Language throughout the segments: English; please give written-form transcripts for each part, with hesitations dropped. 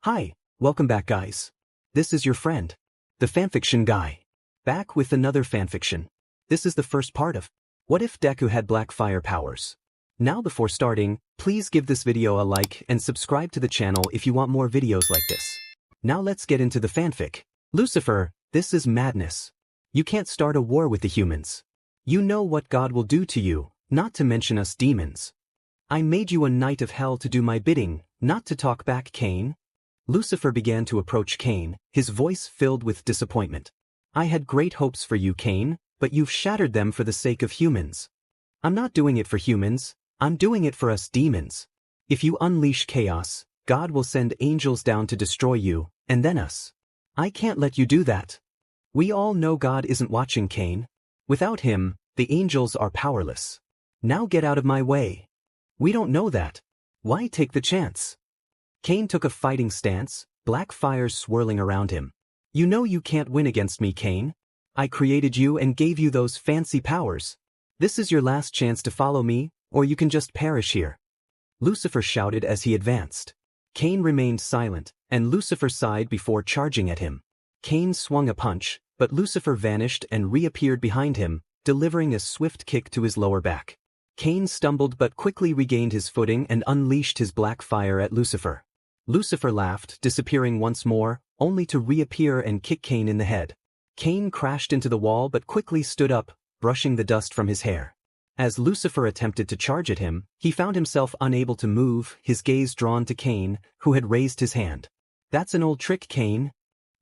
Hi, welcome back guys. This is your friend, the fanfiction guy. Back with another fanfiction. This is the first part of What If Deku Had Black Fire Powers? Now before starting, please give this video a like and subscribe to the channel if you want more videos like this. Now let's get into the fanfic. Lucifer, this is madness. You can't start a war with the humans. You know what God will do to you, not to mention us demons. I made you a knight of hell to do my bidding, not to talk back, Cain. Lucifer began to approach Cain, his voice filled with disappointment. I had great hopes for you, Cain, but you've shattered them for the sake of humans. I'm not doing it for humans, I'm doing it for us demons. If you unleash chaos, God will send angels down to destroy you, and then us. I can't let you do that. We all know God isn't watching, Cain. Without him, the angels are powerless. Now get out of my way. We don't know that. Why take the chance? Cain took a fighting stance, black fire swirling around him. You know you can't win against me, Cain. I created you and gave you those fancy powers. This is your last chance to follow me, or you can just perish here. Lucifer shouted as he advanced. Cain remained silent, and Lucifer sighed before charging at him. Cain swung a punch, but Lucifer vanished and reappeared behind him, delivering a swift kick to his lower back. Cain stumbled but quickly regained his footing and unleashed his black fire at Lucifer. Lucifer laughed, disappearing once more, only to reappear and kick Cain in the head. Cain crashed into the wall but quickly stood up, brushing the dust from his hair. As Lucifer attempted to charge at him, he found himself unable to move, his gaze drawn to Cain, who had raised his hand. That's an old trick, Cain.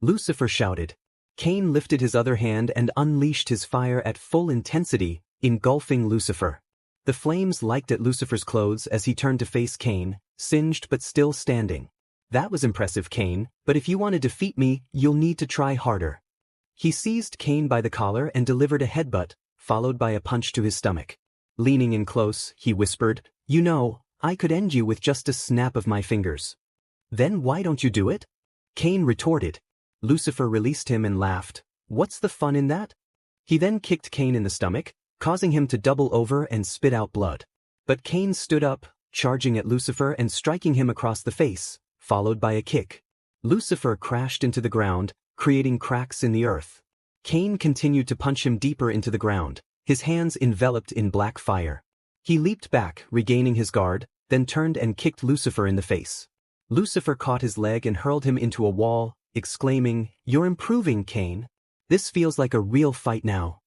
Lucifer shouted. Cain lifted his other hand and unleashed his fire at full intensity, engulfing Lucifer. The flames licked at Lucifer's clothes as he turned to face Cain, singed but still standing. That was impressive, Cain, but if you want to defeat me, you'll need to try harder. He seized Cain by the collar and delivered a headbutt, followed by a punch to his stomach. Leaning in close, he whispered, You know, I could end you with just a snap of my fingers. Then why don't you do it? Cain retorted. Lucifer released him and laughed. What's the fun in that? He then kicked Cain in the stomach, causing him to double over and spit out blood. But Cain stood up, charging at Lucifer and striking him across the face, followed by a kick. Lucifer crashed into the ground, creating cracks in the earth. Cain continued to punch him deeper into the ground, his hands enveloped in black fire. He leaped back, regaining his guard, then turned and kicked Lucifer in the face. Lucifer caught his leg and hurled him into a wall, exclaiming, You're improving, Cain. This feels like a real fight now.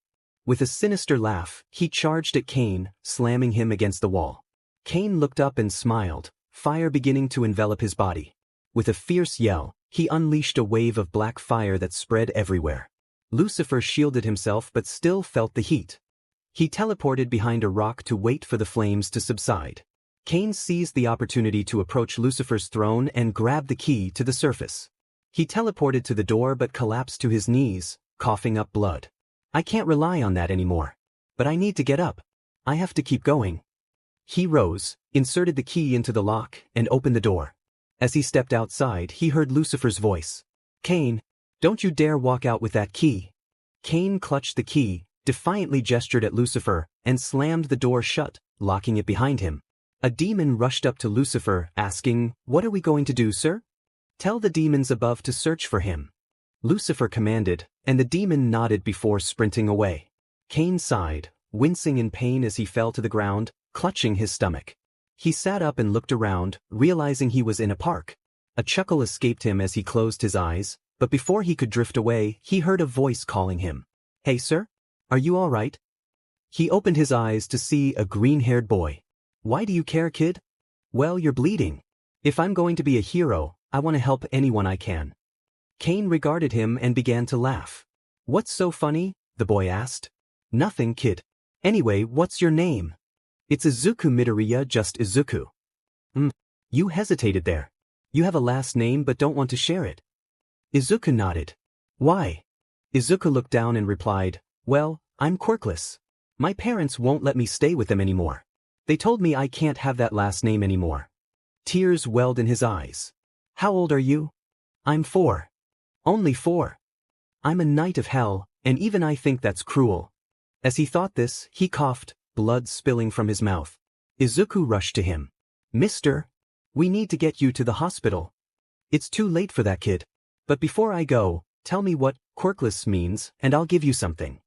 With a sinister laugh, he charged at Cain, slamming him against the wall. Cain looked up and smiled, fire beginning to envelop his body. With a fierce yell, he unleashed a wave of black fire that spread everywhere. Lucifer shielded himself but still felt the heat. He teleported behind a rock to wait for the flames to subside. Cain seized the opportunity to approach Lucifer's throne and grabbed the key to the surface. He teleported to the door but collapsed to his knees, coughing up blood. I can't rely on that anymore. But I need to get up. I have to keep going. He rose, inserted the key into the lock, and opened the door. As he stepped outside, he heard Lucifer's voice. Cain, don't you dare walk out with that key. Cain clutched the key, defiantly gestured at Lucifer, and slammed the door shut, locking it behind him. A demon rushed up to Lucifer, asking, What are we going to do, sir? Tell the demons above to search for him. Lucifer commanded, and the demon nodded before sprinting away. Cain sighed, wincing in pain as he fell to the ground, clutching his stomach. He sat up and looked around, realizing he was in a park. A chuckle escaped him as he closed his eyes, but before he could drift away, he heard a voice calling him. Hey sir? Are you all right? He opened his eyes to see a green-haired boy. Why do you care, kid? Well, you're bleeding. If I'm going to be a hero, I want to help anyone I can. Cain regarded him and began to laugh. What's so funny? The boy asked. Nothing, kid. Anyway, what's your name? It's Izuku Midoriya, just Izuku. You hesitated there. You have a last name but don't want to share it. Izuku nodded. Why? Izuku looked down and replied, Well, I'm quirkless. My parents won't let me stay with them anymore. They told me I can't have that last name anymore. Tears welled in his eyes. How old are you? I'm 4. Only 4. I'm a knight of hell, and even I think that's cruel. As he thought this, he coughed, blood spilling from his mouth. Izuku rushed to him. Mister, we need to get you to the hospital. It's too late for that, kid. But before I go, tell me what quirkless means and I'll give you something.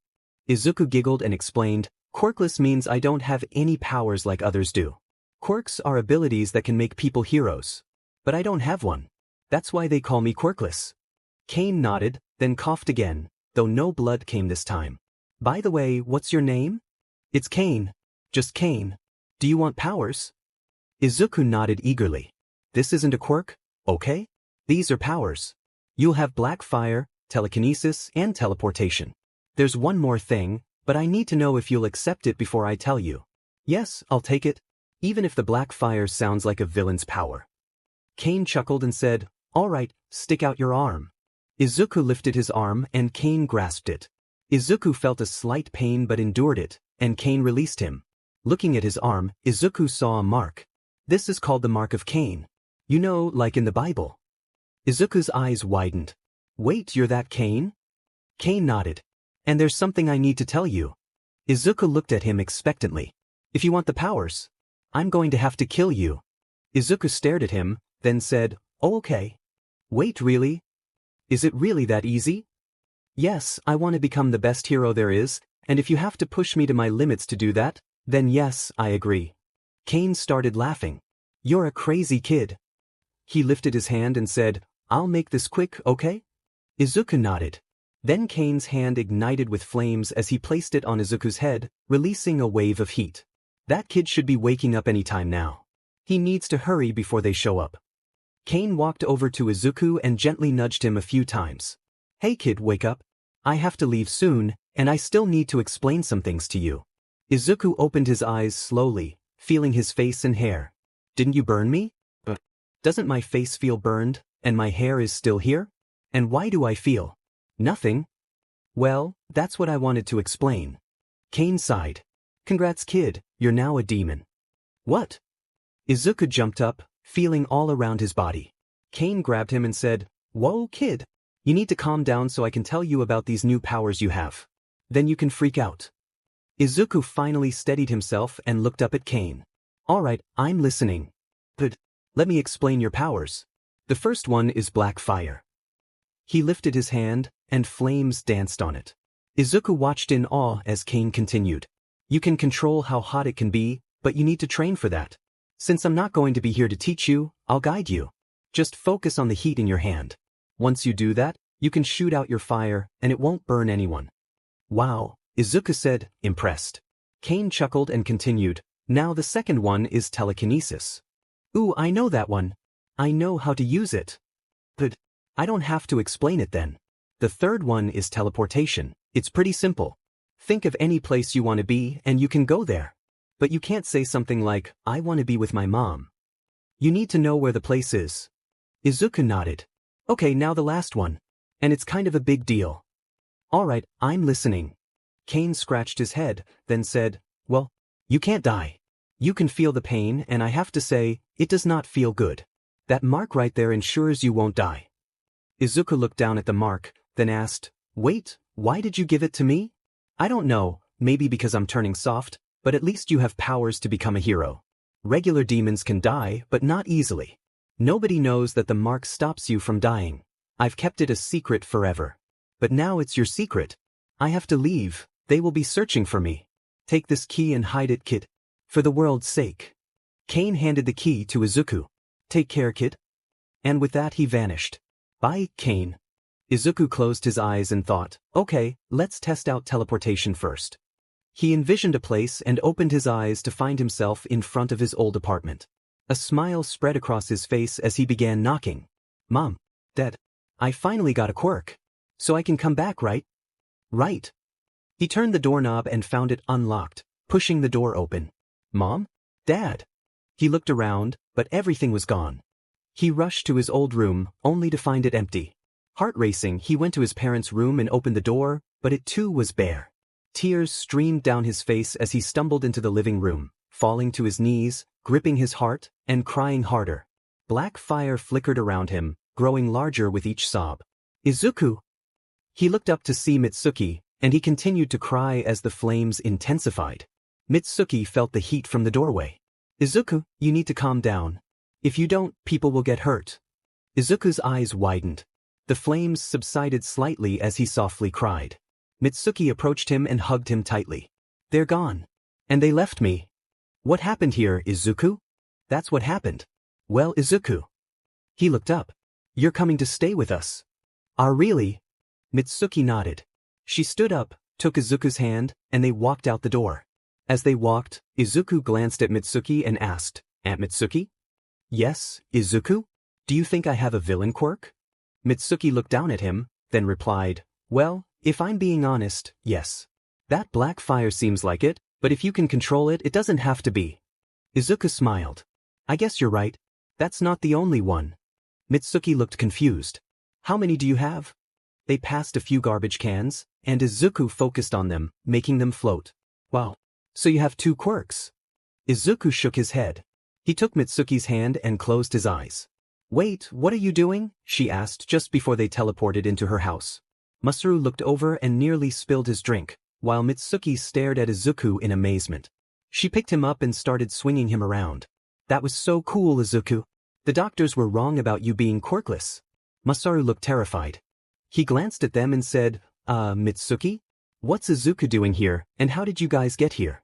Izuku giggled and explained, quirkless means I don't have any powers like others do. Quirks are abilities that can make people heroes. But I don't have one. That's why they call me quirkless. Cain nodded, then coughed again, though no blood came this time. By the way, what's your name? It's Cain. Just Cain. Do you want powers? Izuku nodded eagerly. This isn't a quirk, okay? These are powers. You'll have black fire, telekinesis, and teleportation. There's one more thing, but I need to know if you'll accept it before I tell you. Yes, I'll take it, even if the black fire sounds like a villain's power. Cain chuckled and said, all right, stick out your arm. Izuku lifted his arm and Cain grasped it. Izuku felt a slight pain but endured it, and Cain released him. Looking at his arm, Izuku saw a mark. This is called the mark of Cain. You know, like in the Bible. Izuku's eyes widened. Wait, you're that Cain? Cain nodded. And there's something I need to tell you. Izuku looked at him expectantly. If you want the powers, I'm going to have to kill you. Izuku stared at him, then said, oh, okay. Wait, really? Is it really that easy? Yes, I want to become the best hero there is, and if you have to push me to my limits to do that, then yes, I agree. Cain started laughing. You're a crazy kid. He lifted his hand and said, I'll make this quick, okay? Izuku nodded. Then Cain's hand ignited with flames as he placed it on Izuku's head, releasing a wave of heat. That kid should be waking up any time now. He needs to hurry before they show up. Cain walked over to Izuku and gently nudged him a few times. Hey kid, wake up. I have to leave soon, and I still need to explain some things to you. Izuku opened his eyes slowly, feeling his face and hair. Didn't you burn me? But doesn't my face feel burned, and my hair is still here? And why do I feel nothing? Well, that's what I wanted to explain. Cain sighed. Congrats kid, you're now a demon. What? Izuku jumped up, feeling all around his body. Cain grabbed him and said, whoa kid, you need to calm down so I can tell you about these new powers you have. Then you can freak out. Izuku finally steadied himself and looked up at Cain. Alright, I'm listening. But let me explain your powers. The first one is black fire. He lifted his hand, and flames danced on it. Izuku watched in awe as Cain continued. You can control how hot it can be, but you need to train for that. Since I'm not going to be here to teach you, I'll guide you. Just focus on the heat in your hand. Once you do that, you can shoot out your fire, and it won't burn anyone. Wow, Izuku said, impressed. Cain chuckled and continued, now the second one is telekinesis. Ooh, I know that one. I know how to use it. But I don't have to explain it then. The third one is teleportation. It's pretty simple. Think of any place you want to be and you can go there. But you can't say something like, I want to be with my mom. You need to know where the place is. Izuku nodded. Okay, now the last one. And it's kind of a big deal. Alright, I'm listening. Cain scratched his head, then said, well, you can't die. You can feel the pain and I have to say, it does not feel good. That mark right there ensures you won't die. Izuku looked down at the mark, then asked, wait, why did you give it to me? I don't know, maybe because I'm turning soft, but at least you have powers to become a hero. Regular demons can die, but not easily. Nobody knows that the mark stops you from dying. I've kept it a secret forever. But now it's your secret. I have to leave, they will be searching for me. Take this key and hide it, kid. For the world's sake. Cain handed the key to Izuku. Take care, kid. And with that he vanished. Bye, Cain. Izuku closed his eyes and thought, okay, let's test out teleportation first. He envisioned a place and opened his eyes to find himself in front of his old apartment. A smile spread across his face as he began knocking. Mom, Dad, I finally got a quirk. So I can come back, right? Right. He turned the doorknob and found it unlocked, pushing the door open. Mom? Dad? He looked around, but everything was gone. He rushed to his old room, only to find it empty. Heart racing, he went to his parents' room and opened the door, but it too was bare. Tears streamed down his face as he stumbled into the living room, falling to his knees, gripping his heart, and crying harder. Black fire flickered around him, growing larger with each sob. Izuku! He looked up to see Mitsuki, and he continued to cry as the flames intensified. Mitsuki felt the heat from the doorway. Izuku, you need to calm down. If you don't, people will get hurt. Izuku's eyes widened. The flames subsided slightly as he softly cried. Mitsuki approached him and hugged him tightly. They're gone. And they left me. What happened here, Izuku? That's what happened. Well, Izuku. He looked up. You're coming to stay with us. Are really? Mitsuki nodded. She stood up, took Izuku's hand, and they walked out the door. As they walked, Izuku glanced at Mitsuki and asked, Aunt Mitsuki? Yes, Izuku? Do you think I have a villain quirk? Mitsuki looked down at him, then replied, Well, if I'm being honest, yes. That black fire seems like it, but if you can control it, it doesn't have to be. Izuku smiled. I guess you're right. That's not the only one. Mitsuki looked confused. How many do you have? They passed a few garbage cans, and Izuku focused on them, making them float. Wow. So you have 2 quirks. Izuku shook his head. He took Mitsuki's hand and closed his eyes. Wait, what are you doing? She asked just before they teleported into her house. Masaru looked over and nearly spilled his drink, while Mitsuki stared at Izuku in amazement. She picked him up and started swinging him around. That was so cool, Izuku. The doctors were wrong about you being quirkless. Masaru looked terrified. He glanced at them and said, Mitsuki? What's Izuku doing here, and how did you guys get here?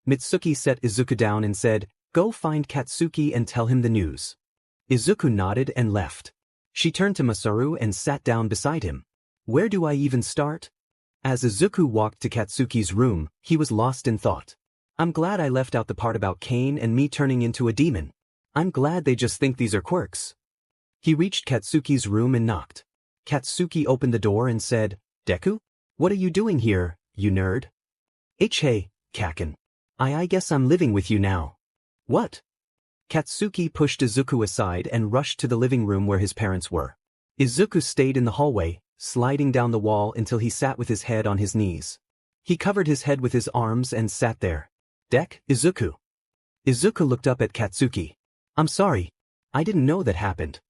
Mitsuki set Izuku down and said, Go find Katsuki and tell him the news. Izuku nodded and left. She turned to Masaru and sat down beside him. Where do I even start? As Izuku walked to Katsuki's room, he was lost in thought. I'm glad I left out the part about Cain and me turning into a demon. I'm glad they just think these are quirks. He reached Katsuki's room and knocked. Katsuki opened the door and said, Deku? What are you doing here, you nerd? Hey, Kaken. I guess I'm living with you now. What? Katsuki pushed Izuku aside and rushed to the living room where his parents were. Izuku stayed in the hallway, sliding down the wall until he sat with his head on his knees. He covered his head with his arms and sat there. Izuku. Izuku looked up at Katsuki. I'm sorry. I didn't know that happened.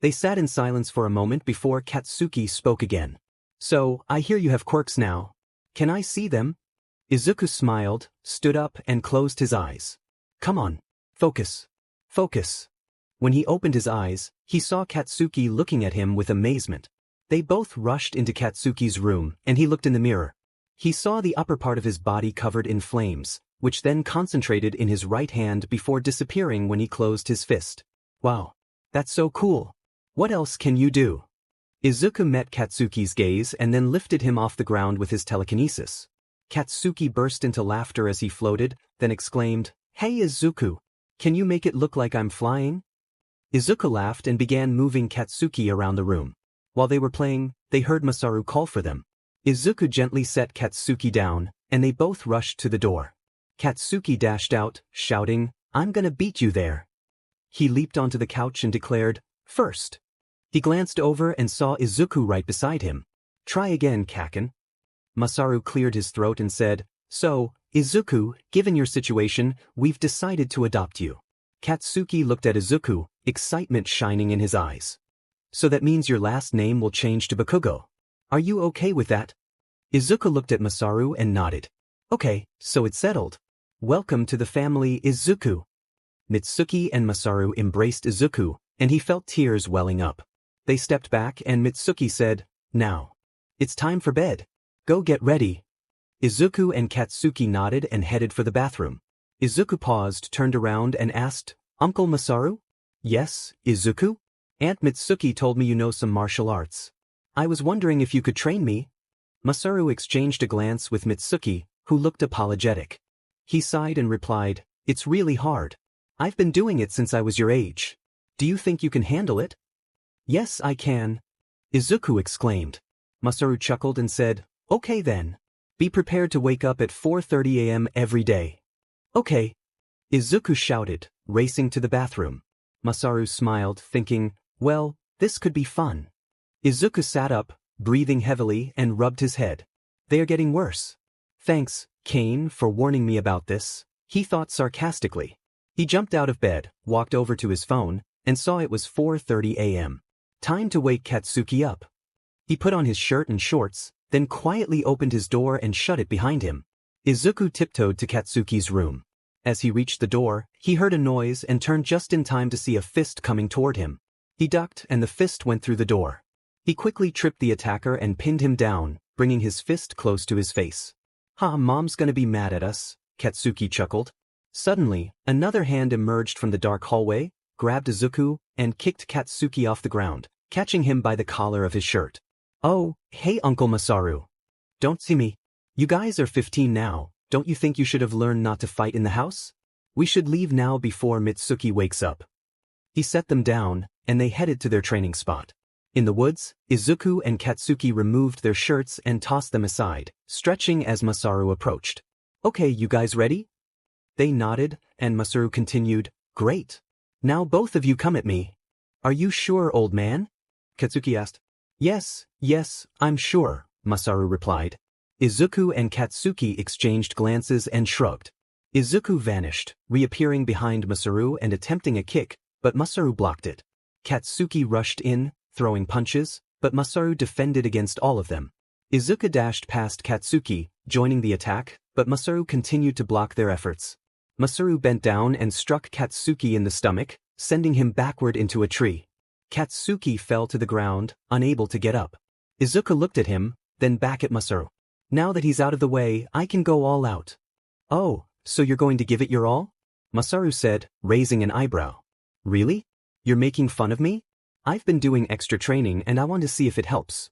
They sat in silence for a moment before Katsuki spoke again. So, I hear you have quirks now. Can I see them? Izuku smiled, stood up and closed his eyes. Come on. Focus. Focus. When he opened his eyes, he saw Katsuki looking at him with amazement. They both rushed into Katsuki's room, and he looked in the mirror. He saw the upper part of his body covered in flames, which then concentrated in his right hand before disappearing when he closed his fist. Wow. That's so cool. What else can you do? Izuku met Katsuki's gaze and then lifted him off the ground with his telekinesis. Katsuki burst into laughter as he floated, then exclaimed, Hey Izuku! Can you make it look like I'm flying? Izuku laughed and began moving Katsuki around the room. While they were playing, they heard Masaru call for them. Izuku gently set Katsuki down, and they both rushed to the door. Katsuki dashed out, shouting, I'm gonna beat you there. He leaped onto the couch and declared, First. He glanced over and saw Izuku right beside him. Try again, Kaken. Masaru cleared his throat and said, So, Izuku, given your situation, we've decided to adopt you. Katsuki looked at Izuku, excitement shining in his eyes. So that means your last name will change to Bakugo. Are you okay with that? Izuku looked at Masaru and nodded. Okay, so it's settled. Welcome to the family, Izuku. Mitsuki and Masaru embraced Izuku, and he felt tears welling up. They stepped back and Mitsuki said, Now. It's time for bed. Go get ready. Izuku and Katsuki nodded and headed for the bathroom. Izuku paused, turned around and asked, Uncle Masaru? Yes, Izuku? Aunt Mitsuki told me you know some martial arts. I was wondering if you could train me. Masaru exchanged a glance with Mitsuki, who looked apologetic. He sighed and replied, It's really hard. I've been doing it since I was your age. Do you think you can handle it? Yes, I can. Izuku exclaimed. Masaru chuckled and said, Okay then. Be prepared to wake up at 4:30 a.m. every day. Okay. Izuku shouted, racing to the bathroom. Masaru smiled, thinking, Well, this could be fun. Izuku sat up, breathing heavily, and rubbed his head. They are getting worse. Thanks, Cain, for warning me about this, he thought sarcastically. He jumped out of bed, walked over to his phone, and saw it was 4:30 a.m. Time to wake Katsuki up. He put on his shirt and shorts, then quietly opened his door and shut it behind him. Izuku tiptoed to Katsuki's room. As he reached the door, he heard a noise and turned just in time to see a fist coming toward him. He ducked and the fist went through the door. He quickly tripped the attacker and pinned him down, bringing his fist close to his face. "Ha, Mom's gonna be mad at us," Katsuki chuckled. Suddenly, another hand emerged from the dark hallway, grabbed Izuku, and kicked Katsuki off the ground, catching him by the collar of his shirt. "Oh, hey Uncle Masaru. Don't see me. You guys are 15 now, don't you think you should have learned not to fight in the house? We should leave now before Mitsuki wakes up." He set them down, and they headed to their training spot. In the woods, Izuku and Katsuki removed their shirts and tossed them aside, stretching as Masaru approached. "Okay, you guys ready?" They nodded, and Masaru continued, "Great. Now both of you come at me." "Are you sure, old man?" Katsuki asked. Yes, I'm sure," Masaru replied. Izuku and Katsuki exchanged glances and shrugged. Izuku vanished, reappearing behind Masaru and attempting a kick, but Masaru blocked it. Katsuki rushed in, throwing punches, but Masaru defended against all of them. Izuku dashed past Katsuki, joining the attack, but Masaru continued to block their efforts. Masaru bent down and struck Katsuki in the stomach, sending him backward into a tree. Katsuki fell to the ground, unable to get up. Izuku looked at him, then back at Masaru. "Now that he's out of the way, I can go all out." "Oh, so you're going to give it your all?" Masaru said, raising an eyebrow. "Really? You're making fun of me? I've been doing extra training and I want to see if it helps."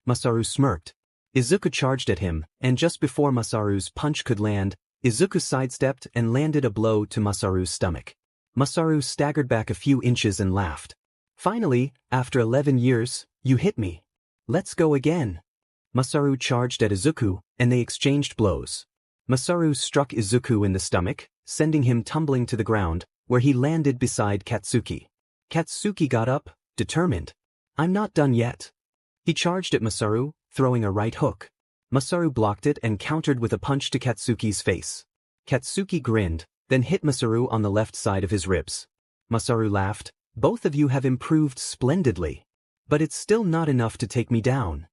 Masaru smirked. Izuku charged at him, and just before Masaru's punch could land, Izuku sidestepped and landed a blow to Masaru's stomach. Masaru staggered back a few inches and laughed. "Finally, after 11 years, you hit me. Let's go again." Masaru charged at Izuku, and they exchanged blows. Masaru struck Izuku in the stomach, sending him tumbling to the ground, where he landed beside Katsuki. Katsuki got up, determined. "I'm not done yet." He charged at Masaru, throwing a right hook. Masaru blocked it and countered with a punch to Katsuki's face. Katsuki grinned, then hit Masaru on the left side of his ribs. Masaru laughed. "Both of you have improved splendidly. But it's still not enough to take me down."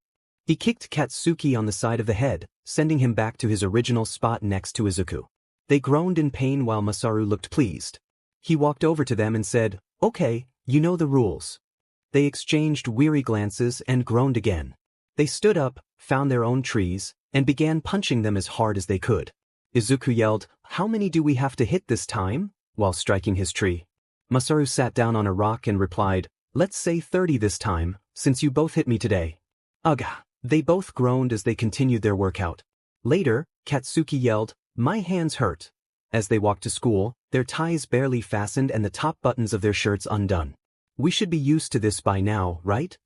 He kicked Katsuki on the side of the head, sending him back to his original spot next to Izuku. They groaned in pain while Masaru looked pleased. He walked over to them and said, "Okay, you know the rules." They exchanged weary glances and groaned again. They stood up, found their own trees, and began punching them as hard as they could. Izuku yelled, "How many do we have to hit this time?" while striking his tree. Masaru sat down on a rock and replied, "Let's say 30 this time, since you both hit me today." "Ugh." They both groaned as they continued their workout. Later, Katsuki yelled, "My hands hurt." As they walked to school, their ties barely fastened and the top buttons of their shirts undone. "We should be used to this by now, right?"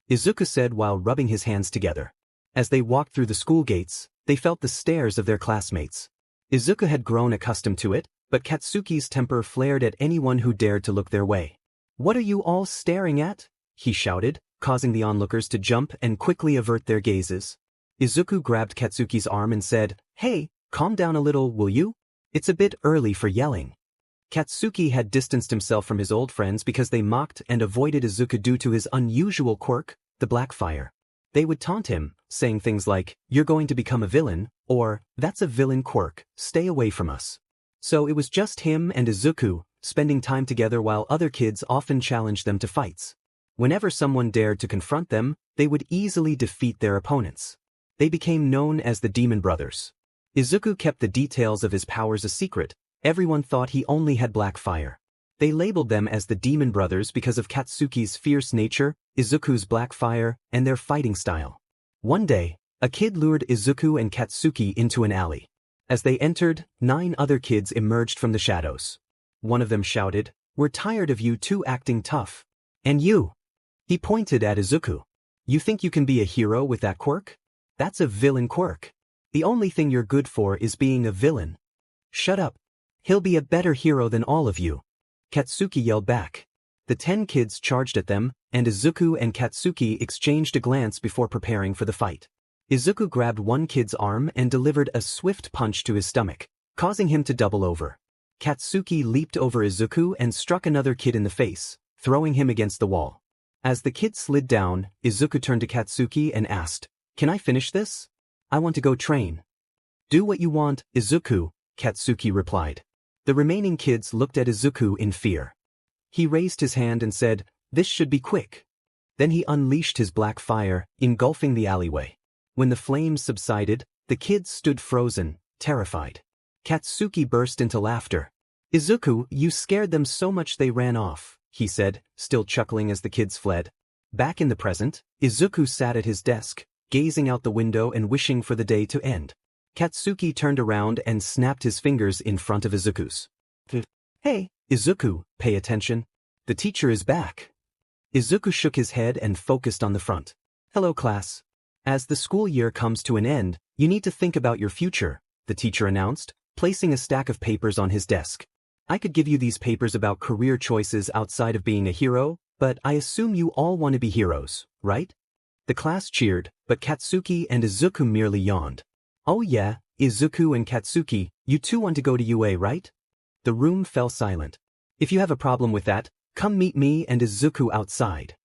Izuku said while rubbing his hands together. As they walked through the school gates, they felt the stares of their classmates. Izuku had grown accustomed to it, but Katsuki's temper flared at anyone who dared to look their way. "What are you all staring at?" he shouted, causing the onlookers to jump and quickly avert their gazes. Izuku grabbed Katsuki's arm and said, "Hey, calm down a little, will you? It's a bit early for yelling." Katsuki had distanced himself from his old friends because they mocked and avoided Izuku due to his unusual quirk, the black fire. They would taunt him, saying things like, "You're going to become a villain," or, "That's a villain quirk, stay away from us." So it was just him and Izuku, spending time together while other kids often challenged them to fights. Whenever someone dared to confront them, they would easily defeat their opponents. They became known as the Demon Brothers. Izuku kept the details of his powers a secret. Everyone thought he only had black fire. They labeled them as the Demon Brothers because of Katsuki's fierce nature, Izuku's black fire, and their fighting style. One day, a kid lured Izuku and Katsuki into an alley. As they entered, 9 other kids emerged from the shadows. One of them shouted, "We're tired of you two acting tough. And you." He pointed at Izuku. "You think you can be a hero with that quirk? That's a villain quirk. The only thing you're good for is being a villain." "Shut up. He'll be a better hero than all of you," Katsuki yelled back. The 10 kids charged at them, and Izuku and Katsuki exchanged a glance before preparing for the fight. Izuku grabbed one kid's arm and delivered a swift punch to his stomach, causing him to double over. Katsuki leaped over Izuku and struck another kid in the face, throwing him against the wall. As the kid slid down, Izuku turned to Katsuki and asked, "Can I finish this? I want to go train." "Do what you want, Izuku," Katsuki replied. The remaining kids looked at Izuku in fear. He raised his hand and said, This should be quick. Then he unleashed his black fire, engulfing the alleyway. When the flames subsided, the kids stood frozen, terrified. Katsuki burst into laughter. "Izuku, you scared them so much they ran off," he said, still chuckling as the kids fled. Back in the present, Izuku sat at his desk, gazing out the window and wishing for the day to end. Katsuki turned around and snapped his fingers in front of Izuku's. "Hey, Izuku, pay attention. The teacher is back." Izuku shook his head and focused on the front. "Hello, class. As the school year comes to an end, you need to think about your future," the teacher announced, placing a stack of papers on his desk. "I could give you these papers about career choices outside of being a hero, but I assume you all want to be heroes, right?" The class cheered, but Katsuki and Izuku merely yawned. "Oh yeah, Izuku and Katsuki, you two want to go to UA, right?" The room fell silent. "If you have a problem with that, come meet me and Izuku outside,"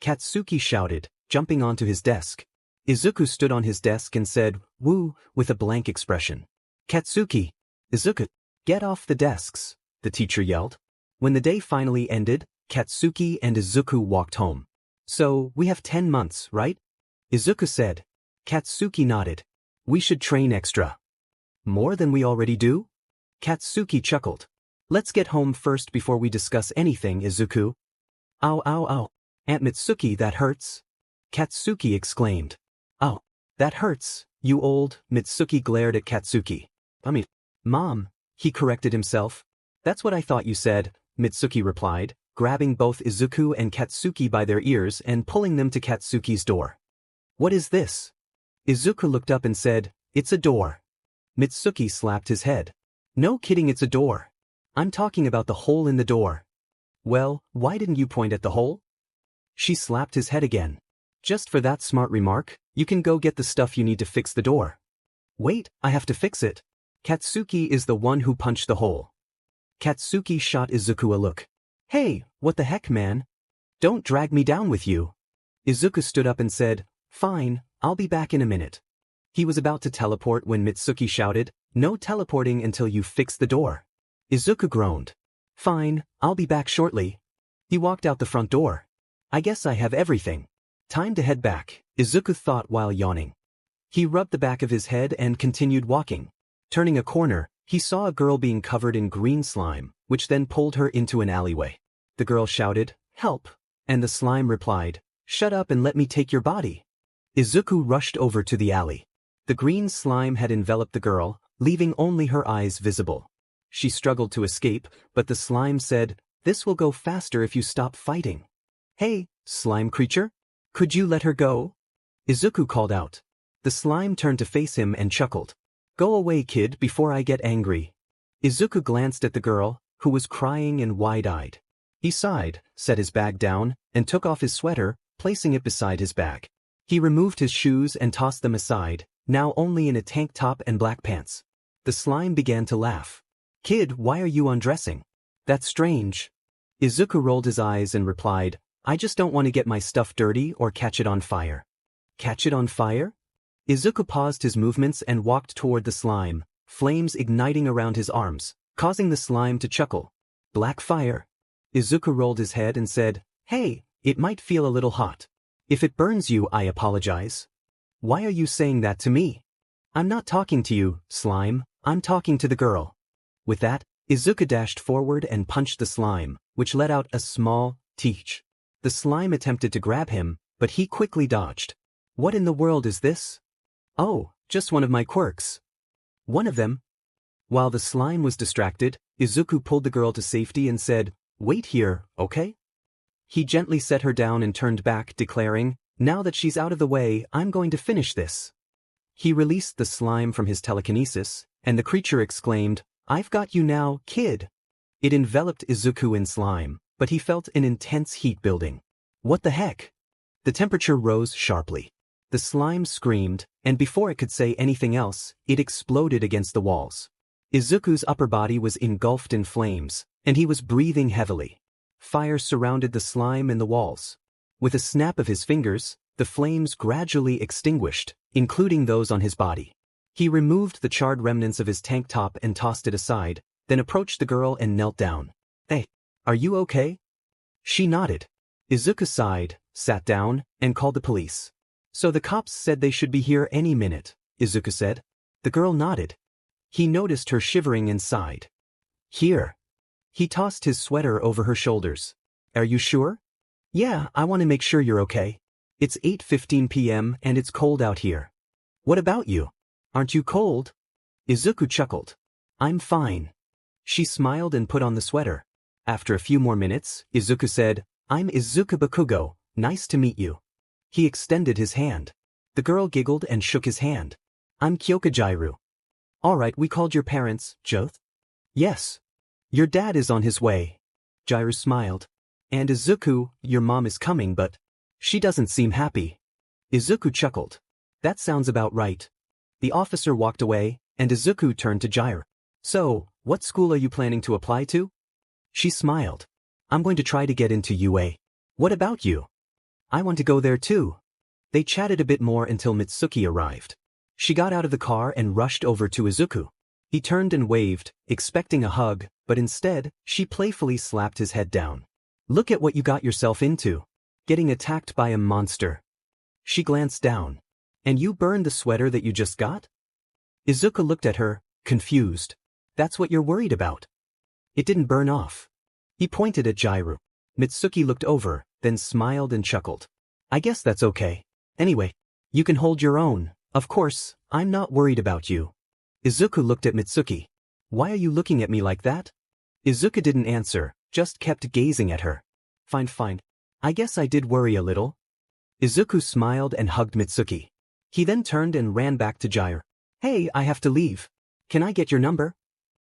Katsuki shouted, jumping onto his desk. Izuku stood on his desk and said, "Woo," with a blank expression. "Katsuki, Izuku, get off the desks," the teacher yelled. When the day finally ended, Katsuki and Izuku walked home. "So, we have 10 months, right?" Izuku said. Katsuki nodded. "We should train extra." "More than we already do?" Katsuki chuckled. "Let's get home first before we discuss anything, Izuku." "Ow ow ow. Aunt Mitsuki, that hurts," Katsuki exclaimed. "Ow, that hurts, you old," Mitsuki glared at Katsuki. Mom," he corrected himself. "That's what I thought you said," Mitsuki replied, grabbing both Izuku and Katsuki by their ears and pulling them to Katsuki's door. "What is this?" Izuku looked up and said, "It's a door." Mitsuki slapped his head. "No kidding, it's a door. I'm talking about the hole in the door." "Well, why didn't you point at the hole?" She slapped his head again. "Just for that smart remark, you can go get the stuff you need to fix the door." "Wait, I have to fix it. Katsuki is the one who punched the hole." Katsuki shot Izuku a look. "Hey, what the heck, man? Don't drag me down with you." Izuku stood up and said, "Fine, I'll be back in a minute." He was about to teleport when Mitsuki shouted, "No teleporting until you fix the door." Izuku groaned. "Fine, I'll be back shortly." He walked out the front door. "I guess I have everything. Time to head back," Izuku thought while yawning. He rubbed the back of his head and continued walking. Turning a corner, he saw a girl being covered in green slime, which then pulled her into an alleyway. The girl shouted, "Help," and the slime replied, "Shut up and let me take your body." Izuku rushed over to the alley. The green slime had enveloped the girl, leaving only her eyes visible. She struggled to escape, but the slime said, "This will go faster if you stop fighting." "Hey, slime creature, could you let her go?" Izuku called out. The slime turned to face him and chuckled. "Go away, kid, before I get angry." Izuku glanced at the girl, who was crying and wide-eyed. He sighed, set his bag down, and took off his sweater, placing it beside his bag. He removed his shoes and tossed them aside, now only in a tank top and black pants. The slime began to laugh. "Kid, why are you undressing? That's strange." Izuku rolled his eyes and replied, "I just don't want to get my stuff dirty or catch it on fire." "Catch it on fire?" Izuku paused his movements and walked toward the slime, flames igniting around his arms, causing the slime to chuckle. "Black fire?" Izuku rolled his head and said, "Hey, it might feel a little hot. If it burns you, I apologize." "Why are you saying that to me?" "I'm not talking to you, slime, I'm talking to the girl." With that, Izuku dashed forward and punched the slime, which let out a small teach. The slime attempted to grab him, but he quickly dodged. "What in the world is this?" "Oh, just one of my quirks." "One of them?" While the slime was distracted, Izuku pulled the girl to safety and said, "Wait here, okay?" He gently set her down and turned back, declaring, "Now that she's out of the way, I'm going to finish this." He released the slime from his telekinesis, and the creature exclaimed, "I've got you now, kid." It enveloped Izuku in slime, but he felt an intense heat building. What the heck? The temperature rose sharply. The slime screamed, and before it could say anything else, it exploded against the walls. Izuku's upper body was engulfed in flames, and he was breathing heavily. Fire surrounded the slime and the walls. With a snap of his fingers, the flames gradually extinguished, including those on his body. He removed the charred remnants of his tank top and tossed it aside, then approached the girl and knelt down. "Hey, are you okay?" She nodded. Izuku sighed, sat down, and called the police. So the cops said they should be here any minute, Izuku said. The girl nodded. He noticed her shivering and sighed. Here. He tossed his sweater over her shoulders. Are you sure? Yeah, I want to make sure you're okay. It's 8:15 p.m. and it's cold out here. What about you? Aren't you cold? Izuku chuckled. I'm fine. She smiled and put on the sweater. After a few more minutes, Izuku said, I'm Izuku Bakugo, nice to meet you. He extended his hand. The girl giggled and shook his hand. I'm Kyoka Jairu. Alright, we called your parents, Joth? Yes. Your dad is on his way. Jairu smiled. And Izuku, your mom is coming but she doesn't seem happy. Izuku chuckled. That sounds about right. The officer walked away, and Izuku turned to Jairu. So, what school are you planning to apply to? She smiled. I'm going to try to get into UA. What about you? I want to go there too. They chatted a bit more until Mitsuki arrived. She got out of the car and rushed over to Izuku. He turned and waved, expecting a hug, but instead, she playfully slapped his head down. Look at what you got yourself into. Getting attacked by a monster. She glanced down. And you burned the sweater that you just got? Izuku looked at her, confused. That's what you're worried about. It didn't burn off. He pointed at Jairu. Mitsuki looked over, then smiled and chuckled. I guess that's okay. Anyway, you can hold your own. Of course, I'm not worried about you. Izuku looked at Mitsuki. Why are you looking at me like that? Izuku didn't answer, just kept gazing at her. Fine. I guess I did worry a little. Izuku smiled and hugged Mitsuki. He then turned and ran back to Jairu. Hey, I have to leave. Can I get your number?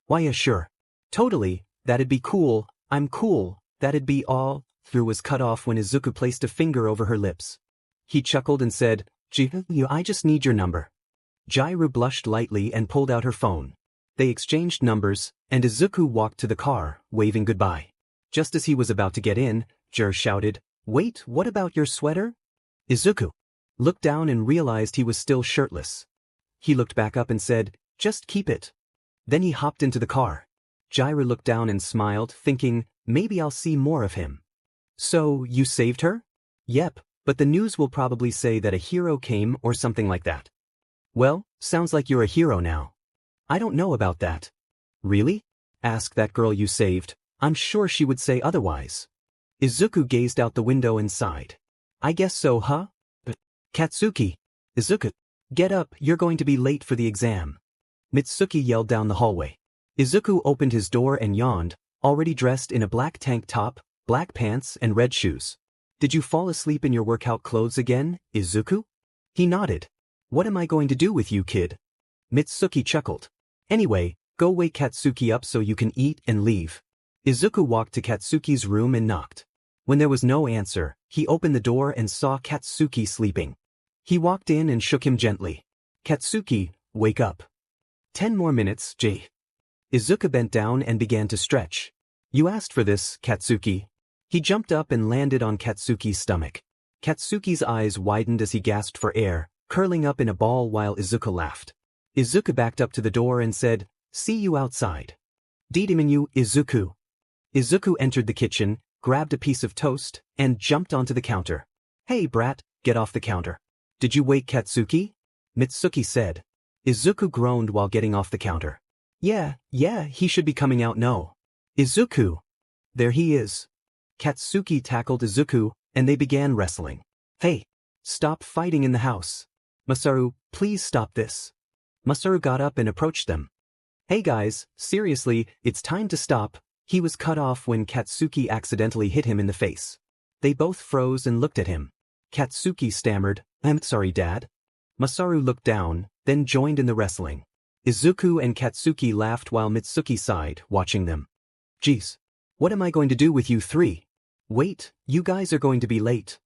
Why, yeah, sure. Totally, that'd be cool. I'm cool. That'd be all. Through was cut off when Izuku placed a finger over her lips. He chuckled and said, I just need your number. Jairu blushed lightly and pulled out her phone. They exchanged numbers, and Izuku walked to the car, waving goodbye. Just as he was about to get in, Jairu shouted, Wait, what about your sweater? Izuku looked down and realized he was still shirtless. He looked back up and said, Just keep it. Then he hopped into the car. Jairu looked down and smiled, thinking, maybe I'll see more of him. So, you saved her? Yep, but the news will probably say that a hero came or something like that. Well, sounds like you're a hero now. I don't know about that. Really? Ask that girl you saved. I'm sure she would say otherwise. Izuku gazed out the window and sighed. I guess so, huh? But Katsuki. Izuku. Get up, you're going to be late for the exam. Mitsuki yelled down the hallway. Izuku opened his door and yawned, already dressed in a black tank top, black pants and red shoes. Did you fall asleep in your workout clothes again, Izuku? He nodded. What am I going to do with you, kid? Mitsuki chuckled. Anyway, go wake Katsuki up so you can eat and leave. Izuku walked to Katsuki's room and knocked. When there was no answer, he opened the door and saw Katsuki sleeping. He walked in and shook him gently. Katsuki, wake up. 10 more minutes, Jay. Izuku bent down and began to stretch. You asked for this, Katsuki. He jumped up and landed on Katsuki's stomach. Katsuki's eyes widened as he gasped for air, curling up in a ball while Izuku laughed. Izuku backed up to the door and said, See you outside. Didiminu, Izuku. Izuku entered the kitchen, grabbed a piece of toast, and jumped onto the counter. Hey brat, get off the counter. Did you wake Katsuki? Mitsuki said. Izuku groaned while getting off the counter. Yeah, he should be coming out no. Izuku. There he is. Katsuki tackled Izuku, and they began wrestling. Hey, stop fighting in the house. Masaru, please stop this. Masaru got up and approached them. Hey guys, seriously, it's time to stop. He was cut off when Katsuki accidentally hit him in the face. They both froze and looked at him. Katsuki stammered, I'm sorry, Dad. Masaru looked down, then joined in the wrestling. Izuku and Katsuki laughed while Mitsuki sighed, watching them. Geez, what am I going to do with you three? Wait, you guys are going to be late.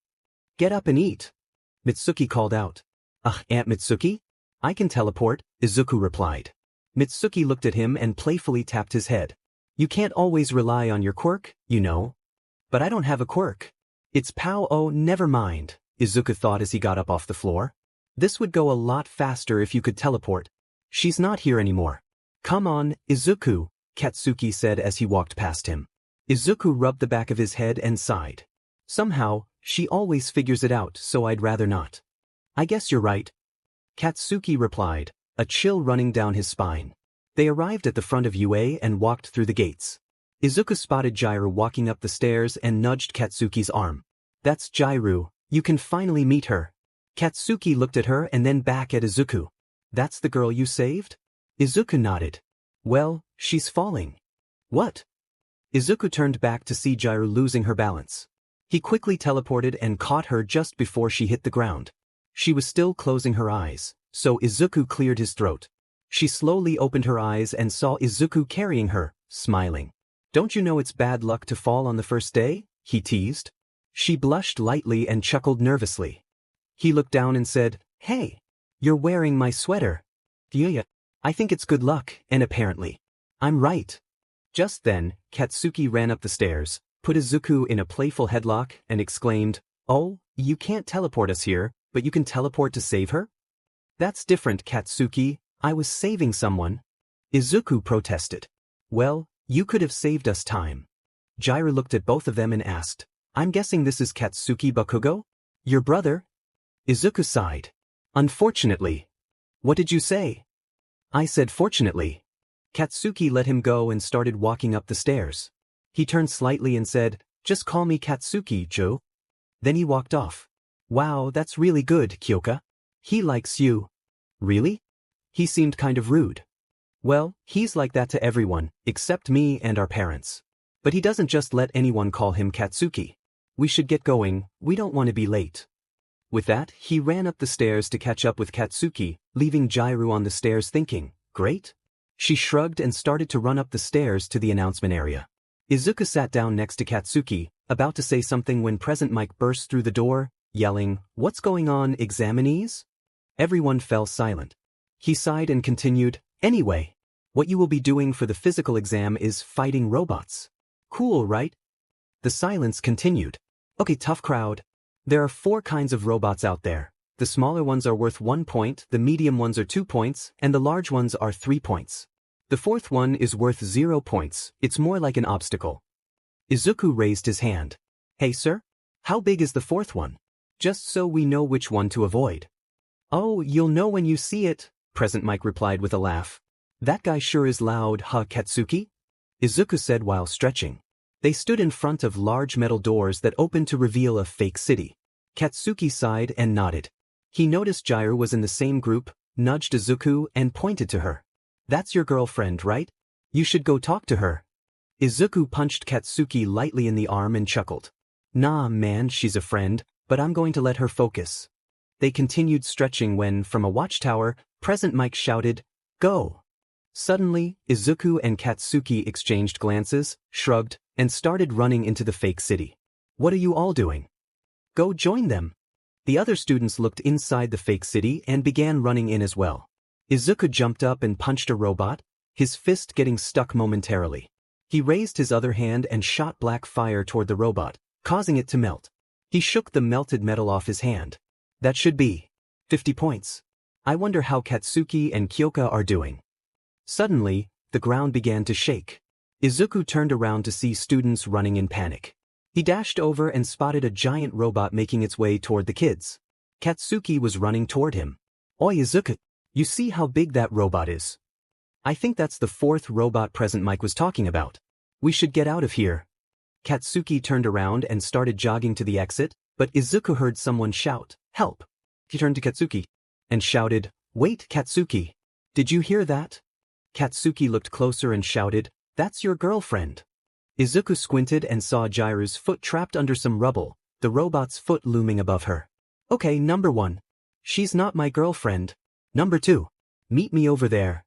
Get up and eat. Mitsuki called out. Aunt Mitsuki? I can teleport, Izuku replied. Mitsuki looked at him and playfully tapped his head. You can't always rely on your quirk, you know. But I don't have a quirk. It's pow oh never mind, Izuku thought as he got up off the floor. This would go a lot faster if you could teleport. She's not here anymore. Come on, Izuku, Katsuki said as he walked past him. Izuku rubbed the back of his head and sighed. Somehow, she always figures it out, so I'd rather not. I guess you're right. Katsuki replied, a chill running down his spine. They arrived at the front of UA and walked through the gates. Izuku spotted Jairu walking up the stairs and nudged Katsuki's arm. That's Jairu, you can finally meet her. Katsuki looked at her and then back at Izuku. That's the girl you saved? Izuku nodded. Well, she's falling. What? Izuku turned back to see Jairu losing her balance. He quickly teleported and caught her just before she hit the ground. She was still closing her eyes, so Izuku cleared his throat. She slowly opened her eyes and saw Izuku carrying her, smiling. Don't you know it's bad luck to fall on the first day? He teased. She blushed lightly and chuckled nervously. He looked down and said, Hey, you're wearing my sweater. Yeah, I think it's good luck, and apparently, I'm right. Just then, Katsuki ran up the stairs, put Izuku in a playful headlock, and exclaimed, Oh, you can't teleport us here, but you can teleport to save her? That's different, Katsuki, I was saving someone. Izuku protested. Well, you could have saved us time. Jairu looked at both of them and asked, I'm guessing this is Katsuki Bakugo? Your brother? Izuku sighed. Unfortunately. What did you say? I said fortunately. Katsuki let him go and started walking up the stairs. He turned slightly and said, Just call me Katsuki, Joe. Then he walked off. Wow, that's really good, Kyoka. He likes you. Really? He seemed kind of rude. Well, he's like that to everyone, except me and our parents. But he doesn't just let anyone call him Katsuki. We should get going, we don't want to be late. With that, he ran up the stairs to catch up with Katsuki, leaving Jairu on the stairs thinking, Great? She shrugged and started to run up the stairs to the announcement area. Izuku sat down next to Katsuki, about to say something when Present Mike burst through the door, yelling, What's going on, examinees? Everyone fell silent. He sighed and continued, Anyway, what you will be doing for the physical exam is fighting robots. Cool, right? The silence continued. Okay, tough crowd. There are 4 kinds of robots out there. The smaller ones are worth 1 point, the medium ones are 2 points, and the large ones are 3 points. The 4th one is worth 0 points, it's more like an obstacle. Izuku raised his hand. Hey sir? How big is the 4th one? Just so we know which one to avoid. Oh, you'll know when you see it, Present Mike replied with a laugh. That guy sure is loud, huh Katsuki? Izuku said while stretching. They stood in front of large metal doors that opened to reveal a fake city. Katsuki sighed and nodded. He noticed Jairu was in the same group, nudged Izuku and pointed to her. That's your girlfriend, right? You should go talk to her. Izuku punched Katsuki lightly in the arm and chuckled. Nah man, she's a friend, but I'm going to let her focus. They continued stretching when, from a watchtower, Present Mike shouted, Go! Suddenly, Izuku and Katsuki exchanged glances, shrugged, and started running into the fake city. What are you all doing? Go join them. The other students looked inside the fake city and began running in as well. Izuku jumped up and punched a robot, his fist getting stuck momentarily. He raised his other hand and shot black fire toward the robot, causing it to melt. He shook the melted metal off his hand. That should be 50 points. I wonder how Katsuki and Kyoka are doing. Suddenly, the ground began to shake. Izuku turned around to see students running in panic. He dashed over and spotted a giant robot making its way toward the kids. Katsuki was running toward him. Oi Izuku, you see how big that robot is? I think that's the 4th robot Present Mike was talking about. We should get out of here. Katsuki turned around and started jogging to the exit, but Izuku heard someone shout, Help! He turned to Katsuki and shouted, Wait, Katsuki! Did you hear that? Katsuki looked closer and shouted, That's your girlfriend. Izuku squinted and saw Jairu's foot trapped under some rubble, the robot's foot looming above her. Okay, number 1. She's not my girlfriend. Number 2. Meet me over there.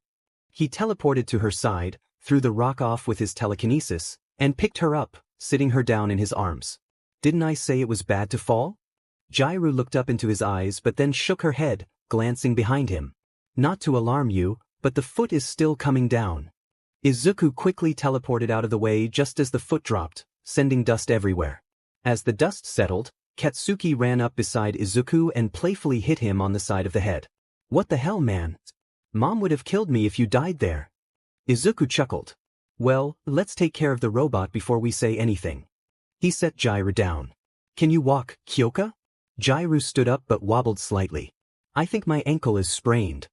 He teleported to her side, threw the rock off with his telekinesis, and picked her up, sitting her down in his arms. Didn't I say it was bad to fall? Jairu looked up into his eyes but then shook her head, glancing behind him. Not to alarm you, but the foot is still coming down. Izuku quickly teleported out of the way just as the foot dropped, sending dust everywhere. As the dust settled, Katsuki ran up beside Izuku and playfully hit him on the side of the head. What the hell, man? Mom would have killed me if you died there. Izuku chuckled. Well, let's take care of the robot before we say anything. He set Jairu down. Can you walk, Kyoka? Jairu stood up but wobbled slightly. I think my ankle is sprained.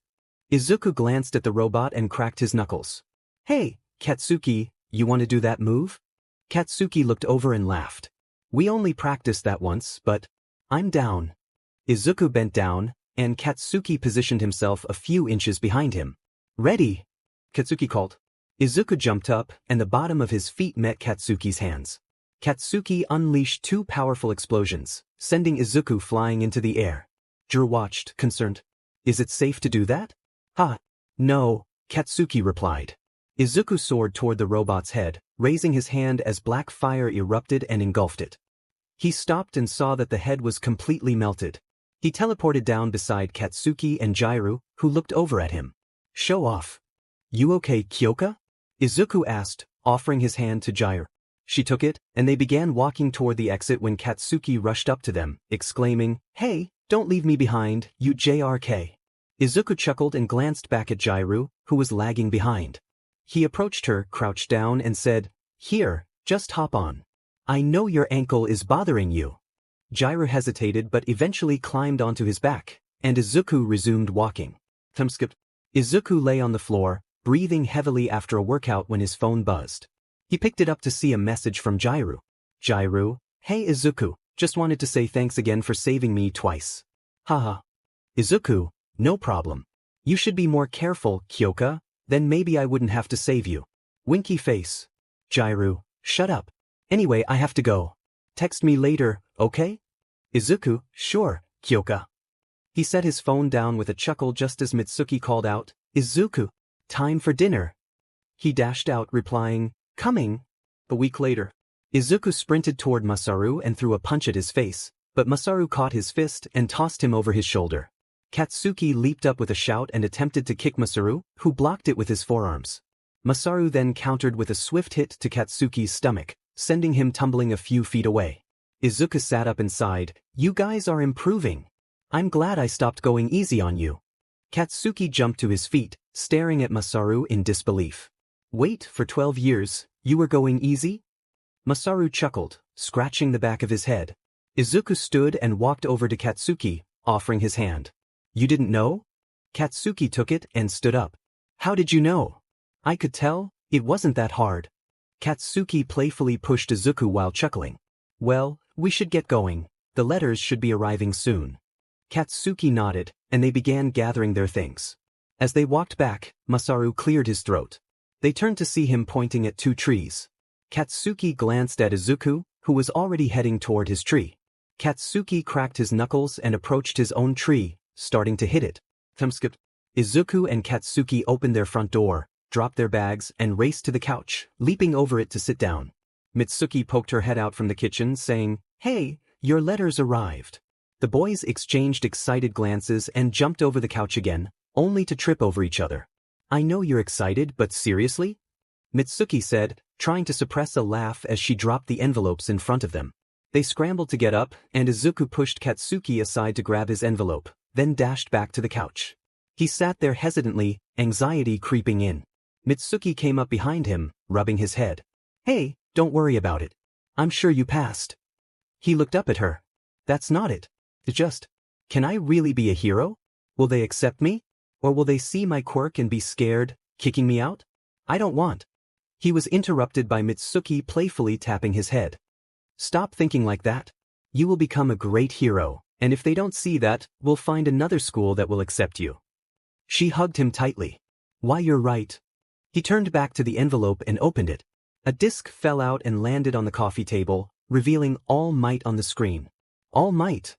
Izuku glanced at the robot and cracked his knuckles. Hey, Katsuki, you want to do that move? Katsuki looked over and laughed. We only practiced that once, but I'm down. Izuku bent down, and Katsuki positioned himself a few inches behind him. Ready? Katsuki called. Izuku jumped up, and the bottom of his feet met Katsuki's hands. Katsuki unleashed two powerful explosions, sending Izuku flying into the air. Drew watched, concerned. Is it safe to do that? Ha! No, Katsuki replied. Izuku soared toward the robot's head, raising his hand as black fire erupted and engulfed it. He stopped and saw that the head was completely melted. He teleported down beside Katsuki and Jairu, who looked over at him. Show off. You okay, Kyoka? Izuku asked, offering his hand to Jairu. She took it, and they began walking toward the exit when Katsuki rushed up to them, exclaiming, Hey, don't leave me behind, you JRK. Izuku chuckled and glanced back at Jairu, who was lagging behind. He approached her, crouched down, and said, Here, just hop on. I know your ankle is bothering you. Jairu hesitated but eventually climbed onto his back, and Izuku resumed walking. Izuku lay on the floor, breathing heavily after a workout when his phone buzzed. He picked it up to see a message from Jairu. Jairu, hey Izuku, just wanted to say thanks again for saving me twice. Haha. Izuku, no problem. You should be more careful, Kyoka, then maybe I wouldn't have to save you. Winky face. Jairu, shut up. Anyway, I have to go. Text me later, okay? Izuku, sure, Kyoka. He set his phone down with a chuckle just as Mitsuki called out, Izuku, time for dinner. He dashed out, replying, coming. A week later, Izuku sprinted toward Masaru and threw a punch at his face, but Masaru caught his fist and tossed him over his shoulder. Katsuki leaped up with a shout and attempted to kick Masaru, who blocked it with his forearms. Masaru then countered with a swift hit to Katsuki's stomach, sending him tumbling a few feet away. Izuku sat up and sighed, You guys are improving. I'm glad I stopped going easy on you. Katsuki jumped to his feet, staring at Masaru in disbelief. Wait, for 12 years, you were going easy? Masaru chuckled, scratching the back of his head. Izuku stood and walked over to Katsuki, offering his hand. You didn't know? Katsuki took it and stood up. How did you know? I could tell, it wasn't that hard. Katsuki playfully pushed Izuku while chuckling. Well, we should get going. The letters should be arriving soon. Katsuki nodded, and they began gathering their things. As they walked back, Masaru cleared his throat. They turned to see him pointing at two trees. Katsuki glanced at Izuku, who was already heading toward his tree. Katsuki cracked his knuckles and approached his own tree, starting to hit it. Izuku and Katsuki opened their front door, dropped their bags, and raced to the couch, leaping over it to sit down. Mitsuki poked her head out from the kitchen, saying, Hey, your letters arrived. The boys exchanged excited glances and jumped over the couch again, only to trip over each other. I know you're excited, but seriously? Mitsuki said, trying to suppress a laugh as she dropped the envelopes in front of them. They scrambled to get up, and Izuku pushed Katsuki aside to grab his envelope, then dashed back to the couch. He sat there hesitantly, anxiety creeping in. Mitsuki came up behind him, rubbing his head. Hey, don't worry about it. I'm sure you passed. He looked up at her. That's not it. It's just, can I really be a hero? Will they accept me? Or will they see my quirk and be scared, kicking me out? I don't want. He was interrupted by Mitsuki playfully tapping his head. Stop thinking like that. You will become a great hero, and if they don't see that, we'll find another school that will accept you. She hugged him tightly. Why, you're right. He turned back to the envelope and opened it. A disc fell out and landed on the coffee table, revealing All Might on the screen. All Might?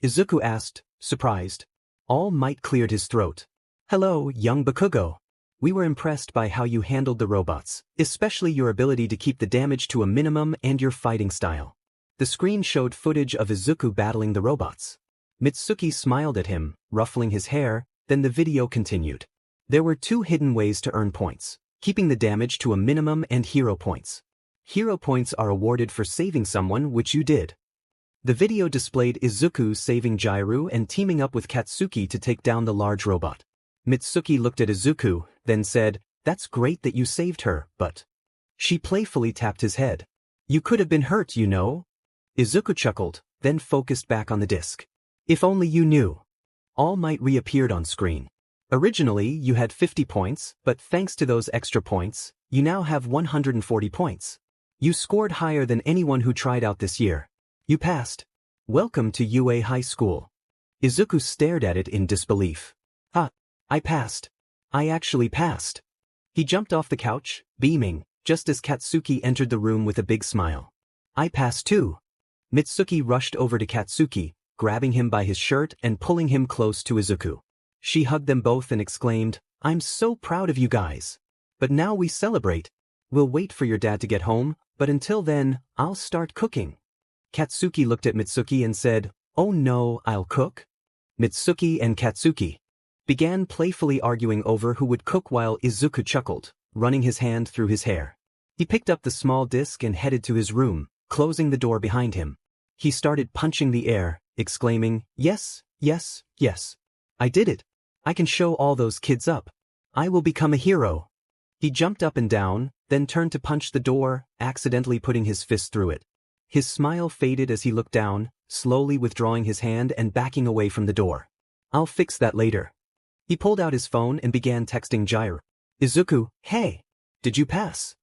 Izuku asked, surprised. All Might cleared his throat. Hello, young Bakugo. We were impressed by how you handled the robots, especially your ability to keep the damage to a minimum and your fighting style. The screen showed footage of Izuku battling the robots. Mitsuki smiled at him, ruffling his hair, then the video continued. There were two hidden ways to earn points, keeping the damage to a minimum and hero points. Hero points are awarded for saving someone, which you did. The video displayed Izuku saving Jairu and teaming up with Katsuki to take down the large robot. Mitsuki looked at Izuku, then said, That's great that you saved her, but... She playfully tapped his head. You could have been hurt, you know. Izuku chuckled, then focused back on the disc. If only you knew. All Might reappeared on screen. Originally, you had 50 points, but thanks to those extra points, you now have 140 points. You scored higher than anyone who tried out this year. You passed. Welcome to UA High School. Izuku stared at it in disbelief. I passed. I actually passed. He jumped off the couch, beaming, just as Katsuki entered the room with a big smile. I passed too. Mitsuki rushed over to Katsuki, grabbing him by his shirt and pulling him close to Izuku. She hugged them both and exclaimed, I'm so proud of you guys. But now we celebrate. We'll wait for your dad to get home, but until then, I'll start cooking. Katsuki looked at Mitsuki and said, Oh no, I'll cook? Mitsuki and Katsuki began playfully arguing over who would cook while Izuku chuckled, running his hand through his hair. He picked up the small disc and headed to his room, closing the door behind him. He started punching the air, exclaiming, Yes, yes, yes. I did it. I can show all those kids up. I will become a hero. He jumped up and down, then turned to punch the door, accidentally putting his fist through it. His smile faded as he looked down, slowly withdrawing his hand and backing away from the door. I'll fix that later. He pulled out his phone and began texting Jiru. Izuku, hey. Did you pass?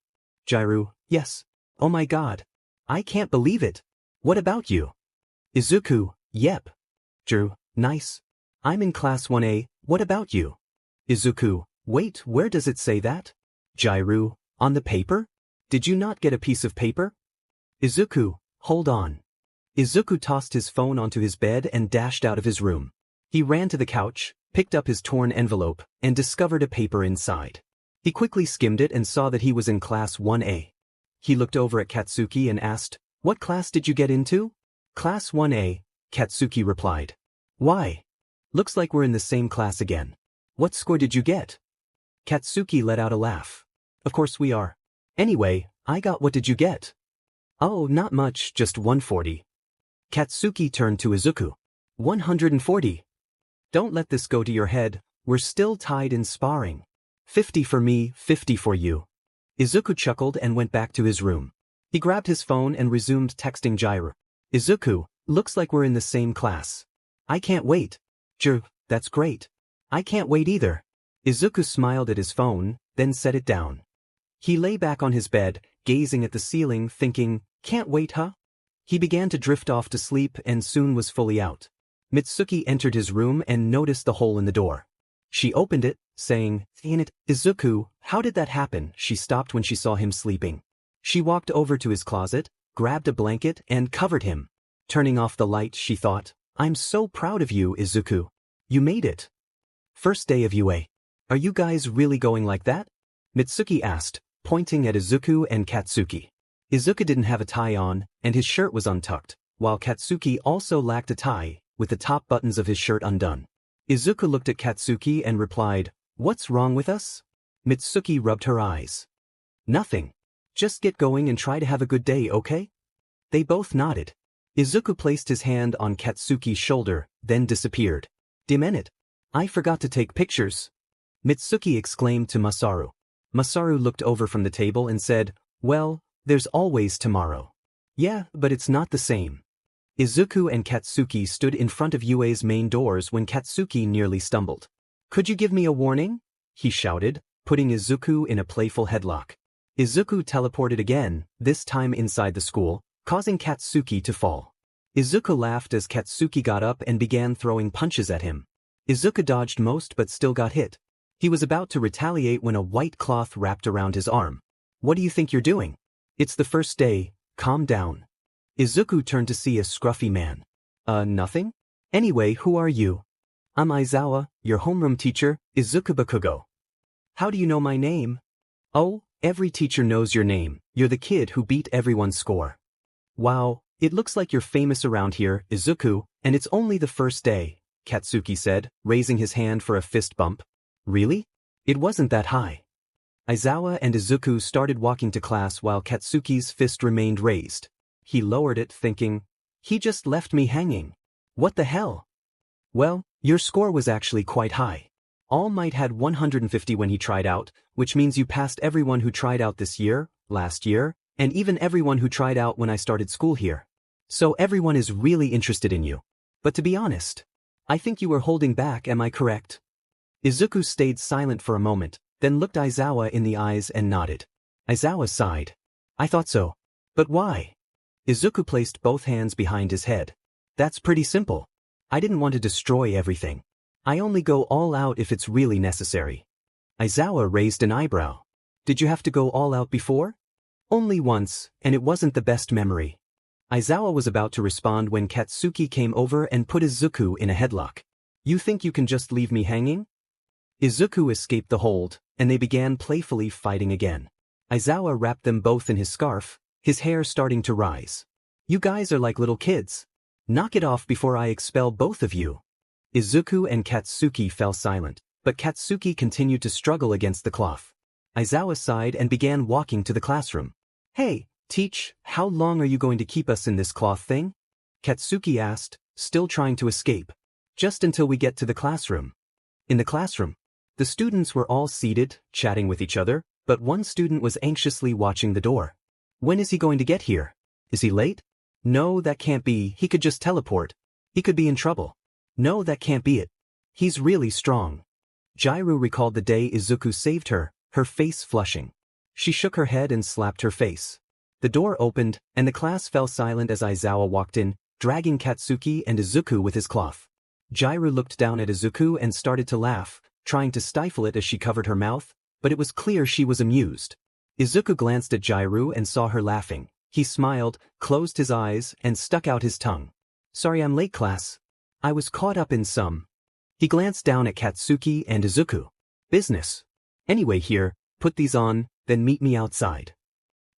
Jiru, yes. Oh my god. I can't believe it. What about you? Izuku, yep. Jiru, nice. I'm in class 1A, what about you? Izuku, wait, where does it say that? Jiru, on the paper? Did you not get a piece of paper? Izuku, hold on. Izuku tossed his phone onto his bed and dashed out of his room. He ran to the couch, picked up his torn envelope, and discovered a paper inside. He quickly skimmed it and saw that he was in class 1A. He looked over at Katsuki and asked, What class did you get into? Class 1A, Katsuki replied. Why? Looks like we're in the same class again. What score did you get? Katsuki let out a laugh. Of course we are. Anyway, I got what did you get? Oh, not much, just 140. Katsuki turned to Izuku. 140. Don't let this go to your head, we're still tied in sparring. 50 for me, 50 for you. Izuku chuckled and went back to his room. He grabbed his phone and resumed texting Jiru. Izuku, looks like we're in the same class. I can't wait. Jiru, that's great. I can't wait either. Izuku smiled at his phone, then set it down. He lay back on his bed, gazing at the ceiling, thinking, can't wait, huh? He began to drift off to sleep and soon was fully out. Mitsuki entered his room and noticed the hole in the door. She opened it, saying, "In it, Izuku, how did that happen?" She stopped when she saw him sleeping. She walked over to his closet, grabbed a blanket and covered him. Turning off the light, she thought, "I'm so proud of you, Izuku. You made it." First day of UA. Are you guys really going like that? Mitsuki asked, pointing at Izuku and Katsuki. Izuku didn't have a tie on, and his shirt was untucked, while Katsuki also lacked a tie, with the top buttons of his shirt undone. Izuku looked at Katsuki and replied, "What's wrong with us?" Mitsuki rubbed her eyes. "Nothing. Just get going and try to have a good day, okay?" They both nodded. Izuku placed his hand on Katsuki's shoulder, then disappeared. "Damn it. I forgot to take pictures," Mitsuki exclaimed to Masaru. Masaru looked over from the table and said, "Well, there's always tomorrow." "Yeah, but it's not the same." Izuku and Katsuki stood in front of UA's main doors when Katsuki nearly stumbled. "Could you give me a warning?" he shouted, putting Izuku in a playful headlock. Izuku teleported again, this time inside the school, causing Katsuki to fall. Izuku laughed as Katsuki got up and began throwing punches at him. Izuku dodged most but still got hit. He was about to retaliate when a white cloth wrapped around his arm. "What do you think you're doing? It's the first day, calm down." Izuku turned to see a scruffy man. Nothing? Anyway, who are you?" "I'm Aizawa, your homeroom teacher, Izuku Bakugo." "How do you know my name?" "Oh, every teacher knows your name. You're the kid who beat everyone's score." "Wow, it looks like you're famous around here, Izuku, and it's only the first day," Katsuki said, raising his hand for a fist bump. "Really? It wasn't that high." Aizawa and Izuku started walking to class while Katsuki's fist remained raised. He lowered it, thinking, "He just left me hanging. What the hell?" "Well, your score was actually quite high. All Might had 150 when he tried out, which means you passed everyone who tried out this year, last year, and even everyone who tried out when I started school here. So everyone is really interested in you. But to be honest, I think you were holding back, am I correct? Izuku stayed silent for a moment, then looked Aizawa in the eyes and nodded. Aizawa sighed. I thought so. But why? Izuku placed both hands behind his head. That's pretty simple. I didn't want to destroy everything. I only go all out if it's really necessary. Aizawa raised an eyebrow. Did you have to go all out before? Only once, and it wasn't the best memory. Aizawa was about to respond when Katsuki came over and put Izuku in a headlock. You think you can just leave me hanging? Izuku escaped the hold, and they began playfully fighting again. Aizawa wrapped them both in his scarf, his hair starting to rise. You guys are like little kids. Knock it off before I expel both of you. Izuku and Katsuki fell silent, but Katsuki continued to struggle against the cloth. Aizawa sighed and began walking to the classroom. Hey, teach, how long are you going to keep us in this cloth thing? Katsuki asked, still trying to escape. Just until we get to the classroom. In the classroom, the students were all seated, chatting with each other, but one student was anxiously watching the door. When is he going to get here? Is he late? No, that can't be, he could just teleport. He could be in trouble. No, that can't be it. He's really strong. Jairu recalled the day Izuku saved her, her face flushing. She shook her head and slapped her face. The door opened, and the class fell silent as Aizawa walked in, dragging Katsuki and Izuku with his cloth. Jairu looked down at Izuku and started to laugh, trying to stifle it as she covered her mouth, but it was clear she was amused. Izuku glanced at Jairu and saw her laughing. He smiled, closed his eyes, and stuck out his tongue. Sorry I'm late, class. I was caught up in some. He glanced down at Katsuki and Izuku. Business. Anyway here, put these on, then meet me outside.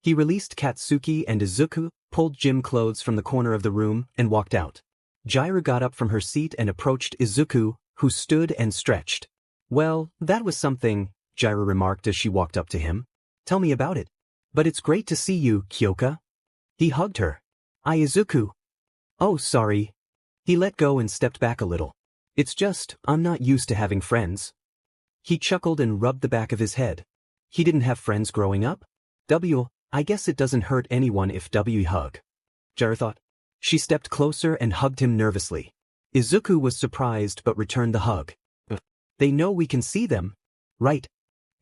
He released Katsuki and Izuku, pulled gym clothes from the corner of the room, and walked out. Jairu got up from her seat and approached Izuku, who stood and stretched. Well, that was something, Jairu remarked as she walked up to him. Tell me about it. But it's great to see you, Kyoka. He hugged her. Izuku. Oh, sorry. He let go and stepped back a little. It's just, I'm not used to having friends. He chuckled and rubbed the back of his head. He didn't have friends growing up? I guess it doesn't hurt anyone if W hug. Jairu thought. She stepped closer and hugged him nervously. Izuku was surprised but returned the hug. They know we can see them. Right.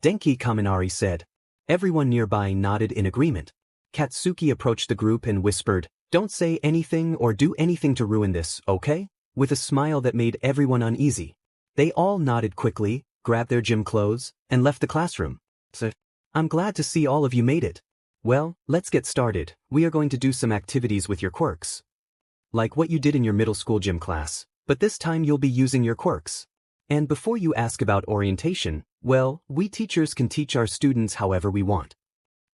Denki Kaminari said. Everyone nearby nodded in agreement. Katsuki approached the group and whispered, Don't say anything or do anything to ruin this, okay? With a smile that made everyone uneasy. They all nodded quickly, grabbed their gym clothes, and left the classroom. So, I'm glad to see all of you made it. Well, let's get started. We are going to do some activities with your quirks. Like what you did in your middle school gym class, but this time you'll be using your quirks. And before you ask about orientation, well, we teachers can teach our students however we want.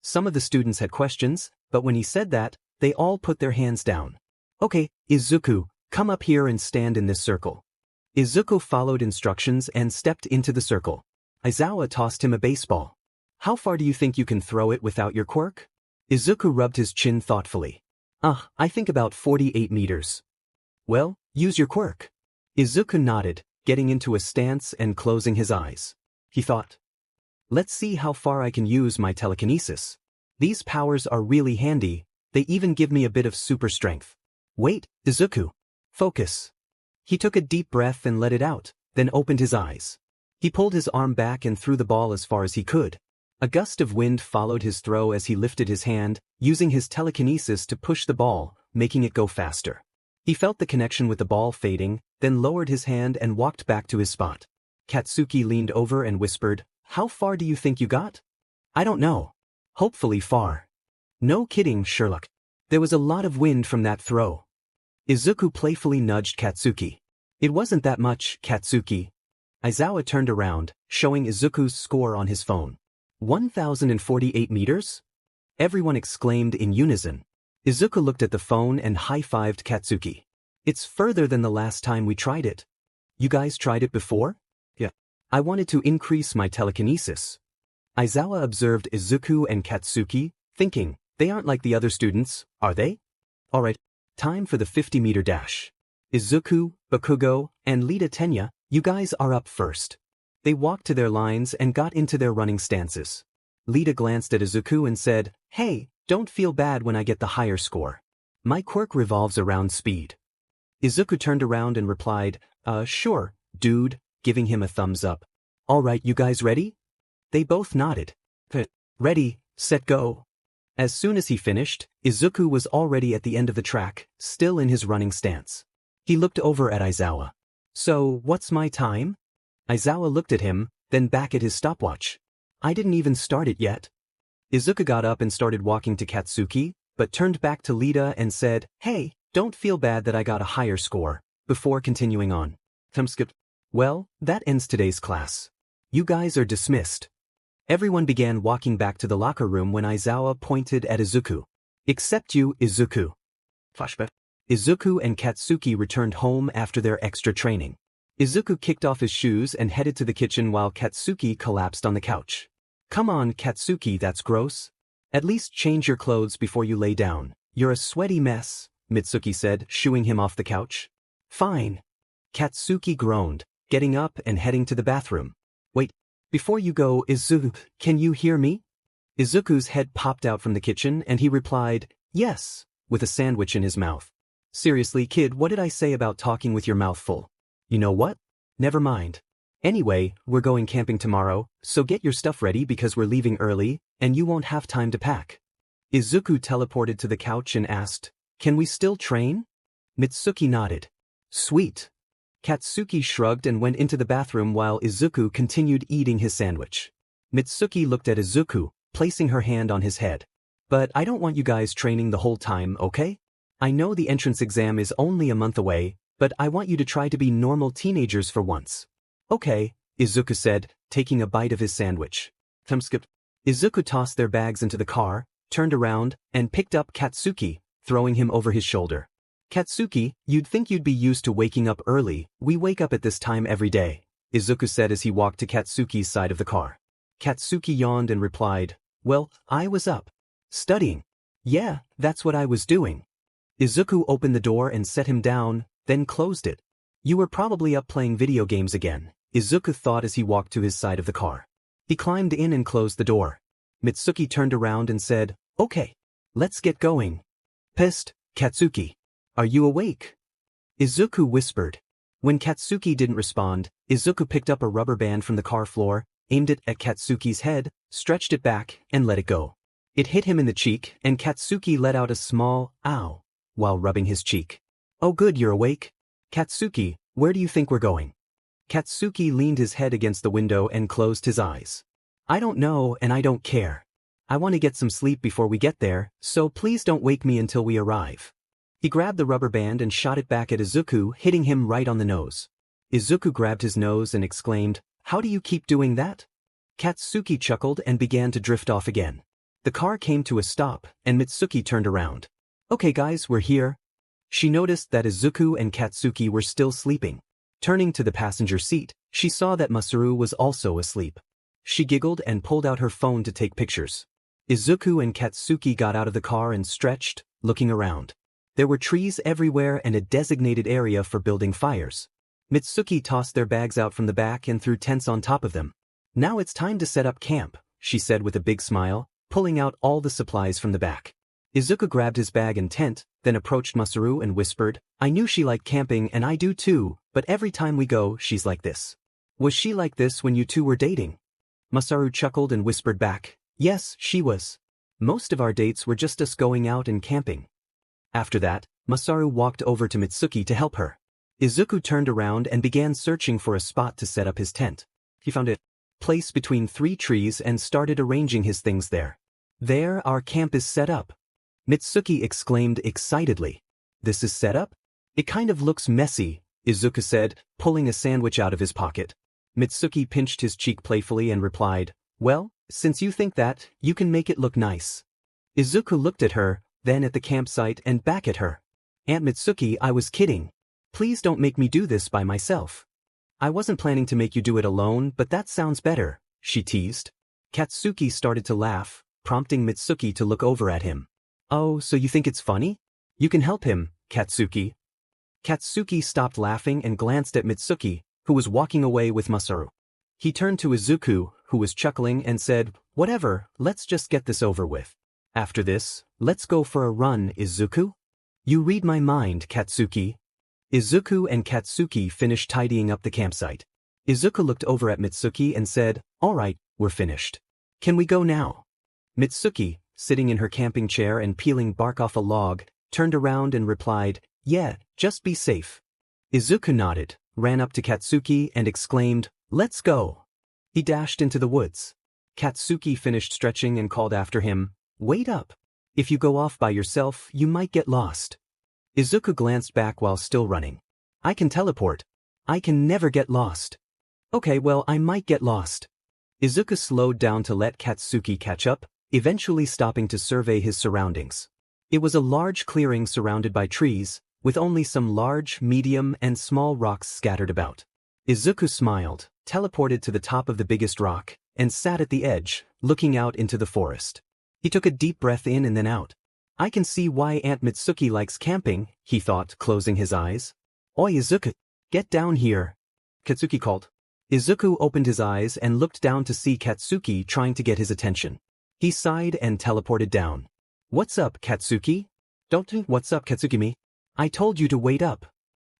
Some of the students had questions, but when he said that, they all put their hands down. Okay, Izuku, come up here and stand in this circle. Izuku followed instructions and stepped into the circle. Aizawa tossed him a baseball. How far do you think you can throw it without your quirk? Izuku rubbed his chin thoughtfully. I think about 48 meters. Well, use your quirk. Izuku nodded, getting into a stance and closing his eyes. He thought. Let's see how far I can use my telekinesis. These powers are really handy, they even give me a bit of super strength. Wait, Izuku. Focus. He took a deep breath and let it out, then opened his eyes. He pulled his arm back and threw the ball as far as he could. A gust of wind followed his throw as he lifted his hand, using his telekinesis to push the ball, making it go faster. He felt the connection with the ball fading, then lowered his hand and walked back to his spot. Katsuki leaned over and whispered, How far do you think you got? I don't know. Hopefully far. No kidding, Sherlock. There was a lot of wind from that throw. Izuku playfully nudged Katsuki. It wasn't that much, Katsuki. Aizawa turned around, showing Izuku's score on his phone. 1,048 meters? Everyone exclaimed in unison. Izuku looked at the phone and high-fived Katsuki. It's further than the last time we tried it. You guys tried it before? Yeah. I wanted to increase my telekinesis. Aizawa observed Izuku and Katsuki, thinking, they aren't like the other students, are they? Alright, time for the 50-meter dash. Izuku, Bakugo, and Lita Tenya, you guys are up first. They walked to their lines and got into their running stances. Lita glanced at Izuku and said, Hey, don't feel bad when I get the higher score. My quirk revolves around speed. Izuku turned around and replied, sure, dude, giving him a thumbs up. Alright, you guys ready? They both nodded. Ready, set, go. As soon as he finished, Izuku was already at the end of the track, still in his running stance. He looked over at Aizawa. So, what's my time? Aizawa looked at him, then back at his stopwatch. I didn't even start it yet. Izuku got up and started walking to Katsuki, but turned back to Lita and said, hey, don't feel bad that I got a higher score, before continuing on. Well, that ends today's class. You guys are dismissed. Everyone began walking back to the locker room when Aizawa pointed at Izuku. Except you, Izuku. Flashback. Izuku and Katsuki returned home after their extra training. Izuku kicked off his shoes and headed to the kitchen while Katsuki collapsed on the couch. Come on, Katsuki, that's gross. At least change your clothes before you lay down. You're a sweaty mess, Mitsuki said, shooing him off the couch. Fine. Katsuki groaned, getting up and heading to the bathroom. Wait, before you go, Izuku, can you hear me? Izuku's head popped out from the kitchen and he replied, yes, with a sandwich in his mouth. Seriously, kid, what did I say about talking with your mouth full? You know what? Never mind. Anyway, we're going camping tomorrow, so get your stuff ready because we're leaving early, and you won't have time to pack. Izuku teleported to the couch and asked, can we still train? Mitsuki nodded. Sweet. Katsuki shrugged and went into the bathroom while Izuku continued eating his sandwich. Mitsuki looked at Izuku, placing her hand on his head. But I don't want you guys training the whole time, okay? I know the entrance exam is only a month away, but I want you to try to be normal teenagers for once. Okay, Izuku said, taking a bite of his sandwich. Izuku tossed their bags into the car, turned around, and picked up Katsuki, throwing him over his shoulder. Katsuki, you'd think you'd be used to waking up early. We wake up at this time every day, Izuku said as he walked to Katsuki's side of the car. Katsuki yawned and replied, well, I was up. Studying. Yeah, that's what I was doing. Izuku opened the door and set him down, then closed it. You were probably up playing video games again, Izuku thought as he walked to his side of the car. He climbed in and closed the door. Mitsuki turned around and said, okay, let's get going. Pissed, Katsuki. Are you awake? Izuku whispered. When Katsuki didn't respond, Izuku picked up a rubber band from the car floor, aimed it at Katsuki's head, stretched it back, and let it go. It hit him in the cheek, and Katsuki let out a small, ow, while rubbing his cheek. Oh good, you're awake? Katsuki, where do you think we're going? Katsuki leaned his head against the window and closed his eyes. I don't know and I don't care. I want to get some sleep before we get there, so please don't wake me until we arrive. He grabbed the rubber band and shot it back at Izuku, hitting him right on the nose. Izuku grabbed his nose and exclaimed, how do you keep doing that? Katsuki chuckled and began to drift off again. The car came to a stop, and Mitsuki turned around. Okay guys, we're here. She noticed that Izuku and Katsuki were still sleeping. Turning to the passenger seat, she saw that Masaru was also asleep. She giggled and pulled out her phone to take pictures. Izuku and Katsuki got out of the car and stretched, looking around. There were trees everywhere and a designated area for building fires. Mitsuki tossed their bags out from the back and threw tents on top of them. Now it's time to set up camp, she said with a big smile, pulling out all the supplies from the back. Izuku grabbed his bag and tent, then approached Masaru and whispered, I knew she liked camping and I do too, but every time we go, she's like this. Was she like this when you two were dating? Masaru chuckled and whispered back, yes, she was. Most of our dates were just us going out and camping. After that, Masaru walked over to Mitsuki to help her. Izuku turned around and began searching for a spot to set up his tent. He found a place between 3 trees and started arranging his things there. There, our camp is set up. Mitsuki exclaimed excitedly. This is set up? It kind of looks messy, Izuku said, pulling a sandwich out of his pocket. Mitsuki pinched his cheek playfully and replied, well, since you think that, you can make it look nice. Izuku looked at her, then at the campsite and back at her. Aunt Mitsuki, I was kidding. Please don't make me do this by myself. I wasn't planning to make you do it alone, but that sounds better, she teased. Katsuki started to laugh, prompting Mitsuki to look over at him. Oh, so you think it's funny? You can help him, Katsuki. Katsuki stopped laughing and glanced at Mitsuki, who was walking away with Masaru. He turned to Izuku, who was chuckling, and said, whatever, let's just get this over with. After this, let's go for a run, Izuku. You read my mind, Katsuki. Izuku and Katsuki finished tidying up the campsite. Izuku looked over at Mitsuki and said, "All right, we're finished. Can we go now?" Mitsuki, sitting in her camping chair and peeling bark off a log, turned around and replied, "Yeah, just be safe." Izuku nodded, ran up to Katsuki and exclaimed, "Let's go." He dashed into the woods. Katsuki finished stretching and called after him, "Wait up. If you go off by yourself, you might get lost." Izuku glanced back while still running. "I can teleport. I can never get lost." "Okay, well, I might get lost." Izuku slowed down to let Katsuki catch up, eventually stopping to survey his surroundings. It was a large clearing surrounded by trees, with only some large, medium, and small rocks scattered about. Izuku smiled, teleported to the top of the biggest rock, and sat at the edge, looking out into the forest. He took a deep breath in and then out. "I can see why Aunt Mitsuki likes camping," he thought, closing his eyes. "Oi, Izuku, get down here," Katsuki called. Izuku opened his eyes and looked down to see Katsuki trying to get his attention. He sighed and teleported down. "What's up, Katsuki?" "Don't what's up, Katsuki-me. I told you to wait up."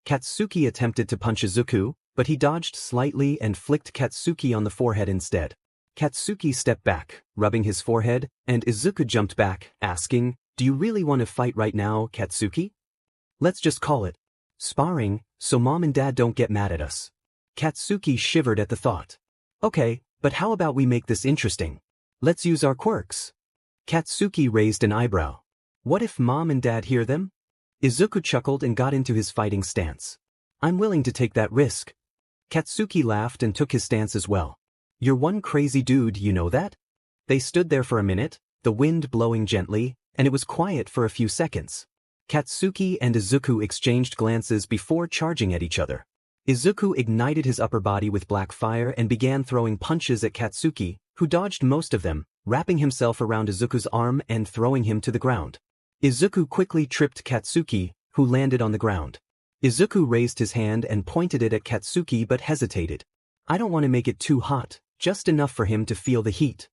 Katsuki attempted to punch Izuku, but he dodged slightly and flicked Katsuki on the forehead instead. Katsuki stepped back, rubbing his forehead, and Izuku jumped back, asking, "Do you really want to fight right now, Katsuki? Let's just call it sparring, so Mom and Dad don't get mad at us." Katsuki shivered at the thought. "Okay, but how about we make this interesting? Let's use our quirks." Katsuki raised an eyebrow. "What if Mom and Dad hear them?" Izuku chuckled and got into his fighting stance. "I'm willing to take that risk." Katsuki laughed and took his stance as well. "You're one crazy dude, you know that?" They stood there for a minute, the wind blowing gently, and it was quiet for a few seconds. Katsuki and Izuku exchanged glances before charging at each other. Izuku ignited his upper body with black fire and began throwing punches at Katsuki, who dodged most of them, wrapping himself around Izuku's arm and throwing him to the ground. Izuku quickly tripped Katsuki, who landed on the ground. Izuku raised his hand and pointed it at Katsuki but hesitated. "I don't want to make it too hot, just enough for him to feel the heat."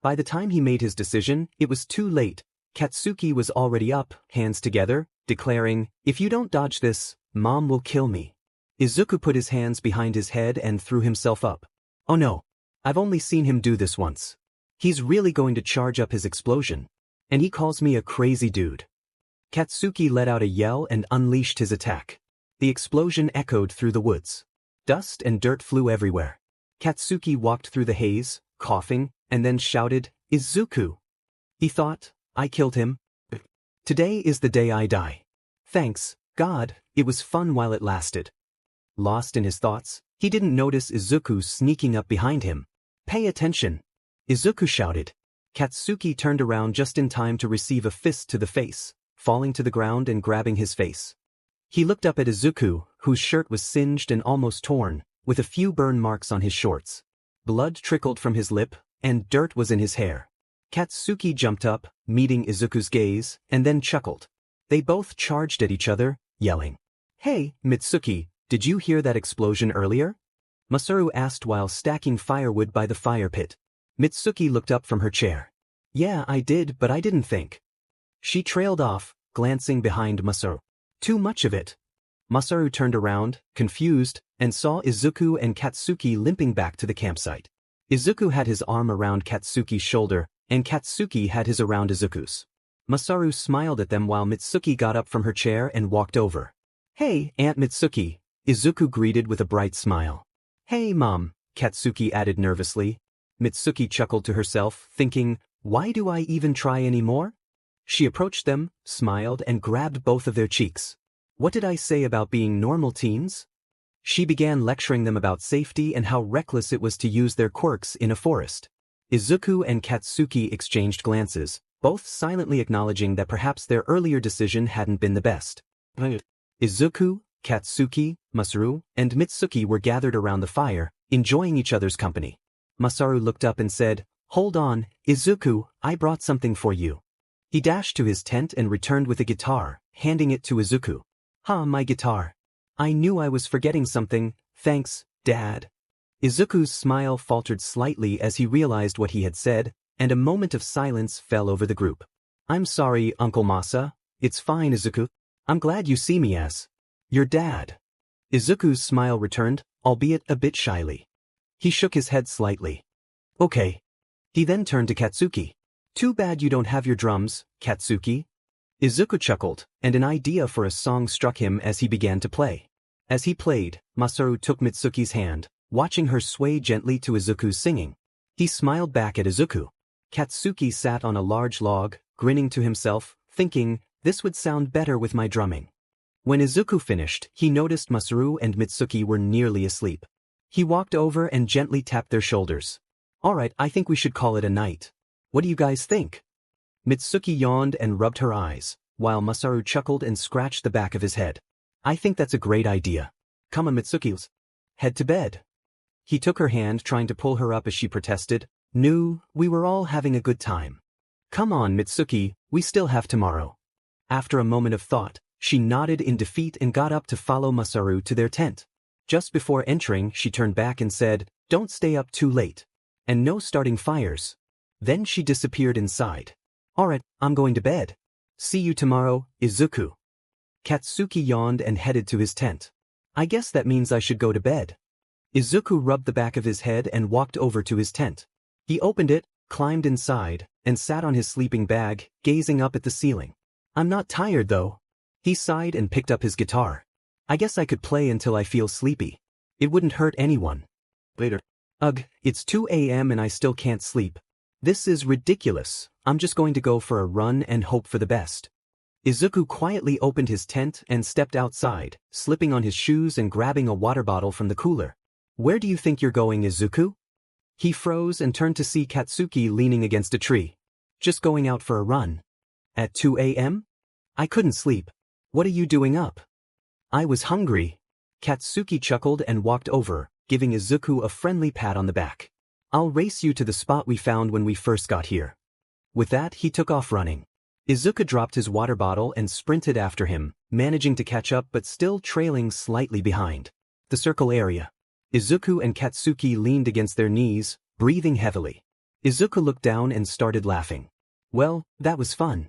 By the time he made his decision, it was too late. Katsuki was already up, hands together, declaring, "If you don't dodge this, Mom will kill me." Izuku put his hands behind his head and threw himself up. "Oh no. I've only seen him do this once. He's really going to charge up his explosion. And he calls me a crazy dude." Katsuki let out a yell and unleashed his attack. The explosion echoed through the woods. Dust and dirt flew everywhere. Katsuki walked through the haze, coughing, and then shouted, "Izuku!" He thought, "I killed him. Today is the day I die. Thanks, God, it was fun while it lasted." Lost in his thoughts, he didn't notice Izuku sneaking up behind him. "Pay attention!" Izuku shouted. Katsuki turned around just in time to receive a fist to the face, falling to the ground and grabbing his face. He looked up at Izuku, whose shirt was singed and almost torn, with a few burn marks on his shorts. Blood trickled from his lip, and dirt was in his hair. Katsuki jumped up, meeting Izuku's gaze, and then chuckled. They both charged at each other, yelling. "Hey, Mitsuki, did you hear that explosion earlier?" Masaru asked while stacking firewood by the fire pit. Mitsuki looked up from her chair. "Yeah, I did, but I didn't think." She trailed off, glancing behind Masaru. "Too much of it." Masaru turned around, confused, and saw Izuku and Katsuki limping back to the campsite. Izuku had his arm around Katsuki's shoulder, and Katsuki had his around Izuku's. Masaru smiled at them while Mitsuki got up from her chair and walked over. "Hey, Aunt Mitsuki," Izuku greeted with a bright smile. "Hey, Mom," Katsuki added nervously. Mitsuki chuckled to herself, thinking, "Why do I even try anymore?" She approached them, smiled, and grabbed both of their cheeks. "What did I say about being normal teens?" She began lecturing them about safety and how reckless it was to use their quirks in a forest. Izuku and Katsuki exchanged glances, both silently acknowledging that perhaps their earlier decision hadn't been the best. Izuku, Katsuki, Masaru, and Mitsuki were gathered around the fire, enjoying each other's company. Masaru looked up and said, "Hold on, Izuku, I brought something for you." He dashed to his tent and returned with a guitar, handing it to Izuku. My guitar. I knew I was forgetting something, thanks, Dad." Izuku's smile faltered slightly as he realized what he had said, and a moment of silence fell over the group. "I'm sorry, Uncle Masa." "It's fine, Izuku." I'm glad you see me as your dad. Izuku's smile returned, albeit a bit shyly. He shook his head slightly. Okay. He then turned to Katsuki. Too bad you don't have your drums, Katsuki. Izuku chuckled, and an idea for a song struck him as he began to play. As he played, Masaru took Mitsuki's hand, watching her sway gently to Izuku's singing. He smiled back at Izuku. Katsuki sat on a large log, grinning to himself, thinking, this would sound better with my drumming. When Izuku finished, he noticed Masaru and Mitsuki were nearly asleep. He walked over and gently tapped their shoulders. Alright, I think we should call it a night. What do you guys think? Mitsuki yawned and rubbed her eyes, while Masaru chuckled and scratched the back of his head. I think that's a great idea. Come on, Mitsuki. Head to bed. He took her hand, trying to pull her up as she protested. No, we were all having a good time. Come on, Mitsuki, we still have tomorrow. After a moment of thought, she nodded in defeat and got up to follow Masaru to their tent. Just before entering, she turned back and said, don't stay up too late. And no starting fires. Then she disappeared inside. Alright, I'm going to bed. See you tomorrow, Izuku. Katsuki yawned and headed to his tent. I guess that means I should go to bed. Izuku rubbed the back of his head and walked over to his tent. He opened it, climbed inside, and sat on his sleeping bag, gazing up at the ceiling. I'm not tired though. He sighed and picked up his guitar. I guess I could play until I feel sleepy. It wouldn't hurt anyone. Later. Ugh, it's 2 a.m. and I still can't sleep. This is ridiculous. I'm just going to go for a run and hope for the best. Izuku quietly opened his tent and stepped outside, slipping on his shoes and grabbing a water bottle from the cooler. Where do you think you're going, Izuku? He froze and turned to see Katsuki leaning against a tree. Just going out for a run. At 2 a.m.? I couldn't sleep. What are you doing up? I was hungry. Katsuki chuckled and walked over, giving Izuku a friendly pat on the back. I'll race you to the spot we found when we first got here. With that, he took off running. Izuku dropped his water bottle and sprinted after him, managing to catch up but still trailing slightly behind. The circle area. Izuku and Katsuki leaned against their knees, breathing heavily. Izuku looked down and started laughing. Well, that was fun.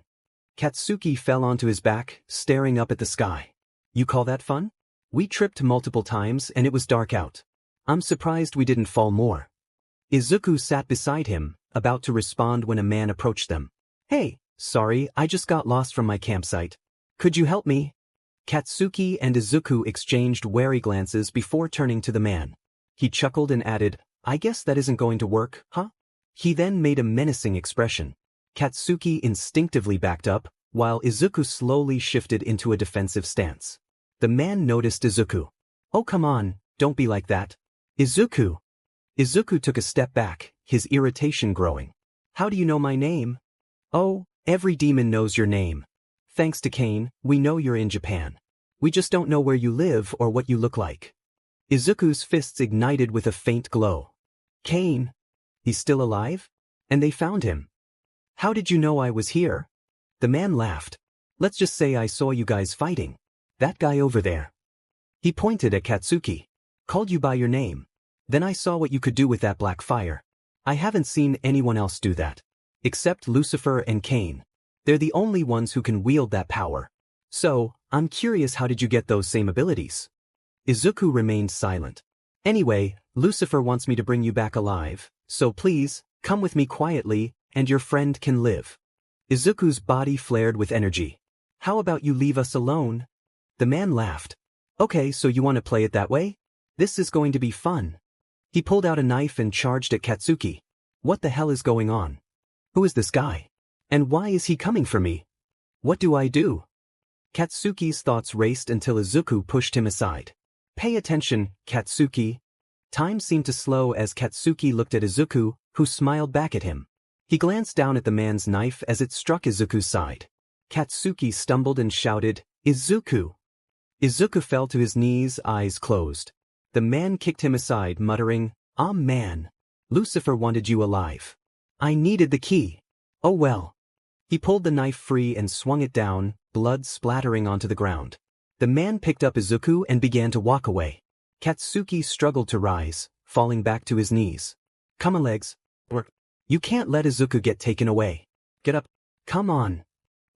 Katsuki fell onto his back, staring up at the sky. You call that fun? We tripped multiple times and it was dark out. I'm surprised we didn't fall more. Izuku sat beside him, about to respond when a man approached them. Hey, sorry, I just got lost from my campsite. Could you help me? Katsuki and Izuku exchanged wary glances before turning to the man. He chuckled and added, I guess that isn't going to work, huh? He then made a menacing expression. Katsuki instinctively backed up, while Izuku slowly shifted into a defensive stance. The man noticed Izuku. Oh come on, don't be like that. Izuku! Izuku took a step back, his irritation growing. How do you know my name? Oh, every demon knows your name. Thanks to Cain, we know you're in Japan. We just don't know where you live or what you look like. Izuku's fists ignited with a faint glow. Cain? He's still alive? And they found him. How did you know I was here? The man laughed. Let's just say I saw you guys fighting. That guy over there. He pointed at Katsuki. Called you by your name. Then I saw what you could do with that black fire. I haven't seen anyone else do that. Except Lucifer and Cain. They're the only ones who can wield that power. So, I'm curious, how did you get those same abilities? Izuku remained silent. Anyway, Lucifer wants me to bring you back alive, so please, come with me quietly, and your friend can live. Izuku's body flared with energy. How about you leave us alone? The man laughed. Okay, so you want to play it that way? This is going to be fun. He pulled out a knife and charged at Katsuki. What the hell is going on? Who is this guy? And why is he coming for me? What do I do? Katsuki's thoughts raced until Izuku pushed him aside. Pay attention, Katsuki. Time seemed to slow as Katsuki looked at Izuku, who smiled back at him. He glanced down at the man's knife as it struck Izuku's side. Katsuki stumbled and shouted, Izuku! Izuku fell to his knees, eyes closed. The man kicked him aside, muttering, Ah man. Lucifer wanted you alive. I needed the key. Oh well. He pulled the knife free and swung it down, blood splattering onto the ground. The man picked up Izuku and began to walk away. Katsuki struggled to rise, falling back to his knees. Come on, legs. Work. You can't let Izuku get taken away. Get up. Come on.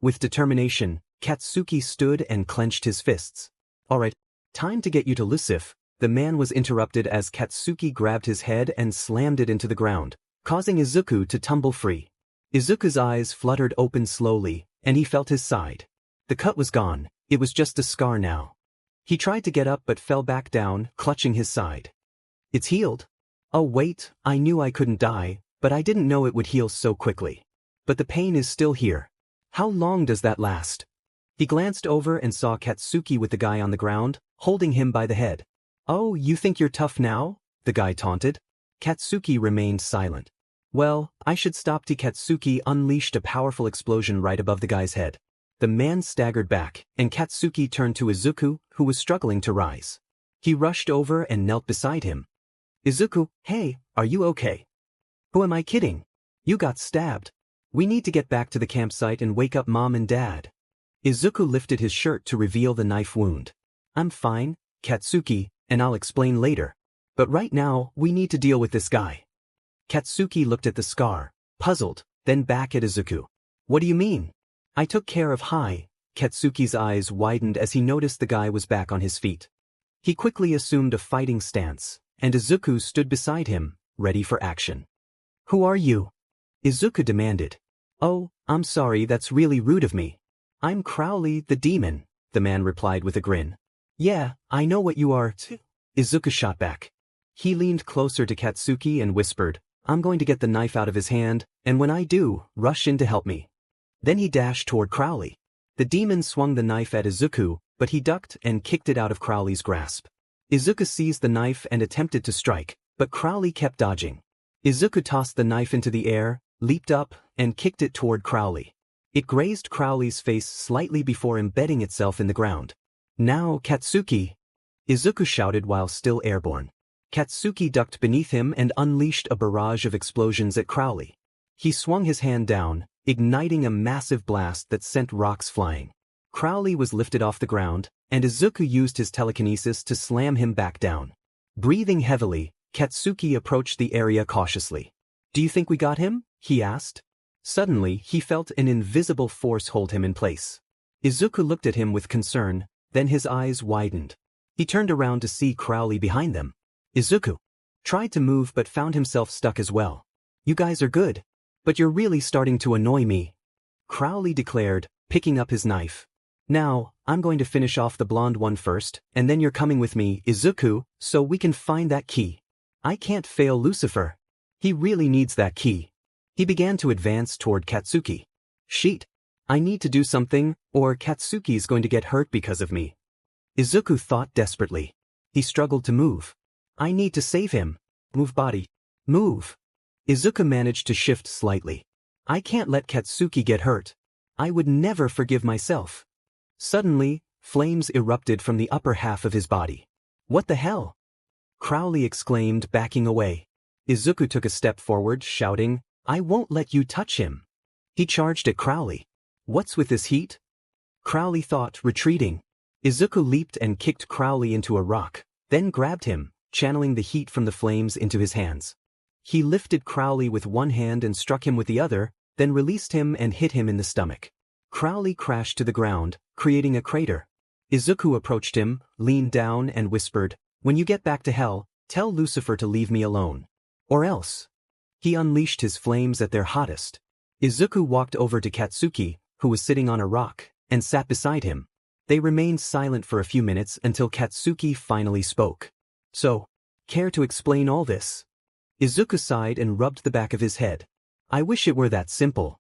With determination, Katsuki stood and clenched his fists. Alright, time to get you to Lucifer. The man was interrupted as Katsuki grabbed his head and slammed it into the ground, causing Izuku to tumble free. Izuku's eyes fluttered open slowly, and he felt his side. The cut was gone, it was just a scar now. He tried to get up but fell back down, clutching his side. It's healed. Oh wait, I knew I couldn't die, but I didn't know it would heal so quickly. But the pain is still here. How long does that last? He glanced over and saw Katsuki with the guy on the ground, holding him by the head. Oh, you think you're tough now? The guy taunted. Katsuki remained silent. Well, I should stop. Katsuki unleashed a powerful explosion right above the guy's head. The man staggered back, and Katsuki turned to Izuku, who was struggling to rise. He rushed over and knelt beside him. Izuku, hey, are you okay? Who am I kidding? You got stabbed. We need to get back to the campsite and wake up Mom and Dad. Izuku lifted his shirt to reveal the knife wound. I'm fine, Katsuki, and I'll explain later. But right now, we need to deal with this guy. Katsuki looked at the scar, puzzled, then back at Izuku. What do you mean? I took care of Hi. Katsuki's eyes widened as he noticed the guy was back on his feet. He quickly assumed a fighting stance, and Izuku stood beside him, ready for action. Who are you? Izuku demanded. Oh, I'm sorry, that's really rude of me. I'm Crowley the demon, the man replied with a grin. Yeah, I know what you are too. Izuku shot back. He leaned closer to Katsuki and whispered, I'm going to get the knife out of his hand, and when I do, rush in to help me. Then he dashed toward Crowley. The demon swung the knife at Izuku, but he ducked and kicked it out of Crowley's grasp. Izuku seized the knife and attempted to strike, but Crowley kept dodging. Izuku tossed the knife into the air, leaped up, and kicked it toward Crowley. It grazed Crowley's face slightly before embedding itself in the ground. Now, Katsuki! Izuku shouted while still airborne. Katsuki ducked beneath him and unleashed a barrage of explosions at Crowley. He swung his hand down, igniting a massive blast that sent rocks flying. Crowley was lifted off the ground, and Izuku used his telekinesis to slam him back down. Breathing heavily, Katsuki approached the area cautiously. Do you think we got him? He asked. Suddenly, he felt an invisible force hold him in place. Izuku looked at him with concern, then his eyes widened. He turned around to see Crowley behind them. Izuku tried to move but found himself stuck as well. You guys are good, but you're really starting to annoy me, Crowley declared, picking up his knife. Now, I'm going to finish off the blonde one first, and then you're coming with me, Izuku, so we can find that key. I can't fail Lucifer. He really needs that key. He began to advance toward Katsuki. Sheet. I need to do something, or Katsuki's going to get hurt because of me. Izuku thought desperately. He struggled to move. I need to save him. Move body. Move. Izuku managed to shift slightly. I can't let Katsuki get hurt. I would never forgive myself. Suddenly, flames erupted from the upper half of his body. What the hell? Crowley exclaimed, backing away. Izuku took a step forward, shouting, I won't let you touch him. He charged at Crowley. What's with this heat? Crowley thought, retreating. Izuku leaped and kicked Crowley into a rock, then grabbed him, channeling the heat from the flames into his hands. He lifted Crowley with one hand and struck him with the other, then released him and hit him in the stomach. Crowley crashed to the ground, creating a crater. Izuku approached him, leaned down and whispered, When you get back to hell, tell Lucifer to leave me alone. Or else. He unleashed his flames at their hottest. Izuku walked over to Katsuki, who was sitting on a rock, and sat beside him. They remained silent for a few minutes until Katsuki finally spoke. So, care to explain all this? Izuku sighed and rubbed the back of his head. I wish it were that simple.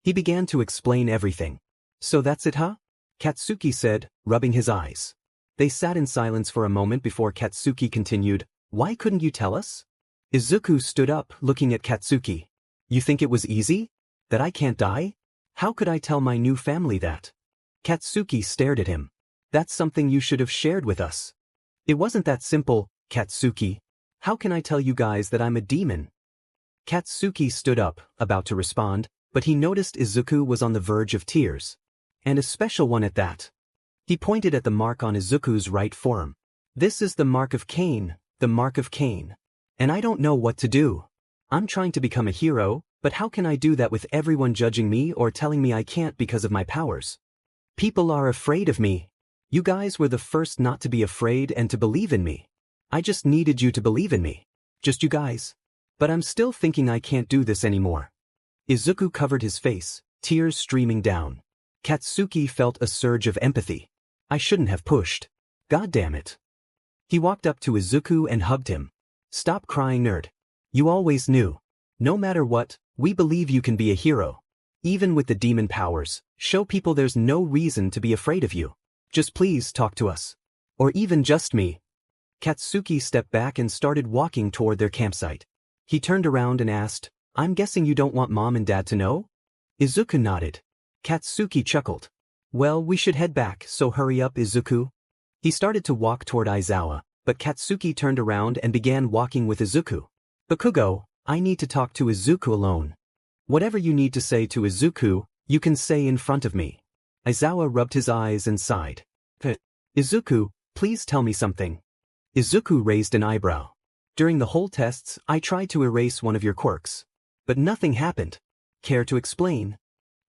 He began to explain everything. So that's it, huh? Katsuki said, rubbing his eyes. They sat in silence for a moment before Katsuki continued, Why couldn't you tell us? Izuku stood up, looking at Katsuki. You think it was easy? That I can't die? How could I tell my new family that? Katsuki stared at him. That's something you should have shared with us. It wasn't that simple, Katsuki. How can I tell you guys that I'm a demon? Katsuki stood up, about to respond, but he noticed Izuku was on the verge of tears. And a special one at that. He pointed at the mark on Izuku's right forearm. This is the mark of Cain, the mark of Cain. And I don't know what to do. I'm trying to become a hero, but how can I do that with everyone judging me or telling me I can't because of my powers? People are afraid of me. You guys were the first not to be afraid and to believe in me. I just needed you to believe in me. Just you guys. But I'm still thinking I can't do this anymore. Izuku covered his face, tears streaming down. Katsuki felt a surge of empathy. I shouldn't have pushed. God damn it. He walked up to Izuku and hugged him. Stop crying, nerd. You always knew. No matter what, we believe you can be a hero. Even with the demon powers, show people there's no reason to be afraid of you. Just please talk to us. Or even just me. Katsuki stepped back and started walking toward their campsite. He turned around and asked, I'm guessing you don't want mom and dad to know? Izuku nodded. Katsuki chuckled. Well, we should head back, so hurry up, Izuku. He started to walk toward Aizawa, but Katsuki turned around and began walking with Izuku. Bakugo, I need to talk to Izuku alone. Whatever you need to say to Izuku, you can say in front of me. Aizawa rubbed his eyes and sighed. Izuku, please tell me something. Izuku raised an eyebrow. During the whole tests, I tried to erase one of your quirks. But nothing happened. Care to explain?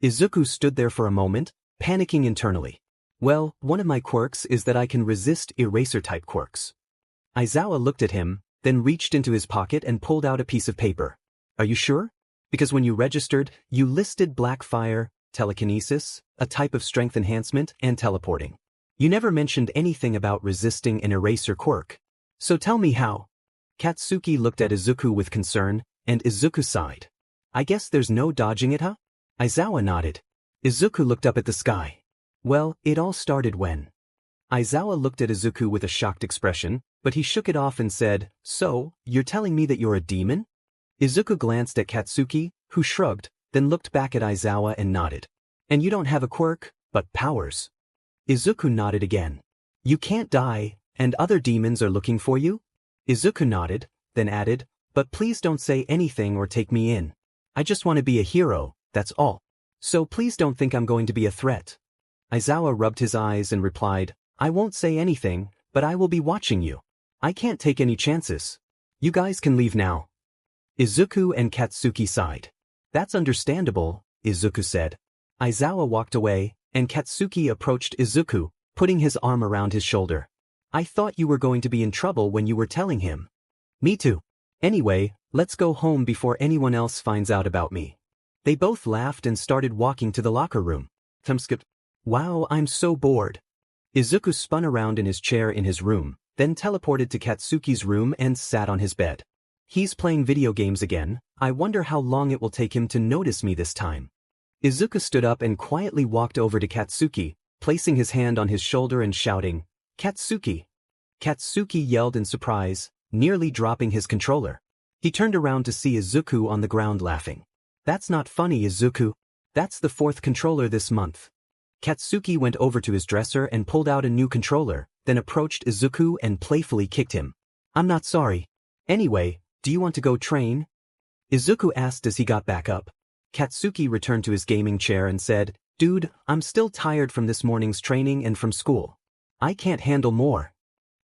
Izuku stood there for a moment, panicking internally. Well, one of my quirks is that I can resist eraser-type quirks. Aizawa looked at him, then reached into his pocket and pulled out a piece of paper. Are you sure? Because when you registered, you listed black fire, telekinesis, a type of strength enhancement, and teleporting. You never mentioned anything about resisting an eraser quirk. So tell me how. Katsuki looked at Izuku with concern, and Izuku sighed. I guess there's no dodging it, huh? Aizawa nodded. Izuku looked up at the sky. Well, it all started when. Aizawa looked at Izuku with a shocked expression, but he shook it off and said, So, you're telling me that you're a demon? Izuku glanced at Katsuki, who shrugged, then looked back at Aizawa and nodded. And you don't have a quirk, but powers. Izuku nodded again. You can't die, and other demons are looking for you? Izuku nodded, then added, but please don't say anything or take me in. I just want to be a hero, that's all. So please don't think I'm going to be a threat. Aizawa rubbed his eyes and replied, I won't say anything, but I will be watching you. I can't take any chances. You guys can leave now. Izuku and Katsuki sighed. That's understandable, Izuku said. Aizawa walked away, and Katsuki approached Izuku, putting his arm around his shoulder. I thought you were going to be in trouble when you were telling him. Me too. Anyway, let's go home before anyone else finds out about me. They both laughed and started walking to the locker room. Wow, I'm so bored. Izuku spun around in his chair in his room, then teleported to Katsuki's room and sat on his bed. He's playing video games again. I wonder how long it will take him to notice me this time. Izuku stood up and quietly walked over to Katsuki, placing his hand on his shoulder and shouting, Katsuki. Katsuki yelled in surprise, nearly dropping his controller. He turned around to see Izuku on the ground laughing. That's not funny, Izuku. That's the 4th controller this month. Katsuki went over to his dresser and pulled out a new controller, then approached Izuku and playfully kicked him. I'm not sorry. Anyway, do you want to go train? Izuku asked as he got back up. Katsuki returned to his gaming chair and said, Dude, I'm still tired from this morning's training and from school. I can't handle more.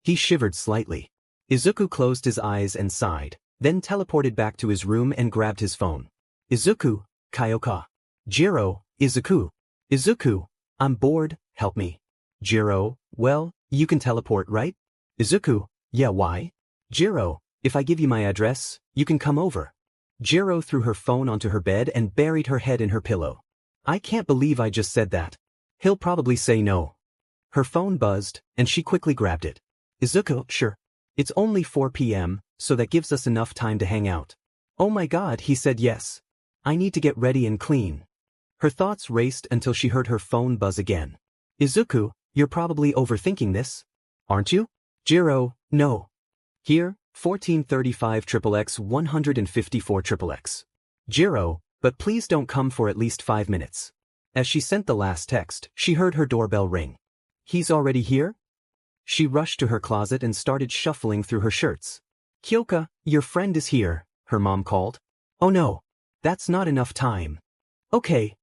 He shivered slightly. Izuku closed his eyes and sighed, then teleported back to his room and grabbed his phone. Izuku, Kyoka. Jiro, Izuku. Izuku, I'm bored, help me. Jiro, well, you can teleport, right? Izuku, yeah, why? Jiro, if I give you my address, you can come over. Jiro threw her phone onto her bed and buried her head in her pillow. I can't believe I just said that. He'll probably say no. Her phone buzzed, and she quickly grabbed it. Izuku, sure. It's only 4 p.m., so that gives us enough time to hang out. Oh my god, he said yes. I need to get ready and clean. Her thoughts raced until she heard her phone buzz again. Izuku, you're probably overthinking this. Aren't you? Jiro, no. Here, 1435 XXX 154 XXX. Jiro, but please don't come for at least 5 minutes. As she sent the last text, she heard her doorbell ring. He's already here? She rushed to her closet and started shuffling through her shirts. Kyoka, your friend is here, her mom called. Oh no. That's not enough time. Okay.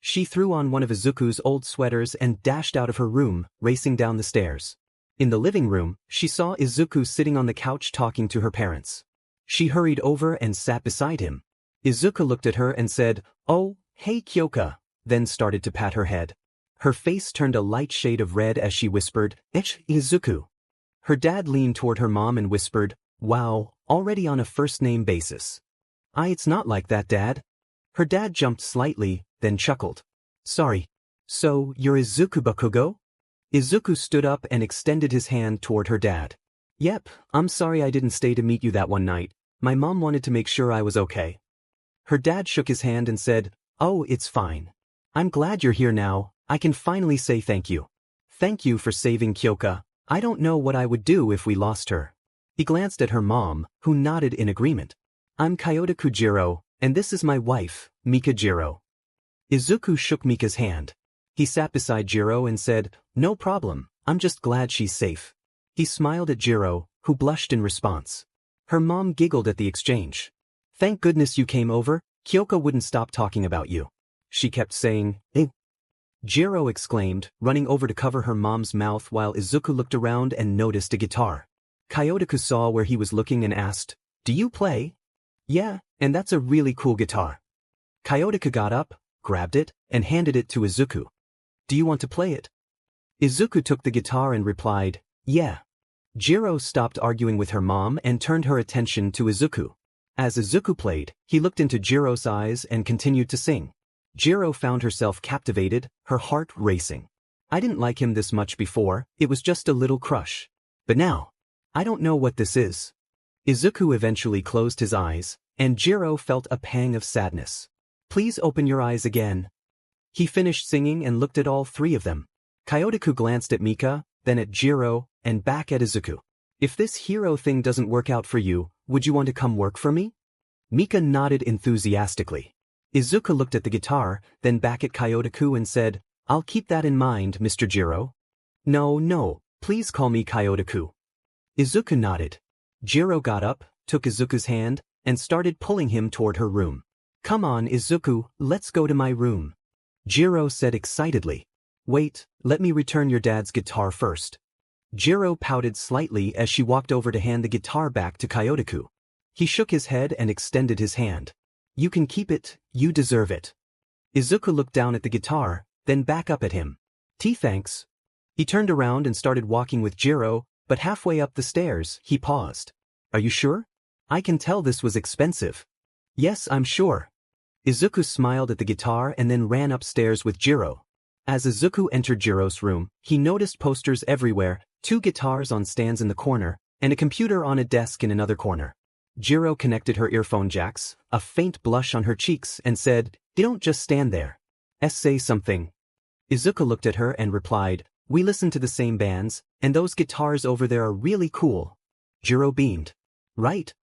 She threw on one of Izuku's old sweaters and dashed out of her room, racing down the stairs. In the living room, she saw Izuku sitting on the couch talking to her parents. She hurried over and sat beside him. Izuku looked at her and said, Oh, hey Kyoka, then started to pat her head. Her face turned a light shade of red as she whispered, Izuku. Her dad leaned toward her mom and whispered, wow, already on a first-name basis. It's not like that, Dad. Her dad jumped slightly, then chuckled. Sorry. So, you're Izuku Bakugo? Izuku stood up and extended his hand toward her dad. Yep, I'm sorry I didn't stay to meet you that one night. My mom wanted to make sure I was okay. Her dad shook his hand and said, oh, it's fine. I'm glad you're here now. I can finally say thank you. Thank you for saving Kyoka. I don't know what I would do if we lost her. He glanced at her mom, who nodded in agreement. I'm Kyoto Kujiro, and this is my wife, Mika Jiro. Izuku shook Mika's hand. He sat beside Jiro and said, no problem, I'm just glad she's safe. He smiled at Jiro, who blushed in response. Her mom giggled at the exchange. Thank goodness you came over, Kyoka wouldn't stop talking about you. She kept saying, eh. Jiro exclaimed, running over to cover her mom's mouth while Izuku looked around and noticed a guitar. Kyoto saw where he was looking and asked, do you play? Yeah, and that's a really cool guitar. Kyoto got up, grabbed it, and handed it to Izuku. Do you want to play it? Izuku took the guitar and replied, yeah. Jiro stopped arguing with her mom and turned her attention to Izuku. As Izuku played, he looked into Jiro's eyes and continued to sing. Jiro found herself captivated, her heart racing. I didn't like him this much before, it was just a little crush. But now, I don't know what this is. Izuku eventually closed his eyes, and Jiro felt a pang of sadness. Please open your eyes again. He finished singing and looked at all three of them. Kyoto glanced at Mika, then at Jiro, and back at Izuku. If this hero thing doesn't work out for you, would you want to come work for me? Mika nodded enthusiastically. Izuku looked at the guitar, then back at Kyoto and said, I'll keep that in mind, Mr. Jiro. No, please call me Kyoto. Izuku nodded. Jiro got up, took Izuku's hand, and started pulling him toward her room. Come on, Izuku, let's go to my room. Jiro said excitedly. Wait, let me return your dad's guitar first. Jiro pouted slightly as she walked over to hand the guitar back to Kyoto. He shook his head and extended his hand. You can keep it, you deserve it. Izuku looked down at the guitar, then back up at him. Thanks. He turned around and started walking with Jiro, but halfway up the stairs, he paused. Are you sure? I can tell this was expensive. Yes, I'm sure. Izuku smiled at the guitar and then ran upstairs with Jiro. As Izuku entered Jiro's room, he noticed posters everywhere, 2 guitars on stands in the corner, and a computer on a desk in another corner. Jiro connected her earphone jacks, a faint blush on her cheeks, and said, Don't just stand there. Say something. Izuku looked at her and replied, We listen to the same bands, and those guitars over there are really cool. Jiro beamed. Right?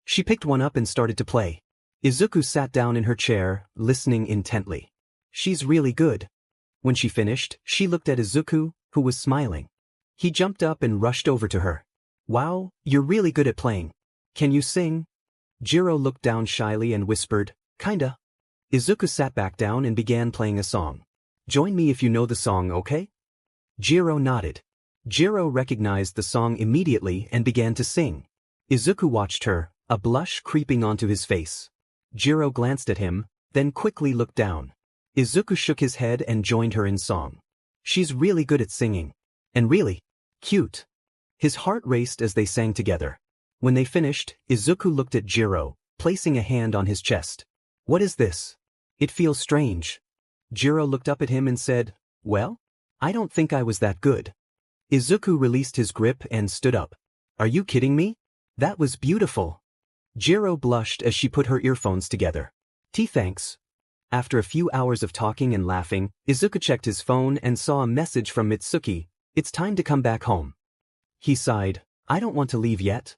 She picked one up and started to play. Izuku sat down in her chair, listening intently. She's really good. When she finished, she looked at Izuku, who was smiling. He jumped up and rushed over to her. Wow, you're really good at playing. Can you sing? Jiro looked down shyly and whispered, Kinda. Izuku sat back down and began playing a song. Join me if you know the song, okay? Jiro nodded. Jiro recognized the song immediately and began to sing. Izuku watched her, a blush creeping onto his face. Jiro glanced at him, then quickly looked down. Izuku shook his head and joined her in song. She's really good at singing. And really cute. His heart raced as they sang together. When they finished, Izuku looked at Jiro, placing a hand on his chest. What is this? It feels strange. Jiro looked up at him and said, Well, I don't think I was that good. Izuku released his grip and stood up. Are you kidding me? That was beautiful. Jiro blushed as she put her earphones together. Thanks. After a few hours of talking and laughing, Izuku checked his phone and saw a message from Mitsuki. It's time to come back home. He sighed. I don't want to leave yet.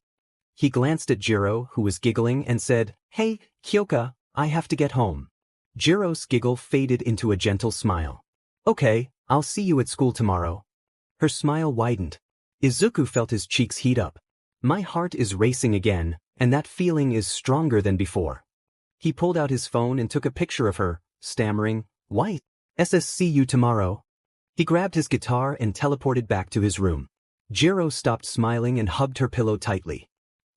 He glanced at Jiro, who was giggling, and said, Hey, Kyoka, I have to get home. Jiro's giggle faded into a gentle smile. Okay, I'll see you at school tomorrow. Her smile widened. Izuku felt his cheeks heat up. My heart is racing again, and that feeling is stronger than before. He pulled out his phone and took a picture of her, stammering, Why? See you tomorrow. He grabbed his guitar and teleported back to his room. Jiro stopped smiling and hugged her pillow tightly.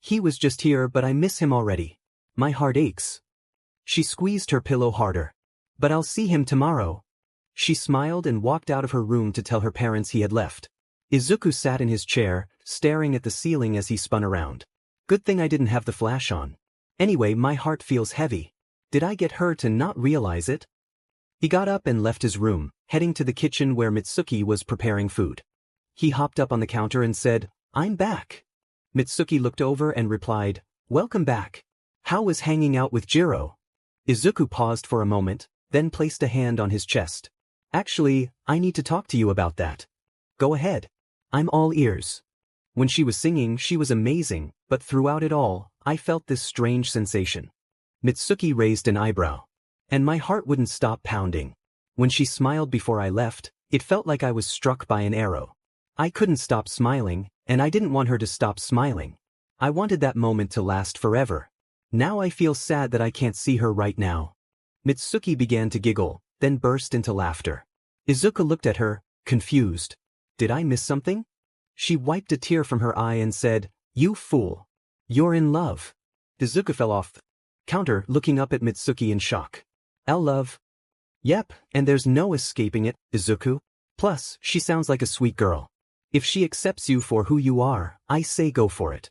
He was just here, but I miss him already. My heart aches. She squeezed her pillow harder. But I'll see him tomorrow. She smiled and walked out of her room to tell her parents he had left. Izuku sat in his chair, staring at the ceiling as he spun around. Good thing I didn't have the flash on. Anyway, my heart feels heavy. Did I get her to not realize it? He got up and left his room, heading to the kitchen where Mitsuki was preparing food. He hopped up on the counter and said, "I'm back." Mitsuki looked over and replied, "Welcome back. How was hanging out with Jiro?" Izuku paused for a moment, then placed a hand on his chest. "Actually, I need to talk to you about that." "Go ahead. I'm all ears." When she was singing, she was amazing, but throughout it all, I felt this strange sensation. Mitsuki raised an eyebrow. And my heart wouldn't stop pounding. When she smiled before I left, it felt like I was struck by an arrow. I couldn't stop smiling, and I didn't want her to stop smiling. I wanted that moment to last forever. Now I feel sad that I can't see her right now. Mitsuki began to giggle, then burst into laughter. Izuku looked at her, confused. Did I miss something? She wiped a tear from her eye and said, "You fool. You're in love." Izuku fell off the counter, looking up at Mitsuki in shock. Love? Yep, and there's no escaping it, Izuku. Plus, she sounds like a sweet girl. If she accepts you for who you are, I say go for it.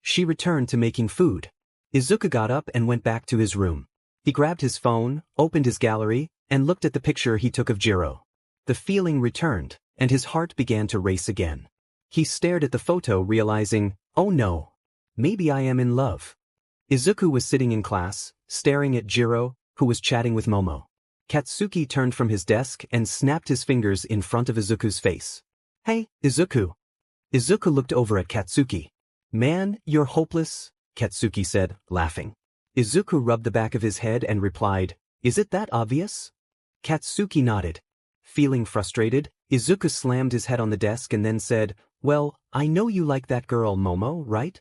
She returned to making food. Izuku got up and went back to his room. He grabbed his phone, opened his gallery, and looked at the picture he took of Jiro. The feeling returned, and his heart began to race again. He stared at the photo, realizing, oh no, maybe I am in love. Izuku was sitting in class, staring at Jiro, who was chatting with Momo. Katsuki turned from his desk and snapped his fingers in front of Izuku's face. Hey, Izuku. Izuku looked over at Katsuki. Man, you're hopeless, Katsuki said, laughing. Izuku rubbed the back of his head and replied, is it that obvious? Katsuki nodded. Feeling frustrated, Izuku slammed his head on the desk and then said, well, I know you like that girl Momo, right?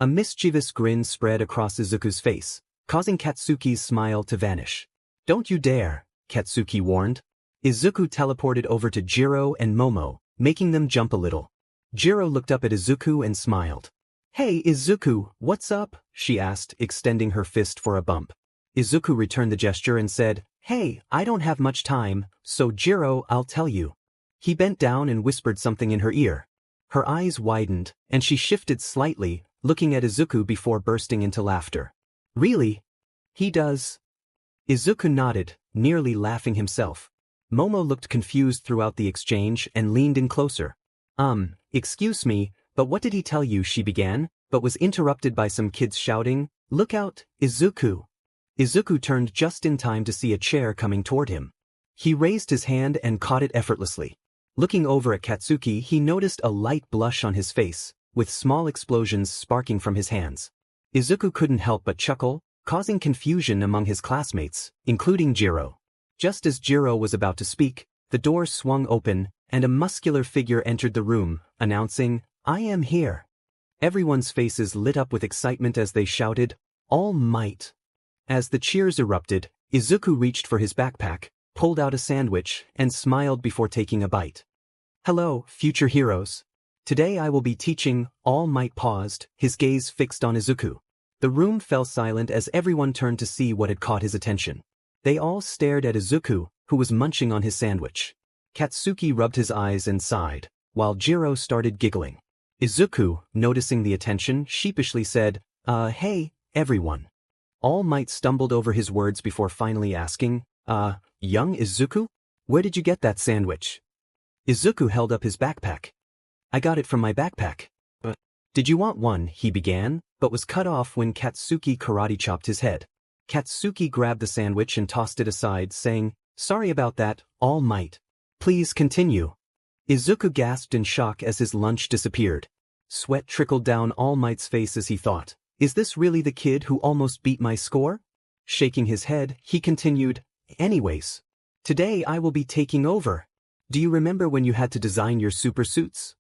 A mischievous grin spread across Izuku's face, causing Katsuki's smile to vanish. Don't you dare, Katsuki warned. Izuku teleported over to Jiro and Momo, making them jump a little. Jiro looked up at Izuku and smiled. Hey Izuku, what's up? She asked, extending her fist for a bump. Izuku returned the gesture and said, hey, I don't have much time, so Jiro, I'll tell you. He bent down and whispered something in her ear. Her eyes widened, and she shifted slightly, looking at Izuku before bursting into laughter. Really? He does? Izuku nodded, nearly laughing himself. Momo looked confused throughout the exchange and leaned in closer. Excuse me, but what did he tell you? She began, but was interrupted by some kids shouting, look out, Izuku. Izuku turned just in time to see a chair coming toward him. He raised his hand and caught it effortlessly. Looking over at Katsuki, he noticed a light blush on his face, with small explosions sparking from his hands. Izuku couldn't help but chuckle, causing confusion among his classmates, including Jiro. Just as Jiro was about to speak, the door swung open, and a muscular figure entered the room, announcing, I am here. Everyone's faces lit up with excitement as they shouted, All Might. As the cheers erupted, Izuku reached for his backpack, pulled out a sandwich, and smiled before taking a bite. Hello, future heroes. Today I will be teaching. All Might paused, his gaze fixed on Izuku. The room fell silent as everyone turned to see what had caught his attention. They all stared at Izuku, who was munching on his sandwich. Katsuki rubbed his eyes and sighed, while Jiro started giggling. Izuku, noticing the attention, sheepishly said, hey, everyone. All Might stumbled over his words before finally asking, young Izuku? Where did you get that sandwich? Izuku held up his backpack. I got it from my backpack. Did you want one? He began, but was cut off when Katsuki karate chopped his head. Katsuki grabbed the sandwich and tossed it aside, saying, sorry about that, All Might. Please continue. Izuku gasped in shock as his lunch disappeared. Sweat trickled down All Might's face as he thought, is this really the kid who almost beat my score? Shaking his head, he continued, anyways. Today I will be taking over. Do you remember when you had to design your super suits?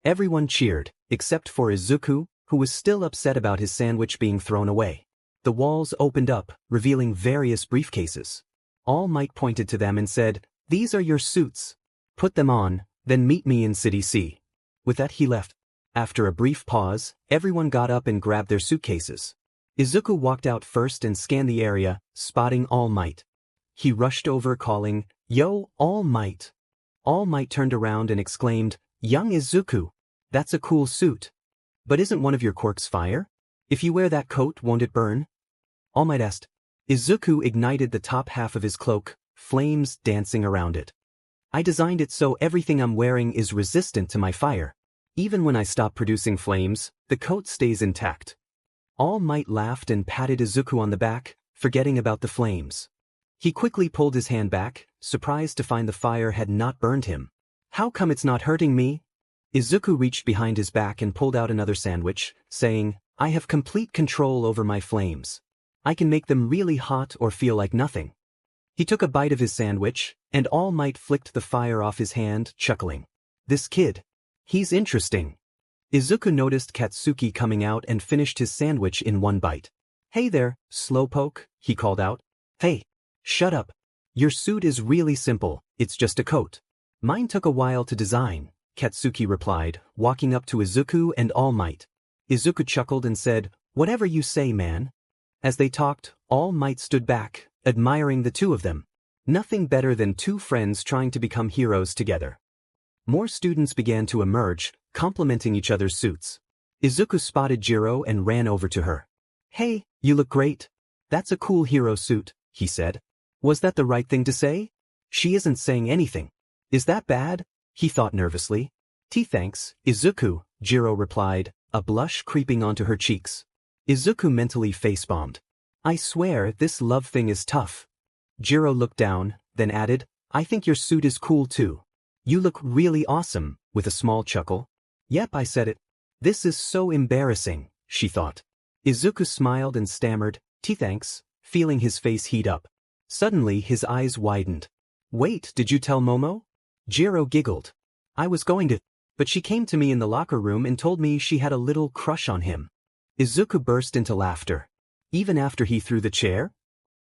Everyone cheered, except for Izuku, who was still upset about his sandwich being thrown away. The walls opened up, revealing various briefcases. All Might pointed to them and said, these are your suits. Put them on, then meet me in City C. With that he left. After a brief pause, everyone got up and grabbed their suitcases. Izuku walked out first and scanned the area, spotting All Might. he rushed over calling, "Yo, All Might." All Might turned around and exclaimed, "Young Izuku, that's a cool suit. But isn't one of your quirks fire? If you wear that coat, won't it burn?" All Might asked. Izuku ignited the top half of his cloak, flames dancing around it. "I designed it so everything I'm wearing is resistant to my fire. Even when I stop producing flames, the coat stays intact." All Might laughed and patted Izuku on the back, forgetting about the flames. He quickly pulled his hand back, surprised to find the fire had not burned him. "How come it's not hurting me?" Izuku reached behind his back and pulled out another sandwich, saying, "I have complete control over my flames. I can make them really hot or feel like nothing." He took a bite of his sandwich, and All Might flicked the fire off his hand, chuckling. "This kid. He's interesting." Izuku noticed Katsuki coming out and finished his sandwich in one bite. "Hey there, slowpoke," he called out. "Hey, shut up. Your suit is really simple, it's just a coat." "Mine took a while to design," Katsuki replied, walking up to Izuku and All Might. Izuku chuckled and said, "Whatever you say, man." As they talked, All Might stood back, admiring the two of them. Nothing better than two friends trying to become heroes together. More students began to emerge, complimenting each other's suits. Izuku spotted Jiro and ran over to her. "Hey, you look great. That's a cool hero suit," he said. Was that the right thing to say? She isn't saying anything. Is that bad? He thought nervously. "Thanks, Izuku," Jiro replied, a blush creeping onto her cheeks. Izuku mentally face-bombed. "I swear this love thing is tough." Jiro looked down, then added, "I think your suit is cool too. You look really awesome," with a small chuckle. "Yep, I said it. This is so embarrassing," she thought. Izuku smiled and stammered, "Thanks," feeling his face heat up. Suddenly his eyes widened. "Wait, did you tell Momo?" Jiro giggled. "I was going to, but she came to me in the locker room and told me she had a little crush on him." Izuku burst into laughter. "Even after he threw the chair?"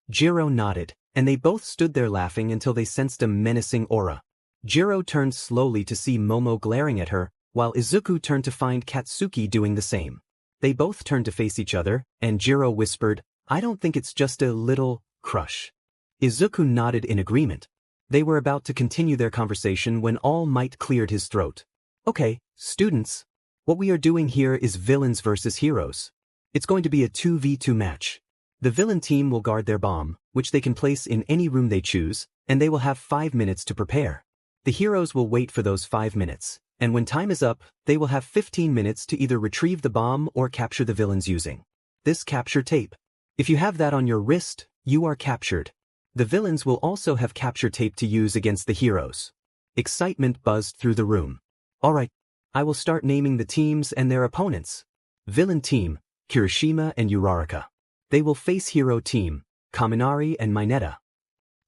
Jiro nodded, and they both stood there laughing until they sensed a menacing aura. Jiro turned slowly to see Momo glaring at her, while Izuku turned to find Katsuki doing the same. They both turned to face each other, and Jiro whispered, "I don't think it's just a little crush." Izuku nodded in agreement. They were about to continue their conversation when All Might cleared his throat. "Okay, students. What we are doing here is villains versus heroes. It's going to be a 2v2 match. The villain team will guard their bomb, which they can place in any room they choose, and they will have 5 minutes to prepare. The heroes will wait for those 5 minutes, and when time is up, they will have 15 minutes to either retrieve the bomb or capture the villains using this capture tape. If you have that on your wrist, you are captured. The villains will also have capture tape to use against the heroes." Excitement buzzed through the room. "Alright, I will start naming the teams and their opponents. Villain team, Kirishima and Uraraka. They will face hero team, Kaminari and Mineta."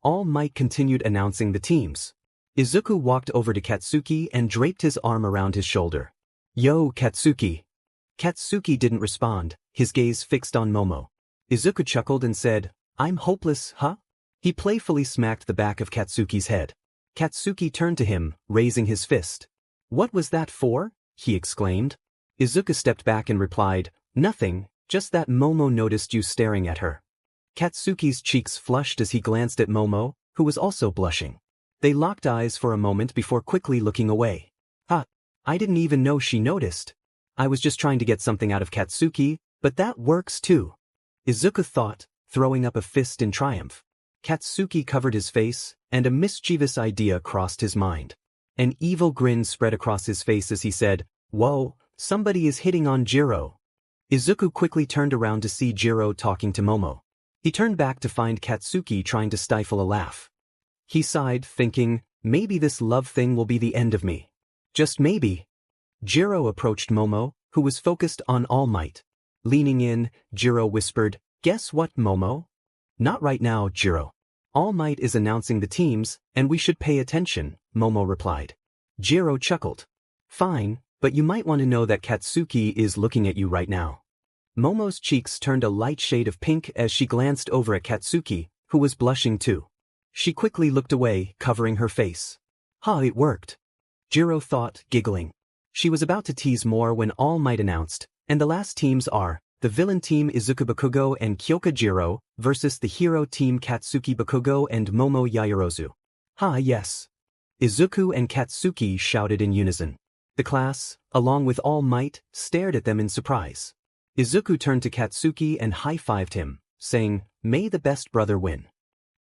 All Might continued announcing the teams. Izuku walked over to Katsuki and draped his arm around his shoulder. "Yo, Katsuki." Katsuki didn't respond, his gaze fixed on Momo. Izuku chuckled and said, "I'm hopeless, huh?" He playfully smacked the back of Katsuki's head. Katsuki turned to him, raising his fist. "What was that for?" he exclaimed. Izuku stepped back and replied, "Nothing, just that Momo noticed you staring at her." Katsuki's cheeks flushed as he glanced at Momo, who was also blushing. They locked eyes for a moment before quickly looking away. I didn't even know she noticed. I was just trying to get something out of Katsuki, but that works too," Izuku thought, throwing up a fist in triumph. Katsuki covered his face, and a mischievous idea crossed his mind. An evil grin spread across his face as he said, "Whoa, somebody is hitting on Jiro." Izuku quickly turned around to see Jiro talking to Momo. He turned back to find Katsuki trying to stifle a laugh. He sighed, thinking, maybe this love thing will be the end of me. Just maybe. Jiro approached Momo, who was focused on All Might. Leaning in, Jiro whispered, "Guess what, Momo?" "Not right now, Jiro. All Might is announcing the teams, and we should pay attention," Momo replied. Jiro chuckled. "Fine, but you might want to know that Katsuki is looking at you right now." Momo's cheeks turned a light shade of pink as she glanced over at Katsuki, who was blushing too. She quickly looked away, covering her face. It worked," Jiro thought, giggling. She was about to tease more when All Might announced, "And the last teams are, The villain team Izuku Bakugo and Kyoka Jiro versus the hero team Katsuki Bakugo and Momo Yaoyorozu. Ha yes. Izuku and Katsuki shouted in unison. The class, along with All Might, stared at them in surprise. Izuku turned to Katsuki and high-fived him, saying, "May the best brother win."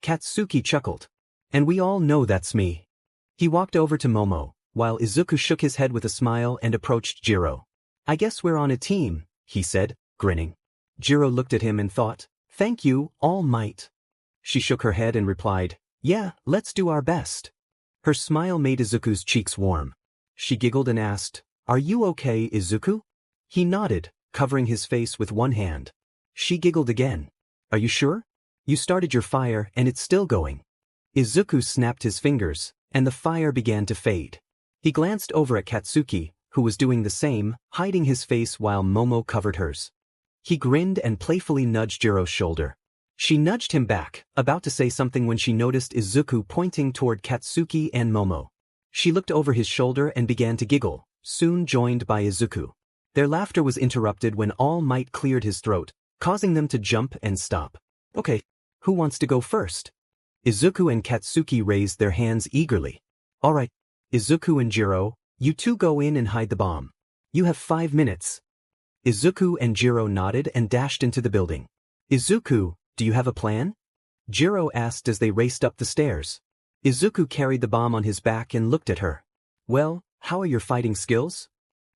Katsuki chuckled. "And we all know that's me." He walked over to Momo, while Izuku shook his head with a smile and approached Jiro. "I guess we're on a team," he said, grinning. Jiro looked at him and thought, "Thank you, All Might." She shook her head and replied, "Yeah, let's do our best." Her smile made Izuku's cheeks warm. She giggled and asked, "Are you okay, Izuku?" He nodded, covering his face with one hand. She giggled again. "Are you sure? You started your fire and it's still going." Izuku snapped his fingers, and the fire began to fade. He glanced over at Katsuki, who was doing the same, hiding his face while Momo covered hers. He grinned and playfully nudged Jiro's shoulder. She nudged him back, about to say something when she noticed Izuku pointing toward Katsuki and Momo. She looked over his shoulder and began to giggle, soon joined by Izuku. Their laughter was interrupted when All Might cleared his throat, causing them to jump and stop. "Okay, who wants to go first?" Izuku and Katsuki raised their hands eagerly. "All right, Izuku and Jiro, you two go in and hide the bomb. You have 5 minutes." Izuku and Jiro nodded and dashed into the building. "Izuku, do you have a plan?" Jiro asked as they raced up the stairs. Izuku carried the bomb on his back and looked at her. "Well, how are your fighting skills?"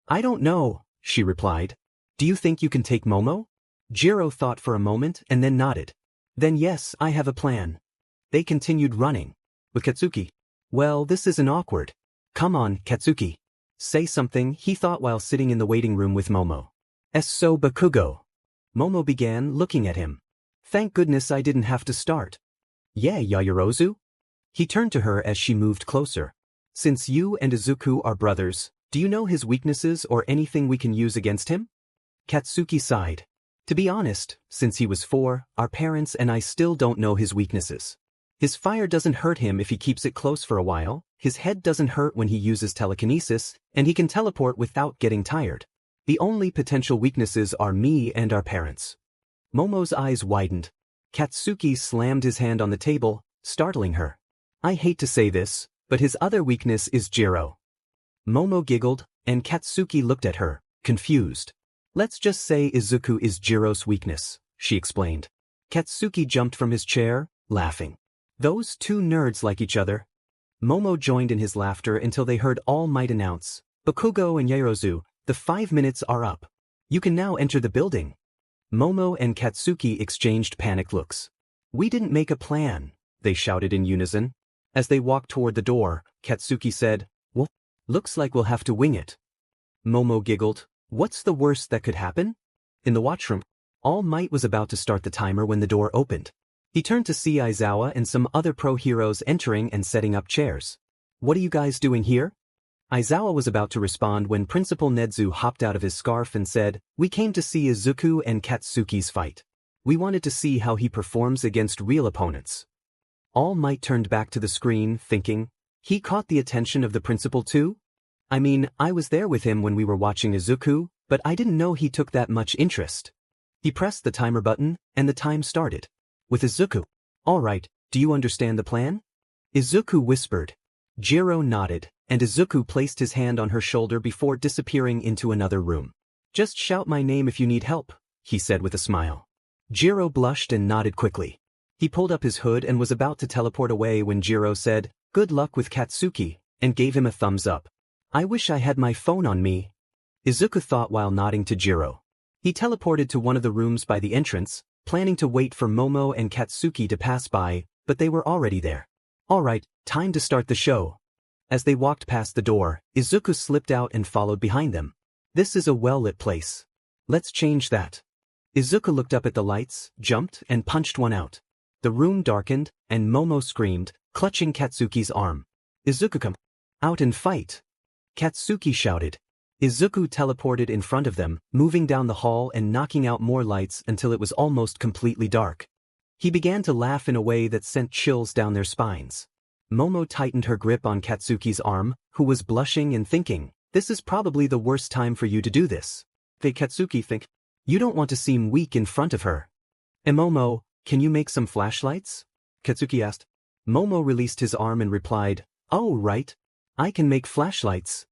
"I don't know," she replied. "Do you think you can take Momo?" Jiro thought for a moment and then nodded. "Then yes, I have a plan." They continued running. With Katsuki. "Well, this isn't awkward. Come on, Katsuki. Say something," he thought while sitting in the waiting room with Momo. "So Bakugo." Momo began, looking at him. "Thank goodness I didn't have to start." "Yeah, Yaoyorozu?" He turned to her as she moved closer. "Since you and Izuku are brothers, do you know his weaknesses or anything we can use against him?" Katsuki sighed. "To be honest, since he was 4, our parents and I still don't know his weaknesses. His fire doesn't hurt him if he keeps it close for a while, his head doesn't hurt when he uses telekinesis, and he can teleport without getting tired. The only potential weaknesses are me and our parents." Momo's eyes widened. Katsuki slammed his hand on the table, startling her. "I hate to say this, but his other weakness is Jiro." Momo giggled, and Katsuki looked at her, confused. "Let's just say Izuku is Jiro's weakness," she explained. Katsuki jumped from his chair, laughing. "Those two nerds like each other." Momo joined in his laughter until they heard All Might announce, "Bakugo and Yaoyorozu, the 5 minutes are up. You can now enter the building." Momo and Katsuki exchanged panicked looks. "We didn't make a plan," they shouted in unison. As they walked toward the door, Katsuki said, "Well, looks like we'll have to wing it." Momo giggled. "What's the worst that could happen?" In the watchroom, All Might was about to start the timer when the door opened. He turned to see Aizawa and some other pro heroes entering and setting up chairs. "What are you guys doing here?" Aizawa was about to respond when Principal Nedzu hopped out of his scarf and said, "We came to see Izuku and Katsuki's fight. We wanted to see how he performs against real opponents." All Might turned back to the screen, thinking, he caught the attention of the principal too? I mean, I was there with him when we were watching Izuku, but I didn't know he took that much interest. He pressed the timer button, and the time started. With Izuku. "All right, do you understand the plan?" Izuku whispered. Jiro nodded, and Izuku placed his hand on her shoulder before disappearing into another room. "Just shout my name if you need help," he said with a smile. Jiro blushed and nodded quickly. He pulled up his hood and was about to teleport away when Jiro said, "Good luck with Katsuki," and gave him a thumbs up. "I wish I had my phone on me," Izuku thought while nodding to Jiro. He teleported to one of the rooms by the entrance, planning to wait for Momo and Katsuki to pass by, but they were already there. "All right, time to start the show." As they walked past the door, Izuku slipped out and followed behind them. "This is a well-lit place. Let's change that." Izuku looked up at the lights, jumped, and punched one out. The room darkened, and Momo screamed, clutching Katsuki's arm. "Izuku, come out and fight!" Katsuki shouted. Izuku teleported in front of them, moving down the hall and knocking out more lights until it was almost completely dark. He began to laugh in a way that sent chills down their spines. Momo tightened her grip on Katsuki's arm, who was blushing and thinking, "This is probably the worst time for you to do this." "They Katsuki think." You don't want to seem weak in front of her. Momo, can you make some flashlights? Katsuki asked. Momo released his arm and replied, Oh right. I can make flashlights.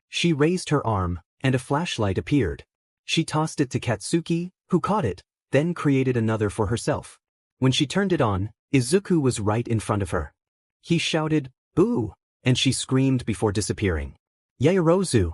She raised her arm, and a flashlight appeared. She tossed it to Katsuki, who caught it, then created another for herself. When she turned it on, Izuku was right in front of her. He shouted, Boo! And she screamed before disappearing. Yaoyorozu!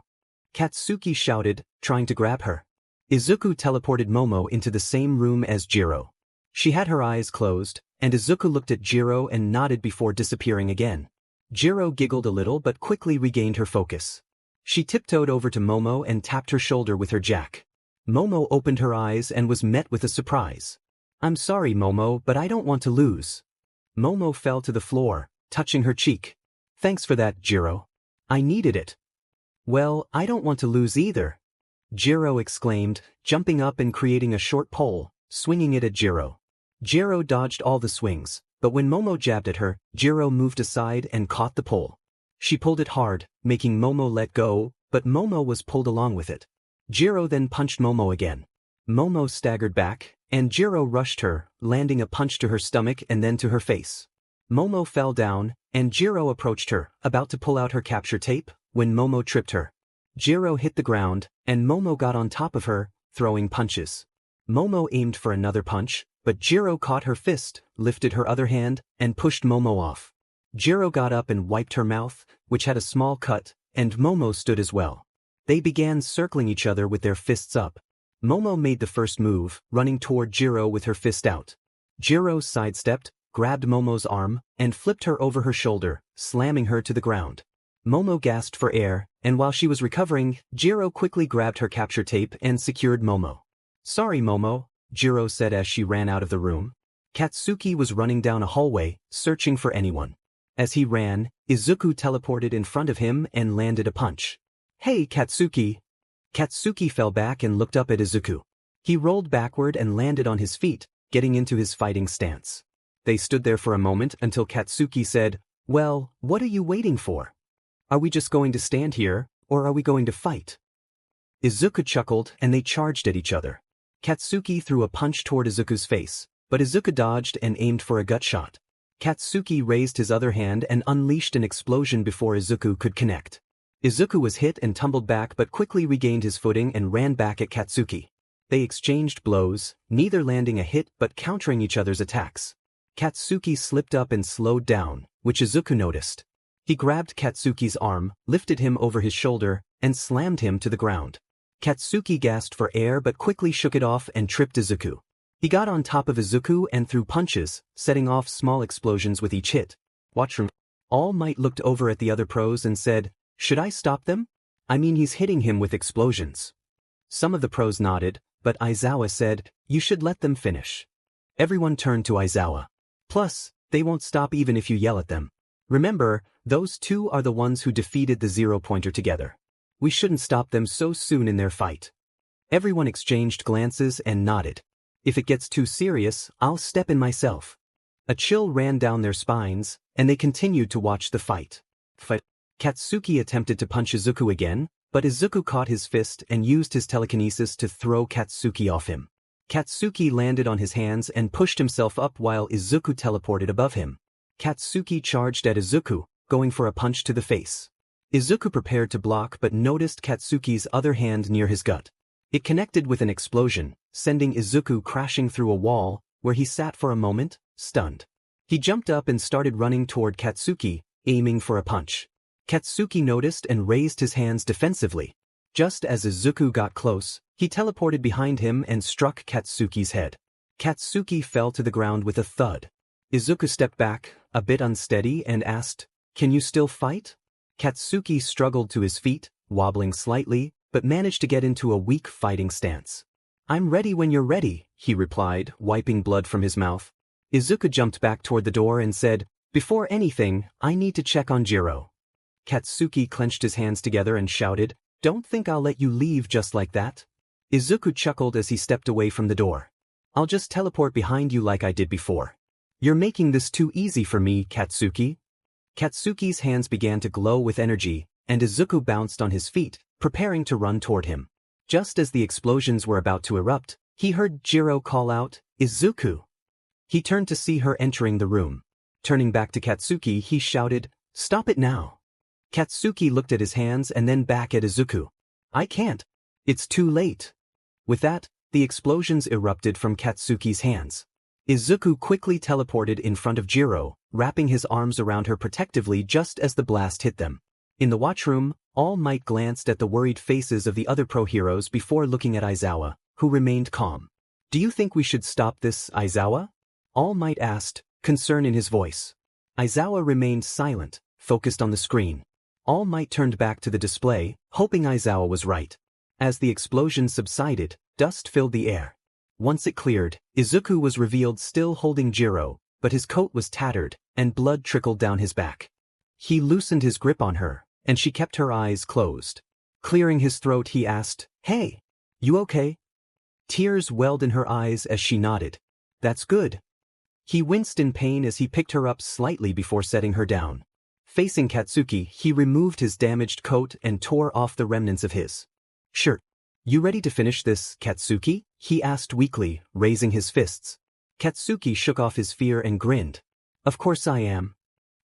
Katsuki shouted, trying to grab her. Izuku teleported Momo into the same room as Jiro. She had her eyes closed, and Izuku looked at Jiro and nodded before disappearing again. Jiro giggled a little but quickly regained her focus. She tiptoed over to Momo and tapped her shoulder with her jack. Momo opened her eyes and was met with a surprise. I'm sorry, Momo, but I don't want to lose. Momo fell to the floor, touching her cheek. Thanks for that, Jiro. I needed it. Well, I don't want to lose either. Jiro exclaimed, jumping up and creating a short pole, swinging it at Jiro. Jiro dodged all the swings, but when Momo jabbed at her, Jiro moved aside and caught the pole. She pulled it hard, making Momo let go, but Momo was pulled along with it. Jiro then punched Momo again. Momo staggered back, and Jiro rushed her, landing a punch to her stomach and then to her face. Momo fell down, and Jiro approached her, about to pull out her capture tape, when Momo tripped her. Jiro hit the ground, and Momo got on top of her, throwing punches. Momo aimed for another punch, but Jiro caught her fist, lifted her other hand, and pushed Momo off. Jiro got up and wiped her mouth, which had a small cut, and Momo stood as well. They began circling each other with their fists up. Momo made the first move, running toward Jiro with her fist out. Jiro sidestepped, grabbed Momo's arm, and flipped her over her shoulder, slamming her to the ground. Momo gasped for air, and while she was recovering, Jiro quickly grabbed her capture tape and secured Momo. Sorry, Momo, Jiro said as she ran out of the room. Katsuki was running down a hallway, searching for anyone. As he ran, Izuku teleported in front of him and landed a punch. Hey, Katsuki! Katsuki fell back and looked up at Izuku. He rolled backward and landed on his feet, getting into his fighting stance. They stood there for a moment until Katsuki said, Well, what are you waiting for? Are we just going to stand here, or are we going to fight? Izuku chuckled and they charged at each other. Katsuki threw a punch toward Izuku's face, but Izuku dodged and aimed for a gut shot. Katsuki raised his other hand and unleashed an explosion before Izuku could connect. Izuku was hit and tumbled back but quickly regained his footing and ran back at Katsuki. They exchanged blows, neither landing a hit but countering each other's attacks. Katsuki slipped up and slowed down, which Izuku noticed. He grabbed Katsuki's arm, lifted him over his shoulder, and slammed him to the ground. Katsuki gasped for air but quickly shook it off and tripped Izuku. He got on top of Izuku and threw punches, setting off small explosions with each hit. Watch from All Might looked over at the other pros and said, Should I stop them? I mean, he's hitting him with explosions. Some of the pros nodded, but Aizawa said, You should let them finish. Everyone turned to Aizawa. Plus, they won't stop even if you yell at them. Remember, those two are the ones who defeated the zero-pointer together. We shouldn't stop them so soon in their fight. Everyone exchanged glances and nodded. If it gets too serious, I'll step in myself. A chill ran down their spines, and they continued to watch the fight. Katsuki attempted to punch Izuku again, but Izuku caught his fist and used his telekinesis to throw Katsuki off him. Katsuki landed on his hands and pushed himself up while Izuku teleported above him. Katsuki charged at Izuku, going for a punch to the face. Izuku prepared to block but noticed Katsuki's other hand near his gut. It connected with an explosion, sending Izuku crashing through a wall, where he sat for a moment, stunned. He jumped up and started running toward Katsuki, aiming for a punch. Katsuki noticed and raised his hands defensively. Just as Izuku got close, he teleported behind him and struck Katsuki's head. Katsuki fell to the ground with a thud. Izuku stepped back, a bit unsteady, and asked, Can you still fight? Katsuki struggled to his feet, wobbling slightly, but managed to get into a weak fighting stance. I'm ready when you're ready, he replied, wiping blood from his mouth. Izuku jumped back toward the door and said, Before anything, I need to check on Jiro. Katsuki clenched his hands together and shouted, Don't think I'll let you leave just like that. Izuku chuckled as he stepped away from the door. I'll just teleport behind you like I did before. You're making this too easy for me, Katsuki. Katsuki's hands began to glow with energy, and Izuku bounced on his feet, preparing to run toward him. Just as the explosions were about to erupt, he heard Jiro call out, "Izuku!" He turned to see her entering the room. Turning back to Katsuki, he shouted, "Stop it now!" Katsuki looked at his hands and then back at Izuku. "I can't. It's too late." With that, the explosions erupted from Katsuki's hands. Izuku quickly teleported in front of Jiro, wrapping his arms around her protectively just as the blast hit them. In the watchroom, All Might glanced at the worried faces of the other pro-heroes before looking at Aizawa, who remained calm. "Do you think we should stop this, Aizawa?" All Might asked, concern in his voice. Aizawa remained silent, focused on the screen. All Might turned back to the display, hoping Aizawa was right. As the explosion subsided, dust filled the air. Once it cleared, Izuku was revealed still holding Jiro, but his coat was tattered, and blood trickled down his back. He loosened his grip on her, and she kept her eyes closed. Clearing his throat, he asked, "Hey, you okay?" Tears welled in her eyes as she nodded. "That's good." He winced in pain as he picked her up slightly before setting her down. Facing Katsuki, he removed his damaged coat and tore off the remnants of his shirt. "You ready to finish this, Katsuki?" he asked weakly, raising his fists. Katsuki shook off his fear and grinned. "Of course I am."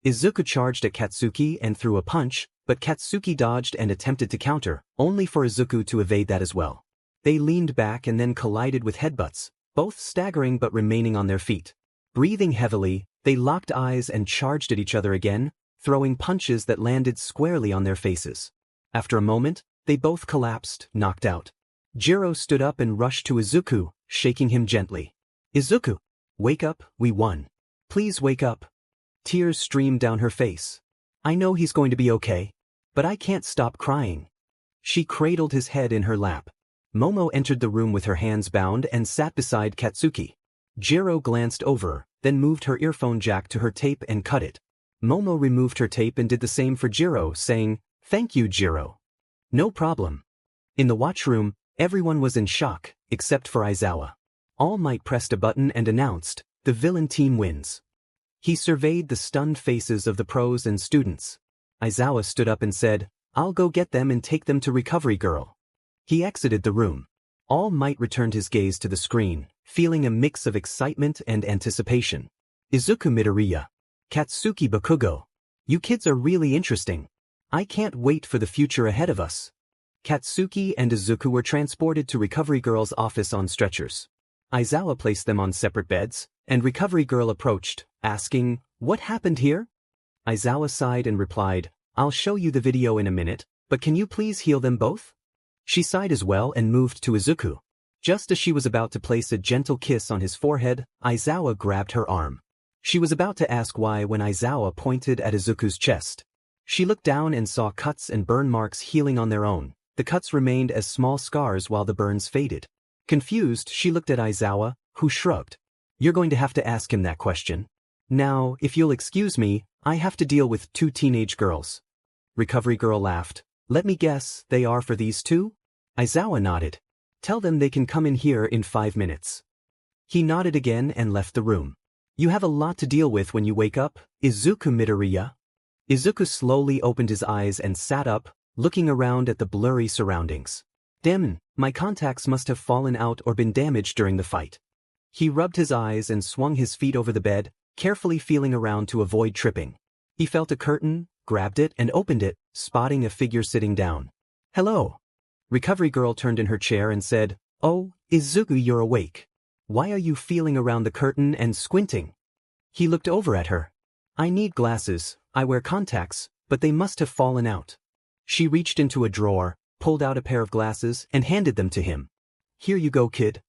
Izuku charged at Katsuki and threw a punch, but Katsuki dodged and attempted to counter, only for Izuku to evade that as well. They leaned back and then collided with headbutts, both staggering but remaining on their feet. Breathing heavily, they locked eyes and charged at each other again, throwing punches that landed squarely on their faces. After a moment, they both collapsed, knocked out. Jiro stood up and rushed to Izuku, shaking him gently. "Izuku, wake up, we won. Please wake up." Tears streamed down her face. "I know he's going to be okay. But I can't stop crying." She cradled his head in her lap. Momo entered the room with her hands bound and sat beside Katsuki. Jiro glanced over, then moved her earphone jack to her tape and cut it. Momo removed her tape and did the same for Jiro, saying, "Thank you, Jiro." "No problem." In the watchroom, everyone was in shock, except for Aizawa. All Might pressed a button and announced, "The villain team wins." He surveyed the stunned faces of the pros and students. Aizawa stood up and said, "I'll go get them and take them to Recovery Girl." He exited the room. All Might returned his gaze to the screen, feeling a mix of excitement and anticipation. "Izuku Midoriya. Katsuki Bakugo. You kids are really interesting. I can't wait for the future ahead of us." Katsuki and Izuku were transported to Recovery Girl's office on stretchers. Aizawa placed them on separate beds, and Recovery Girl approached, asking, "What happened here?" Aizawa sighed and replied, "I'll show you the video in a minute, but can you please heal them both?" She sighed as well and moved to Izuku. Just as she was about to place a gentle kiss on his forehead, Aizawa grabbed her arm. She was about to ask why when Aizawa pointed at Izuku's chest. She looked down and saw cuts and burn marks healing on their own. The cuts remained as small scars while the burns faded. Confused, she looked at Aizawa, who shrugged. "You're going to have to ask him that question. Now, if you'll excuse me, I have to deal with 2 teenage girls." Recovery Girl laughed. "Let me guess, they are for these 2? Aizawa nodded. "Tell them they can come in here in 5 minutes." He nodded again and left the room. "You have a lot to deal with when you wake up, Izuku Midoriya." Izuku slowly opened his eyes and sat up, looking around at the blurry surroundings. "Damn, my contacts must have fallen out or been damaged during the fight." He rubbed his eyes and swung his feet over the bed, carefully feeling around to avoid tripping. He felt a curtain, grabbed it and opened it, spotting a figure sitting down. "Hello." Recovery Girl turned in her chair and said, "Oh, Izuku, you're awake. Why are you feeling around the curtain and squinting?" He looked over at her. "I need glasses, I wear contacts, but they must have fallen out." She reached into a drawer, pulled out a pair of glasses and handed them to him. "Here you go, kid."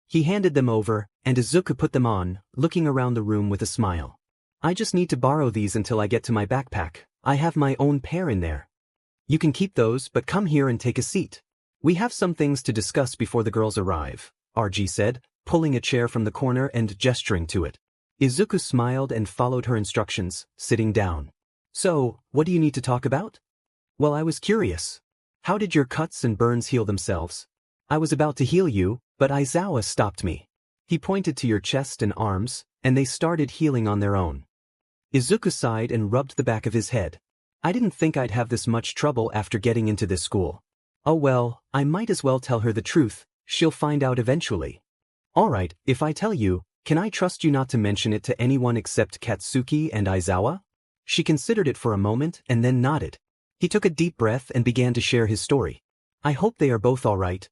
He handed them over, and Izuku put them on, looking around the room with a smile. "I just need to borrow these until I get to my backpack. I have my own pair in there. You can keep those, but come here and take a seat. We have some things to discuss before the girls arrive," RG said, pulling a chair from the corner and gesturing to it. Izuku smiled and followed her instructions, sitting down. "So, what do you need to talk about?" "Well, I was curious. How did your cuts and burns heal themselves?" "I was about to heal you, but Aizawa stopped me. He pointed to your chest and arms, and they started healing on their own." Izuku sighed and rubbed the back of his head. "I didn't think I'd have this much trouble after getting into this school." Oh well, I might as well tell her the truth, she'll find out eventually. Alright, if I tell you, can I trust you not to mention it to anyone except Katsuki and Aizawa? She considered it for a moment and then nodded. He took a deep breath and began to share his story. I hope they are both alright,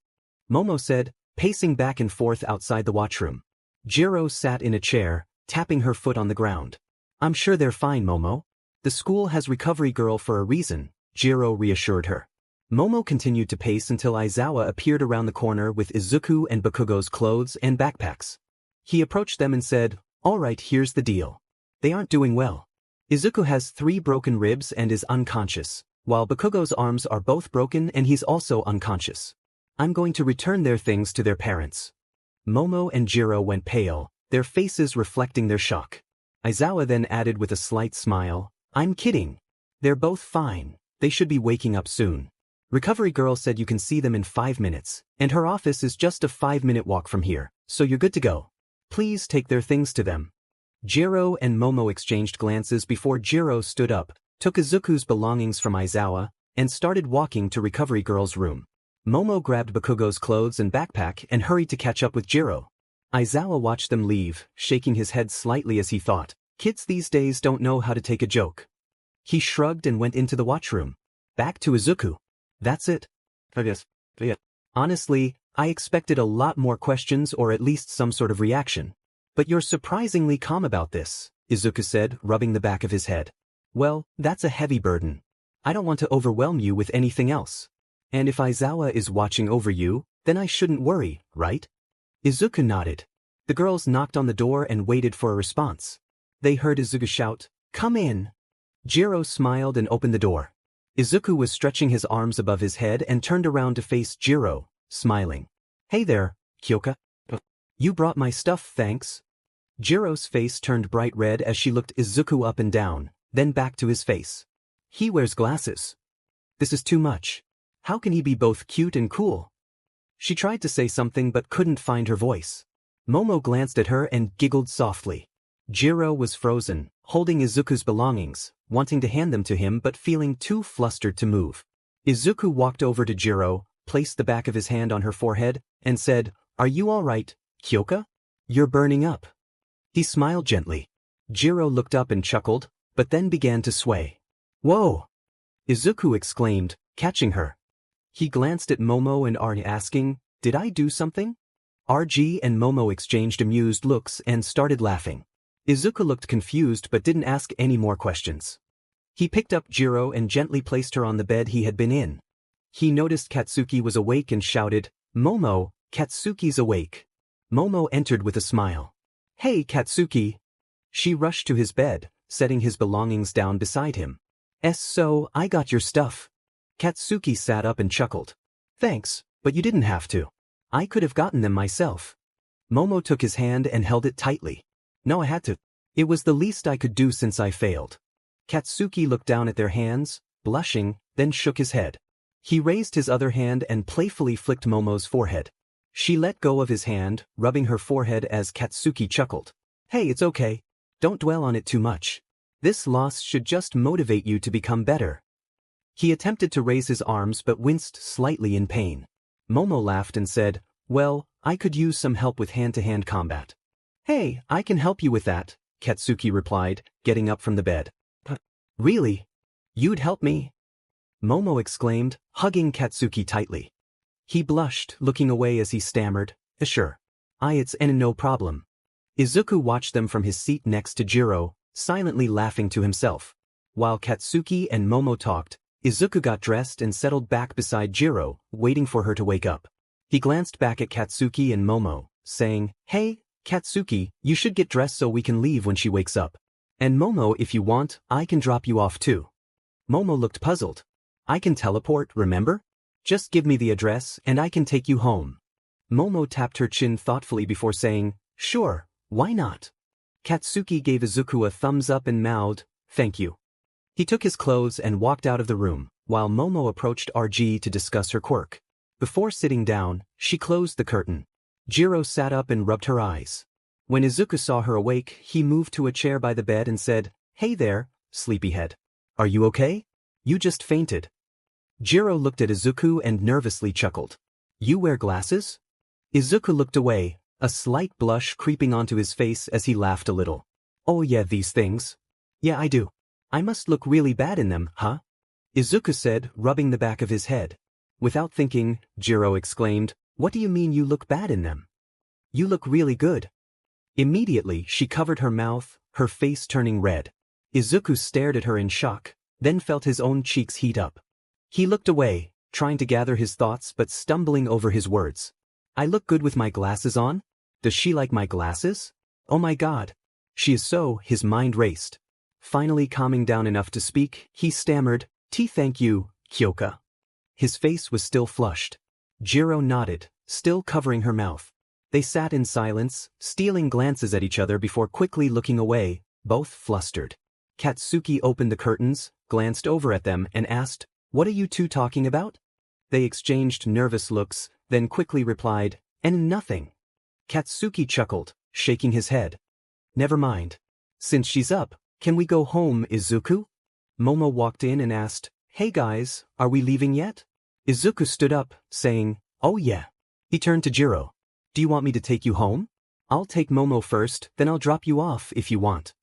Momo said, pacing back and forth outside the watchroom. Jiro sat in a chair, tapping her foot on the ground. I'm sure they're fine, Momo. The school has recovery girl for a reason, Jiro reassured her. Momo continued to pace until Aizawa appeared around the corner with Izuku and Bakugo's clothes and backpacks. He approached them and said, Alright, here's the deal. They aren't doing well. Izuku has 3 broken ribs and is unconscious, while Bakugo's arms are both broken and he's also unconscious. I'm going to return their things to their parents. Momo and Jiro went pale, their faces reflecting their shock. Aizawa then added with a slight smile, I'm kidding. They're both fine, they should be waking up soon. Recovery girl said you can see them in 5 minutes, and her office is just a 5-minute walk from here, so you're good to go. Please take their things to them. Jiro and Momo exchanged glances before Jiro stood up, took Izuku's belongings from Aizawa, and started walking to recovery girl's room. Momo grabbed Bakugo's clothes and backpack and hurried to catch up with Jiro. Aizawa watched them leave, shaking his head slightly as he thought, kids these days don't know how to take a joke. He shrugged and went into the watchroom. Back to Izuku. That's it. Honestly, I expected a lot more questions or at least some sort of reaction. But you're surprisingly calm about this, Izuku said, rubbing the back of his head. Well, that's a heavy burden. I don't want to overwhelm you with anything else. And if Aizawa is watching over you, then I shouldn't worry, right? Izuku nodded. The girls knocked on the door and waited for a response. They heard Izuku shout, Come in. Jiro smiled and opened the door. Izuku was stretching his arms above his head and turned around to face Jiro, smiling. Hey there, Kyoka. You brought my stuff, thanks. Jiro's face turned bright red as she looked Izuku up and down, then back to his face. He wears glasses. This is too much. How can he be both cute and cool? She tried to say something but couldn't find her voice. Momo glanced at her and giggled softly. Jiro was frozen, holding Izuku's belongings, wanting to hand them to him but feeling too flustered to move. Izuku walked over to Jiro, placed the back of his hand on her forehead, and said, Are you all right, Kyoka? You're burning up. He smiled gently. Jiro looked up and chuckled, but then began to sway. Whoa! Izuku exclaimed, catching her. He glanced at Momo and Arnie asking, Did I do something? RG and Momo exchanged amused looks and started laughing. Izuku looked confused but didn't ask any more questions. He picked up Jiro and gently placed her on the bed he had been in. He noticed Katsuki was awake and shouted, Momo, Katsuki's awake. Momo entered with a smile. Hey, Katsuki. She rushed to his bed, setting his belongings down beside him. So, I got your stuff. Katsuki sat up and chuckled. Thanks, but you didn't have to. I could have gotten them myself. Momo took his hand and held it tightly. No, I had to. It was the least I could do since I failed. Katsuki looked down at their hands, blushing, then shook his head. He raised his other hand and playfully flicked Momo's forehead. She let go of his hand, rubbing her forehead as Katsuki chuckled. Hey, it's okay. Don't dwell on it too much. This loss should just motivate you to become better. He attempted to raise his arms but winced slightly in pain. Momo laughed and said, Well, I could use some help with hand-to-hand combat. Hey, I can help you with that, Katsuki replied, getting up from the bed. Really? You'd help me? Momo exclaimed, hugging Katsuki tightly. He blushed, looking away as he stammered, Sure. It's no problem. Izuku watched them from his seat next to Jiro, silently laughing to himself. While Katsuki and Momo talked, Izuku got dressed and settled back beside Jiro, waiting for her to wake up. He glanced back at Katsuki and Momo, saying, Hey, Katsuki, you should get dressed so we can leave when she wakes up. And Momo, if you want, I can drop you off too. Momo looked puzzled. I can teleport, remember? Just give me the address and I can take you home. Momo tapped her chin thoughtfully before saying, Sure, why not? Katsuki gave Izuku a thumbs up and mouthed, Thank you. He took his clothes and walked out of the room, while Momo approached RG to discuss her quirk. Before sitting down, she closed the curtain. Jiro sat up and rubbed her eyes. When Izuku saw her awake, he moved to a chair by the bed and said, Hey there, sleepyhead. Are you okay? You just fainted. Jiro looked at Izuku and nervously chuckled. You wear glasses? Izuku looked away, a slight blush creeping onto his face as he laughed a little. Oh yeah, these things. Yeah, I do. I must look really bad in them, huh? Izuku said, rubbing the back of his head. Without thinking, Jiro exclaimed, What do you mean you look bad in them? You look really good. Immediately, she covered her mouth, her face turning red. Izuku stared at her in shock, then felt his own cheeks heat up. He looked away, trying to gather his thoughts but stumbling over his words. I look good with my glasses on? Does she like my glasses? Oh my god. She is so, his mind raced. Finally calming down enough to speak, he stammered, Thank you, Kyoka. His face was still flushed. Jiro nodded, still covering her mouth. They sat in silence, stealing glances at each other before quickly looking away, both flustered. Katsuki opened the curtains, glanced over at them and asked, What are you two talking about? They exchanged nervous looks, then quickly replied, And nothing. Katsuki chuckled, shaking his head. Never mind. Since she's up, can we go home, Izuku? Momo walked in and asked, Hey guys, are we leaving yet? Izuku stood up, saying, Oh yeah. He turned to Jiro. Do you want me to take you home? I'll take Momo first, then I'll drop you off if you want.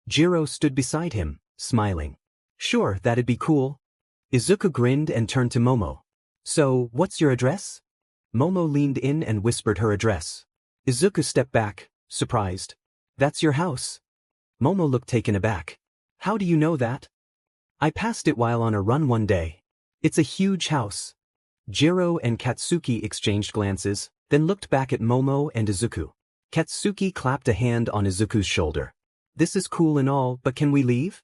Jiro stood beside him, smiling. Sure, that'd be cool. Izuku grinned and turned to Momo. So, what's your address? Momo leaned in and whispered her address. Izuku stepped back, surprised. That's your house? Momo looked taken aback. How do you know that? I passed it while on a run one day. It's a huge house. Jiro and Katsuki exchanged glances, then looked back at Momo and Izuku. Katsuki clapped a hand on Izuku's shoulder. This is cool and all, but can we leave?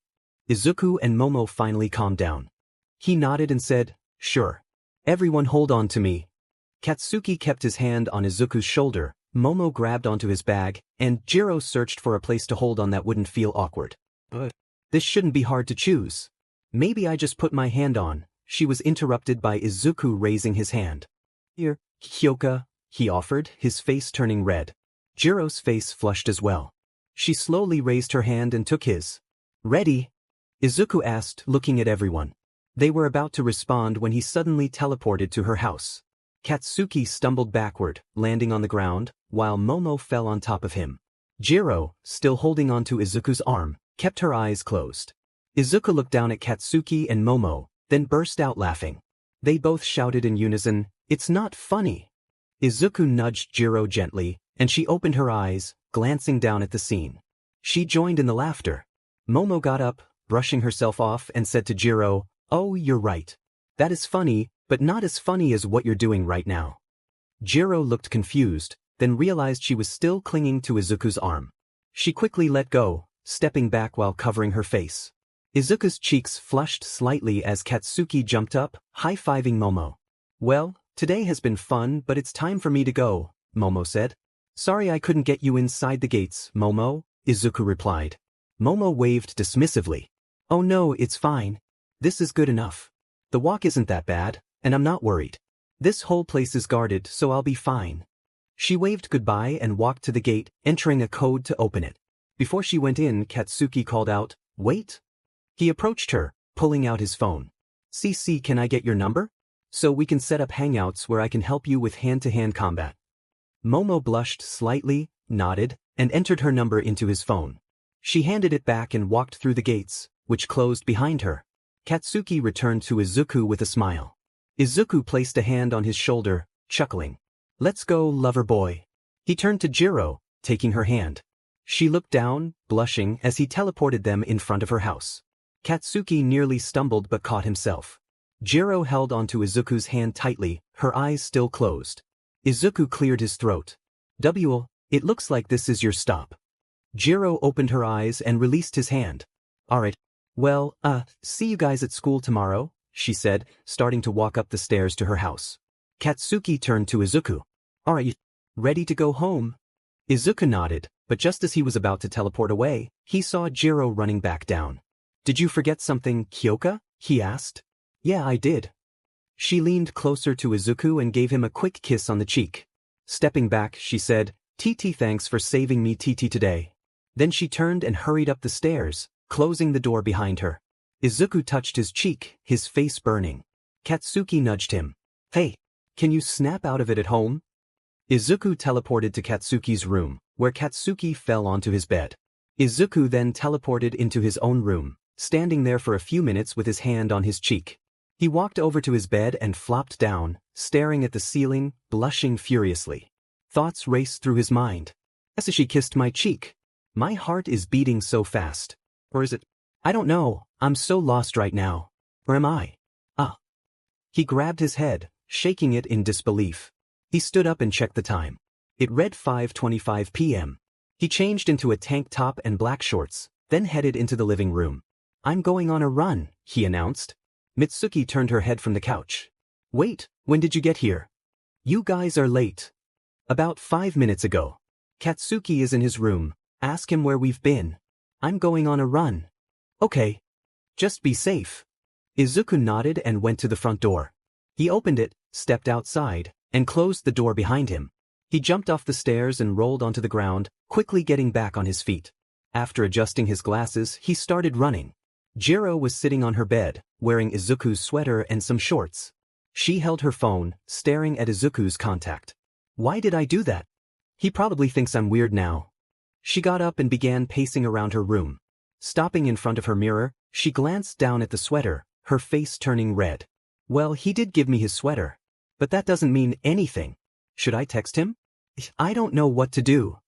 Izuku and Momo finally calmed down. He nodded and said, Sure. Everyone hold on to me. Katsuki kept his hand on Izuku's shoulder, Momo grabbed onto his bag, and Jiro searched for a place to hold on that wouldn't feel awkward. This shouldn't be hard to choose. Maybe I just put my hand on. She was interrupted by Izuku raising his hand. Here, Kyoka, he offered, his face turning red. Jiro's face flushed as well. She slowly raised her hand and took his. Ready? Izuku asked, looking at everyone. They were about to respond when he suddenly teleported to her house. Katsuki stumbled backward, landing on the ground, while Momo fell on top of him. Jiro, still holding onto Izuku's arm, kept her eyes closed. Izuku looked down at Katsuki and Momo, then burst out laughing. They both shouted in unison, It's not funny. Izuku nudged Jiro gently, and she opened her eyes, glancing down at the scene. She joined in the laughter. Momo got up, brushing herself off and said to Jiro, Oh, you're right. That is funny, but not as funny as what you're doing right now. Jiro looked confused, then realized she was still clinging to Izuku's arm. She quickly let go, stepping back while covering her face. Izuku's cheeks flushed slightly as Katsuki jumped up, high-fiving Momo. Well, today has been fun, but it's time for me to go, Momo said. Sorry I couldn't get you inside the gates, Momo, Izuku replied. Momo waved dismissively. Oh no, it's fine. This is good enough. The walk isn't that bad, and I'm not worried. This whole place is guarded, so I'll be fine. She waved goodbye and walked to the gate, entering a code to open it. Before she went in, Katsuki called out, Wait. He approached her, pulling out his phone. CC, can I get your number? So we can set up hangouts where I can help you with hand-to-hand combat. Momo blushed slightly, nodded, and entered her number into his phone. She handed it back and walked through the gates, which closed behind her. Katsuki returned to Izuku with a smile. Izuku placed a hand on his shoulder, chuckling. Let's go, lover boy. He turned to Jiro, taking her hand. She looked down, blushing as he teleported them in front of her house. Katsuki nearly stumbled but caught himself. Jiro held onto Izuku's hand tightly, her eyes still closed. Izuku cleared his throat. It looks like this is your stop. Jiro opened her eyes and released his hand. Alright. Well, see you guys at school tomorrow, she said, starting to walk up the stairs to her house. Katsuki turned to Izuku. Alright, ready to go home? Izuku nodded, but just as he was about to teleport away, he saw Jiro running back down. Did you forget something, Kyoka? He asked. Yeah, I did. She leaned closer to Izuku and gave him a quick kiss on the cheek. Stepping back, she said, TT, thanks for saving me TT today. Then she turned and hurried up the stairs, closing the door behind her. Izuku touched his cheek, his face burning. Katsuki nudged him. Hey, can you snap out of it at home? Izuku teleported to Katsuki's room, where Katsuki fell onto his bed. Izuku then teleported into his own room, standing there for a few minutes with his hand on his cheek. He walked over to his bed and flopped down, staring at the ceiling, blushing furiously. Thoughts raced through his mind. As she kissed my cheek. My heart is beating so fast. Or is it? I don't know, I'm so lost right now. Or am I? He grabbed his head, shaking it in disbelief. He stood up and checked the time. It read 5:25 p.m. He changed into a tank top and black shorts, then headed into the living room. I'm going on a run, he announced. Mitsuki turned her head from the couch. Wait, when did you get here? You guys are late. About 5 minutes ago. Katsuki is in his room. Ask him where we've been. I'm going on a run. Okay. Just be safe. Izuku nodded and went to the front door. He opened it, stepped outside, and closed the door behind him. He jumped off the stairs and rolled onto the ground, quickly getting back on his feet. After adjusting his glasses, he started running. Jiro was sitting on her bed, wearing Izuku's sweater and some shorts. She held her phone, staring at Izuku's contact. Why did I do that? He probably thinks I'm weird now. She got up and began pacing around her room. Stopping in front of her mirror, she glanced down at the sweater, her face turning red. Well, he did give me his sweater. But that doesn't mean anything. Should I text him? I don't know what to do.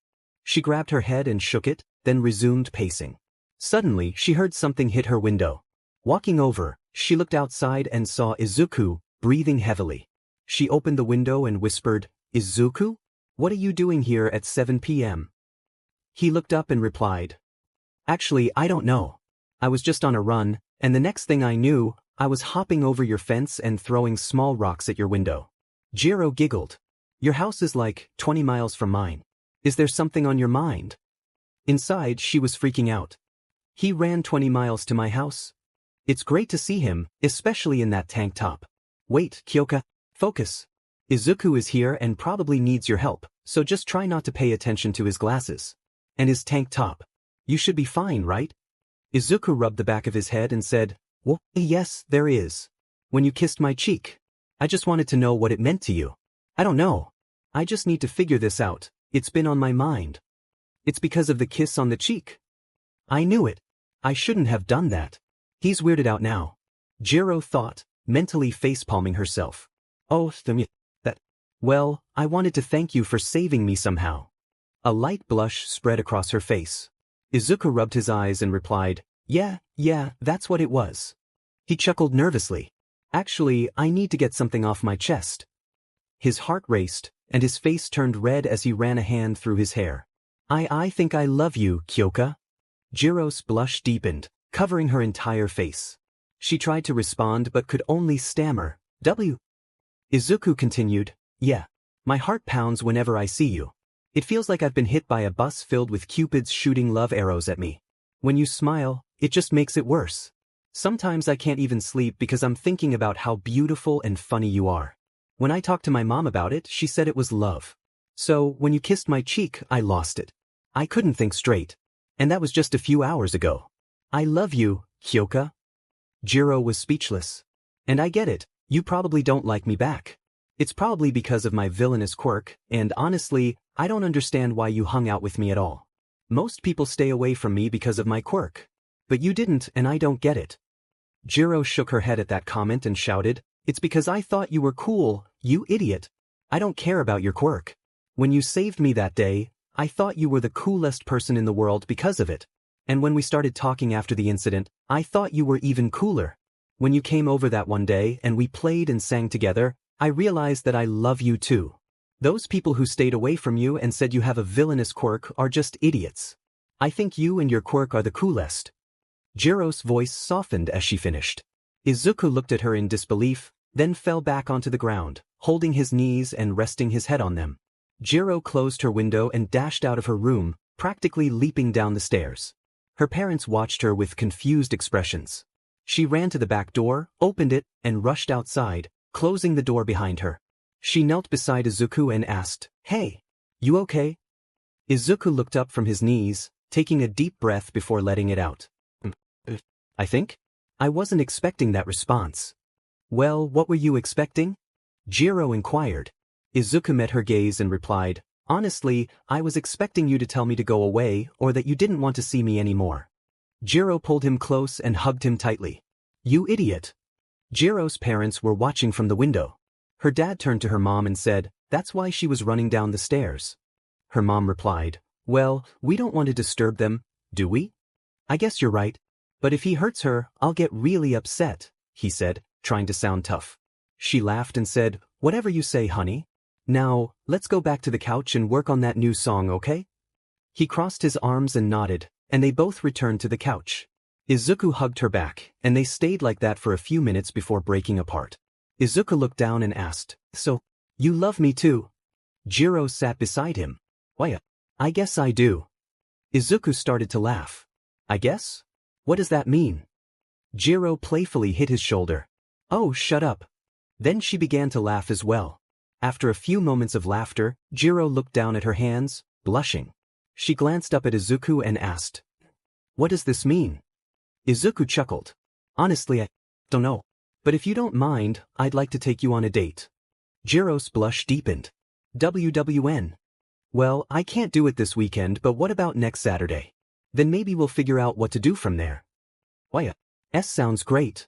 She grabbed her head and shook it, then resumed pacing. Suddenly, she heard something hit her window. Walking over, she looked outside and saw Izuku, breathing heavily. She opened the window and whispered, Izuku? What are you doing here at 7 p.m.? He looked up and replied, Actually, I don't know. I was just on a run, and the next thing I knew, I was hopping over your fence and throwing small rocks at your window. Jiro giggled. Your house is like 20 miles from mine. Is there something on your mind? Inside, she was freaking out. He ran 20 miles to my house? It's great to see him, especially in that tank top. Wait, Kyoka, focus. Izuku is here and probably needs your help, so just try not to pay attention to his glasses. And his tank top. You should be fine, right? Izuku rubbed the back of his head and said, Well, yes, there is. When you kissed my cheek. I just wanted to know what it meant to you. I don't know. I just need to figure this out. It's been on my mind. It's because of the kiss on the cheek. I knew it. I shouldn't have done that. He's weirded out now. Jiro thought, mentally facepalming herself. Oh, that. Well, I wanted to thank you for saving me somehow. A light blush spread across her face. Izuku rubbed his eyes and replied, Yeah, that's what it was. He chuckled nervously. Actually, I need to get something off my chest. His heart raced, and his face turned red as he ran a hand through his hair. I think I love you, Kyoka. Jiro's blush deepened, covering her entire face. She tried to respond but could only stammer, W. Izuku continued, Yeah. My heart pounds whenever I see you. It feels like I've been hit by a bus filled with cupids shooting love arrows at me. When you smile, it just makes it worse. Sometimes I can't even sleep because I'm thinking about how beautiful and funny you are. When I talked to my mom about it, she said it was love. So, when you kissed my cheek, I lost it. I couldn't think straight. And that was just a few hours ago. I love you, Kyoka. Jiro was speechless. And I get it, you probably don't like me back. It's probably because of my villainous quirk, and honestly, I don't understand why you hung out with me at all. Most people stay away from me because of my quirk. But you didn't, and I don't get it. Jiro shook her head at that comment and shouted, It's because I thought you were cool, you idiot. I don't care about your quirk. When you saved me that day, I thought you were the coolest person in the world because of it. And when we started talking after the incident, I thought you were even cooler. When you came over that one day and we played and sang together, I realized that I love you too. Those people who stayed away from you and said you have a villainous quirk are just idiots. I think you and your quirk are the coolest. Jiro's voice softened as she finished. Izuku looked at her in disbelief, then fell back onto the ground, holding his knees and resting his head on them. Jiro closed her window and dashed out of her room, practically leaping down the stairs. Her parents watched her with confused expressions. She ran to the back door, opened it, and rushed outside, closing the door behind her. She knelt beside Izuku and asked, Hey, you okay? Izuku looked up from his knees, taking a deep breath before letting it out. I think? I wasn't expecting that response. Well, what were you expecting? Jiro inquired. Izuku met her gaze and replied, honestly, I was expecting you to tell me to go away or that you didn't want to see me anymore. Jiro pulled him close and hugged him tightly. You idiot. Jiro's parents were watching from the window. Her dad turned to her mom and said, that's why she was running down the stairs. Her mom replied, well, we don't want to disturb them, do we? I guess you're right. But if he hurts her, I'll get really upset, he said, trying to sound tough. She laughed and said, whatever you say, honey. Now, let's go back to the couch and work on that new song, okay? He crossed his arms and nodded, and they both returned to the couch. Izuku hugged her back, and they stayed like that for a few minutes before breaking apart. Izuku looked down and asked, so, you love me too? Jiro sat beside him. Why, I guess I do. Izuku started to laugh. I guess? What does that mean? Jiro playfully hit his shoulder. Oh, shut up. Then she began to laugh as well. After a few moments of laughter, Jiro looked down at her hands, blushing. She glanced up at Izuku and asked, what does this mean? Izuku chuckled. Honestly, I don't know. But if you don't mind, I'd like to take you on a date. Jiro's blush deepened. WWN. Well, I can't do it this weekend, but what about next Saturday? Then maybe we'll figure out what to do from there. Why, sounds great.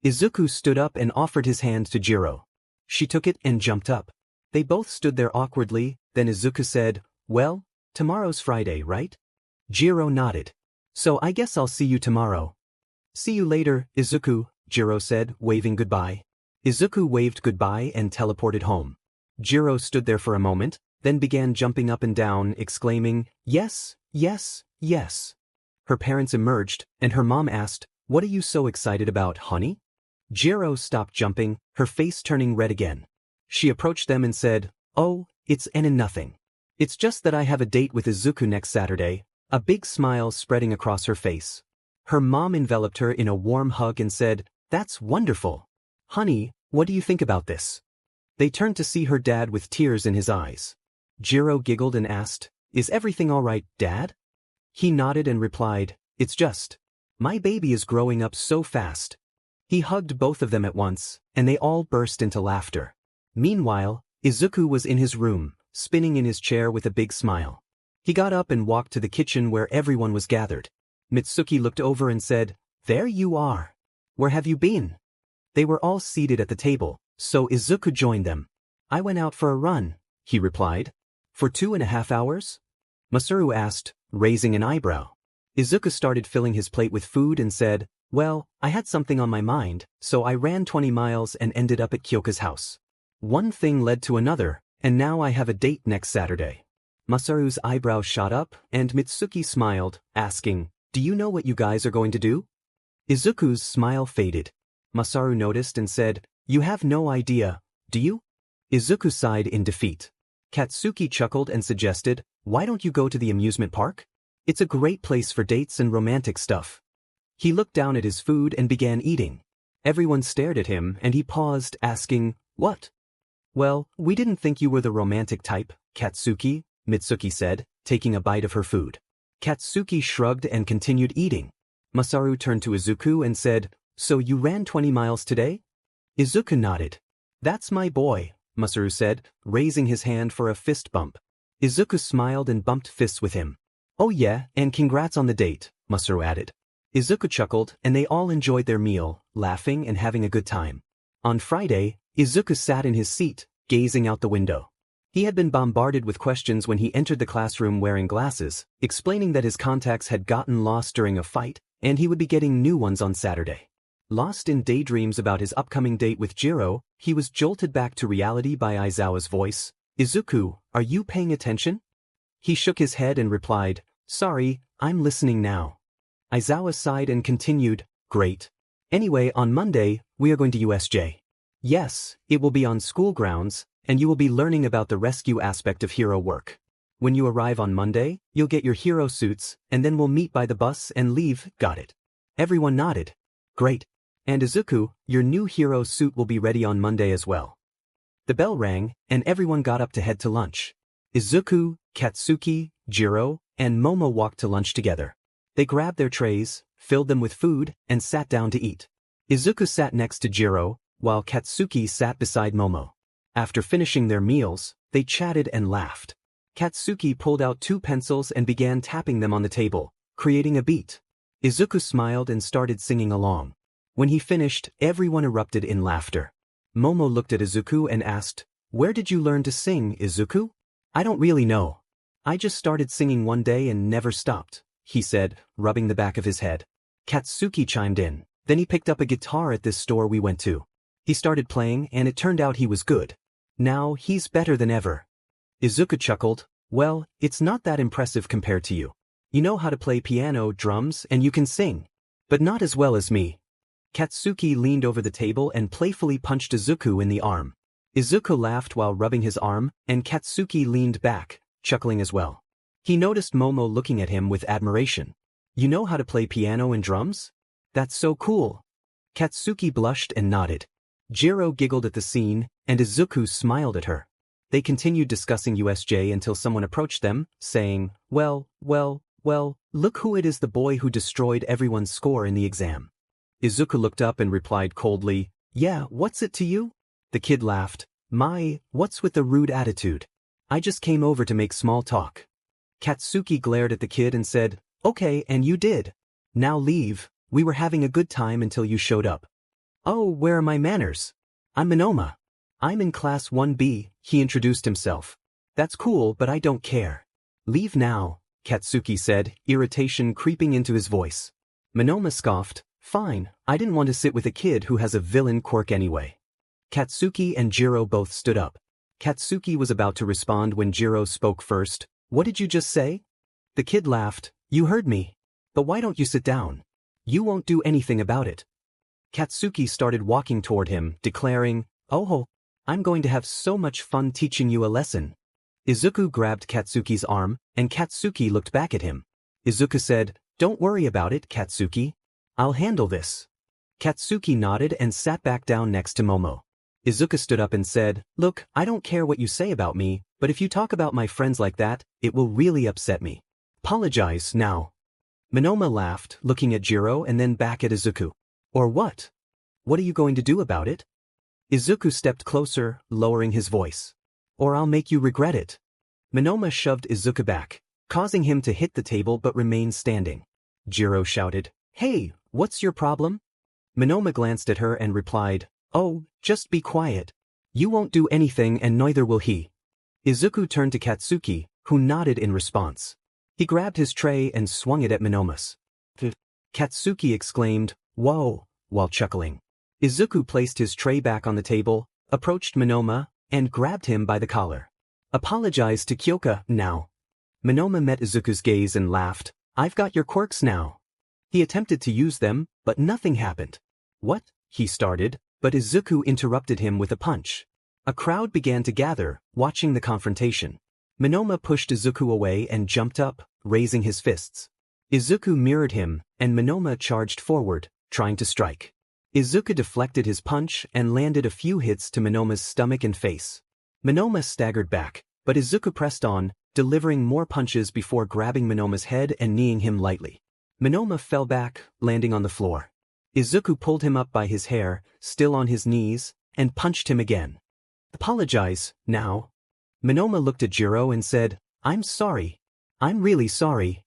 Izuku stood up and offered his hand to Jiro. She took it and jumped up. They both stood there awkwardly, then Izuku said, well, tomorrow's Friday, right? Jiro nodded. So I guess I'll see you tomorrow. See you later, Izuku, Jiro said, waving goodbye. Izuku waved goodbye and teleported home. Jiro stood there for a moment, then began jumping up and down, exclaiming, yes, yes, yes. Her parents emerged, and her mom asked, what are you so excited about, honey? Jiro stopped jumping, her face turning red again. She approached them and said, oh, it's nothing. It's just that I have a date with Izuku next Saturday, a big smile spreading across her face. Her mom enveloped her in a warm hug and said, that's wonderful. Honey, what do you think about this? They turned to see her dad with tears in his eyes. Jiro giggled and asked, is everything all right, Dad? He nodded and replied, it's just, my baby is growing up so fast. He hugged both of them at once, and they all burst into laughter. Meanwhile, Izuku was in his room, spinning in his chair with a big smile. He got up and walked to the kitchen where everyone was gathered. Mitsuki looked over and said, there you are. Where have you been? They were all seated at the table, so Izuku joined them. I went out for a run, he replied. For 2.5 hours? Masaru asked, raising an eyebrow. Izuku started filling his plate with food and said, well, I had something on my mind, so I ran 20 miles and ended up at Kyoka's house. One thing led to another, and now I have a date next Saturday. Masaru's eyebrows shot up, and Mitsuki smiled, asking, do you know what you guys are going to do? Izuku's smile faded. Masaru noticed and said, you have no idea, do you? Izuku sighed in defeat. Katsuki chuckled and suggested, why don't you go to the amusement park? It's a great place for dates and romantic stuff. He looked down at his food and began eating. Everyone stared at him and he paused, asking, what? Well, we didn't think you were the romantic type, Katsuki, Mitsuki said, taking a bite of her food. Katsuki shrugged and continued eating. Masaru turned to Izuku and said, so you ran 20 miles today? Izuku nodded. That's my boy, Masaru said, raising his hand for a fist bump. Izuku smiled and bumped fists with him. Oh yeah, and congrats on the date, Masaru added. Izuku chuckled, and they all enjoyed their meal, laughing and having a good time. On Friday, Izuku sat in his seat, gazing out the window. He had been bombarded with questions when he entered the classroom wearing glasses, explaining that his contacts had gotten lost during a fight, and he would be getting new ones on Saturday. Lost in daydreams about his upcoming date with Jiro, he was jolted back to reality by Aizawa's voice. Izuku, are you paying attention? He shook his head and replied, sorry, I'm listening now. Aizawa sighed and continued, great. Anyway, on Monday, we are going to USJ. Yes, it will be on school grounds, and you will be learning about the rescue aspect of hero work. When you arrive on Monday, you'll get your hero suits, and then we'll meet by the bus and leave, got it? Everyone nodded. Great. And Izuku, your new hero suit will be ready on Monday as well. The bell rang, and everyone got up to head to lunch. Izuku, Katsuki, Jiro, and Momo walked to lunch together. They grabbed their trays, filled them with food, and sat down to eat. Izuku sat next to Jiro, while Katsuki sat beside Momo. After finishing their meals, they chatted and laughed. Katsuki pulled out 2 pencils and began tapping them on the table, creating a beat. Izuku smiled and started singing along. When he finished, everyone erupted in laughter. Momo looked at Izuku and asked, "Where did you learn to sing, Izuku?" "I don't really know. I just started singing one day and never stopped," he said, rubbing the back of his head. Katsuki chimed in. "Then he picked up a guitar at this store we went to. He started playing and it turned out he was good. Now he's better than ever." Izuku chuckled. "Well, it's not that impressive compared to you. You know how to play piano, drums, and you can sing. But not as well as me." Katsuki leaned over the table and playfully punched Izuku in the arm. Izuku laughed while rubbing his arm, and Katsuki leaned back, chuckling as well. He noticed Momo looking at him with admiration. "You know how to play piano and drums? That's so cool." Katsuki blushed and nodded. Jiro giggled at the scene, and Izuku smiled at her. They continued discussing USJ until someone approached them, saying, well, look who it is, the boy who destroyed everyone's score in the exam." Izuku looked up and replied coldly, "Yeah, what's it to you?" The kid laughed. What's with the rude attitude? I just came over to make small talk." Katsuki glared at the kid and said, "Okay, and you did. Now leave, we were having a good time until you showed up." "Oh, where are my manners? I'm Minoma. I'm in class 1B, he introduced himself. "That's cool, but I don't care." "Leave now," Katsuki said, irritation creeping into his voice. Minoma scoffed, "Fine, I didn't want to sit with a kid who has a villain quirk anyway." Katsuki and Jiro both stood up. Katsuki was about to respond when Jiro spoke first. "What did you just say?" The kid laughed. "You heard me. But why don't you sit down? You won't do anything about it." Katsuki started walking toward him, declaring, "Oh, I'm going to have so much fun teaching you a lesson." Izuku grabbed Katsuki's arm, and Katsuki looked back at him. Izuku said, "Don't worry about it, Katsuki. I'll handle this." Katsuki nodded and sat back down next to Momo. Izuku stood up and said, "Look, I don't care what you say about me, but if you talk about my friends like that, it will really upset me. Apologize now." Minoma laughed, looking at Jiro and then back at Izuku. "Or what? What are you going to do about it?" Izuku stepped closer, lowering his voice. "Or I'll make you regret it." Minoma shoved Izuku back, causing him to hit the table but remain standing. Jiro shouted, "Hey, what's your problem?" Minoma glanced at her and replied, "Oh, just be quiet. You won't do anything and neither will he." Izuku turned to Katsuki, who nodded in response. He grabbed his tray and swung it at Minoma's. Katsuki exclaimed, "Whoa," while chuckling. Izuku placed his tray back on the table, approached Minoma, and grabbed him by the collar. "Apologize to Kyoka now." Minoma met Izuku's gaze and laughed. "I've got your quirks now." He attempted to use them, but nothing happened. "What?" he started, but Izuku interrupted him with a punch. A crowd began to gather, watching the confrontation. Minoma pushed Izuku away and jumped up, raising his fists. Izuku mirrored him, and Minoma charged forward, trying to strike. Izuku deflected his punch and landed a few hits to Minoma's stomach and face. Minoma staggered back, but Izuku pressed on, delivering more punches before grabbing Minoma's head and kneeing him lightly. Minoma fell back, landing on the floor. Izuku pulled him up by his hair, still on his knees, and punched him again. "Apologize, now." Minoma looked at Jiro and said, "I'm sorry. I'm really sorry."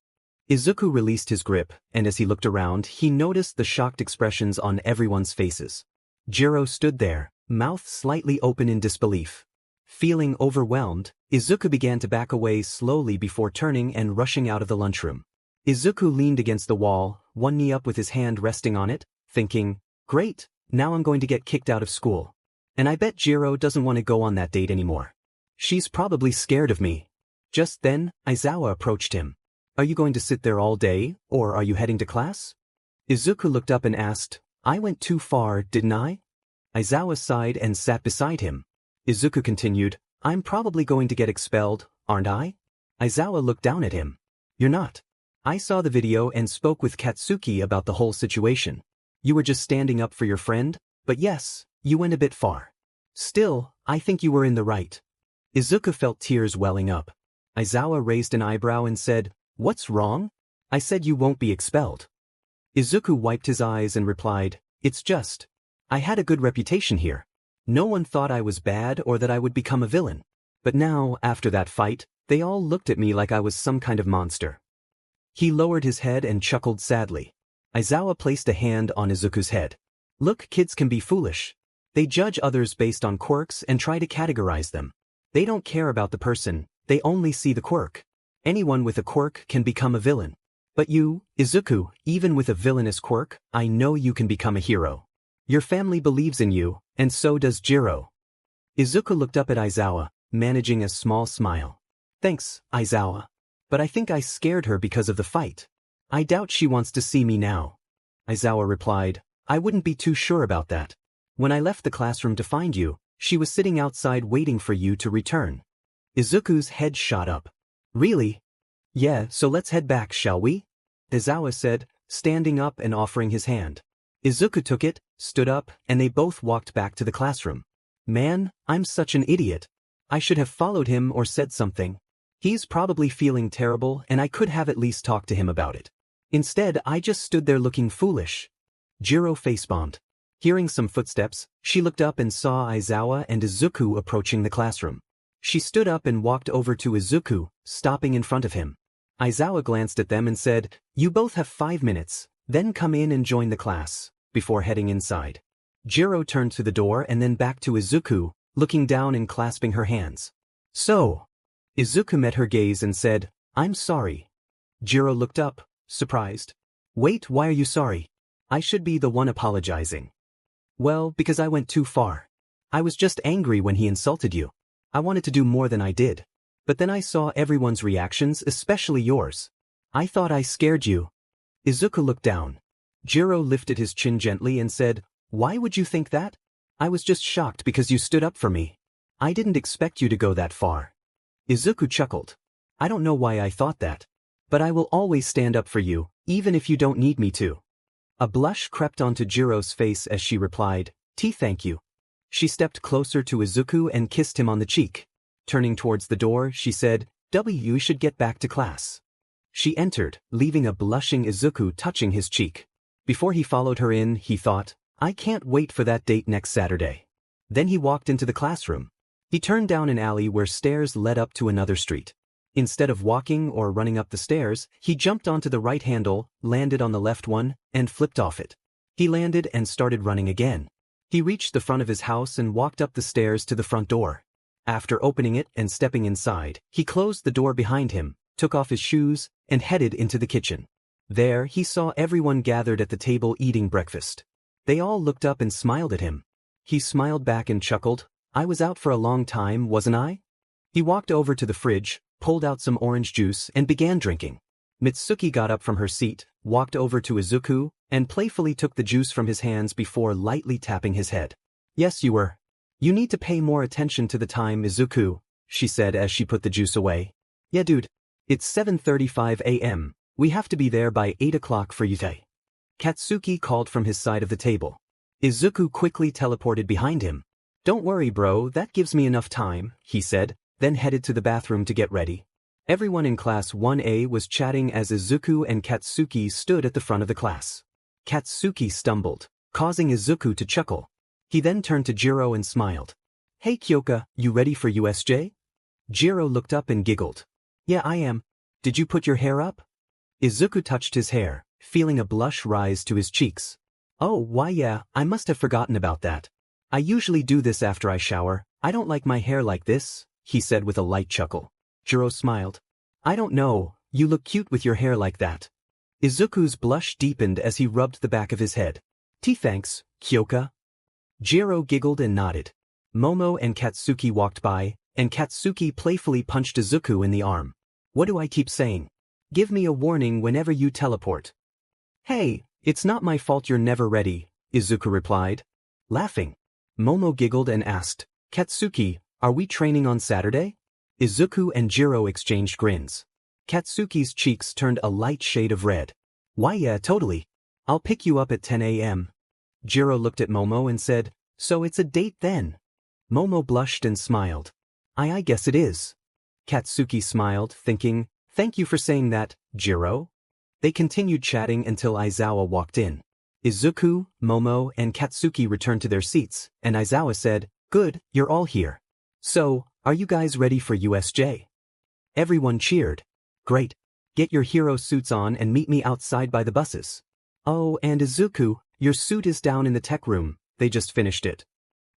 Izuku released his grip, and as he looked around, he noticed the shocked expressions on everyone's faces. Jiro stood there, mouth slightly open in disbelief. Feeling overwhelmed, Izuku began to back away slowly before turning and rushing out of the lunchroom. Izuku leaned against the wall, one knee up with his hand resting on it, thinking, "Great, now I'm going to get kicked out of school. And I bet Jiro doesn't want to go on that date anymore. She's probably scared of me." Just then, Aizawa approached him. "Are you going to sit there all day, or are you heading to class?" Izuku looked up and asked, "I went too far, didn't I?" Aizawa sighed and sat beside him. Izuku continued, "I'm probably going to get expelled, aren't I?" Aizawa looked down at him. "You're not. I saw the video and spoke with Katsuki about the whole situation. You were just standing up for your friend, but yes, you went a bit far. Still, I think you were in the right." Izuku felt tears welling up. Aizawa raised an eyebrow and said, "What's wrong? I said you won't be expelled." Izuku wiped his eyes and replied, "It's just, I had a good reputation here. No one thought I was bad or that I would become a villain. But now, after that fight, they all looked at me like I was some kind of monster. He lowered his head and chuckled sadly. Aizawa placed a hand on Izuku's head. Look, kids can be foolish. They judge others based on quirks and try to categorize them. They don't care about the person, they only see the quirk. Anyone with a quirk can become a villain. But you, Izuku, even with a villainous quirk, I know you can become a hero. Your family believes in you, and so does Jiro. Izuku looked up at Aizawa, managing a small smile. Thanks, Aizawa. But I think I scared her because of the fight. I doubt she wants to see me now. Aizawa replied, I wouldn't be too sure about that. When I left the classroom to find you, she was sitting outside waiting for you to return. Izuku's head shot up. Really? Yeah, so let's head back, shall we? Aizawa said, standing up and offering his hand. Izuku took it, stood up, and they both walked back to the classroom. Man, I'm such an idiot. I should have followed him or said something. He's probably feeling terrible and I could have at least talked to him about it. Instead, I just stood there looking foolish. Jiro facepalmed. Hearing some footsteps, she looked up and saw Aizawa and Izuku approaching the classroom. She stood up and walked over to Izuku, stopping in front of him. Aizawa glanced at them and said, You both have 5 minutes, then come in and join the class, before heading inside. Jiro turned to the door and then back to Izuku, looking down and clasping her hands. So. Izuku met her gaze and said, I'm sorry. Jiro looked up, surprised. Wait, why are you sorry? I should be the one apologizing. Well, because I went too far. I was just angry when he insulted you. I wanted to do more than I did. But then I saw everyone's reactions, especially yours. I thought I scared you. Izuku looked down. Jiro lifted his chin gently and said, Why would you think that? I was just shocked because you stood up for me. I didn't expect you to go that far. Izuku chuckled. I don't know why I thought that. But I will always stand up for you, even if you don't need me to. A blush crept onto Jiro's face as she replied, Thank you. She stepped closer to Izuku and kissed him on the cheek. Turning towards the door, she said, You should get back to class. She entered, leaving a blushing Izuku touching his cheek. Before he followed her in, he thought, I can't wait for that date next Saturday. Then he walked into the classroom. He turned down an alley where stairs led up to another street. Instead of walking or running up the stairs, he jumped onto the right handle, landed on the left one, and flipped off it. He landed and started running again. He reached the front of his house and walked up the stairs to the front door. After opening it and stepping inside, he closed the door behind him, took off his shoes, and headed into the kitchen. There, he saw everyone gathered at the table eating breakfast. They all looked up and smiled at him. He smiled back and chuckled, I was out for a long time, wasn't I? He walked over to the fridge, pulled out some orange juice and began drinking. Mitsuki got up from her seat, walked over to Izuku, and playfully took the juice from his hands before lightly tapping his head. Yes, you were. You need to pay more attention to the time, Izuku, she said as she put the juice away. Yeah, dude. It's 7:35 a.m. We have to be there by 8 o'clock for Yute. Katsuki called from his side of the table. Izuku quickly teleported behind him. Don't worry, bro, that gives me enough time, he said, then headed to the bathroom to get ready. Everyone in Class 1A was chatting as Izuku and Katsuki stood at the front of the class. Katsuki stumbled, causing Izuku to chuckle. He then turned to Jiro and smiled. Hey Kyoka, you ready for USJ? Jiro looked up and giggled. Yeah, I am. Did you put your hair up? Izuku touched his hair, feeling a blush rise to his cheeks. Oh, why yeah, I must have forgotten about that. I usually do this after I shower. I don't like my hair like this, he said with a light chuckle. Jiro smiled. I don't know, you look cute with your hair like that. Izuku's blush deepened as he rubbed the back of his head. Thanks, Kyoka. Jiro giggled and nodded. Momo and Katsuki walked by, and Katsuki playfully punched Izuku in the arm. What do I keep saying? Give me a warning whenever you teleport. Hey, it's not my fault you're never ready, Izuku replied. Laughing. Momo giggled and asked, Katsuki, are we training on Saturday? Izuku and Jiro exchanged grins. Katsuki's cheeks turned a light shade of red. Why yeah, totally. I'll pick you up at 10 a.m. Jiro looked at Momo and said, So it's a date then? Momo blushed and smiled. I guess it is. Katsuki smiled, thinking, Thank you for saying that, Jiro. They continued chatting until Aizawa walked in. Izuku, Momo, and Katsuki returned to their seats, and Aizawa said, "Good, you're all here. So, are you guys ready for USJ?" Everyone cheered. "Great. Get your hero suits on and meet me outside by the buses. Oh, and Izuku, your suit is down in the tech room, they just finished it."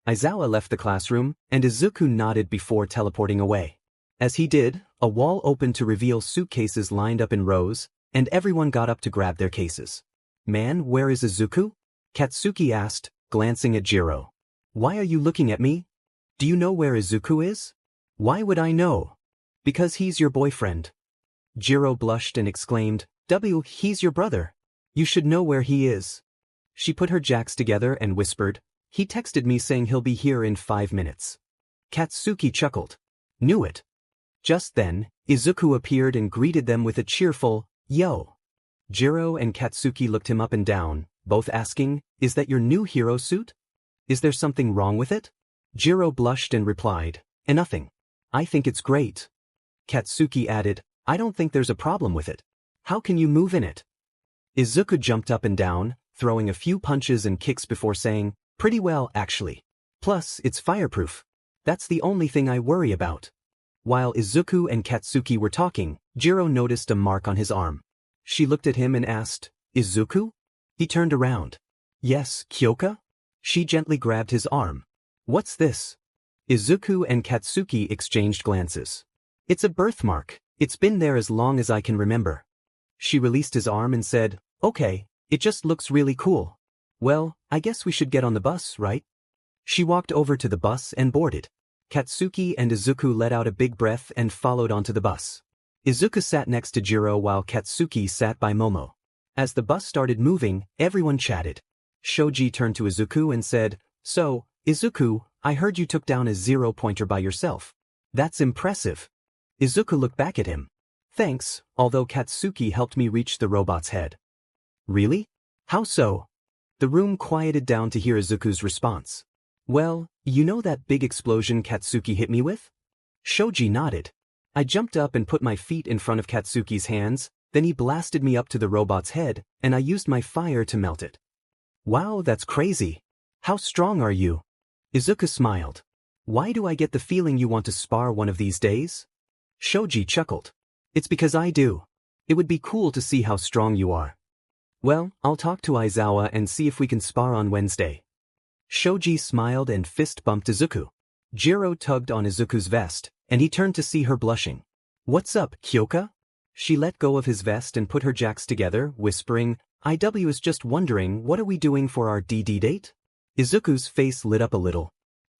Aizawa left the classroom, and Izuku nodded before teleporting away. As he did, a wall opened to reveal suitcases lined up in rows, and everyone got up to grab their cases. "Man, where is Izuku?" Katsuki asked, glancing at Jiro. "Why are you looking at me? Do you know where Izuku is?" "Why would I know?" "Because he's your boyfriend." Jiro blushed and exclaimed, He's your brother. You should know where he is." She put her jacks together and whispered, "He texted me saying he'll be here in 5 minutes. Katsuki chuckled. "Knew it." Just then, Izuku appeared and greeted them with a cheerful, "Yo." Jiro and Katsuki looked him up and down, both asking, "Is that your new hero suit? Is there something wrong with it?" Jiro blushed and replied, "Nothing. I think it's great." Katsuki added, "I don't think there's a problem with it. How can you move in it?" Izuku jumped up and down, throwing a few punches and kicks before saying, "Pretty well, actually. Plus, it's fireproof. That's the only thing I worry about." While Izuku and Katsuki were talking, Jiro noticed a mark on his arm. She looked at him and asked, "Izuku?" He turned around. "Yes, Kyoka?" She gently grabbed his arm. "What's this?" Izuku and Katsuki exchanged glances. "It's a birthmark. It's been there as long as I can remember." She released his arm and said, "Okay, it just looks really cool. Well, I guess we should get on the bus, right?" She walked over to the bus and boarded. Katsuki and Izuku let out a big breath and followed onto the bus. Izuku sat next to Jiro while Katsuki sat by Momo. As the bus started moving, everyone chatted. Shoji turned to Izuku and said, "So, Izuku, I heard you took down a 0-pointer by yourself. That's impressive." Izuku looked back at him. "Thanks, although Katsuki helped me reach the robot's head." "Really? How so?" The room quieted down to hear Izuku's response. "Well, you know that big explosion Katsuki hit me with?" Shoji nodded. "I jumped up and put my feet in front of Katsuki's hands, then he blasted me up to the robot's head, and I used my fire to melt it." "Wow, that's crazy. How strong are you?" Izuku smiled. "Why do I get the feeling you want to spar one of these days?" Shoji chuckled. "It's because I do. It would be cool to see how strong you are." "Well, I'll talk to Aizawa and see if we can spar on Wednesday." Shoji smiled and fist-bumped Izuku. Jiro tugged on Izuku's vest, and he turned to see her blushing. "What's up, Kyoka?" She let go of his vest and put her jacks together, whispering, "IW is just wondering, what are we doing for our DD date?" Izuku's face lit up a little.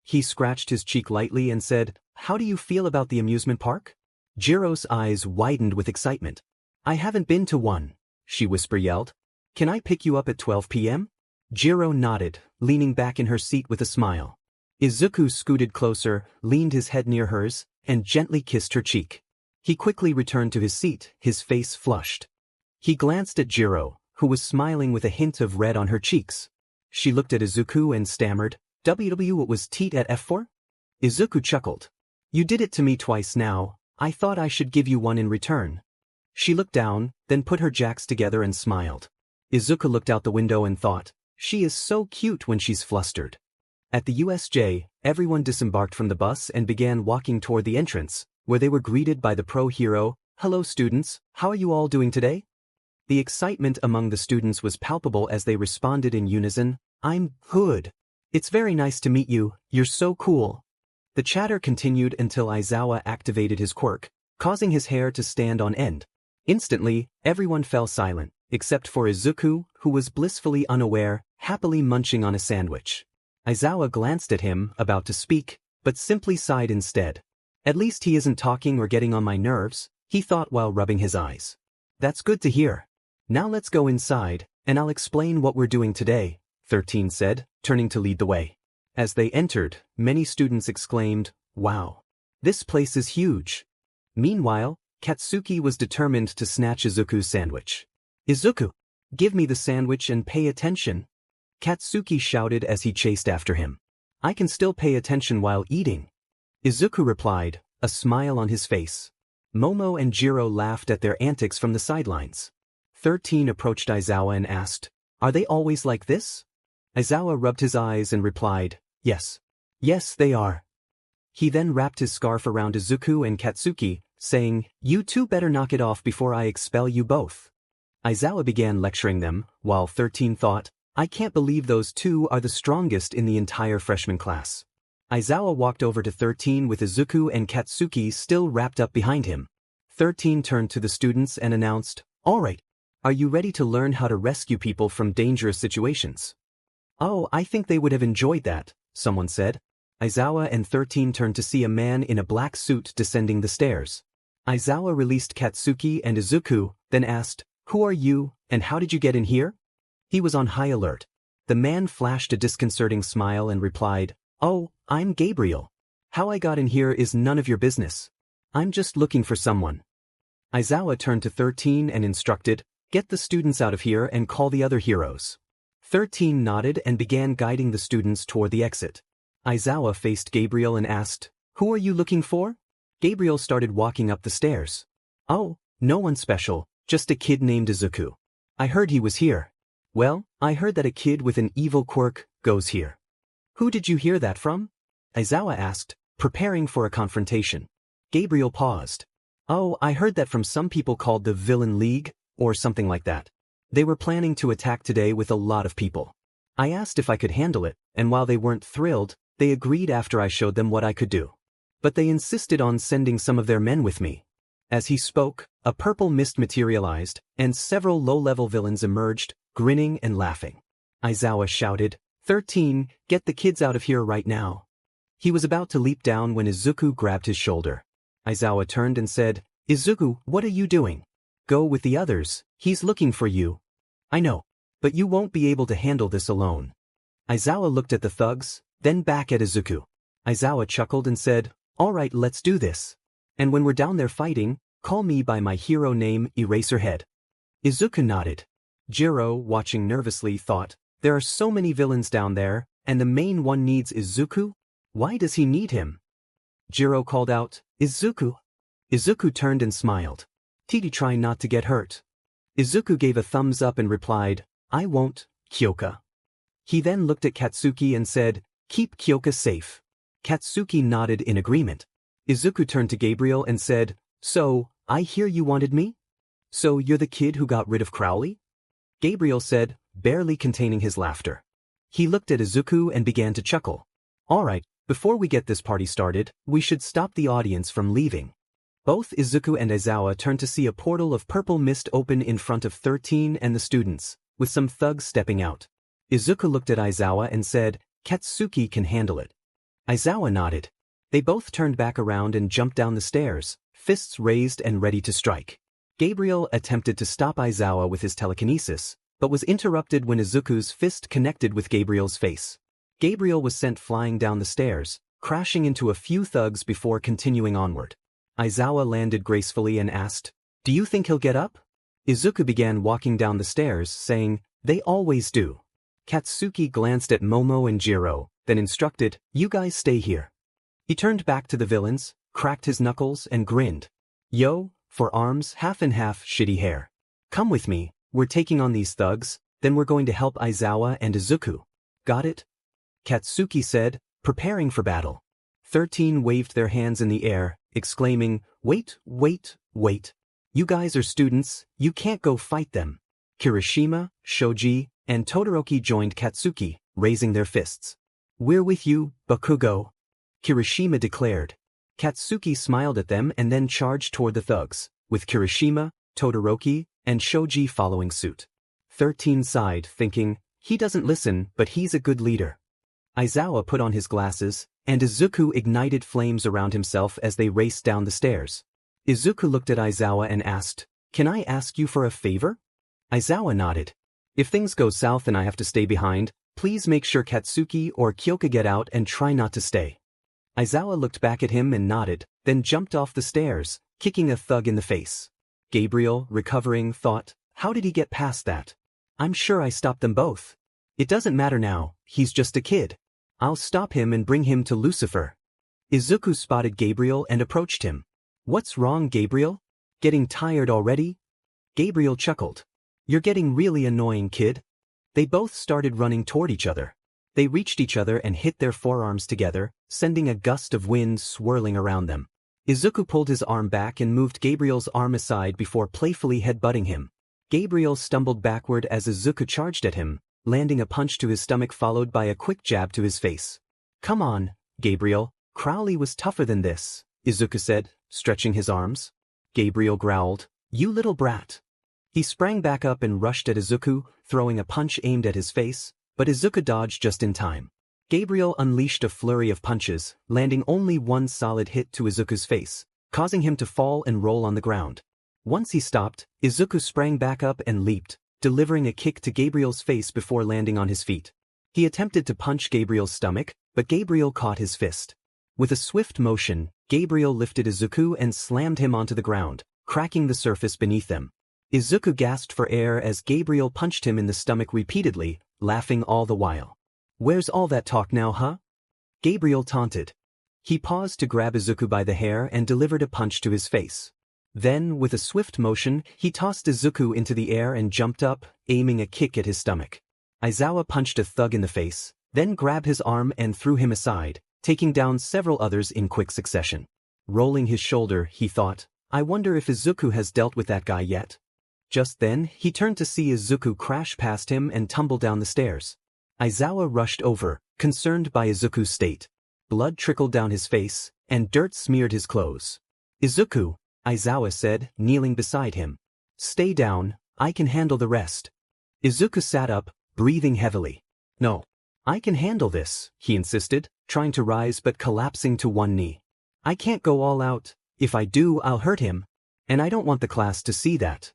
He scratched his cheek lightly and said, "How do you feel about the amusement park?" Jiro's eyes widened with excitement. "I haven't been to one," she yelled. "Can I pick you up at 12 p.m.? Jiro nodded, leaning back in her seat with a smile. Izuku scooted closer, leaned his head near hers, and gently kissed her cheek. He quickly returned to his seat, his face flushed. He glanced at Jiro, who was smiling with a hint of red on her cheeks. She looked at Izuku and stammered, "WW, what was teat at F for?" Izuku chuckled. "You did it to me twice now, I thought I should give you one in return." She looked down, then put her jacks together and smiled. Izuku looked out the window and thought, she is so cute when she's flustered. At the USJ, everyone disembarked from the bus and began walking toward the entrance, where they were greeted by the pro hero, "Hello students, how are you all doing today?" The excitement among the students was palpable as they responded in unison, "I'm good. It's very nice to meet you, you're so cool." The chatter continued until Aizawa activated his quirk, causing his hair to stand on end. Instantly, everyone fell silent, except for Izuku, who was blissfully unaware, happily munching on a sandwich. Aizawa glanced at him, about to speak, but simply sighed instead. "At least he isn't talking or getting on my nerves," he thought while rubbing his eyes. "That's good to hear. Now let's go inside, and I'll explain what we're doing today," 13 said, turning to lead the way. As they entered, many students exclaimed, "Wow! This place is huge." Meanwhile, Katsuki was determined to snatch Izuku's sandwich. "Izuku! Give me the sandwich and pay attention!" Katsuki shouted as he chased after him. "I can still pay attention while eating." Izuku replied, a smile on his face. Momo and Jiro laughed at their antics from the sidelines. 13 approached Aizawa and asked, Are they always like this? Aizawa rubbed his eyes and replied, yes. Yes, they are. He then wrapped his scarf around Izuku and Katsuki, saying, you two better knock it off before I expel you both. Aizawa began lecturing them, while 13 thought, I can't believe those two are the strongest in the entire freshman class. Aizawa walked over to 13 with Izuku and Katsuki still wrapped up behind him. 13 turned to the students and announced, alright, are you ready to learn how to rescue people from dangerous situations? Oh, I think they would have enjoyed that, someone said. Aizawa and 13 turned to see a man in a black suit descending the stairs. Aizawa released Katsuki and Izuku, then asked, who are you, and how did you get in here? He was on high alert. The man flashed a disconcerting smile and replied, oh, I'm Gabriel. How I got in here is none of your business. I'm just looking for someone. Aizawa turned to 13 and instructed, get the students out of here and call the other heroes. 13 nodded and began guiding the students toward the exit. Aizawa faced Gabriel and asked, who are you looking for? Gabriel started walking up the stairs. Oh, no one special, just a kid named Izuku. I heard he was here. Well, I heard that a kid with an evil quirk goes here. Who did you hear that from? Aizawa asked, preparing for a confrontation. Gabriel paused. Oh, I heard that from some people called the Villain League, or something like that. They were planning to attack today with a lot of people. I asked if I could handle it, and while they weren't thrilled, they agreed after I showed them what I could do. But they insisted on sending some of their men with me. As he spoke, a purple mist materialized, and several low-level villains emerged, grinning and laughing. Aizawa shouted, 13, get the kids out of here right now. He was about to leap down when Izuku grabbed his shoulder. Aizawa turned and said, Izuku, what are you doing? Go with the others, he's looking for you. I know, but you won't be able to handle this alone. Aizawa looked at the thugs, then back at Izuku. Aizawa chuckled and said, alright, let's do this. And when we're down there fighting, call me by my hero name, Eraserhead. Izuku nodded. Jiro, watching nervously, thought, there are so many villains down there, and the main one needs Izuku? Why does he need him? Jiro called out, Izuku. Izuku turned and smiled. Titi, try not to get hurt. Izuku gave a thumbs up and replied, I won't, Kyoka. He then looked at Katsuki and said, keep Kyoka safe. Katsuki nodded in agreement. Izuku turned to Gabriel and said, so, I hear you wanted me? So you're the kid who got rid of Crowley? Gabriel said, barely containing his laughter. He looked at Izuku and began to chuckle. Alright, before we get this party started, we should stop the audience from leaving. Both Izuku and Aizawa turned to see a portal of purple mist open in front of 13 and the students, with some thugs stepping out. Izuku looked at Aizawa and said, Katsuki can handle it. Aizawa nodded. They both turned back around and jumped down the stairs, fists raised and ready to strike. Gabriel attempted to stop Aizawa with his telekinesis, but was interrupted when Izuku's fist connected with Gabriel's face. Gabriel was sent flying down the stairs, crashing into a few thugs before continuing onward. Aizawa landed gracefully and asked, do you think he'll get up? Izuku began walking down the stairs, saying, they always do. Katsuki glanced at Momo and Jiro, then instructed, you guys stay here. He turned back to the villains, cracked his knuckles and grinned. Yo, for arms, half and half, shitty hair. Come with me, we're taking on these thugs, then we're going to help Aizawa and Izuku. Got it? Katsuki said, preparing for battle. 13 waved their hands in the air, exclaiming, wait, wait, wait. You guys are students, you can't go fight them. Kirishima, Shoji, and Todoroki joined Katsuki, raising their fists. We're with you, Bakugo. Kirishima declared. Katsuki smiled at them and then charged toward the thugs, with Kirishima, Todoroki, and Shoji following suit. 13 sighed, thinking, he doesn't listen, but he's a good leader. Aizawa put on his glasses, and Izuku ignited flames around himself as they raced down the stairs. Izuku looked at Aizawa and asked, can I ask you for a favor? Aizawa nodded. If things go south and I have to stay behind, please make sure Katsuki or Kyoka get out and try not to stay. Aizawa looked back at him and nodded, then jumped off the stairs, kicking a thug in the face. Gabriel, recovering, thought, how did he get past that? I'm sure I stopped them both. It doesn't matter now, he's just a kid. I'll stop him and bring him to Lucifer. Izuku spotted Gabriel and approached him. What's wrong, Gabriel? Getting tired already? Gabriel chuckled. You're getting really annoying, kid. They both started running toward each other. They reached each other and hit their forearms together, sending a gust of wind swirling around them. Izuku pulled his arm back and moved Gabriel's arm aside before playfully headbutting him. Gabriel stumbled backward as Izuku charged at him, landing a punch to his stomach followed by a quick jab to his face. "Come on, Gabriel, Crowley was tougher than this," Izuku said, stretching his arms. Gabriel growled, "You little brat." He sprang back up and rushed at Izuku, throwing a punch aimed at his face, but Izuku dodged just in time. Gabriel unleashed a flurry of punches, landing only one solid hit to Izuku's face, causing him to fall and roll on the ground. Once he stopped, Izuku sprang back up and leaped, delivering a kick to Gabriel's face before landing on his feet. He attempted to punch Gabriel's stomach, but Gabriel caught his fist. With a swift motion, Gabriel lifted Izuku and slammed him onto the ground, cracking the surface beneath them. Izuku gasped for air as Gabriel punched him in the stomach repeatedly, laughing all the while. "Where's all that talk now, huh?" Gabriel taunted. He paused to grab Izuku by the hair and delivered a punch to his face. Then, with a swift motion, he tossed Izuku into the air and jumped up, aiming a kick at his stomach. Aizawa punched a thug in the face, then grabbed his arm and threw him aside, taking down several others in quick succession. Rolling his shoulder, he thought, "I wonder if Izuku has dealt with that guy yet." Just then, he turned to see Izuku crash past him and tumble down the stairs. Aizawa rushed over, concerned by Izuku's state. Blood trickled down his face, and dirt smeared his clothes. "Izuku," Aizawa said, kneeling beside him. "Stay down, I can handle the rest." Izuku sat up, breathing heavily. "No. I can handle this," he insisted, trying to rise but collapsing to one knee. "I can't go all out. If I do, I'll hurt him. And I don't want the class to see that."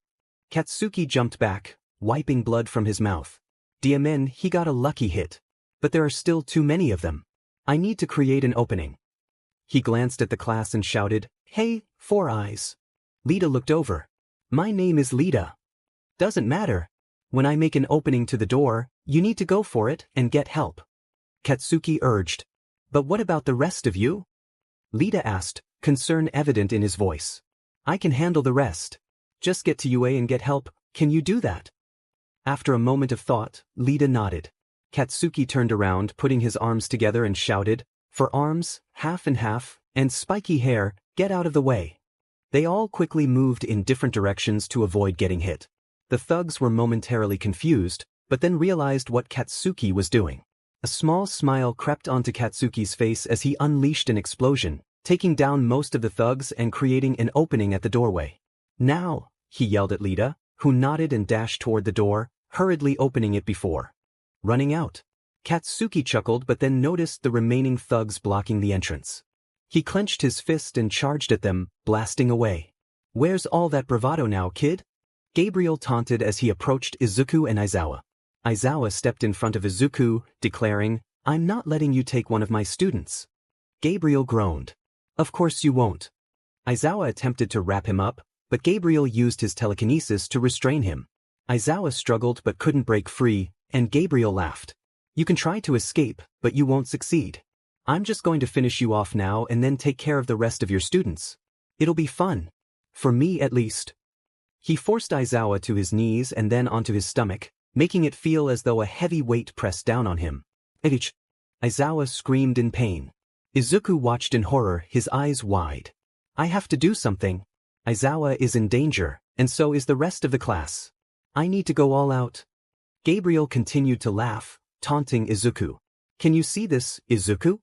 Katsuki jumped back, wiping blood from his mouth. "Diamen, he got a lucky hit. But there are still too many of them. I need to create an opening." He glanced at the class and shouted, "Hey, Four Eyes." Lita looked over. "My name is Lita." "Doesn't matter. When I make an opening to the door, you need to go for it and get help," Katsuki urged. "But what about the rest of you?" Lita asked, concern evident in his voice. "I can handle the rest. Just get to UA and get help. Can you do that?" After a moment of thought, Lita nodded. Katsuki turned around, putting his arms together and shouted, "For arms, half and half, and spiky hair, get out of the way." They all quickly moved in different directions to avoid getting hit. The thugs were momentarily confused, but then realized what Katsuki was doing. A small smile crept onto Katsuki's face as he unleashed an explosion, taking down most of the thugs and creating an opening at the doorway. "Now," he yelled at Lita, who nodded and dashed toward the door, hurriedly opening it before running out. Katsuki chuckled but then noticed the remaining thugs blocking the entrance. He clenched his fist and charged at them, blasting away. "Where's all that bravado now, kid?" Gabriel taunted as he approached Izuku and Aizawa. Aizawa stepped in front of Izuku, declaring, "I'm not letting you take one of my students." Gabriel groaned. "Of course you won't." Aizawa attempted to wrap him up, but Gabriel used his telekinesis to restrain him. Aizawa struggled but couldn't break free, and Gabriel laughed. "You can try to escape, but you won't succeed. I'm just going to finish you off now and then take care of the rest of your students. It'll be fun. For me at least." He forced Aizawa to his knees and then onto his stomach, making it feel as though a heavy weight pressed down on him. "Itch!" Aizawa screamed in pain. Izuku watched in horror, his eyes wide. "I have to do something. Aizawa is in danger, and so is the rest of the class. I need to go all out." Gabriel continued to laugh, taunting Izuku. "Can you see this, Izuku?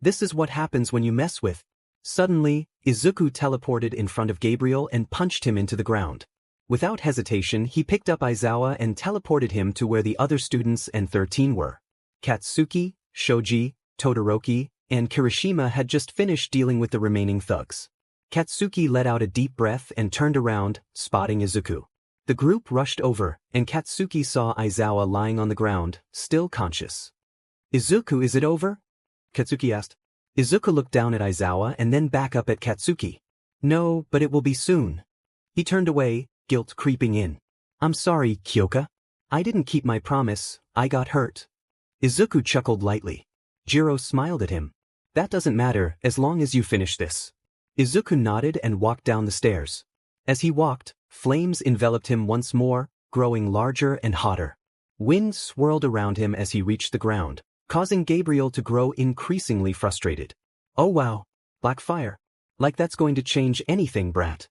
This is what happens when you mess with." Suddenly, Izuku teleported in front of Gabriel and punched him into the ground. Without hesitation, he picked up Aizawa and teleported him to where the other students and 13 were. Katsuki, Shoji, Todoroki, and Kirishima had just finished dealing with the remaining thugs. Katsuki let out a deep breath and turned around, spotting Izuku. The group rushed over, and Katsuki saw Aizawa lying on the ground, still conscious. "Izuku, is it over?" Katsuki asked. Izuku looked down at Aizawa and then back up at Katsuki. "No, but it will be soon." He turned away, guilt creeping in. "I'm sorry, Kyoka. I didn't keep my promise, I got hurt." Izuku chuckled lightly. Jiro smiled at him. "That doesn't matter, as long as you finish this." Izuku nodded and walked down the stairs. As he walked, flames enveloped him once more, growing larger and hotter. Wind swirled around him as he reached the ground, causing Gabriel to grow increasingly frustrated. Oh wow, black fire. Like that's going to change anything, brat.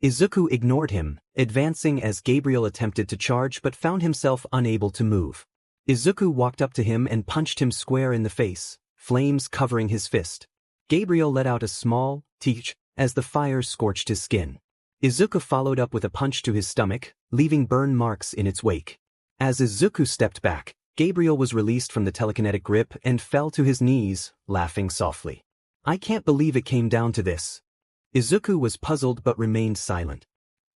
Izuku ignored him, advancing as Gabriel attempted to charge but found himself unable to move. Izuku walked up to him and punched him square in the face, flames covering his fist. Gabriel let out a small teach as the fire scorched his skin. Izuku followed up with a punch to his stomach, leaving burn marks in its wake. As Izuku stepped back, Gabriel was released from the telekinetic grip and fell to his knees, laughing softly. I can't believe it came down to this. Izuku was puzzled but remained silent.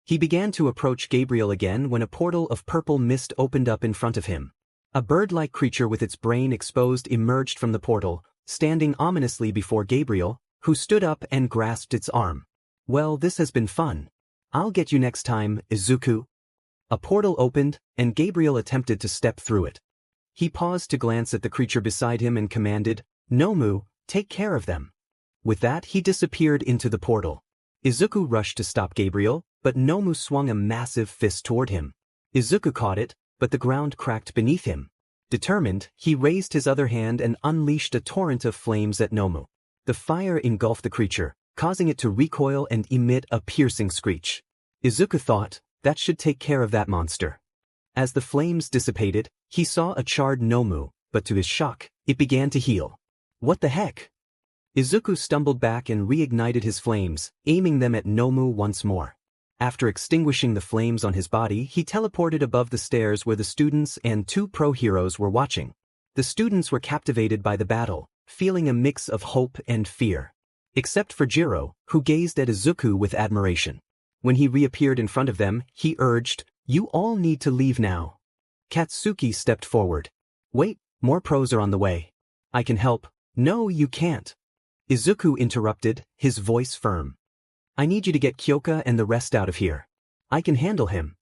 He began to approach Gabriel again when a portal of purple mist opened up in front of him. A bird-like creature with its brain exposed emerged from the portal, standing ominously before Gabriel, who stood up and grasped its arm. Well, this has been fun. I'll get you next time, Izuku. A portal opened, and Gabriel attempted to step through it. He paused to glance at the creature beside him and commanded, Nomu, take care of them. With that, he disappeared into the portal. Izuku rushed to stop Gabriel, but Nomu swung a massive fist toward him. Izuku caught it, but the ground cracked beneath him. Determined, he raised his other hand and unleashed a torrent of flames at Nomu. The fire engulfed the creature, causing it to recoil and emit a piercing screech. Izuku thought, that should take care of that monster. As the flames dissipated, he saw a charred Nomu, but to his shock, it began to heal. What the heck? Izuku stumbled back and reignited his flames, aiming them at Nomu once more. After extinguishing the flames on his body, he teleported above the stairs where the students and two pro-heroes were watching. The students were captivated by the battle, feeling a mix of hope and fear. Except for Jiro, who gazed at Izuku with admiration. When he reappeared in front of them, he urged, "You all need to leave now." Katsuki stepped forward. "Wait, more pros are on the way. I can help." "No, you can't." Izuku interrupted, his voice firm. "I need you to get Kyoka and the rest out of here. I can handle him."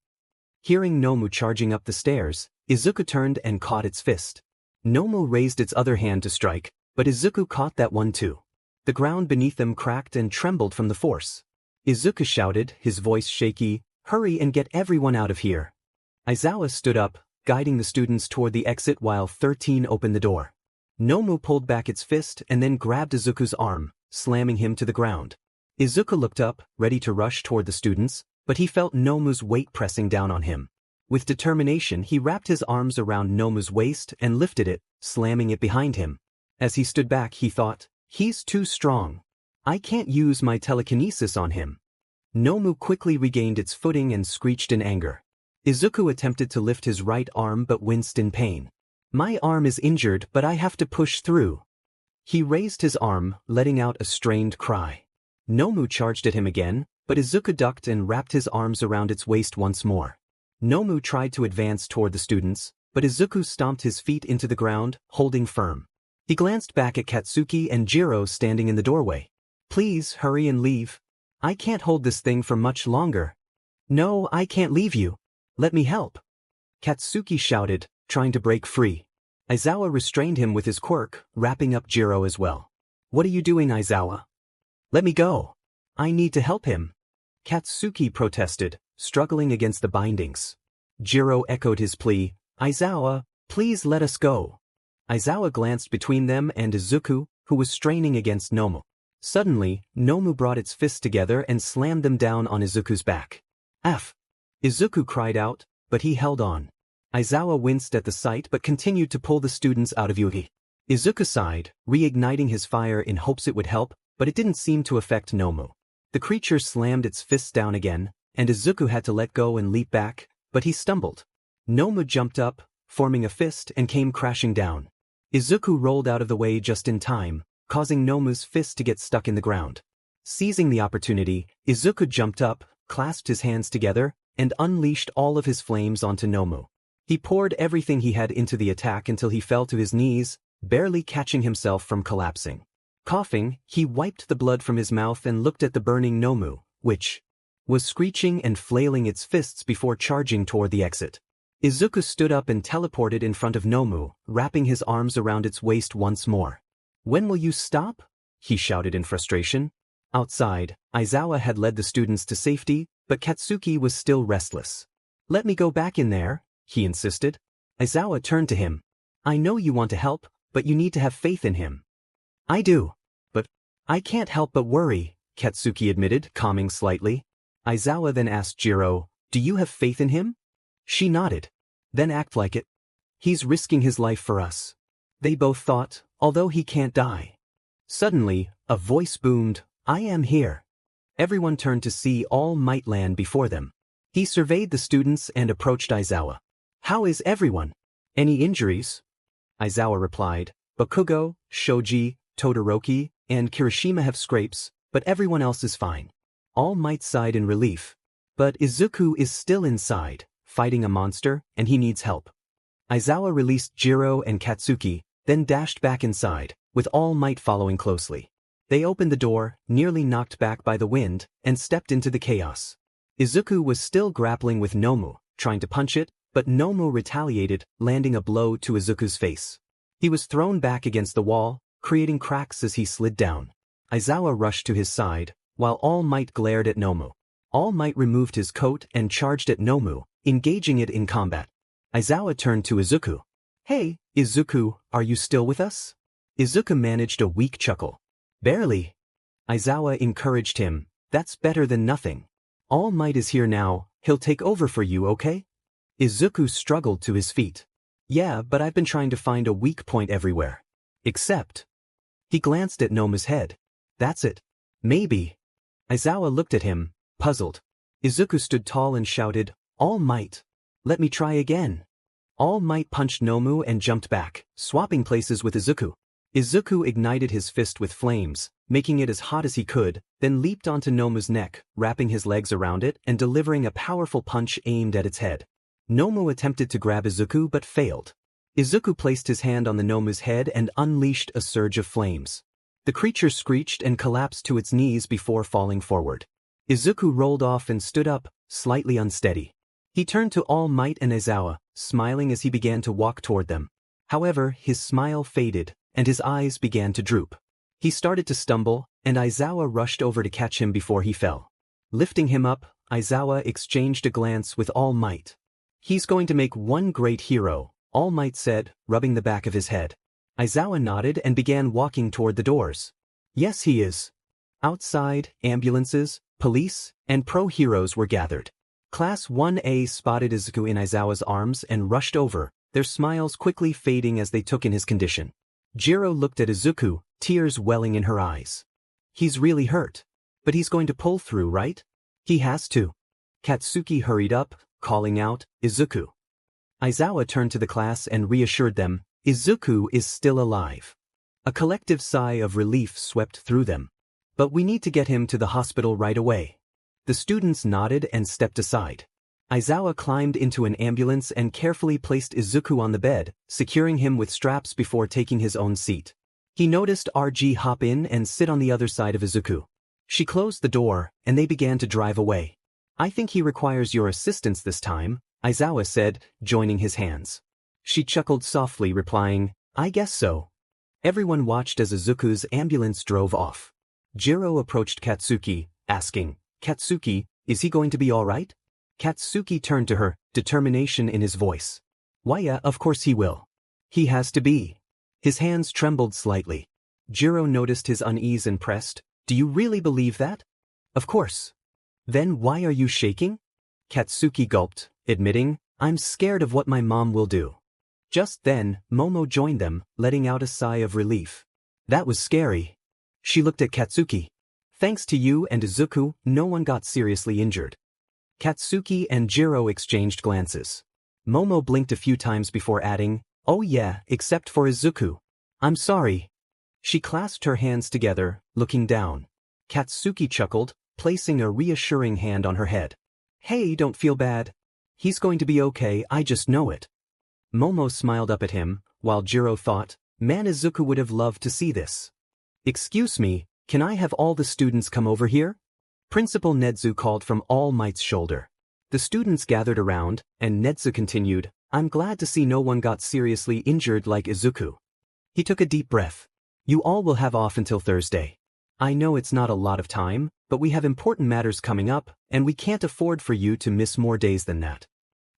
Hearing Nomu charging up the stairs, Izuku turned and caught its fist. Nomu raised its other hand to strike, but Izuku caught that one too. The ground beneath them cracked and trembled from the force. Izuku shouted, his voice shaky, "Hurry and get everyone out of here." Aizawa stood up, guiding the students toward the exit while 13 opened the door. Nomu pulled back its fist and then grabbed Izuku's arm, slamming him to the ground. Izuku looked up, ready to rush toward the students, but he felt Nomu's weight pressing down on him. With determination, he wrapped his arms around Nomu's waist and lifted it, slamming it behind him. As he stood back, he thought, "He's too strong. I can't use my telekinesis on him." Nomu quickly regained its footing and screeched in anger. Izuku attempted to lift his right arm but winced in pain. "My arm is injured, but I have to push through." He raised his arm, letting out a strained cry. Nomu charged at him again, but Izuku ducked and wrapped his arms around its waist once more. Nomu tried to advance toward the students, but Izuku stomped his feet into the ground, holding firm. He glanced back at Katsuki and Jiro standing in the doorway. "Please hurry and leave. I can't hold this thing for much longer." "No, I can't leave you. Let me help." Katsuki shouted, trying to break free. Aizawa restrained him with his quirk, wrapping up Jiro as well. "What are you doing, Aizawa? Let me go. I need to help him." Katsuki protested, struggling against the bindings. Jiro echoed his plea, "Aizawa, please let us go." Aizawa glanced between them and Izuku, who was straining against Nomu. Suddenly, Nomu brought its fists together and slammed them down on Izuku's back. "F!" Izuku cried out, but he held on. Aizawa winced at the sight but continued to pull the students out of Yugi. Izuku sighed, reigniting his fire in hopes it would help, but it didn't seem to affect Nomu. The creature slammed its fists down again, and Izuku had to let go and leap back, but he stumbled. Nomu jumped up, forming a fist, and came crashing down. Izuku rolled out of the way just in time, causing Nomu's fist to get stuck in the ground. Seizing the opportunity, Izuku jumped up, clasped his hands together, and unleashed all of his flames onto Nomu. He poured everything he had into the attack until he fell to his knees, barely catching himself from collapsing. Coughing, he wiped the blood from his mouth and looked at the burning Nomu, which was screeching and flailing its fists before charging toward the exit. Izuku stood up and teleported in front of Nomu, wrapping his arms around its waist once more. "When will you stop?" he shouted in frustration. Outside, Aizawa had led the students to safety, but Katsuki was still restless. "Let me go back in there," he insisted. Aizawa turned to him. I know you want to help, but you need to have faith in him. I do. But I can't help but worry, Katsuki admitted, calming slightly. Aizawa then asked Jiro, do you have faith in him? She nodded. Then act like it. He's risking his life for us. They both thought, although he can't die. Suddenly, a voice boomed, I am here. Everyone turned to see All Might land before them. He surveyed the students and approached Aizawa. How is everyone? Any injuries? Aizawa replied, Bakugo, Shoji, Todoroki, and Kirishima have scrapes, but everyone else is fine. All Might sighed in relief. But Izuku is still inside, fighting a monster, and he needs help. Aizawa released Jiro and Katsuki, then dashed back inside, with All Might following closely. They opened the door, nearly knocked back by the wind, and stepped into the chaos. Izuku was still grappling with Nomu, trying to punch it, but Nomu retaliated, landing a blow to Izuku's face. He was thrown back against the wall, creating cracks as he slid down. Aizawa rushed to his side, while All Might glared at Nomu. All Might removed his coat and charged at Nomu, engaging it in combat. Aizawa turned to Izuku. Hey, Izuku, are you still with us? Izuku managed a weak chuckle. Barely. Aizawa encouraged him, that's better than nothing. All Might is here now, he'll take over for you, okay? Izuku struggled to his feet. Yeah, but I've been trying to find a weak point everywhere. Except. He glanced at Nomu's head. That's it. Maybe. Aizawa looked at him, puzzled. Izuku stood tall and shouted, All Might. Let me try again. All Might punched Nomu and jumped back, swapping places with Izuku. Izuku ignited his fist with flames, making it as hot as he could, then leaped onto Nomu's neck, wrapping his legs around it and delivering a powerful punch aimed at its head. Nomu attempted to grab Izuku but failed. Izuku placed his hand on the Nomu's head and unleashed a surge of flames. The creature screeched and collapsed to its knees before falling forward. Izuku rolled off and stood up, slightly unsteady. He turned to All Might and Aizawa, smiling as he began to walk toward them. However, his smile faded, and his eyes began to droop. He started to stumble, and Aizawa rushed over to catch him before he fell. Lifting him up, Aizawa exchanged a glance with All Might. He's going to make one great hero, All Might said, rubbing the back of his head. Aizawa nodded and began walking toward the doors. Yes, he is. Outside, ambulances, police, and pro-heroes were gathered. Class 1A spotted Izuku in Aizawa's arms and rushed over, their smiles quickly fading as they took in his condition. Jiro looked at Izuku, tears welling in her eyes. He's really hurt. But he's going to pull through, right? He has to. Katsuki hurried up, calling out, Izuku. Aizawa turned to the class and reassured them, Izuku is still alive. A collective sigh of relief swept through them. But we need to get him to the hospital right away. The students nodded and stepped aside. Aizawa climbed into an ambulance and carefully placed Izuku on the bed, securing him with straps before taking his own seat. He noticed RG hop in and sit on the other side of Izuku. She closed the door, and they began to drive away. I think he requires your assistance this time, Aizawa said, joining his hands. She chuckled softly, replying, I guess so. Everyone watched as Izuku's ambulance drove off. Jiro approached Katsuki, asking, Katsuki, is he going to be all right? Katsuki turned to her, determination in his voice. Why, yeah, of course he will. He has to be. His hands trembled slightly. Jiro noticed his unease and pressed, Do you really believe that? Of course. Then why are you shaking? Katsuki gulped, admitting, I'm scared of what my mom will do. Just then, Momo joined them, letting out a sigh of relief. That was scary. She looked at Katsuki. Thanks to you and Izuku, no one got seriously injured. Katsuki and Jiro exchanged glances. Momo blinked a few times before adding, Oh yeah, except for Izuku. I'm sorry. She clasped her hands together, looking down. Katsuki chuckled, placing a reassuring hand on her head. Hey, don't feel bad. He's going to be okay, I just know it. Momo smiled up at him, while Jiro thought, Man, Izuku would have loved to see this. Excuse me, can I have all the students come over here? Principal Nedzu called from All Might's shoulder. The students gathered around, and Nedzu continued, I'm glad to see no one got seriously injured like Izuku. He took a deep breath. You all will have off until Thursday. I know it's not a lot of time, but we have important matters coming up, and we can't afford for you to miss more days than that.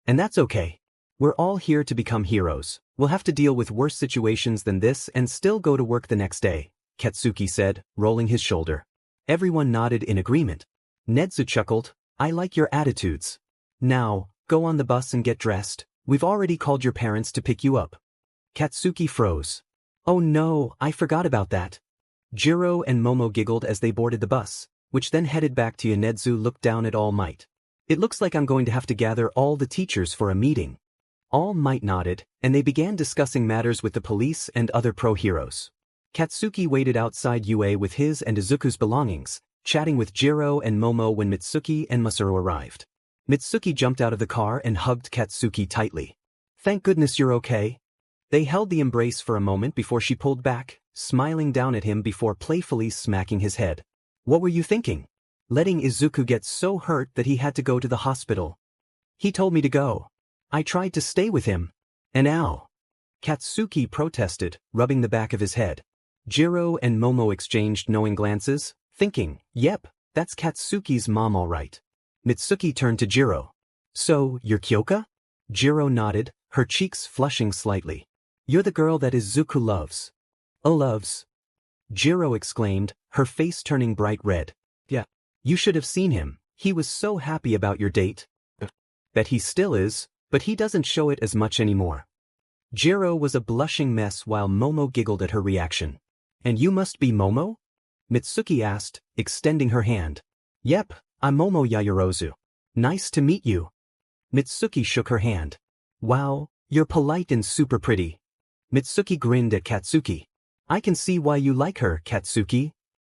And that's okay. We're all here to become heroes. We'll have to deal with worse situations than this and still go to work the next day, Katsuki said, rolling his shoulder. Everyone nodded in agreement. Netsu chuckled, I like your attitudes. Now, go on the bus and get dressed. We've already called your parents to pick you up. Katsuki froze. Oh no, I forgot about that. Jiro and Momo giggled as they boarded the bus, which then headed back to Yanedzu. Looked down at All Might. It looks like I'm going to have to gather all the teachers for a meeting. All Might nodded, and they began discussing matters with the police and other pro-heroes. Katsuki waited outside UA with his and Izuku's belongings, chatting with Jiro and Momo when Mitsuki and Masaru arrived. Mitsuki jumped out of the car and hugged Katsuki tightly. Thank goodness you're okay. They held the embrace for a moment before she pulled back, smiling down at him before playfully smacking his head. What were you thinking? Letting Izuku get so hurt that he had to go to the hospital. He told me to go. I tried to stay with him. And ow. Katsuki protested, rubbing the back of his head. Jiro and Momo exchanged knowing glances, thinking, yep, that's Katsuki's mom all right. Mitsuki turned to Jiro. So, you're Kyoka? Jiro nodded, her cheeks flushing slightly. You're the girl that Izuku loves. Oh, loves? Jiro exclaimed, her face turning bright red. Yeah. You should have seen him. He was so happy about your date. Bet he still is, but he doesn't show it as much anymore. Jiro was a blushing mess while Momo giggled at her reaction. And you must be Momo? Mitsuki asked, extending her hand. Yep, I'm Momo Yayorozu. Nice to meet you. Mitsuki shook her hand. Wow, you're polite and super pretty. Mitsuki grinned at Katsuki. I can see why you like her, Katsuki.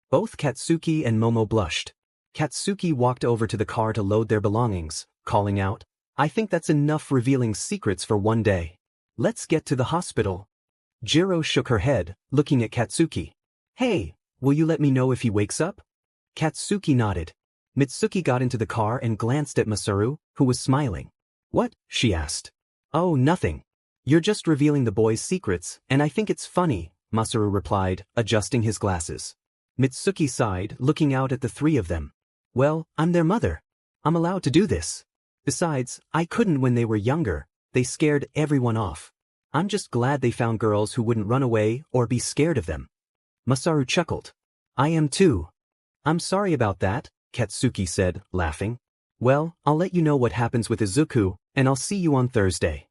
Both Katsuki and Momo blushed. Katsuki walked over to the car to load their belongings, calling out, I think that's enough revealing secrets for one day. Let's get to the hospital. Jiro shook her head, looking at Katsuki. Hey, will you let me know if he wakes up? Katsuki nodded. Mitsuki got into the car and glanced at Masaru, who was smiling. What? She asked. Oh, nothing. You're just revealing the boy's secrets, and I think it's funny, Masaru replied, adjusting his glasses. Mitsuki sighed, looking out at the three of them. Well, I'm their mother. I'm allowed to do this. Besides, I couldn't when they were younger. They scared everyone off. I'm just glad they found girls who wouldn't run away or be scared of them. Masaru chuckled. I am too. I'm sorry about that, Katsuki said, laughing. Well, I'll let you know what happens with Izuku, and I'll see you on Thursday.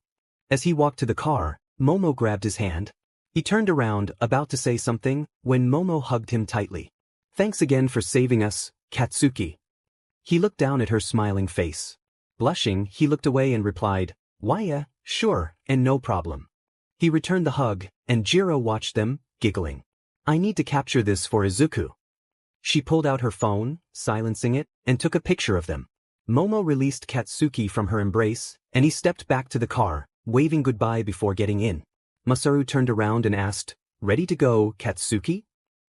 As he walked to the car, Momo grabbed his hand. He turned around, about to say something, when Momo hugged him tightly. Thanks again for saving us, Katsuki. He looked down at her smiling face. Blushing, he looked away and replied, Why, sure, and no problem. He returned the hug, and Jiro watched them, giggling. I need to capture this for Izuku. She pulled out her phone, silencing it, and took a picture of them. Momo released Katsuki from her embrace, and he stepped back to the car, waving goodbye before getting in. Masaru turned around and asked, Ready to go, Katsuki?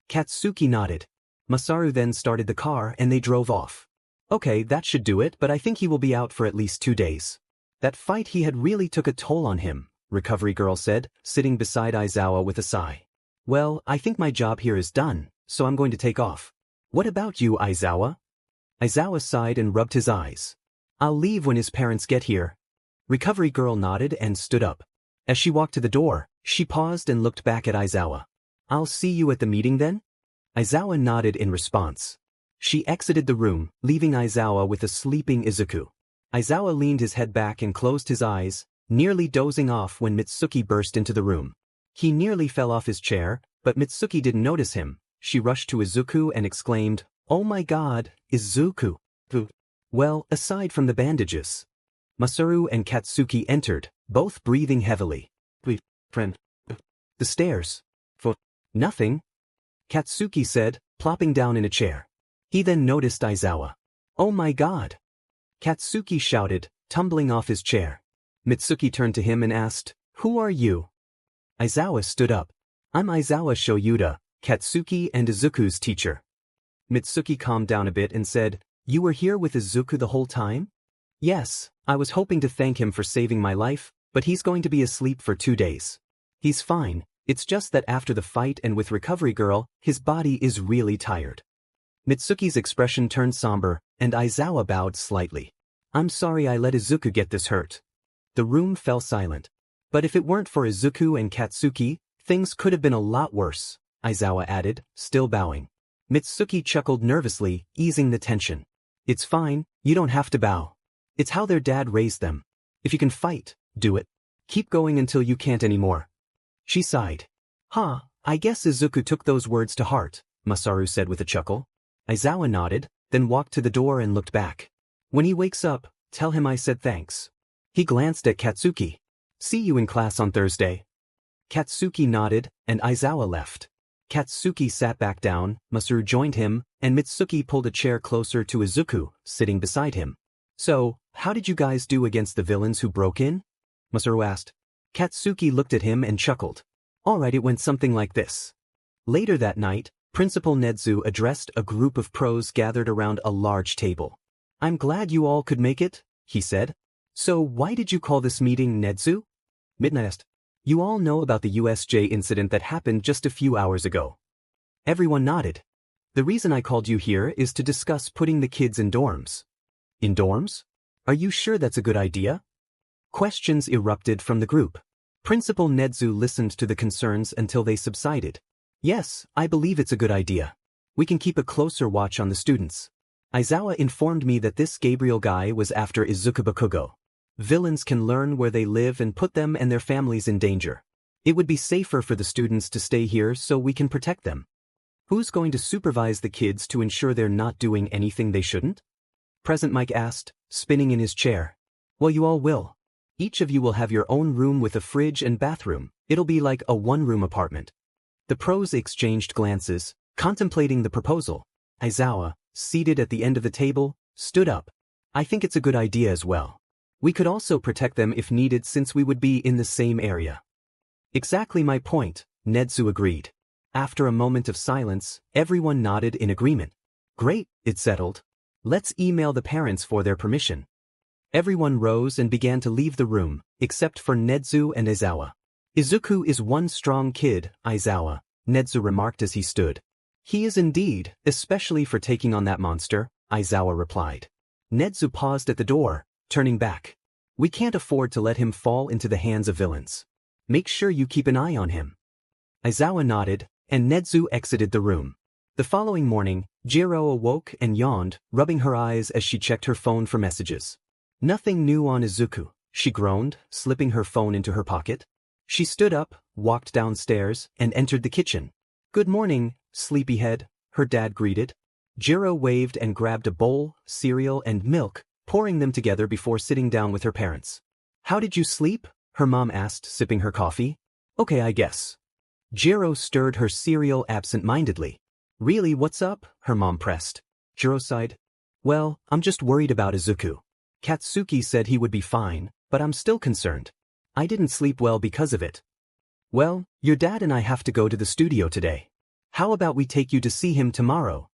Katsuki nodded. Masaru then started the car and they drove off. Okay, that should do it, but I think he will be out for at least 2 days. That fight he had really took a toll on him, Recovery Girl said, sitting beside Aizawa with a sigh. Well, I think my job here is done, so I'm going to take off. What about you, Aizawa? Aizawa sighed and rubbed his eyes. I'll leave when his parents get here. Recovery Girl nodded and stood up. As she walked to the door, she paused and looked back at Aizawa. I'll see you at the meeting then? Aizawa nodded in response. She exited the room, leaving Aizawa with a sleeping Izuku. Aizawa leaned his head back and closed his eyes, nearly dozing off when Mitsuki burst into the room. He nearly fell off his chair, but Mitsuki didn't notice him. She rushed to Izuku and exclaimed, Oh my god, Izuku. Well, aside from the bandages. Masaru and Katsuki entered, both breathing heavily. Friend. The stairs. For nothing. Katsuki said, plopping down in a chair. He then noticed Aizawa. Oh my god. Katsuki shouted, tumbling off his chair. Mitsuki turned to him and asked, Who are you? Aizawa stood up. I'm Aizawa Shoyuda, Katsuki and Izuku's teacher. Mitsuki calmed down a bit and said, You were here with Izuku the whole time? Yes, I was hoping to thank him for saving my life, but he's going to be asleep for 2 days. He's fine, it's just that after the fight and with Recovery Girl, his body is really tired. Mitsuki's expression turned somber, and Aizawa bowed slightly. I'm sorry I let Izuku get this hurt. The room fell silent. But if it weren't for Izuku and Katsuki, things could have been a lot worse, Aizawa added, still bowing. Mitsuki chuckled nervously, easing the tension. It's fine, you don't have to bow. It's how their dad raised them. If you can fight, do it. Keep going until you can't anymore. She sighed. Huh, I guess Izuku took those words to heart, Masaru said with a chuckle. Aizawa nodded, then walked to the door and looked back. When he wakes up, tell him I said thanks. He glanced at Katsuki. See you in class on Thursday. Katsuki nodded, and Aizawa left. Katsuki sat back down, Masaru joined him, and Mitsuki pulled a chair closer to Izuku, sitting beside him. So, how did you guys do against the villains who broke in? Masaru asked. Katsuki looked at him and chuckled. Alright, it went something like this. Later that night, Principal Nedzu addressed a group of pros gathered around a large table. I'm glad you all could make it, he said. So why did you call this meeting Nedzu? Midnight asked. You all know about the USJ incident that happened just a few hours ago. Everyone nodded. The reason I called you here is to discuss putting the kids in dorms. In dorms? Are you sure that's a good idea? Questions erupted from the group. Principal Nedzu listened to the concerns until they subsided. Yes, I believe it's a good idea. We can keep a closer watch on the students. Aizawa informed me that this Gabriel guy was after Izuku Bakugo. Villains can learn where they live and put them and their families in danger. It would be safer for the students to stay here so we can protect them. Who's going to supervise the kids to ensure they're not doing anything they shouldn't? Present Mike asked, spinning in his chair. Well, you all will. Each of you will have your own room with a fridge and bathroom. It'll be like a one-room apartment. The pros exchanged glances, contemplating the proposal. Aizawa, seated at the end of the table, stood up. I think it's a good idea as well. We could also protect them if needed since we would be in the same area. Exactly my point, Nedzu agreed. After a moment of silence, everyone nodded in agreement. Great, it's settled. Let's email the parents for their permission. Everyone rose and began to leave the room, except for Nedzu and Aizawa. Izuku is one strong kid, Aizawa, Nedzu remarked as he stood. He is indeed, especially for taking on that monster, Aizawa replied. Nedzu paused at the door, turning back. We can't afford to let him fall into the hands of villains. Make sure you keep an eye on him. Aizawa nodded, and Nedzu exited the room. The following morning, Jiro awoke and yawned, rubbing her eyes as she checked her phone for messages. Nothing new on Izuku, she groaned, slipping her phone into her pocket. She stood up, walked downstairs, and entered the kitchen. Good morning, sleepyhead, her dad greeted. Jiro waved and grabbed a bowl, cereal, and milk, pouring them together before sitting down with her parents. How did you sleep? Her mom asked, sipping her coffee. Okay, I guess. Jiro stirred her cereal absent-mindedly. Really, what's up? Her mom pressed. Jiro sighed. Well, I'm just worried about Izuku. Katsuki said he would be fine, but I'm still concerned. I didn't sleep well because of it. Well, your dad and I have to go to the studio today. How about we take you to see him tomorrow?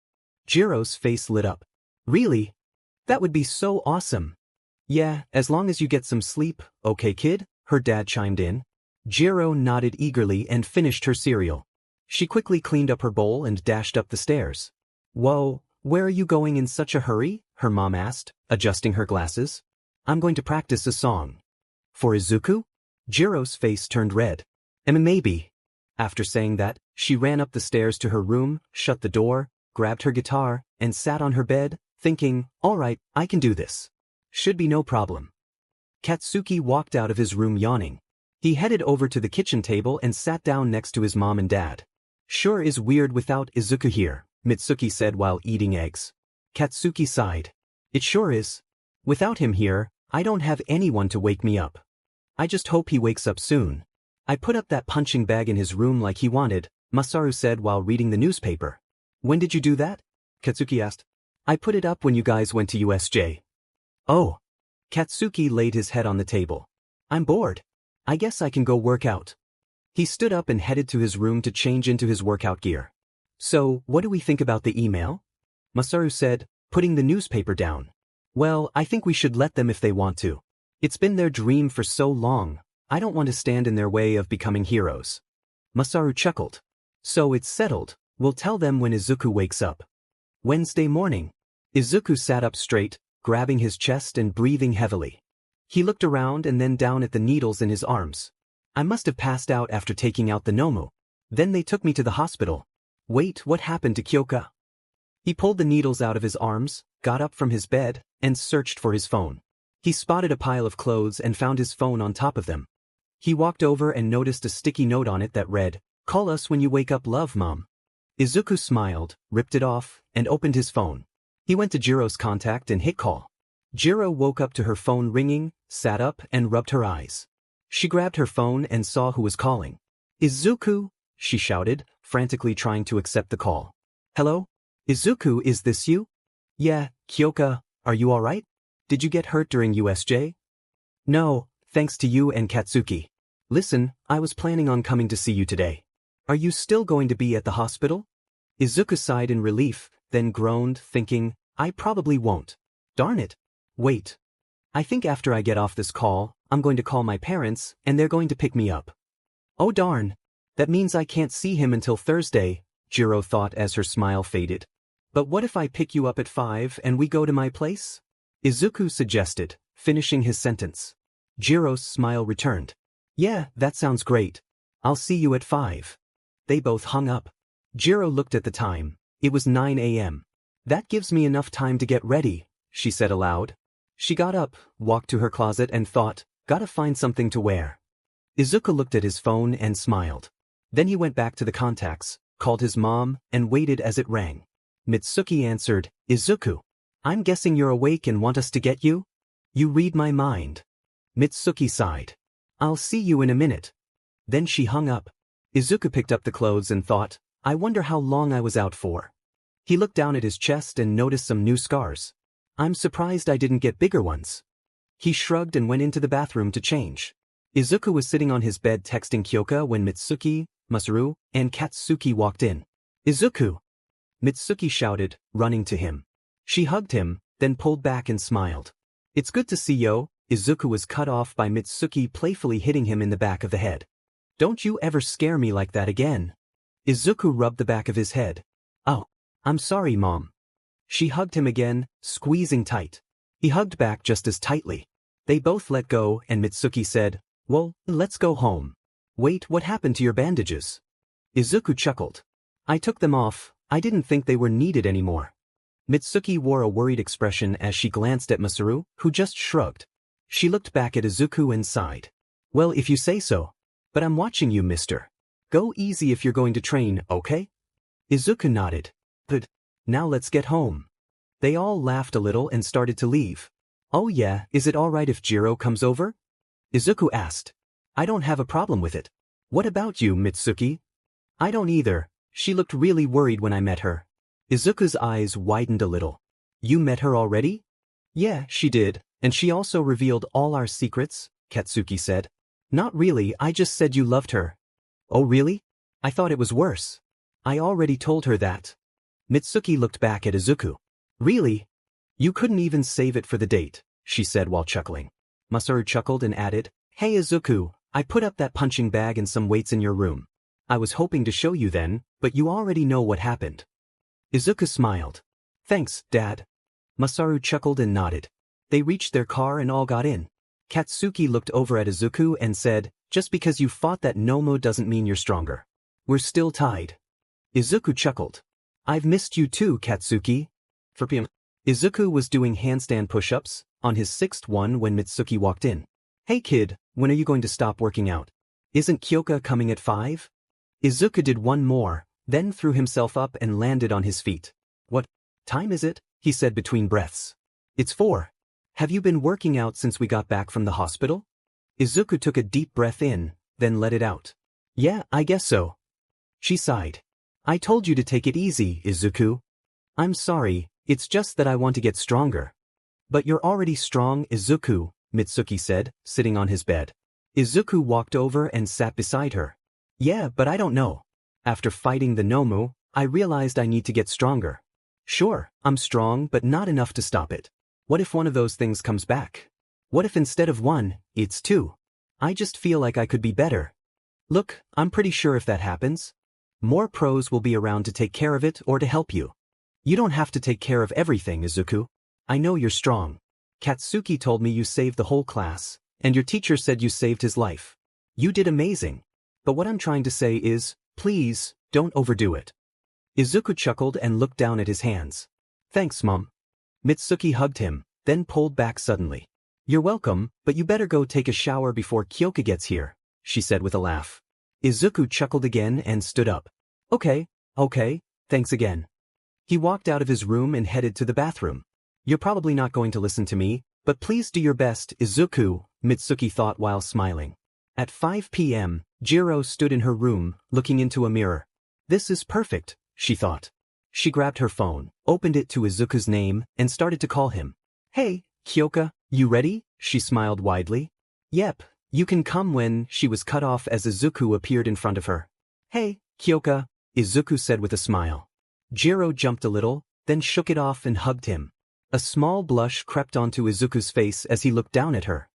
Jiro's face lit up. Really? That would be so awesome. Yeah, as long as you get some sleep, okay kid? Her dad chimed in. Jiro nodded eagerly and finished her cereal. She quickly cleaned up her bowl and dashed up the stairs. Whoa, where are you going in such a hurry? Her mom asked, adjusting her glasses. I'm going to practice a song. For Izuku? Jiro's face turned red. Maybe. After saying that, she ran up the stairs to her room, shut the door, grabbed her guitar, and sat on her bed, thinking, all right, I can do this. Should be no problem. Katsuki walked out of his room yawning. He headed over to the kitchen table and sat down next to his mom and dad. Sure is weird without Izuku here, Mitsuki said while eating eggs. Katsuki sighed. It sure is. Without him here, I don't have anyone to wake me up. I just hope he wakes up soon. I put up that punching bag in his room like he wanted, Masaru said while reading the newspaper. When did you do that? Katsuki asked. I put it up when you guys went to USJ. Oh. Katsuki laid his head on the table. I'm bored. I guess I can go work out. He stood up and headed to his room to change into his workout gear. So, what do we think about the email? Masaru said, putting the newspaper down. Well, I think we should let them if they want to. It's been their dream for so long. I don't want to stand in their way of becoming heroes. Masaru chuckled. So it's settled. We'll tell them when Izuku wakes up. Wednesday morning. Izuku sat up straight, grabbing his chest and breathing heavily. He looked around and then down at the needles in his arms. I must have passed out after taking out the Nomu. Then they took me to the hospital. Wait, what happened to Kyoka? He pulled the needles out of his arms, got up from his bed, and searched for his phone. He spotted a pile of clothes and found his phone on top of them. He walked over and noticed a sticky note on it that read, "Call us when you wake up, love, Mom." Izuku smiled, ripped it off, and opened his phone. He went to Jiro's contact and hit call. Jiro woke up to her phone ringing, sat up, and rubbed her eyes. She grabbed her phone and saw who was calling. "Izuku," she shouted, frantically trying to accept the call. "Hello? Izuku, is this you?" "Yeah, Kyoka, are you alright? Did you get hurt during USJ?" "No, thanks to you and Katsuki. Listen, I was planning on coming to see you today. Are you still going to be at the hospital?" Izuku sighed in relief, then groaned, thinking, I probably won't. Darn it. Wait. I think after I get off this call, I'm going to call my parents, and they're going to pick me up. Oh darn. That means I can't see him until Thursday, Jiro thought as her smile faded. But what if I pick you up at 5 and we go to my place? Izuku suggested, finishing his sentence. Jiro's smile returned. Yeah, that sounds great. I'll see you at 5. They both hung up. Jiro looked at the time. It was 9 a.m. That gives me enough time to get ready, she said aloud. She got up, walked to her closet and thought, gotta find something to wear. Izuku looked at his phone and smiled. Then he went back to the contacts, called his mom, and waited as it rang. Mitsuki answered, Izuku. I'm guessing you're awake and want us to get you? You read my mind. Mitsuki sighed. I'll see you in a minute. Then she hung up. Izuku picked up the clothes and thought, I wonder how long I was out for. He looked down at his chest and noticed some new scars. I'm surprised I didn't get bigger ones. He shrugged and went into the bathroom to change. Izuku was sitting on his bed texting Kyoka when Mitsuki, Masaru, and Katsuki walked in. Izuku! Mitsuki shouted, running to him. She hugged him, then pulled back and smiled. It's good to see you. Izuku was cut off by Mitsuki playfully hitting him in the back of the head. Don't you ever scare me like that again. Izuku rubbed the back of his head. Oh, I'm sorry, Mom. She hugged him again, squeezing tight. He hugged back just as tightly. They both let go and Mitsuki said, Well, let's go home. Wait, what happened to your bandages? Izuku chuckled. I took them off, I didn't think they were needed anymore. Mitsuki wore a worried expression as she glanced at Masaru, who just shrugged. She looked back at Izuku and sighed. Well, if you say so. But I'm watching you, mister. Go easy if you're going to train, okay? Izuku nodded. Good. Now let's get home. They all laughed a little and started to leave. Oh yeah, is it alright if Jiro comes over? Izuku asked. I don't have a problem with it. What about you, Mitsuki? I don't either. She looked really worried when I met her. Izuku's eyes widened a little. You met her already? Yeah, she did, and she also revealed all our secrets, Katsuki said. Not really, I just said you loved her. Oh really? I thought it was worse. I already told her that. Mitsuki looked back at Izuku. Really? You couldn't even save it for the date, she said while chuckling. Masaru chuckled and added, Hey Izuku, I put up that punching bag and some weights in your room. I was hoping to show you then, but you already know what happened. Izuku smiled. Thanks, Dad. Masaru chuckled and nodded. They reached their car and all got in. Katsuki looked over at Izuku and said, Just because you fought that Nomu doesn't mean you're stronger. We're still tied. Izuku chuckled. I've missed you too, Katsuki. For PM. Izuku was doing handstand push-ups, on his 6th one when Mitsuki walked in. Hey kid, when are you going to stop working out? Isn't Kyoka coming at 5? Izuku did one more, then threw himself up and landed on his feet. What time is it? He said between breaths. It's 4. Have you been working out since we got back from the hospital? Izuku took a deep breath in, then let it out. Yeah, I guess so. She sighed. I told you to take it easy, Izuku. I'm sorry, it's just that I want to get stronger. But you're already strong, Izuku, Mitsuki said, sitting on his bed. Izuku walked over and sat beside her. Yeah, but I don't know. After fighting the Nomu, I realized I need to get stronger. Sure, I'm strong but not enough to stop it. What if one of those things comes back? What if instead of 1, it's 2? I just feel like I could be better. Look, I'm pretty sure if that happens, more pros will be around to take care of it or to help you. You don't have to take care of everything, Izuku. I know you're strong. Katsuki told me you saved the whole class, and your teacher said you saved his life. You did amazing. But what I'm trying to say is, please, don't overdo it. Izuku chuckled and looked down at his hands. Thanks, Mom. Mitsuki hugged him, then pulled back suddenly. You're welcome, but you better go take a shower before Kyoka gets here, she said with a laugh. Izuku chuckled again and stood up. Okay, thanks again. He walked out of his room and headed to the bathroom. You're probably not going to listen to me, but please do your best, Izuku, Mitsuki thought while smiling. At 5 p.m., Jiro stood in her room, looking into a mirror. This is perfect, she thought. She grabbed her phone, opened it to Izuku's name, and started to call him. Hey, Kyoka, you ready? She smiled widely. Yep, you can come when she was cut off as Izuku appeared in front of her. Hey, Kyoka, Izuku said with a smile. Jiro jumped a little, then shook it off and hugged him. A small blush crept onto Izuku's face as he looked down at her.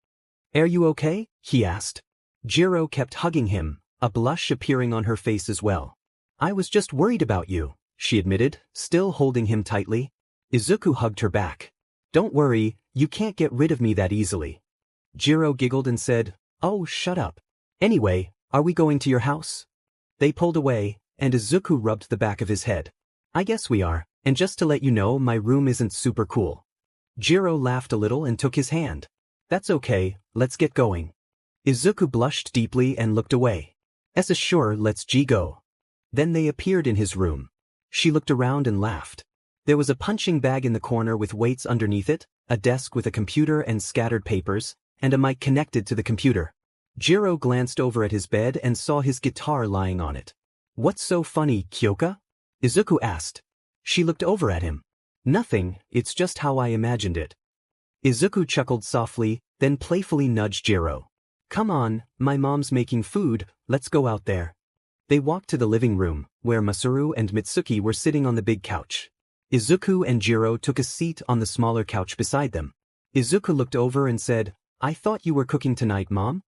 Are you okay? He asked. Jiro kept hugging him, a blush appearing on her face as well. I was just worried about you, she admitted, still holding him tightly. Izuku hugged her back. Don't worry, you can't get rid of me that easily. Jiro giggled and said, Oh, shut up. Anyway, are we going to your house? They pulled away, and Izuku rubbed the back of his head. I guess we are, and just to let you know my room isn't super cool. Jiro laughed a little and took his hand. That's okay, let's get going. Izuku blushed deeply and looked away. Sure, let's go. Then they appeared in his room. She looked around and laughed. There was a punching bag in the corner with weights underneath it, a desk with a computer and scattered papers, and a mic connected to the computer. Jiro glanced over at his bed and saw his guitar lying on it. What's so funny, Kyoka? Izuku asked. She looked over at him. Nothing, it's just how I imagined it. Izuku chuckled softly, then playfully nudged Jiro. Come on, my mom's making food, let's go out there. They walked to the living room, where Masaru and Mitsuki were sitting on the big couch. Izuku and Jiro took a seat on the smaller couch beside them. Izuku looked over and said, I thought you were cooking tonight, Mom?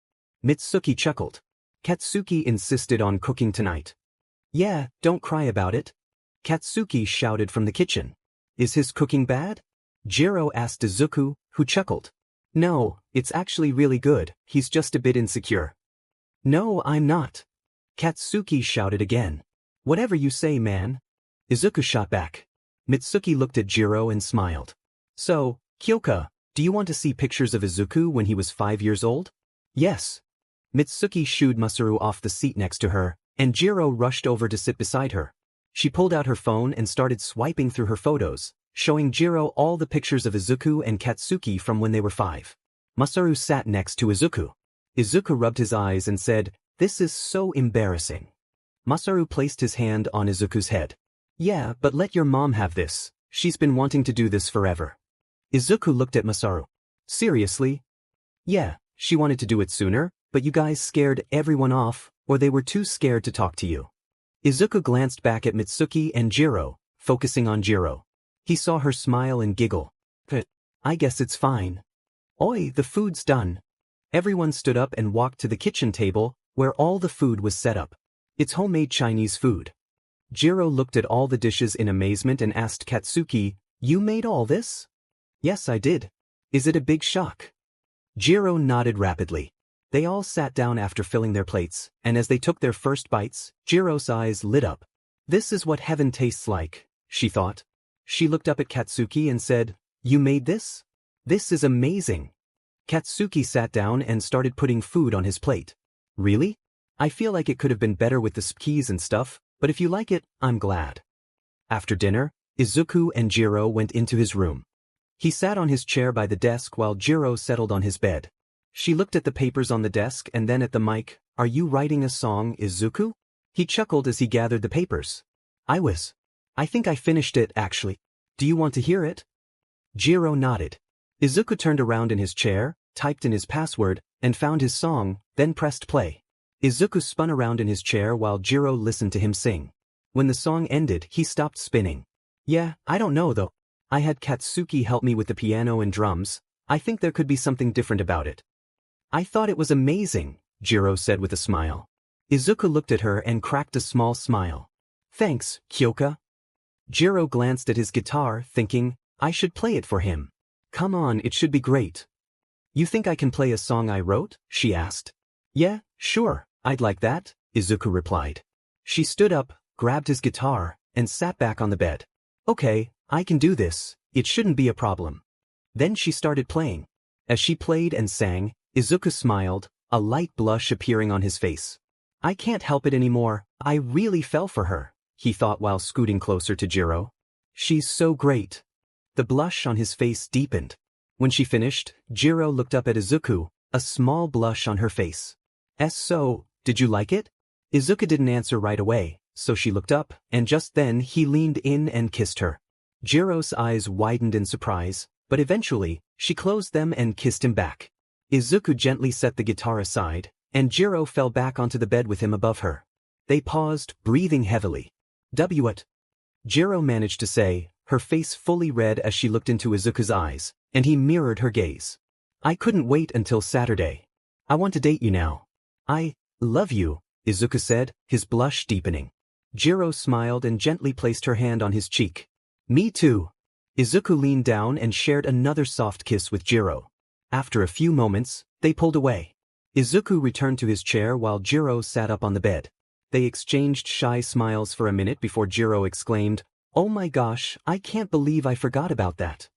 Mitsuki chuckled. Katsuki insisted on cooking tonight. Yeah, don't cry about it. Katsuki shouted from the kitchen. Is his cooking bad? Jiro asked Izuku, who chuckled. No, it's actually really good, he's just a bit insecure. No, I'm not. Katsuki shouted again. Whatever you say, man. Izuku shot back. Mitsuki looked at Jiro and smiled. So, Kyoka, do you want to see pictures of Izuku when he was 5 years old? Yes. Mitsuki shooed Masaru off the seat next to her, and Jiro rushed over to sit beside her. She pulled out her phone and started swiping through her photos, showing Jiro all the pictures of Izuku and Katsuki from when they were 5. Masaru sat next to Izuku. Izuku rubbed his eyes and said, This is so embarrassing. Masaru placed his hand on Izuku's head. Yeah, but let your mom have this, she's been wanting to do this forever. Izuku looked at Masaru. Seriously? Yeah, she wanted to do it sooner, but you guys scared everyone off, or they were too scared to talk to you. Izuku glanced back at Mitsuki and Jiro, focusing on Jiro. He saw her smile and giggle. I guess it's fine. Oi, the food's done. Everyone stood up and walked to the kitchen table, where all the food was set up. It's homemade Chinese food. Jiro looked at all the dishes in amazement and asked Katsuki, You made all this? Yes, I did. Is it a big shock? Jiro nodded rapidly. They all sat down after filling their plates, and as they took their first bites, Jiro's eyes lit up. This is what heaven tastes like, she thought. She looked up at Katsuki and said, You made this? This is amazing. Katsuki sat down and started putting food on his plate. Really? I feel like it could have been better with the skis and stuff, but if you like it, I'm glad. After dinner, Izuku and Jiro went into his room. He sat on his chair by the desk while Jiro settled on his bed. She looked at the papers on the desk and then at the mic. Are you writing a song, Izuku? He chuckled as he gathered the papers. I think I finished it, actually. Do you want to hear it? Jiro nodded. Izuku turned around in his chair, typed in his password, and found his song, then pressed play. Izuku spun around in his chair while Jiro listened to him sing. When the song ended, he stopped spinning. Yeah, I don't know though. I had Katsuki help me with the piano and drums. I think there could be something different about it. I thought it was amazing, Jiro said with a smile. Izuku looked at her and cracked a small smile. Thanks, Kyoka. Jiro glanced at his guitar, thinking, I should play it for him. Come on, it should be great. You think I can play a song I wrote? She asked. Yeah, sure, I'd like that, Izuku replied. She stood up, grabbed his guitar, and sat back on the bed. Okay, I can do this, it shouldn't be a problem. Then she started playing. As she played and sang, Izuku smiled, a light blush appearing on his face. I can't help it anymore, I really fell for her, he thought while scooting closer to Jiro. She's so great. The blush on his face deepened. When she finished, Jiro looked up at Izuku, a small blush on her face. So, did you like it? Izuku didn't answer right away, so she looked up, and just then he leaned in and kissed her. Jiro's eyes widened in surprise, but eventually, she closed them and kissed him back. Izuku gently set the guitar aside, and Jiro fell back onto the bed with him above her. They paused, breathing heavily. What? Jiro managed to say, her face fully red as she looked into Izuku's eyes, and he mirrored her gaze. I couldn't wait until Saturday. I want to date you now. I love you, Izuku said, his blush deepening. Jiro smiled and gently placed her hand on his cheek. Me too. Izuku leaned down and shared another soft kiss with Jiro. After a few moments, they pulled away. Izuku returned to his chair while Jiro sat up on the bed. They exchanged shy smiles for a minute before Jiro exclaimed, "Oh my gosh, I can't believe I forgot about that."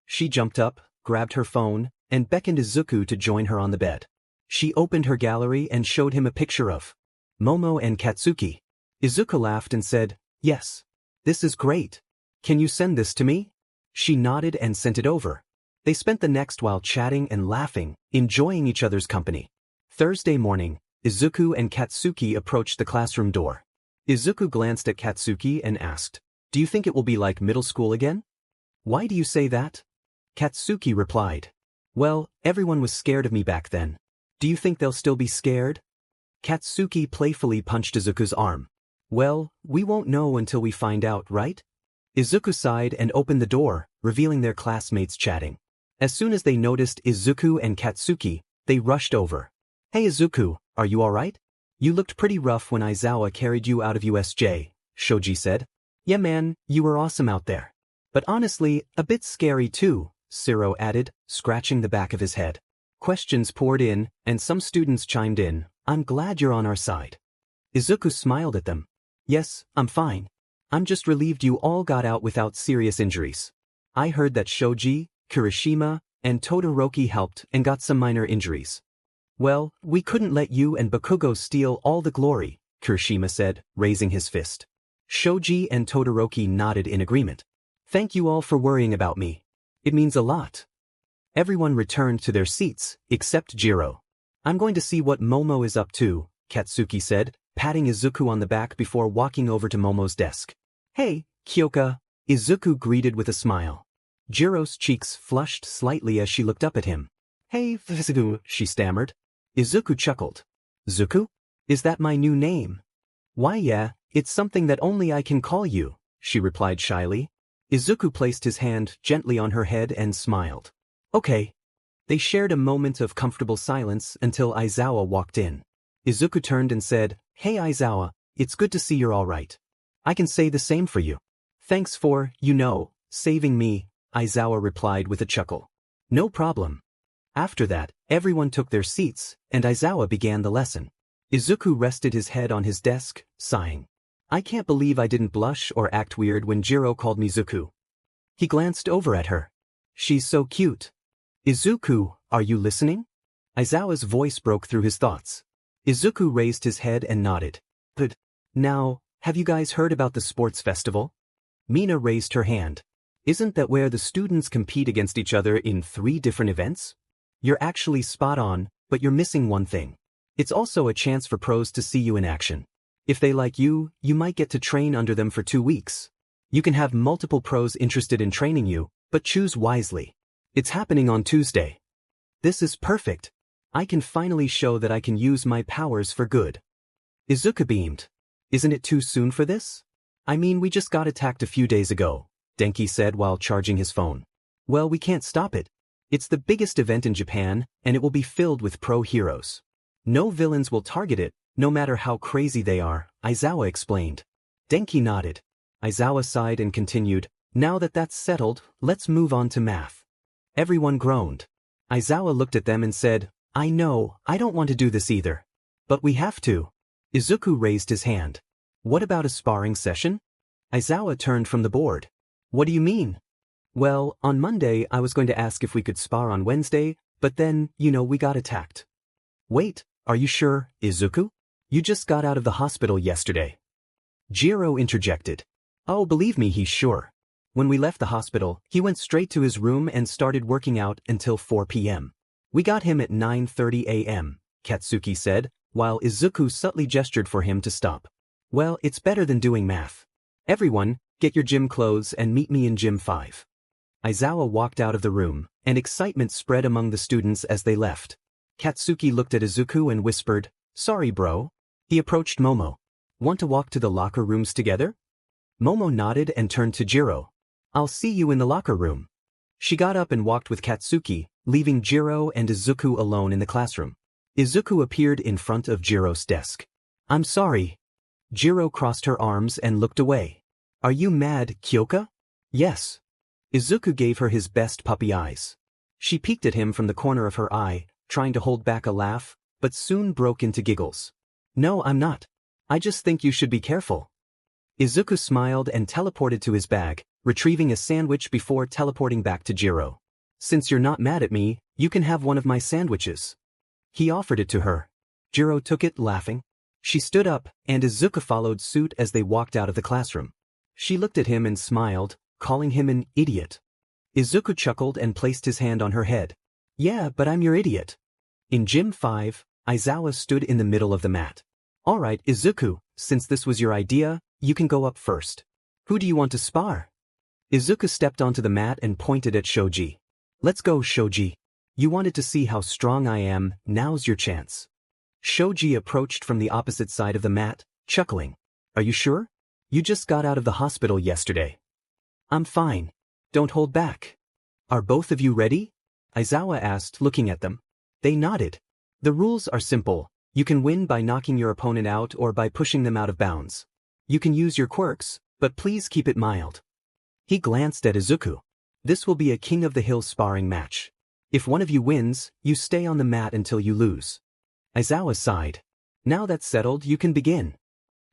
She jumped up, grabbed her phone, and beckoned Izuku to join her on the bed. She opened her gallery and showed him a picture of Momo and Katsuki. Izuku laughed and said, "Yes. This is great. Can you send this to me?" She nodded and sent it over. They spent the next while chatting and laughing, enjoying each other's company. Thursday morning, Izuku and Katsuki approached the classroom door. Izuku glanced at Katsuki and asked, "Do you think it will be like middle school again?" "Why do you say that?" Katsuki replied, "Well, everyone was scared of me back then. Do you think they'll still be scared?" Katsuki playfully punched Izuku's arm. "Well, we won't know until we find out, right?" Izuku sighed and opened the door, revealing their classmates chatting. As soon as they noticed Izuku and Katsuki, they rushed over. "Hey Izuku, are you alright? You looked pretty rough when Aizawa carried you out of USJ, Shoji said. "Yeah man, you were awesome out there. But honestly, a bit scary too," Siro added, scratching the back of his head. Questions poured in, and some students chimed in. "I'm glad you're on our side." Izuku smiled at them. "Yes, I'm fine. I'm just relieved you all got out without serious injuries. I heard that Shoji, Kirishima, and Todoroki helped and got some minor injuries." "Well, we couldn't let you and Bakugo steal all the glory," Kirishima said, raising his fist. Shoji and Todoroki nodded in agreement. "Thank you all for worrying about me. It means a lot." Everyone returned to their seats, except Jiro. "I'm going to see what Momo is up to," Katsuki said, patting Izuku on the back before walking over to Momo's desk. "Hey, Kyoka," Izuku greeted with a smile. Jiro's cheeks flushed slightly as she looked up at him. "Hey, Izuku," she stammered. Izuku chuckled. "Zuku? Is that my new name?" "Why yeah, it's something that only I can call you," she replied shyly. Izuku placed his hand gently on her head and smiled. "Okay." They shared a moment of comfortable silence until Aizawa walked in. Izuku turned and said, "Hey Aizawa, it's good to see you're all right. I can say the same for you." "Thanks for, saving me," Aizawa replied with a chuckle. "No problem." After that, everyone took their seats, and Aizawa began the lesson. Izuku rested his head on his desk, sighing. "I can't believe I didn't blush or act weird when Jiro called me Zuku." He glanced over at her. "She's so cute." "Izuku, are you listening?" Aizawa's voice broke through his thoughts. Izuku raised his head and nodded. "But now, have you guys heard about the sports festival?" Mina raised her hand. "Isn't that where the students compete against each other in 3 different events?" "You're actually spot on, but you're missing one thing. It's also a chance for pros to see you in action. If they like you, you might get to train under them for 2 weeks. You can have multiple pros interested in training you, but choose wisely. It's happening on Tuesday." "This is perfect. I can finally show that I can use my powers for good." Izuku beamed. "Isn't it too soon for this?" "I mean, we just got attacked a few days ago," Denki said while charging his phone. "Well, we can't stop it. It's the biggest event in Japan, and it will be filled with pro heroes. No villains will target it, no matter how crazy they are," Aizawa explained. Denki nodded. Aizawa sighed and continued, "Now that that's settled, let's move on to math." Everyone groaned. Aizawa looked at them and said, I know, I don't want to do this either. But we have to. Izuku raised his hand. What about a sparring session? Aizawa turned from the board. What do you mean? Well, on Monday I was going to ask if we could spar on Wednesday, but then, we got attacked. Wait, are you sure, Izuku? You just got out of the hospital yesterday. Jiro interjected. Oh, believe me, he's sure. When we left the hospital, he went straight to his room and started working out until 4 p.m. We got him at 9:30 a.m., Katsuki said, while Izuku subtly gestured for him to stop. Well, it's better than doing math. Everyone, get your gym clothes and meet me in Gym 5. Aizawa walked out of the room, and excitement spread among the students as they left. Katsuki looked at Izuku and whispered, Sorry bro. He approached Momo. Want to walk to the locker rooms together? Momo nodded and turned to Jiro. I'll see you in the locker room. She got up and walked with Katsuki, leaving Jiro and Izuku alone in the classroom. Izuku appeared in front of Jiro's desk. I'm sorry. Jiro crossed her arms and looked away. Are you mad, Kyoka? Yes. Izuku gave her his best puppy eyes. She peeked at him from the corner of her eye, trying to hold back a laugh, but soon broke into giggles. No, I'm not. I just think you should be careful. Izuku smiled and teleported to his bag, retrieving a sandwich before teleporting back to Jiro. Since you're not mad at me, you can have one of my sandwiches. He offered it to her. Jiro took it, laughing. She stood up, and Izuku followed suit as they walked out of the classroom. She looked at him and smiled, calling him an idiot. Izuku chuckled and placed his hand on her head. Yeah, but I'm your idiot. In Gym 5, Aizawa stood in the middle of the mat. Alright, Izuku, since this was your idea, you can go up first. Who do you want to spar? Izuku stepped onto the mat and pointed at Shoji. Let's go, Shoji. You wanted to see how strong I am, now's your chance. Shoji approached from the opposite side of the mat, chuckling. Are you sure? You just got out of the hospital yesterday. I'm fine. Don't hold back. Are both of you ready? Aizawa asked, looking at them. They nodded. The rules are simple. You can win by knocking your opponent out or by pushing them out of bounds. You can use your quirks, but please keep it mild. He glanced at Izuku. This will be a King of the Hill sparring match. If one of you wins, you stay on the mat until you lose. Aizawa sighed. Now that's settled, you can begin.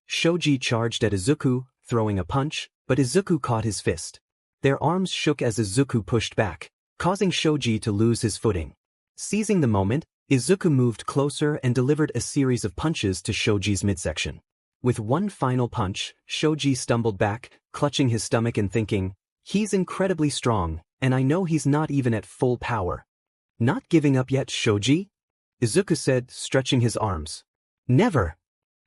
Shoji charged at Izuku, throwing a punch, but Izuku caught his fist. Their arms shook as Izuku pushed back, causing Shoji to lose his footing. Seizing the moment, Izuku moved closer and delivered a series of punches to Shoji's midsection. With one final punch, Shoji stumbled back, clutching his stomach and thinking, he's incredibly strong, and I know he's not even at full power. Not giving up yet, Shoji? Izuku said, stretching his arms. Never!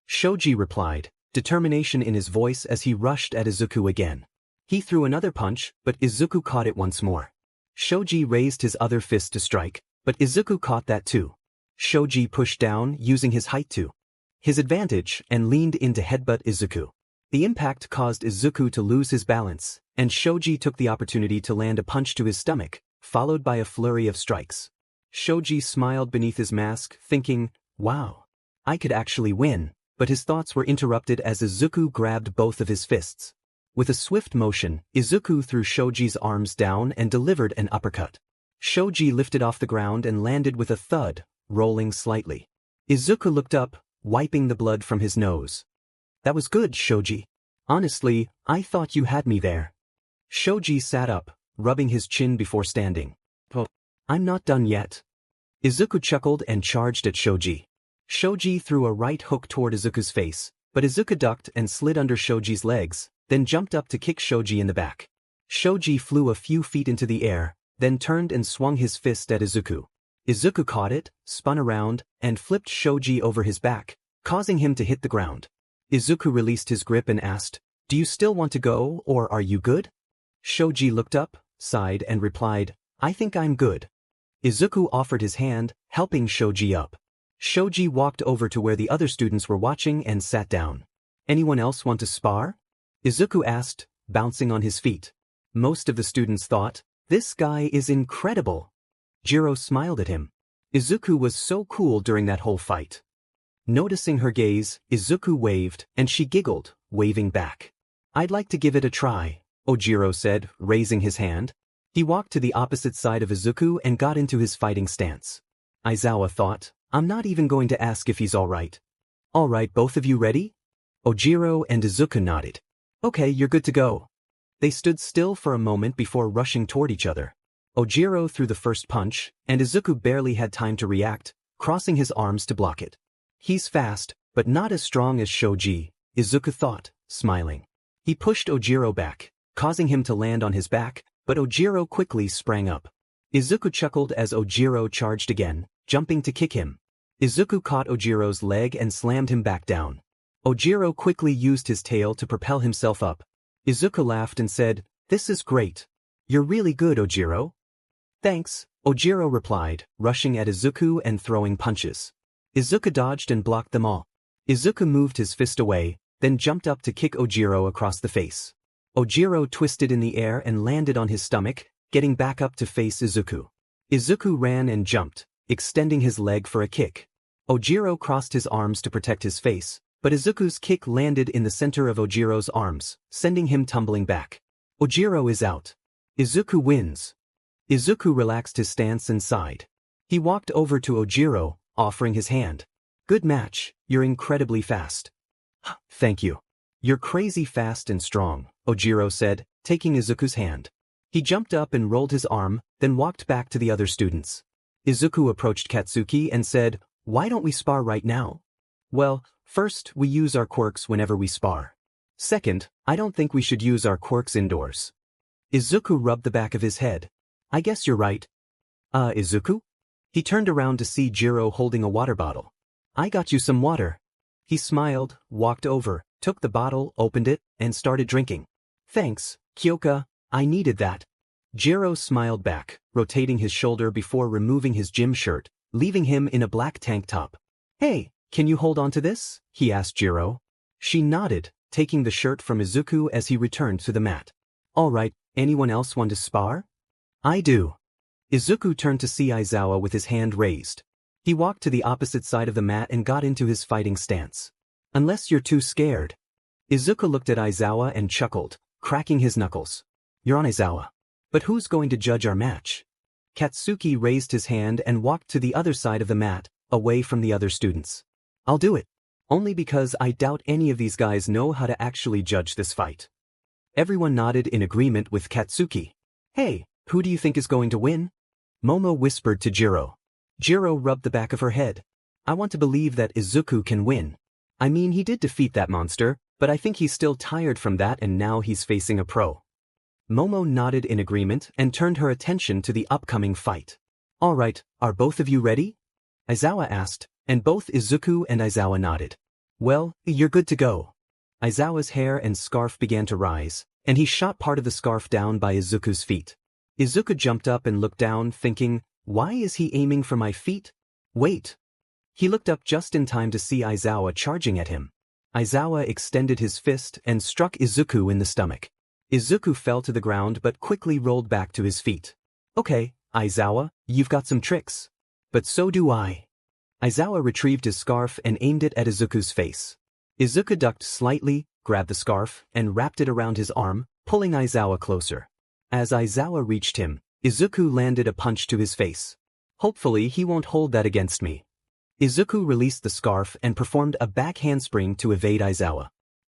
Shoji replied, determination in his voice as he rushed at Izuku again. He threw another punch, but Izuku caught it once more. Shoji raised his other fist to strike, but Izuku caught that too. Shoji pushed down, using his height to his advantage, and leaned in to headbutt Izuku. The impact caused Izuku to lose his balance, and Shoji took the opportunity to land a punch to his stomach, followed by a flurry of strikes. Shoji smiled beneath his mask, thinking, wow, I could actually win, but his thoughts were interrupted as Izuku grabbed both of his fists. With a swift motion, Izuku threw Shoji's arms down and delivered an uppercut. Shoji lifted off the ground and landed with a thud, rolling slightly. Izuku looked up, wiping the blood from his nose. That was good, Shoji. Honestly, I thought you had me there. Shoji sat up, rubbing his chin before standing. Well, I'm not done yet. Izuku chuckled and charged at Shoji. Shoji threw a right hook toward Izuku's face, but Izuku ducked and slid under Shoji's legs, then jumped up to kick Shoji in the back. Shoji flew a few feet into the air, then turned and swung his fist at Izuku. Izuku caught it, spun around, and flipped Shoji over his back, causing him to hit the ground. Izuku released his grip and asked, do you still want to go, or are you good? Shoji looked up, sighed and replied, I think I'm good. Izuku offered his hand, helping Shoji up. Shoji walked over to where the other students were watching and sat down. Anyone else want to spar? Izuku asked, bouncing on his feet. Most of the students thought, this guy is incredible. Jiro smiled at him. Izuku was so cool during that whole fight. Noticing her gaze, Izuku waved, and she giggled, waving back. I'd like to give it a try, Ojiro said, raising his hand. He walked to the opposite side of Izuku and got into his fighting stance. Aizawa thought, I'm not even going to ask if he's alright. Alright, both of you ready? Ojiro and Izuku nodded. Okay, you're good to go. They stood still for a moment before rushing toward each other. Ojiro threw the first punch, and Izuku barely had time to react, crossing his arms to block it. He's fast, but not as strong as Shoji, Izuku thought, smiling. He pushed Ojiro back, causing him to land on his back, but Ojiro quickly sprang up. Izuku chuckled as Ojiro charged again, jumping to kick him. Izuku caught Ojiro's leg and slammed him back down. Ojiro quickly used his tail to propel himself up. Izuku laughed and said, This is great. You're really good, Ojiro. Thanks, Ojiro replied, rushing at Izuku and throwing punches. Izuku dodged and blocked them all. Izuku moved his fist away, then jumped up to kick Ojiro across the face. Ojiro twisted in the air and landed on his stomach, getting back up to face Izuku. Izuku ran and jumped, extending his leg for a kick. Ojiro crossed his arms to protect his face, but Izuku's kick landed in the center of Ojiro's arms, sending him tumbling back. Ojiro is out. Izuku wins. Izuku relaxed his stance and sighed. He walked over to Ojiro, offering his hand. Good match, you're incredibly fast. Thank you. You're crazy fast and strong, Ojiro said, taking Izuku's hand. He jumped up and rolled his arm, then walked back to the other students. Izuku approached Katsuki and said, Why don't we spar right now? Well, first, we use our quirks whenever we spar. Second, I don't think we should use our quirks indoors. Izuku rubbed the back of his head. I guess you're right. Izuku? He turned around to see Jiro holding a water bottle. I got you some water. He smiled, walked over, took the bottle, opened it, and started drinking. Thanks, Kyoka, I needed that. Jiro smiled back, rotating his shoulder before removing his gym shirt, leaving him in a black tank top. Hey, can you hold on to this? He asked Jiro. She nodded, taking the shirt from Izuku as he returned to the mat. Alright, anyone else want to spar? I do. Izuku turned to see Aizawa with his hand raised. He walked to the opposite side of the mat and got into his fighting stance. Unless you're too scared. Izuku looked at Aizawa and chuckled, cracking his knuckles. You're on Aizawa. But who's going to judge our match? Katsuki raised his hand and walked to the other side of the mat, away from the other students. I'll do it. Only because I doubt any of these guys know how to actually judge this fight. Everyone nodded in agreement with Katsuki. Hey, who do you think is going to win? Momo whispered to Jiro. Jiro rubbed the back of her head. I want to believe that Izuku can win. I mean, he did defeat that monster, but I think he's still tired from that and now he's facing a pro. Momo nodded in agreement and turned her attention to the upcoming fight. Alright, are both of you ready? Aizawa asked, and both Izuku and Aizawa nodded. Well, you're good to go. Aizawa's hair and scarf began to rise, and he shot part of the scarf down by Izuku's feet. Izuku jumped up and looked down, thinking, why is he aiming for my feet? Wait. He looked up just in time to see Aizawa charging at him. Aizawa extended his fist and struck Izuku in the stomach. Izuku fell to the ground but quickly rolled back to his feet. Okay, Aizawa, you've got some tricks. But so do I. Aizawa retrieved his scarf and aimed it at Izuku's face. Izuku ducked slightly, grabbed the scarf, and wrapped it around his arm, pulling Aizawa closer. As Aizawa reached him, Izuku landed a punch to his face. Hopefully he won't hold that against me. Izuku released the scarf and performed a back handspring to evade Aizawa.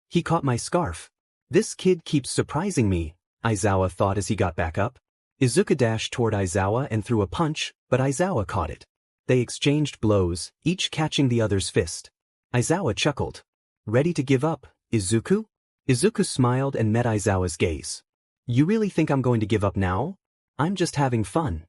He caught my scarf. This kid keeps surprising me, Aizawa thought as he got back up. Izuku dashed toward Aizawa and threw a punch, but Aizawa caught it. They exchanged blows, each catching the other's fist. Aizawa chuckled. Ready to give up, Izuku? Izuku smiled and met Aizawa's gaze. You really think I'm going to give up now? I'm just having fun.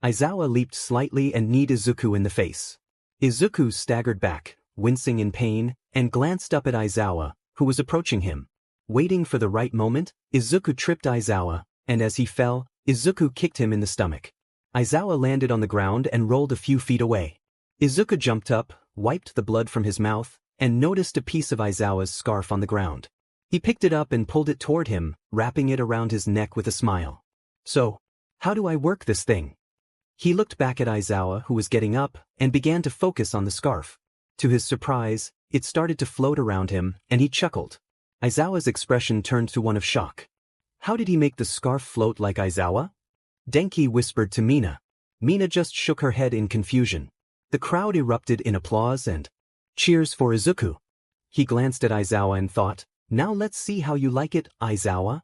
Aizawa leaped slightly and kneed Izuku in the face. Izuku staggered back, wincing in pain, and glanced up at Aizawa, who was approaching him. Waiting for the right moment, Izuku tripped Aizawa, and as he fell, Izuku kicked him in the stomach. Aizawa landed on the ground and rolled a few feet away. Izuku jumped up, wiped the blood from his mouth, and noticed a piece of Aizawa's scarf on the ground. He picked it up and pulled it toward him, wrapping it around his neck with a smile. So, how do I work this thing? He looked back at Aizawa, who was getting up, and began to focus on the scarf. To his surprise, it started to float around him, and he chuckled. Aizawa's expression turned to one of shock. How did he make the scarf float like Aizawa? Denki whispered to Mina. Mina just shook her head in confusion. The crowd erupted in applause and cheers for Izuku. He glanced at Aizawa and thought, now let's see how you like it, Aizawa.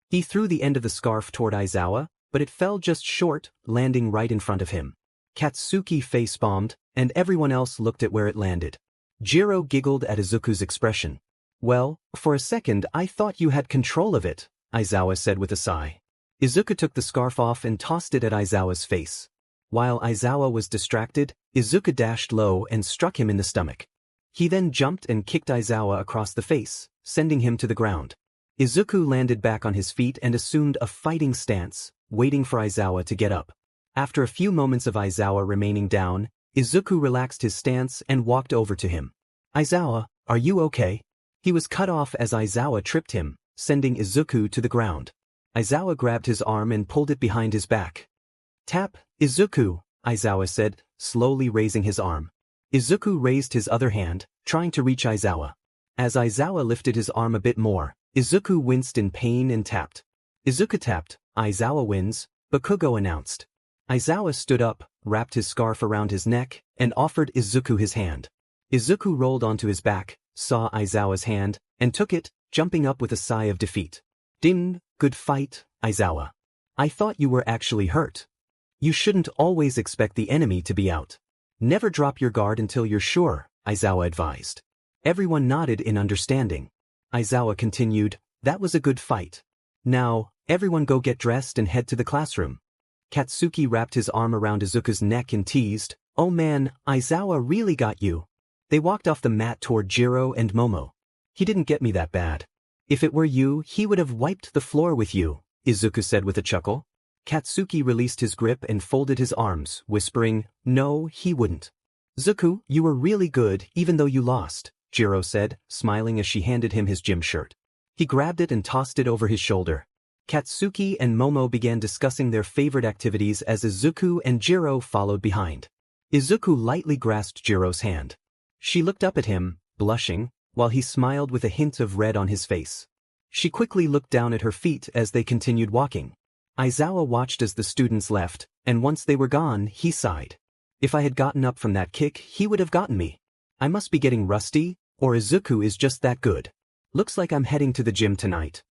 He threw the end of the scarf toward Aizawa, but it fell just short, landing right in front of him. Katsuki face-bombed, and everyone else looked at where it landed. Jiro giggled at Izuku's expression. Well, for a second I thought you had control of it, Aizawa said with a sigh. Izuku took the scarf off and tossed it at Aizawa's face. While Aizawa was distracted, Izuku dashed low and struck him in the stomach. He then jumped and kicked Aizawa across the face, sending him to the ground. Izuku landed back on his feet and assumed a fighting stance, waiting for Aizawa to get up. After a few moments of Aizawa remaining down, Izuku relaxed his stance and walked over to him. Aizawa, are you okay? He was cut off as Aizawa tripped him, sending Izuku to the ground. Aizawa grabbed his arm and pulled it behind his back. Tap, Izuku, Aizawa said, slowly raising his arm. Izuku raised his other hand, trying to reach Aizawa. As Aizawa lifted his arm a bit more, Izuku winced in pain and tapped. Izuku tapped, Aizawa wins, Bakugo announced. Aizawa stood up, wrapped his scarf around his neck, and offered Izuku his hand. Izuku rolled onto his back, saw Aizawa's hand, and took it, jumping up with a sigh of defeat. Din, good fight, Aizawa. I thought you were actually hurt. You shouldn't always expect the enemy to be out. Never drop your guard until you're sure, Aizawa advised. Everyone nodded in understanding. Aizawa continued, that was a good fight. Now, everyone go get dressed and head to the classroom. Katsuki wrapped his arm around Izuku's neck and teased, oh man, Aizawa really got you. They walked off the mat toward Jiro and Momo. He didn't get me that bad. If it were you, he would have wiped the floor with you, Izuku said with a chuckle. Katsuki released his grip and folded his arms, whispering, no, he wouldn't. Zuku, you were really good even though you lost, Jiro said, smiling as she handed him his gym shirt. He grabbed it and tossed it over his shoulder. Katsuki and Momo began discussing their favorite activities as Izuku and Jiro followed behind. Izuku lightly grasped Jiro's hand. She looked up at him, blushing, while he smiled with a hint of red on his face. She quickly looked down at her feet as they continued walking. Aizawa watched as the students left, and once they were gone, he sighed. If I had gotten up from that kick, he would have gotten me. I must be getting rusty, or Izuku is just that good. Looks like I'm heading to the gym tonight.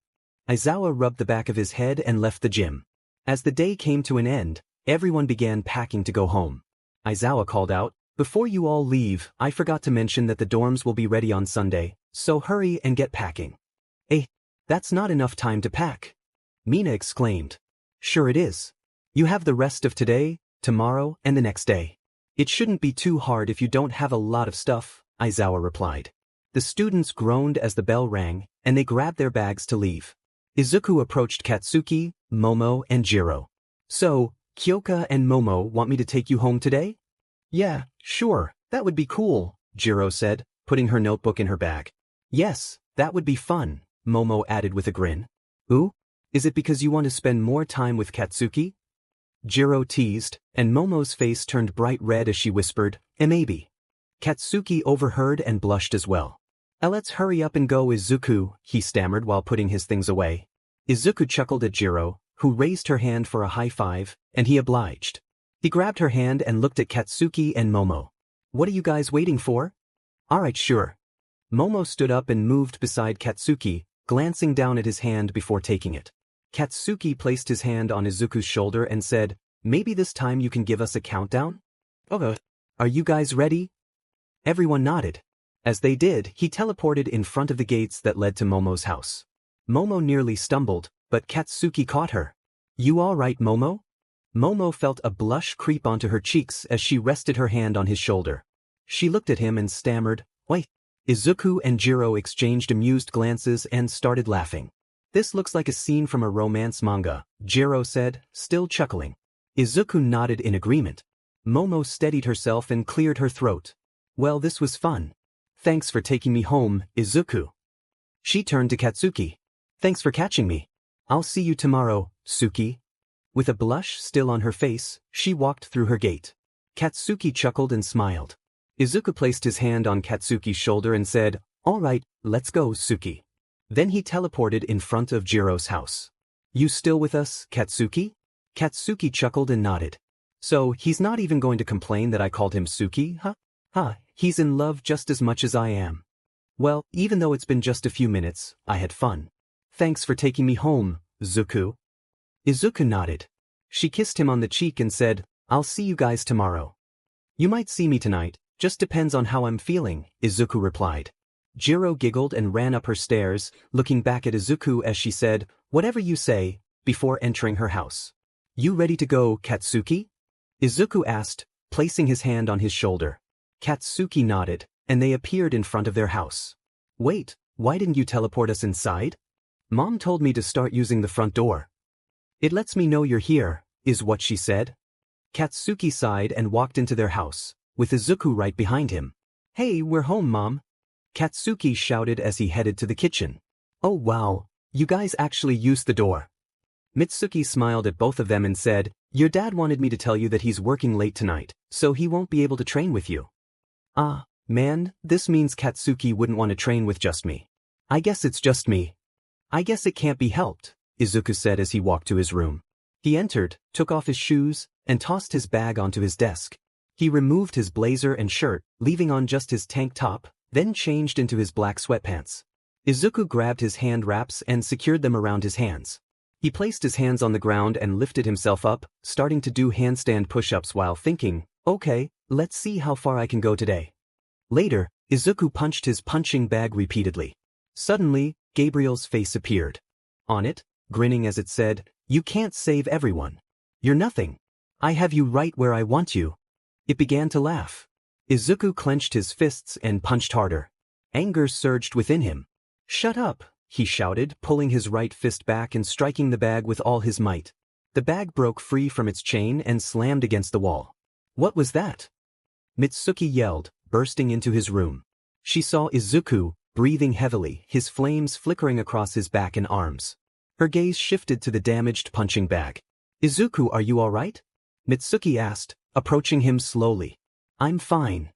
Aizawa rubbed the back of his head and left the gym. As the day came to an end, everyone began packing to go home. Aizawa called out, before you all leave, I forgot to mention that the dorms will be ready on Sunday, so hurry and get packing. That's not enough time to pack. Mina exclaimed. Sure it is. You have the rest of today, tomorrow, and the next day. It shouldn't be too hard if you don't have a lot of stuff, Aizawa replied. The students groaned as the bell rang, and they grabbed their bags to leave. Izuku approached Katsuki, Momo, and Jiro. So, Kyoka and Momo want me to take you home today? Yeah, sure, that would be cool, Jiro said, putting her notebook in her bag. Yes, that would be fun, Momo added with a grin. Ooh? Is it because you want to spend more time with Katsuki? Jiro teased, and Momo's face turned bright red as she whispered, maybe. Katsuki overheard and blushed as well. Let's hurry up and go, Izuku, he stammered while putting his things away. Izuku chuckled at Jiro, who raised her hand for a high five, and he obliged. He grabbed her hand and looked at Katsuki and Momo. What are you guys waiting for? Alright, sure. Momo stood up and moved beside Katsuki, glancing down at his hand before taking it. Katsuki placed his hand on Izuku's shoulder and said, maybe this time you can give us a countdown? Okay. Are you guys ready? Everyone nodded. As they did, he teleported in front of the gates that led to Momo's house. Momo nearly stumbled, but Katsuki caught her. You all right, Momo? Momo felt a blush creep onto her cheeks as she rested her hand on his shoulder. She looked at him and stammered, wait. Izuku and Jiro exchanged amused glances and started laughing. This looks like a scene from a romance manga, Jiro said, still chuckling. Izuku nodded in agreement. Momo steadied herself and cleared her throat. Well, this was fun. Thanks for taking me home, Izuku. She turned to Katsuki. Thanks for catching me. I'll see you tomorrow, Suki. With a blush still on her face, she walked through her gate. Katsuki chuckled and smiled. Izuku placed his hand on Katsuki's shoulder and said, all right, let's go, Suki. Then he teleported in front of Jiro's house. You still with us, Katsuki? Katsuki chuckled and nodded. So, he's not even going to complain that I called him Suki, huh? He's in love just as much as I am. Well, even though it's been just a few minutes, I had fun. Thanks for taking me home, Zuku. Izuku nodded. She kissed him on the cheek and said, I'll see you guys tomorrow. You might see me tonight, just depends on how I'm feeling, Izuku replied. Jiro giggled and ran up her stairs, looking back at Izuku as she said, whatever you say, before entering her house. You ready to go, Katsuki? Izuku asked, placing his hand on his shoulder. Katsuki nodded, and they appeared in front of their house. Wait, why didn't you teleport us inside? Mom told me to start using the front door. It lets me know you're here, is what she said. Katsuki sighed and walked into their house, with Izuku right behind him. Hey, we're home, Mom. Katsuki shouted as he headed to the kitchen. Oh wow, you guys actually used the door. Mitsuki smiled at both of them and said, your dad wanted me to tell you that he's working late tonight, so he won't be able to train with you. Ah, man, this means Katsuki wouldn't want to train with just me. I guess it's just me. I guess it can't be helped, Izuku said as he walked to his room. He entered, took off his shoes, and tossed his bag onto his desk. He removed his blazer and shirt, leaving on just his tank top, then changed into his black sweatpants. Izuku grabbed his hand wraps and secured them around his hands. He placed his hands on the ground and lifted himself up, starting to do handstand push-ups while thinking, okay, let's see how far I can go today. Later, Izuku punched his punching bag repeatedly. Suddenly, Gabriel's face appeared. On it, grinning as it said, you can't save everyone. You're nothing. I have you right where I want you. It began to laugh. Izuku clenched his fists and punched harder. Anger surged within him. Shut up, he shouted, pulling his right fist back and striking the bag with all his might. The bag broke free from its chain and slammed against the wall. What was that? Mitsuki yelled, bursting into his room. She saw Izuku, breathing heavily, his flames flickering across his back and arms. Her gaze shifted to the damaged punching bag. Izuku, are you all right? Mitsuki asked, approaching him slowly. I'm fine.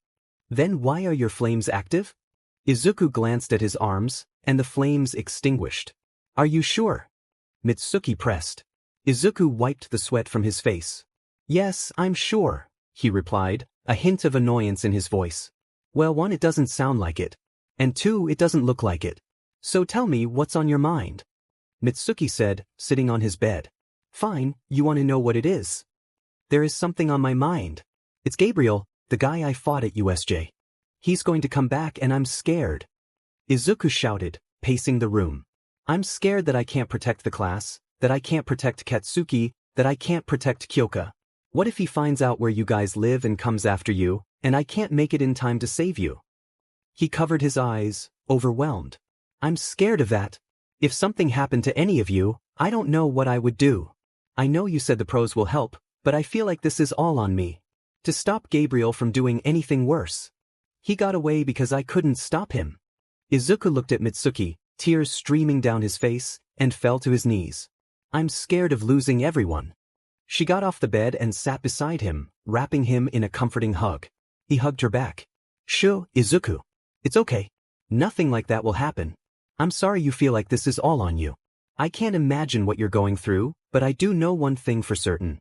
Then why are your flames active? Izuku glanced at his arms, and the flames extinguished. Are you sure? Mitsuki pressed. Izuku wiped the sweat from his face. Yes, I'm sure, he replied, a hint of annoyance in his voice. Well, 1, it doesn't sound like it. And 2, it doesn't look like it. So tell me what's on your mind. Mitsuki said, sitting on his bed. Fine, you want to know what it is? There is something on my mind. It's Gabriel, the guy I fought at USJ. He's going to come back and I'm scared. Izuku shouted, pacing the room. I'm scared that I can't protect the class, that I can't protect Katsuki, that I can't protect Kyoka. What if he finds out where you guys live and comes after you, and I can't make it in time to save you? He covered his eyes, overwhelmed. I'm scared of that. If something happened to any of you, I don't know what I would do. I know you said the pros will help, but I feel like this is all on me. To stop Gabriel from doing anything worse. He got away because I couldn't stop him. Izuku looked at Mitsuki, tears streaming down his face, and fell to his knees. I'm scared of losing everyone. She got off the bed and sat beside him, wrapping him in a comforting hug. He hugged her back. Shoo, Izuku. It's okay. Nothing like that will happen. I'm sorry you feel like this is all on you. I can't imagine what you're going through, but I do know one thing for certain.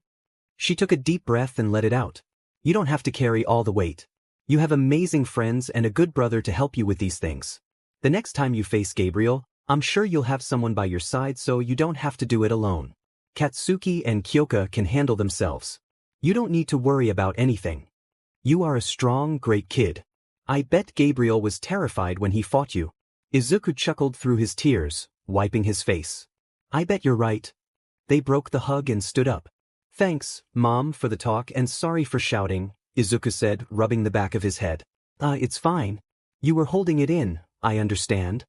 She took a deep breath and let it out. You don't have to carry all the weight. You have amazing friends and a good brother to help you with these things. The next time you face Gabriel, I'm sure you'll have someone by your side so you don't have to do it alone. Katsuki and Kyoka can handle themselves. You don't need to worry about anything. You are a strong, great kid. I bet Gabriel was terrified when he fought you. Izuku chuckled through his tears, wiping his face. I bet you're right. They broke the hug and stood up. Thanks, Mom, for the talk and sorry for shouting, Izuku said, rubbing the back of his head. It's fine. You were holding it in, I understand.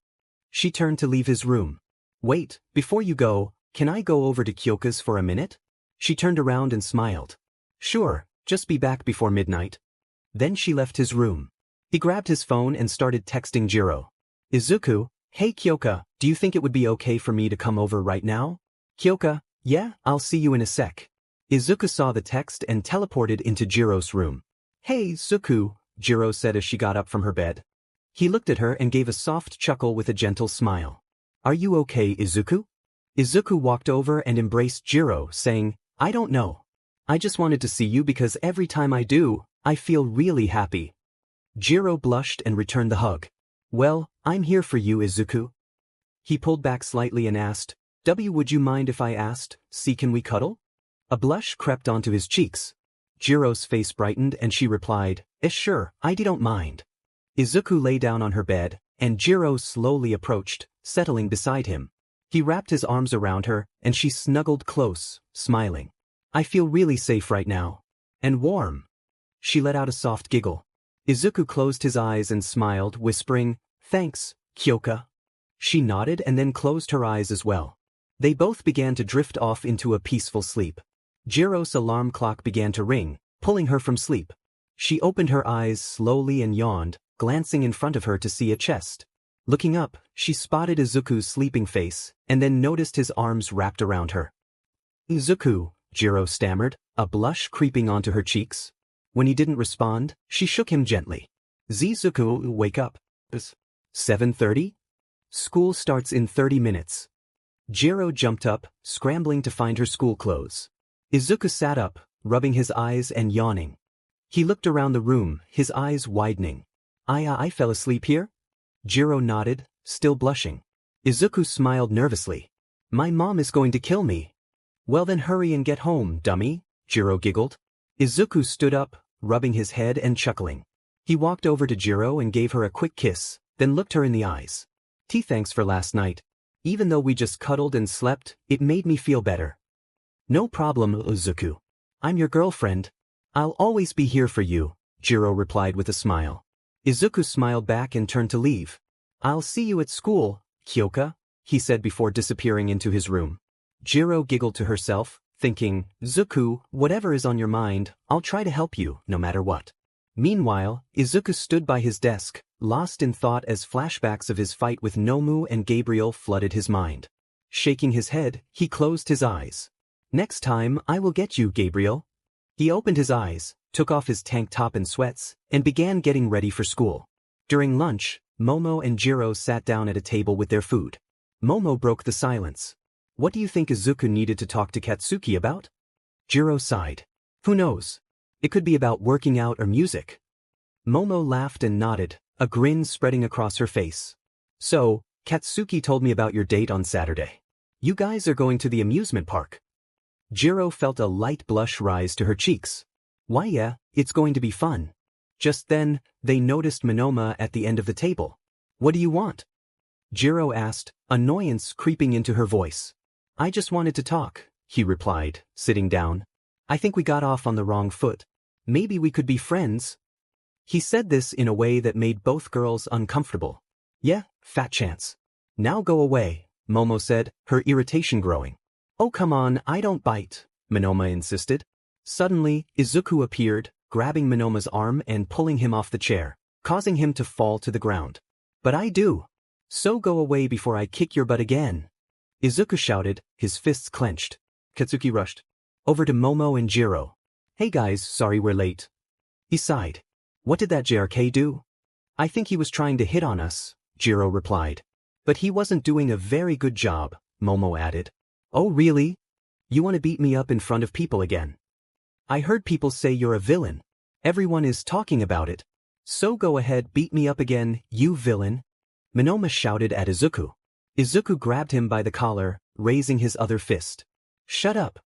She turned to leave his room. Wait, before you go, can I go over to Kyoka's for a minute? She turned around and smiled. Sure, just be back before midnight. Then she left his room. He grabbed his phone and started texting Jiro. Izuku, hey Kyoka, do you think it would be okay for me to come over right now? Kyoka, yeah, I'll see you in a sec. Izuku saw the text and teleported into Jiro's room. Hey Zuku, Jiro said as she got up from her bed. He looked at her and gave a soft chuckle with a gentle smile. Are you okay, Izuku? Izuku walked over and embraced Jiro, saying, I don't know. I just wanted to see you because every time I do, I feel really happy. Jiro blushed and returned the hug. Well, I'm here for you, Izuku. He pulled back slightly and asked, would you mind if I asked, can we cuddle? A blush crept onto his cheeks. Jiro's face brightened and she replied, sure, I don't mind. Izuku lay down on her bed, and Jiro slowly approached, settling beside him. He wrapped his arms around her, and she snuggled close, smiling. I feel really safe right now. And warm. She let out a soft giggle. Izuku closed his eyes and smiled, whispering, thanks, Kyoka. She nodded and then closed her eyes as well. They both began to drift off into a peaceful sleep. Jiro's alarm clock began to ring, pulling her from sleep. She opened her eyes slowly and yawned, glancing in front of her to see a chest. Looking up, she spotted Izuku's sleeping face, and then noticed his arms wrapped around her. Izuku, Jiro stammered, a blush creeping onto her cheeks. When he didn't respond, she shook him gently. Izuku, wake up. 7:30? School starts in 30 minutes. Jiro jumped up, scrambling to find her school clothes. Izuku sat up, rubbing his eyes and yawning. He looked around the room, his eyes widening. I fell asleep here? Jiro nodded, still blushing. Izuku smiled nervously. My mom is going to kill me. Well then hurry and get home, dummy, Jiro giggled. Izuku stood up, rubbing his head and chuckling. He walked over to Jiro and gave her a quick kiss, then looked her in the eyes. Thanks for last night. Even though we just cuddled and slept, it made me feel better. No problem, Izuku. I'm your girlfriend. I'll always be here for you, Jiro replied with a smile. Izuku smiled back and turned to leave. I'll see you at school, Kyoka, he said before disappearing into his room. Jiro giggled to herself, thinking, Izuku, whatever is on your mind, I'll try to help you, no matter what. Meanwhile, Izuku stood by his desk, lost in thought as flashbacks of his fight with Nomu and Gabriel flooded his mind. Shaking his head, he closed his eyes. Next time, I will get you, Gabriel. He opened his eyes, took off his tank top and sweats, and began getting ready for school. During lunch, Momo and Jiro sat down at a table with their food. Momo broke the silence. What do you think Izuku needed to talk to Katsuki about? Jiro sighed. Who knows? It could be about working out or music. Momo laughed and nodded, a grin spreading across her face. So, Katsuki told me about your date on Saturday. You guys are going to the amusement park. Jiro felt a light blush rise to her cheeks. Why yeah, it's going to be fun. Just then, they noticed Monoma at the end of the table. What do you want? Jiro asked, annoyance creeping into her voice. I just wanted to talk, he replied, sitting down. I think we got off on the wrong foot. Maybe we could be friends. He said this in a way that made both girls uncomfortable. Yeah, fat chance. Now go away, Momo said, her irritation growing. Oh come on, I don't bite, Monoma insisted. Suddenly, Izuku appeared, grabbing Monoma's arm and pulling him off the chair, causing him to fall to the ground. But I do. So go away before I kick your butt again. Izuku shouted, his fists clenched. Katsuki rushed over to Momo and Jiro. Hey guys, sorry we're late. He sighed. What did that JRK do? I think he was trying to hit on us, Jiro replied. But he wasn't doing a very good job, Momo added. Oh really? You want to beat me up in front of people again? I heard people say you're a villain. Everyone is talking about it. So go ahead, beat me up again, you villain. Monoma shouted at Izuku. Izuku grabbed him by the collar, raising his other fist. Shut up.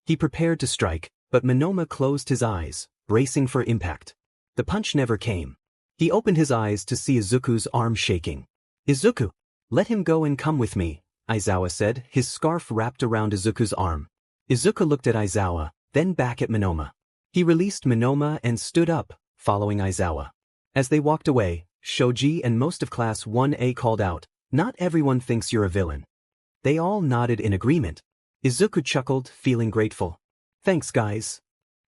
He prepared to strike, but Monoma closed his eyes, bracing for impact. The punch never came. He opened his eyes to see Izuku's arm shaking. Izuku, let him go and come with me, Aizawa said, his scarf wrapped around Izuku's arm. Izuku looked at Aizawa, then back at Monoma. He released Monoma and stood up, following Aizawa. As they walked away, Shoji and most of Class 1A called out, not everyone thinks you're a villain. They all nodded in agreement. Izuku chuckled, feeling grateful. Thanks guys.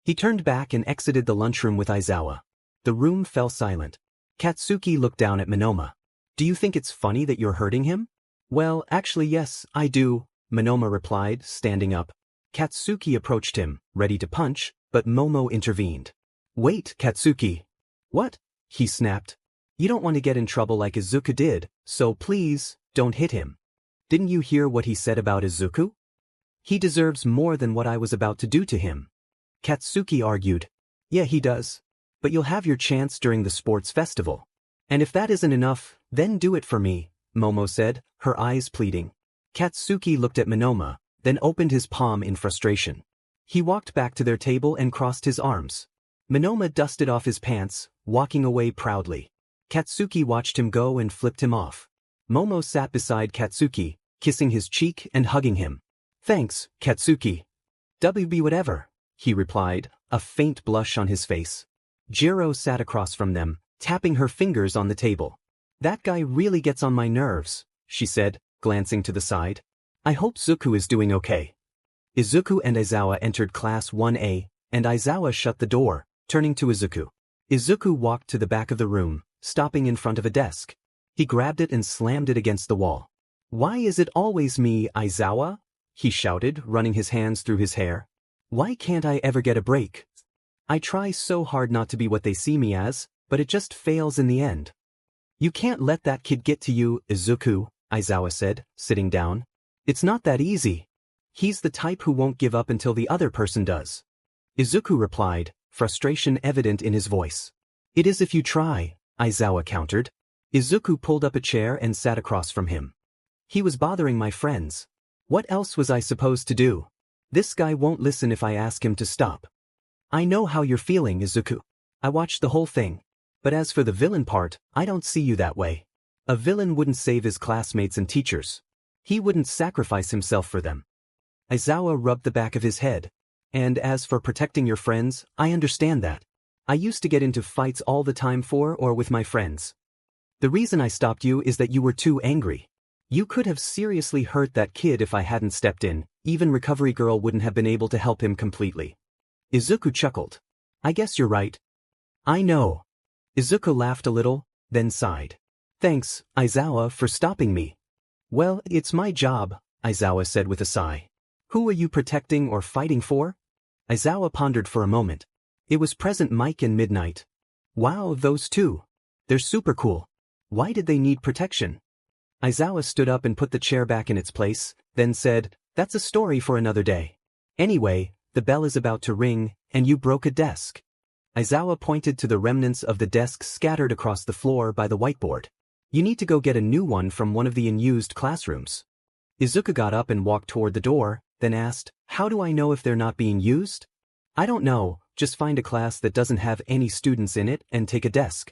He turned back and exited the lunchroom with Aizawa. The room fell silent. Katsuki looked down at Monoma. Do you think it's funny that you're hurting him? Well, actually yes, I do, Monoma replied, standing up. Katsuki approached him, ready to punch, but Momo intervened. Wait, Katsuki. What? He snapped. You don't want to get in trouble like Izuku did, so please, don't hit him. Didn't you hear what he said about Izuku? He deserves more than what I was about to do to him. Katsuki argued. Yeah, he does. But you'll have your chance during the sports festival. And if that isn't enough, then do it for me, Momo said, her eyes pleading. Katsuki looked at Monoma, then opened his palm in frustration. He walked back to their table and crossed his arms. Monoma dusted off his pants, walking away proudly. Katsuki watched him go and flipped him off. Momo sat beside Katsuki, kissing his cheek and hugging him. Thanks, Katsuki. WB whatever, he replied, a faint blush on his face. Jiro sat across from them, tapping her fingers on the table. That guy really gets on my nerves, she said, glancing to the side. I hope Zuku is doing okay. Izuku and Aizawa entered Class 1A, and Aizawa shut the door, turning to Izuku. Izuku walked to the back of the room, stopping in front of a desk. He grabbed it and slammed it against the wall. Why is it always me, Aizawa? He shouted, running his hands through his hair. Why can't I ever get a break? I try so hard not to be what they see me as, but it just fails in the end. You can't let that kid get to you, Izuku, Aizawa said, sitting down. It's not that easy. He's the type who won't give up until the other person does. Izuku replied, frustration evident in his voice. It is if you try, Aizawa countered. Izuku pulled up a chair and sat across from him. He was bothering my friends. What else was I supposed to do? This guy won't listen if I ask him to stop. I know how you're feeling, Izuku. I watched the whole thing. But as for the villain part, I don't see you that way. A villain wouldn't save his classmates and teachers. He wouldn't sacrifice himself for them. Aizawa rubbed the back of his head. And as for protecting your friends, I understand that. I used to get into fights all the time for or with my friends. The reason I stopped you is that you were too angry. You could have seriously hurt that kid if I hadn't stepped in. Even Recovery Girl wouldn't have been able to help him completely. Izuku chuckled. I guess you're right. I know. Izuku laughed a little, then sighed. Thanks, Aizawa, for stopping me. Well, it's my job, Aizawa said with a sigh. Who are you protecting or fighting for? Aizawa pondered for a moment. It was Present Mike and Midnight. Wow, those two. They're super cool. Why did they need protection? Aizawa stood up and put the chair back in its place, then said, That's a story for another day. Anyway, the bell is about to ring, and you broke a desk. Aizawa pointed to the remnants of the desks scattered across the floor by the whiteboard. You need to go get a new one from one of the unused classrooms. Izuku got up and walked toward the door, then asked, How do I know if they're not being used? I don't know, just find a class that doesn't have any students in it and take a desk.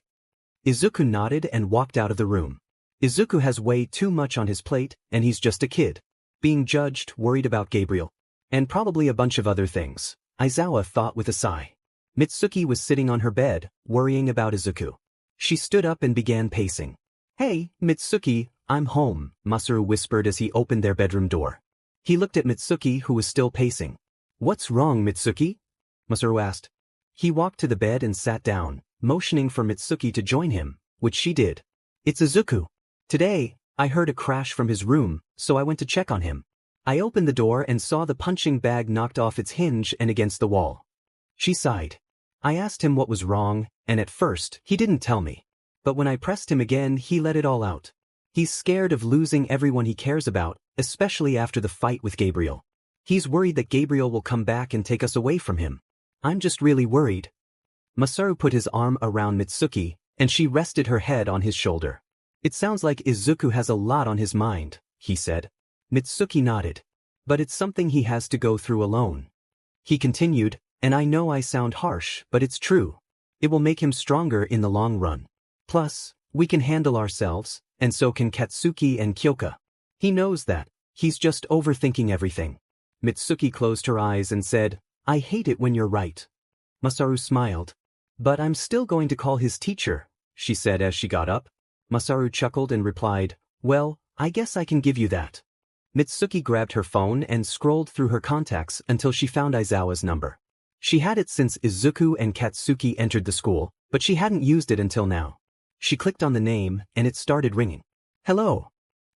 Izuku nodded and walked out of the room. Izuku has way too much on his plate, and he's just a kid. Being judged, worried about Gabriel. And probably a bunch of other things, Aizawa thought with a sigh. Mitsuki was sitting on her bed, worrying about Izuku. She stood up and began pacing. Hey, Mitsuki, I'm home, Masaru whispered as he opened their bedroom door. He looked at Mitsuki, who was still pacing. What's wrong, Mitsuki? Masaru asked. He walked to the bed and sat down, motioning for Mitsuki to join him, which she did. It's Izuku. Today, I heard a crash from his room, so I went to check on him. I opened the door and saw the punching bag knocked off its hinge and against the wall. She sighed. I asked him what was wrong, and at first, he didn't tell me. But when I pressed him again, he let it all out. He's scared of losing everyone he cares about, especially after the fight with Gabriel. He's worried that Gabriel will come back and take us away from him. I'm just really worried. Masaru put his arm around Mitsuki, and she rested her head on his shoulder. It sounds like Izuku has a lot on his mind, he said. Mitsuki nodded. But it's something he has to go through alone. He continued, and I know I sound harsh, but it's true. It will make him stronger in the long run. Plus, we can handle ourselves, and so can Katsuki and Kyoka. He knows that. He's just overthinking everything. Mitsuki closed her eyes and said, I hate it when you're right. Masaru smiled. But I'm still going to call his teacher, she said as she got up. Masaru chuckled and replied, Well, I guess I can give you that. Mitsuki grabbed her phone and scrolled through her contacts until she found Aizawa's number. She had it since Izuku and Katsuki entered the school, but she hadn't used it until now. She clicked on the name, and it started ringing. Hello.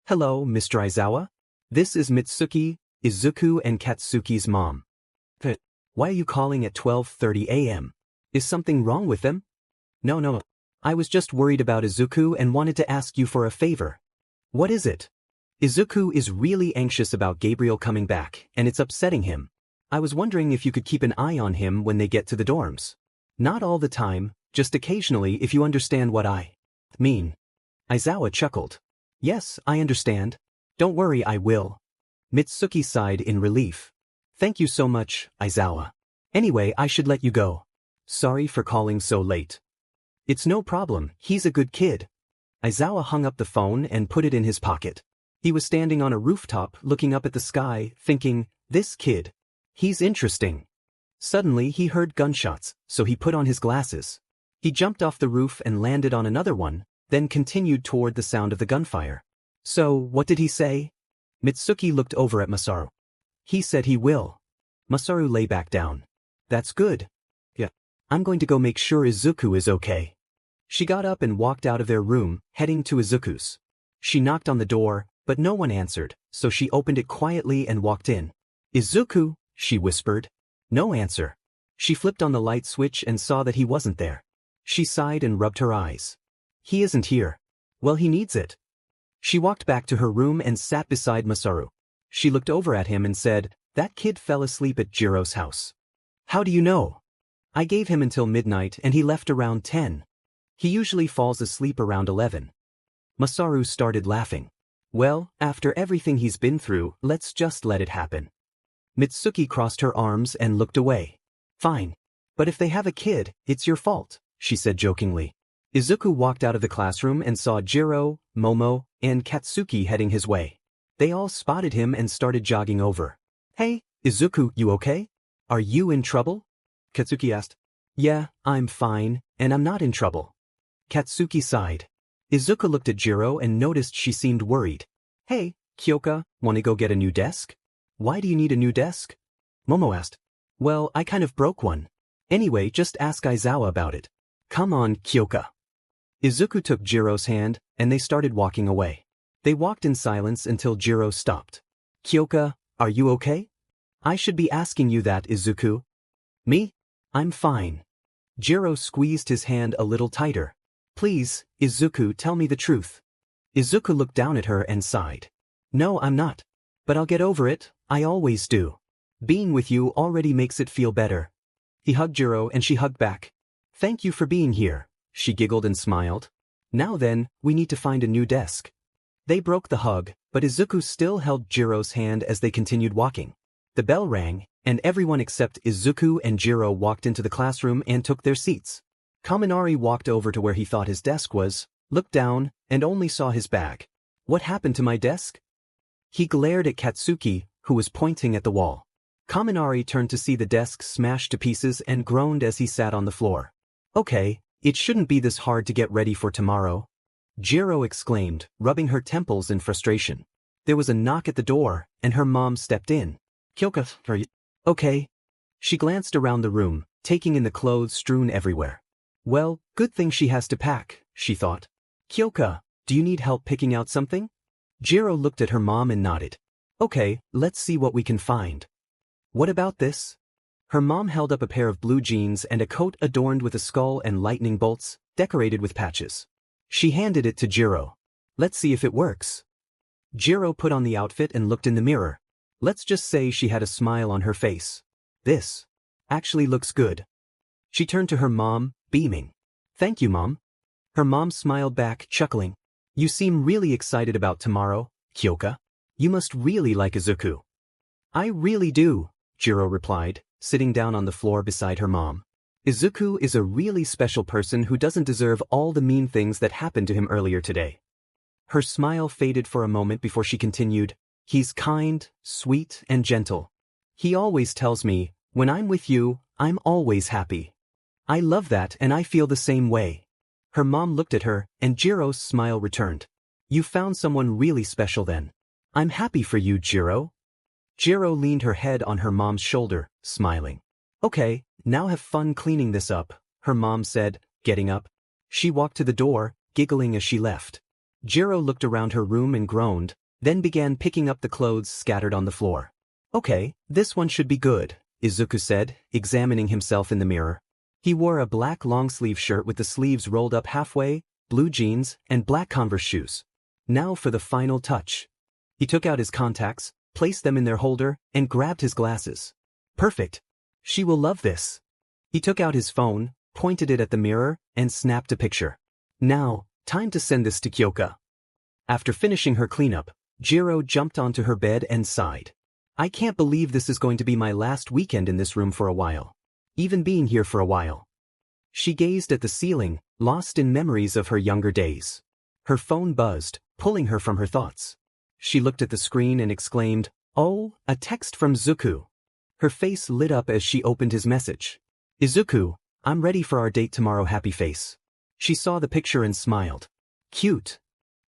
Hello, Mr. Aizawa? This is Mitsuki, Izuku and Katsuki's mom. Why are you calling at 12:30 a.m.? Is something wrong with them? No. I was just worried about Izuku and wanted to ask you for a favor. What is it? Izuku is really anxious about Gabriel coming back, and it's upsetting him. I was wondering if you could keep an eye on him when they get to the dorms. Not all the time, just occasionally if you understand what I mean. Aizawa chuckled. Yes, I understand. Don't worry, I will. Mitsuki sighed in relief. Thank you so much, Aizawa. Anyway, I should let you go. Sorry for calling so late. It's no problem, he's a good kid. Aizawa hung up the phone and put it in his pocket. He was standing on a rooftop looking up at the sky, thinking, this kid. He's interesting. Suddenly he heard gunshots, so he put on his glasses. He jumped off the roof and landed on another one, then continued toward the sound of the gunfire. So, what did he say? Mitsuki looked over at Masaru. He said he will. Masaru lay back down. That's good. Yeah. I'm going to go make sure Izuku is okay. She got up and walked out of their room, heading to Izuku's. She knocked on the door, but no one answered, so she opened it quietly and walked in. Izuku, she whispered. No answer. She flipped on the light switch and saw that he wasn't there. She sighed and rubbed her eyes. He isn't here. Well, he needs it. She walked back to her room and sat beside Masaru. She looked over at him and said, that kid fell asleep at Jiro's house. How do you know? I gave him until midnight and he left around 10. He usually falls asleep around 11. Masaru started laughing. Well, after everything he's been through, let's just let it happen. Mitsuki crossed her arms and looked away. Fine. But if they have a kid, it's your fault, she said jokingly. Izuku walked out of the classroom and saw Jiro, Momo, and Katsuki heading his way. They all spotted him and started jogging over. Hey, Izuku, you okay? Are you in trouble? Katsuki asked. Yeah, I'm fine, and I'm not in trouble. Katsuki sighed. Izuku looked at Jiro and noticed she seemed worried. Hey, Kyoka, wanna go get a new desk? Why do you need a new desk? Momo asked. Well, I kind of broke one. Anyway, just ask Aizawa about it. Come on, Kyoka. Izuku took Jiro's hand, and they started walking away. They walked in silence until Jiro stopped. Kyoka, are you okay? I should be asking you that, Izuku. Me? I'm fine. Jiro squeezed his hand a little tighter. Please, Izuku, tell me the truth. Izuku looked down at her and sighed. No, I'm not. But I'll get over it, I always do. Being with you already makes it feel better. He hugged Jiro and she hugged back. Thank you for being here. She giggled and smiled. Now then, we need to find a new desk. They broke the hug, but Izuku still held Jiro's hand as they continued walking. The bell rang, and everyone except Izuku and Jiro walked into the classroom and took their seats. Kaminari walked over to where he thought his desk was, looked down, and only saw his bag. What happened to my desk? He glared at Katsuki, who was pointing at the wall. Kaminari turned to see the desk smashed to pieces and groaned as he sat on the floor. Okay, it shouldn't be this hard to get ready for tomorrow. Jiro exclaimed, rubbing her temples in frustration. There was a knock at the door, and her mom stepped in. Kyoka, are you okay? She glanced around the room, taking in the clothes strewn everywhere. Well, good thing she has to pack, she thought. Kyoka, do you need help picking out something? Jiro looked at her mom and nodded. Okay, let's see what we can find. What about this? Her mom held up a pair of blue jeans and a coat adorned with a skull and lightning bolts, decorated with patches. She handed it to Jiro. Let's see if it works. Jiro put on the outfit and looked in the mirror. Let's just say she had a smile on her face. This actually looks good. She turned to her mom, beaming. Thank you, Mom. Her mom smiled back, chuckling. You seem really excited about tomorrow, Kyoka. You must really like Izuku. I really do, Jiro replied, sitting down on the floor beside her mom. Izuku is a really special person who doesn't deserve all the mean things that happened to him earlier today. Her smile faded for a moment before she continued. He's kind, sweet, and gentle. He always tells me, when I'm with you, I'm always happy. I love that and I feel the same way. Her mom looked at her, and Jiro's smile returned. You found someone really special then. I'm happy for you, Jiro. Jiro leaned her head on her mom's shoulder, smiling. Okay, now have fun cleaning this up, her mom said, getting up. She walked to the door, giggling as she left. Jiro looked around her room and groaned, then began picking up the clothes scattered on the floor. Okay, this one should be good, Izuku said, examining himself in the mirror. He wore a black long-sleeve shirt with the sleeves rolled up halfway, blue jeans, and black Converse shoes. Now for the final touch. He took out his contacts, placed them in their holder, and grabbed his glasses. Perfect. She will love this. He took out his phone, pointed it at the mirror, and snapped a picture. Now, time to send this to Kyoka. After finishing her cleanup, Jiro jumped onto her bed and sighed. I can't believe this is going to be my last weekend in this room for a while. Even being here for a while. She gazed at the ceiling, lost in memories of her younger days. Her phone buzzed, pulling her from her thoughts. She looked at the screen and exclaimed, "Oh, a text from Izuku." Her face lit up as she opened his message. "Izuku, I'm ready for our date tomorrow, happy face." She saw the picture and smiled. Cute.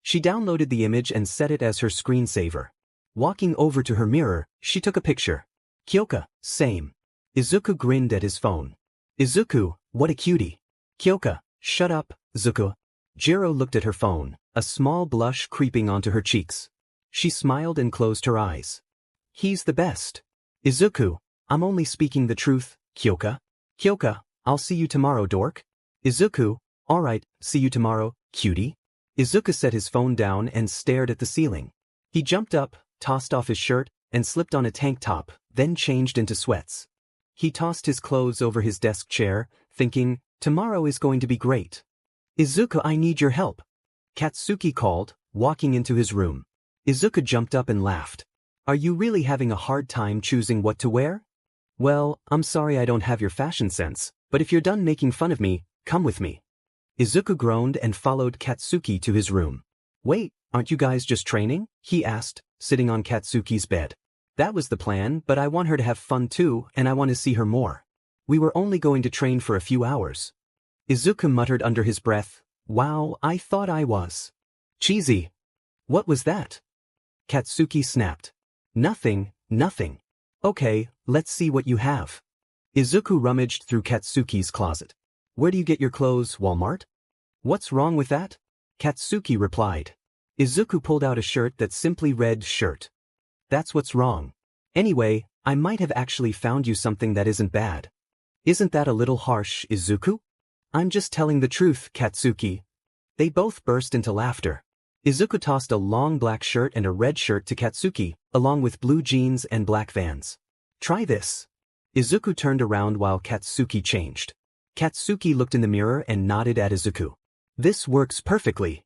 She downloaded the image and set it as her screensaver. Walking over to her mirror, she took a picture. Kyoka, same. Izuku grinned at his phone. Izuku, what a cutie. Kyoka, shut up, Izuku. Jiro looked at her phone, a small blush creeping onto her cheeks. She smiled and closed her eyes. He's the best. Izuku, I'm only speaking the truth, Kyoka. Kyoka, I'll see you tomorrow, dork. Izuku, alright, see you tomorrow, cutie. Izuku set his phone down and stared at the ceiling. He jumped up, tossed off his shirt, and slipped on a tank top, then changed into sweats. He tossed his clothes over his desk chair, thinking, tomorrow is going to be great. Izuku, I need your help. Katsuki called, walking into his room. Izuku jumped up and laughed. Are you really having a hard time choosing what to wear? Well, I'm sorry I don't have your fashion sense, but if you're done making fun of me, come with me. Izuku groaned and followed Katsuki to his room. Wait, aren't you guys just training? He asked, sitting on Katsuki's bed. That was the plan, but I want her to have fun too, and I want to see her more. We were only going to train for a few hours. Izuku muttered under his breath, wow, I thought I was. Cheesy. What was that? Katsuki snapped. Nothing, nothing. Okay, let's see what you have. Izuku rummaged through Katsuki's closet. Where do you get your clothes, Walmart? What's wrong with that? Katsuki replied. Izuku pulled out a shirt that simply read shirt. That's what's wrong. Anyway, I might have actually found you something that isn't bad. Isn't that a little harsh, Izuku? I'm just telling the truth, Katsuki. They both burst into laughter. Izuku tossed a long black shirt and a red shirt to Katsuki, along with blue jeans and black Vans. Try this. Izuku turned around while Katsuki changed. Katsuki looked in the mirror and nodded at Izuku. This works perfectly.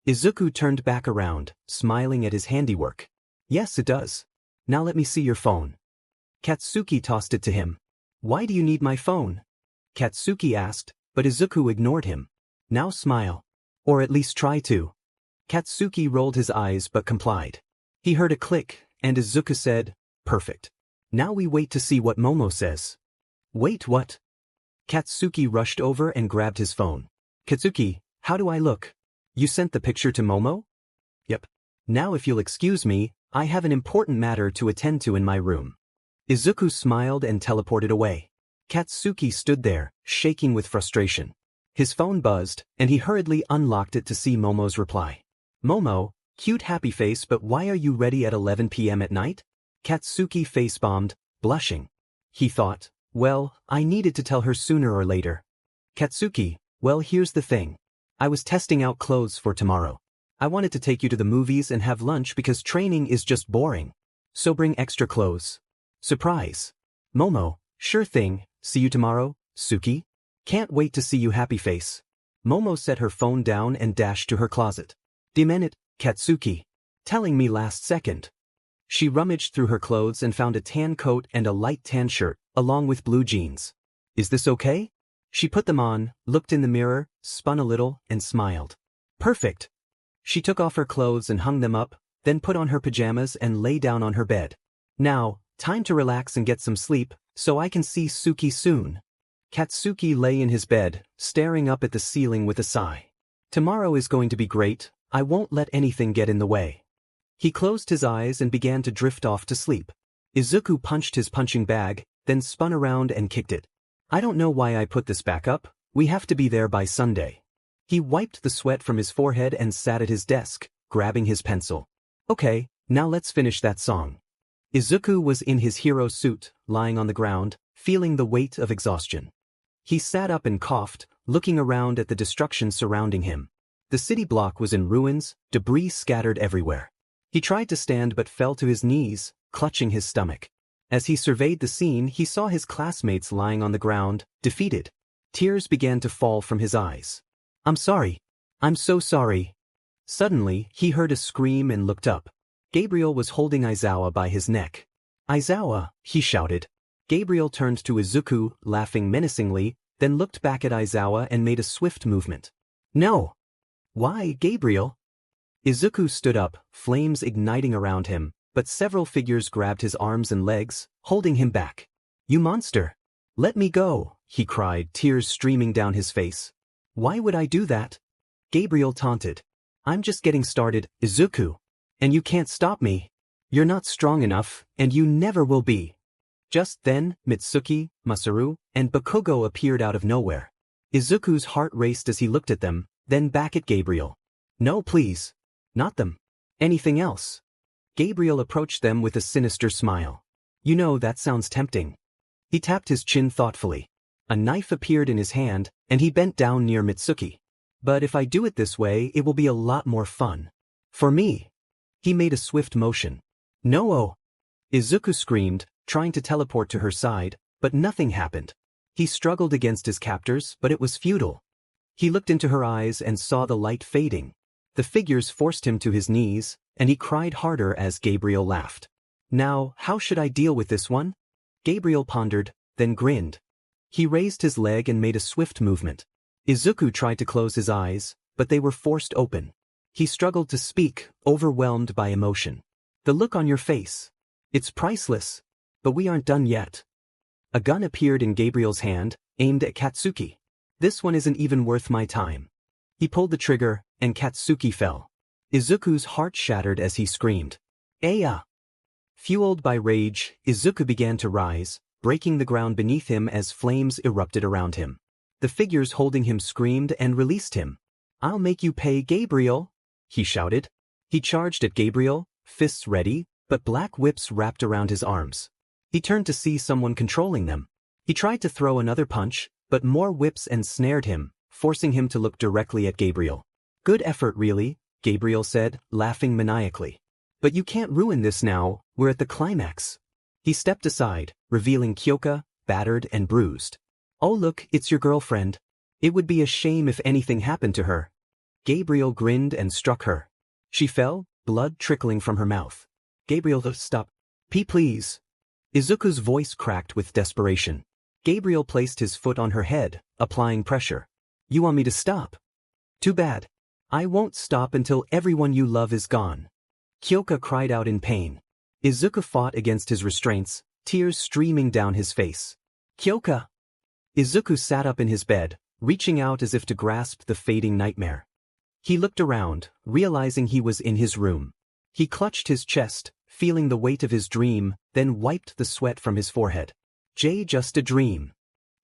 Izuku turned back around, smiling at his handiwork. Yes, it does. Now let me see your phone. Katsuki tossed it to him. Why do you need my phone? Katsuki asked, but Izuku ignored him. Now smile. Or at least try to. Katsuki rolled his eyes but complied. He heard a click, and Izuku said, perfect. Now we wait to see what Momo says. Wait, what? Katsuki rushed over and grabbed his phone. Katsuki, how do I look? You sent the picture to Momo? Yep. Now if you'll excuse me, I have an important matter to attend to in my room. Izuku smiled and teleported away. Katsuki stood there, shaking with frustration. His phone buzzed, and he hurriedly unlocked it to see Momo's reply. Momo, cute happy face, but why are you ready at 11 p.m. at night? Katsuki face-bombed, blushing. He thought, well, I needed to tell her sooner or later. Katsuki, well, here's the thing. I was testing out clothes for tomorrow. I wanted to take you to the movies and have lunch because training is just boring. So bring extra clothes. Surprise. Momo, sure thing, see you tomorrow, Suki. Can't wait to see you happy face. Momo set her phone down and dashed to her closet. Demenit, Katsuki. Telling me last second. She rummaged through her clothes and found a tan coat and a light tan shirt, along with blue jeans. Is this okay? She put them on, looked in the mirror, spun a little, and smiled. Perfect. She took off her clothes and hung them up, then put on her pajamas and lay down on her bed. Now, time to relax and get some sleep, so I can see Suki soon. Katsuki lay in his bed, staring up at the ceiling with a sigh. Tomorrow is going to be great, I won't let anything get in the way. He closed his eyes and began to drift off to sleep. Izuku punched his punching bag, then spun around and kicked it. I don't know why I put this back up, we have to be there by Sunday. He wiped the sweat from his forehead and sat at his desk, grabbing his pencil. Okay, now let's finish that song. Izuku was in his hero suit, lying on the ground, feeling the weight of exhaustion. He sat up and coughed, looking around at the destruction surrounding him. The city block was in ruins, debris scattered everywhere. He tried to stand but fell to his knees, clutching his stomach. As he surveyed the scene, he saw his classmates lying on the ground, defeated. Tears began to fall from his eyes. "I'm sorry. I'm so sorry." Suddenly, he heard a scream and looked up. Gabriel was holding Aizawa by his neck. "Aizawa," he shouted. Gabriel turned to Izuku, laughing menacingly, then looked back at Aizawa and made a swift movement. "No." "Why, Gabriel?" Izuku stood up, flames igniting around him, but several figures grabbed his arms and legs, holding him back. "You monster! Let me go," he cried, tears streaming down his face. "Why would I do that?" Gabriel taunted. "I'm just getting started, Izuku. And you can't stop me. You're not strong enough, and you never will be." Just then, Mitsuki, Masaru, and Bakugo appeared out of nowhere. Izuku's heart raced as he looked at them, then back at Gabriel. "No, please. Not them. Anything else." Gabriel approached them with a sinister smile. "You know, that sounds tempting." He tapped his chin thoughtfully. A knife appeared in his hand, and he bent down near Mitsuki. "But if I do it this way, it will be a lot more fun. For me." He made a swift motion. "No!" Izuku screamed, trying to teleport to her side, but nothing happened. He struggled against his captors, but it was futile. He looked into her eyes and saw the light fading. The figures forced him to his knees, and he cried harder as Gabriel laughed. "Now, how should I deal with this one?" Gabriel pondered, then grinned. He raised his leg and made a swift movement. Izuku tried to close his eyes, but they were forced open. He struggled to speak, overwhelmed by emotion. "The look on your face. It's priceless. But we aren't done yet." A gun appeared in Gabriel's hand, aimed at Katsuki. "This one isn't even worth my time." He pulled the trigger, and Katsuki fell. Izuku's heart shattered as he screamed. "Aya!" Fueled by rage, Izuku began to rise, breaking the ground beneath him as flames erupted around him. The figures holding him screamed and released him. "I'll make you pay, Gabriel!" he shouted. He charged at Gabriel, fists ready, but black whips wrapped around his arms. He turned to see someone controlling them. He tried to throw another punch, but more whips ensnared him, forcing him to look directly at Gabriel. "Good effort, really," Gabriel said, laughing maniacally. "But you can't ruin this now, we're at the climax." He stepped aside, revealing Kyoka, battered and bruised. "Oh look, it's your girlfriend. It would be a shame if anything happened to her." Gabriel grinned and struck her. She fell, blood trickling from her mouth. "Gabriel, stop. Please." Izuku's voice cracked with desperation. Gabriel placed his foot on her head, applying pressure. "You want me to stop? Too bad. I won't stop until everyone you love is gone." Kyoka cried out in pain. Izuku fought against his restraints, tears streaming down his face. "Kyoka!" Izuku sat up in his bed, reaching out as if to grasp the fading nightmare. He looked around, realizing he was in his room. He clutched his chest, feeling the weight of his dream, then wiped the sweat from his forehead. Just a dream.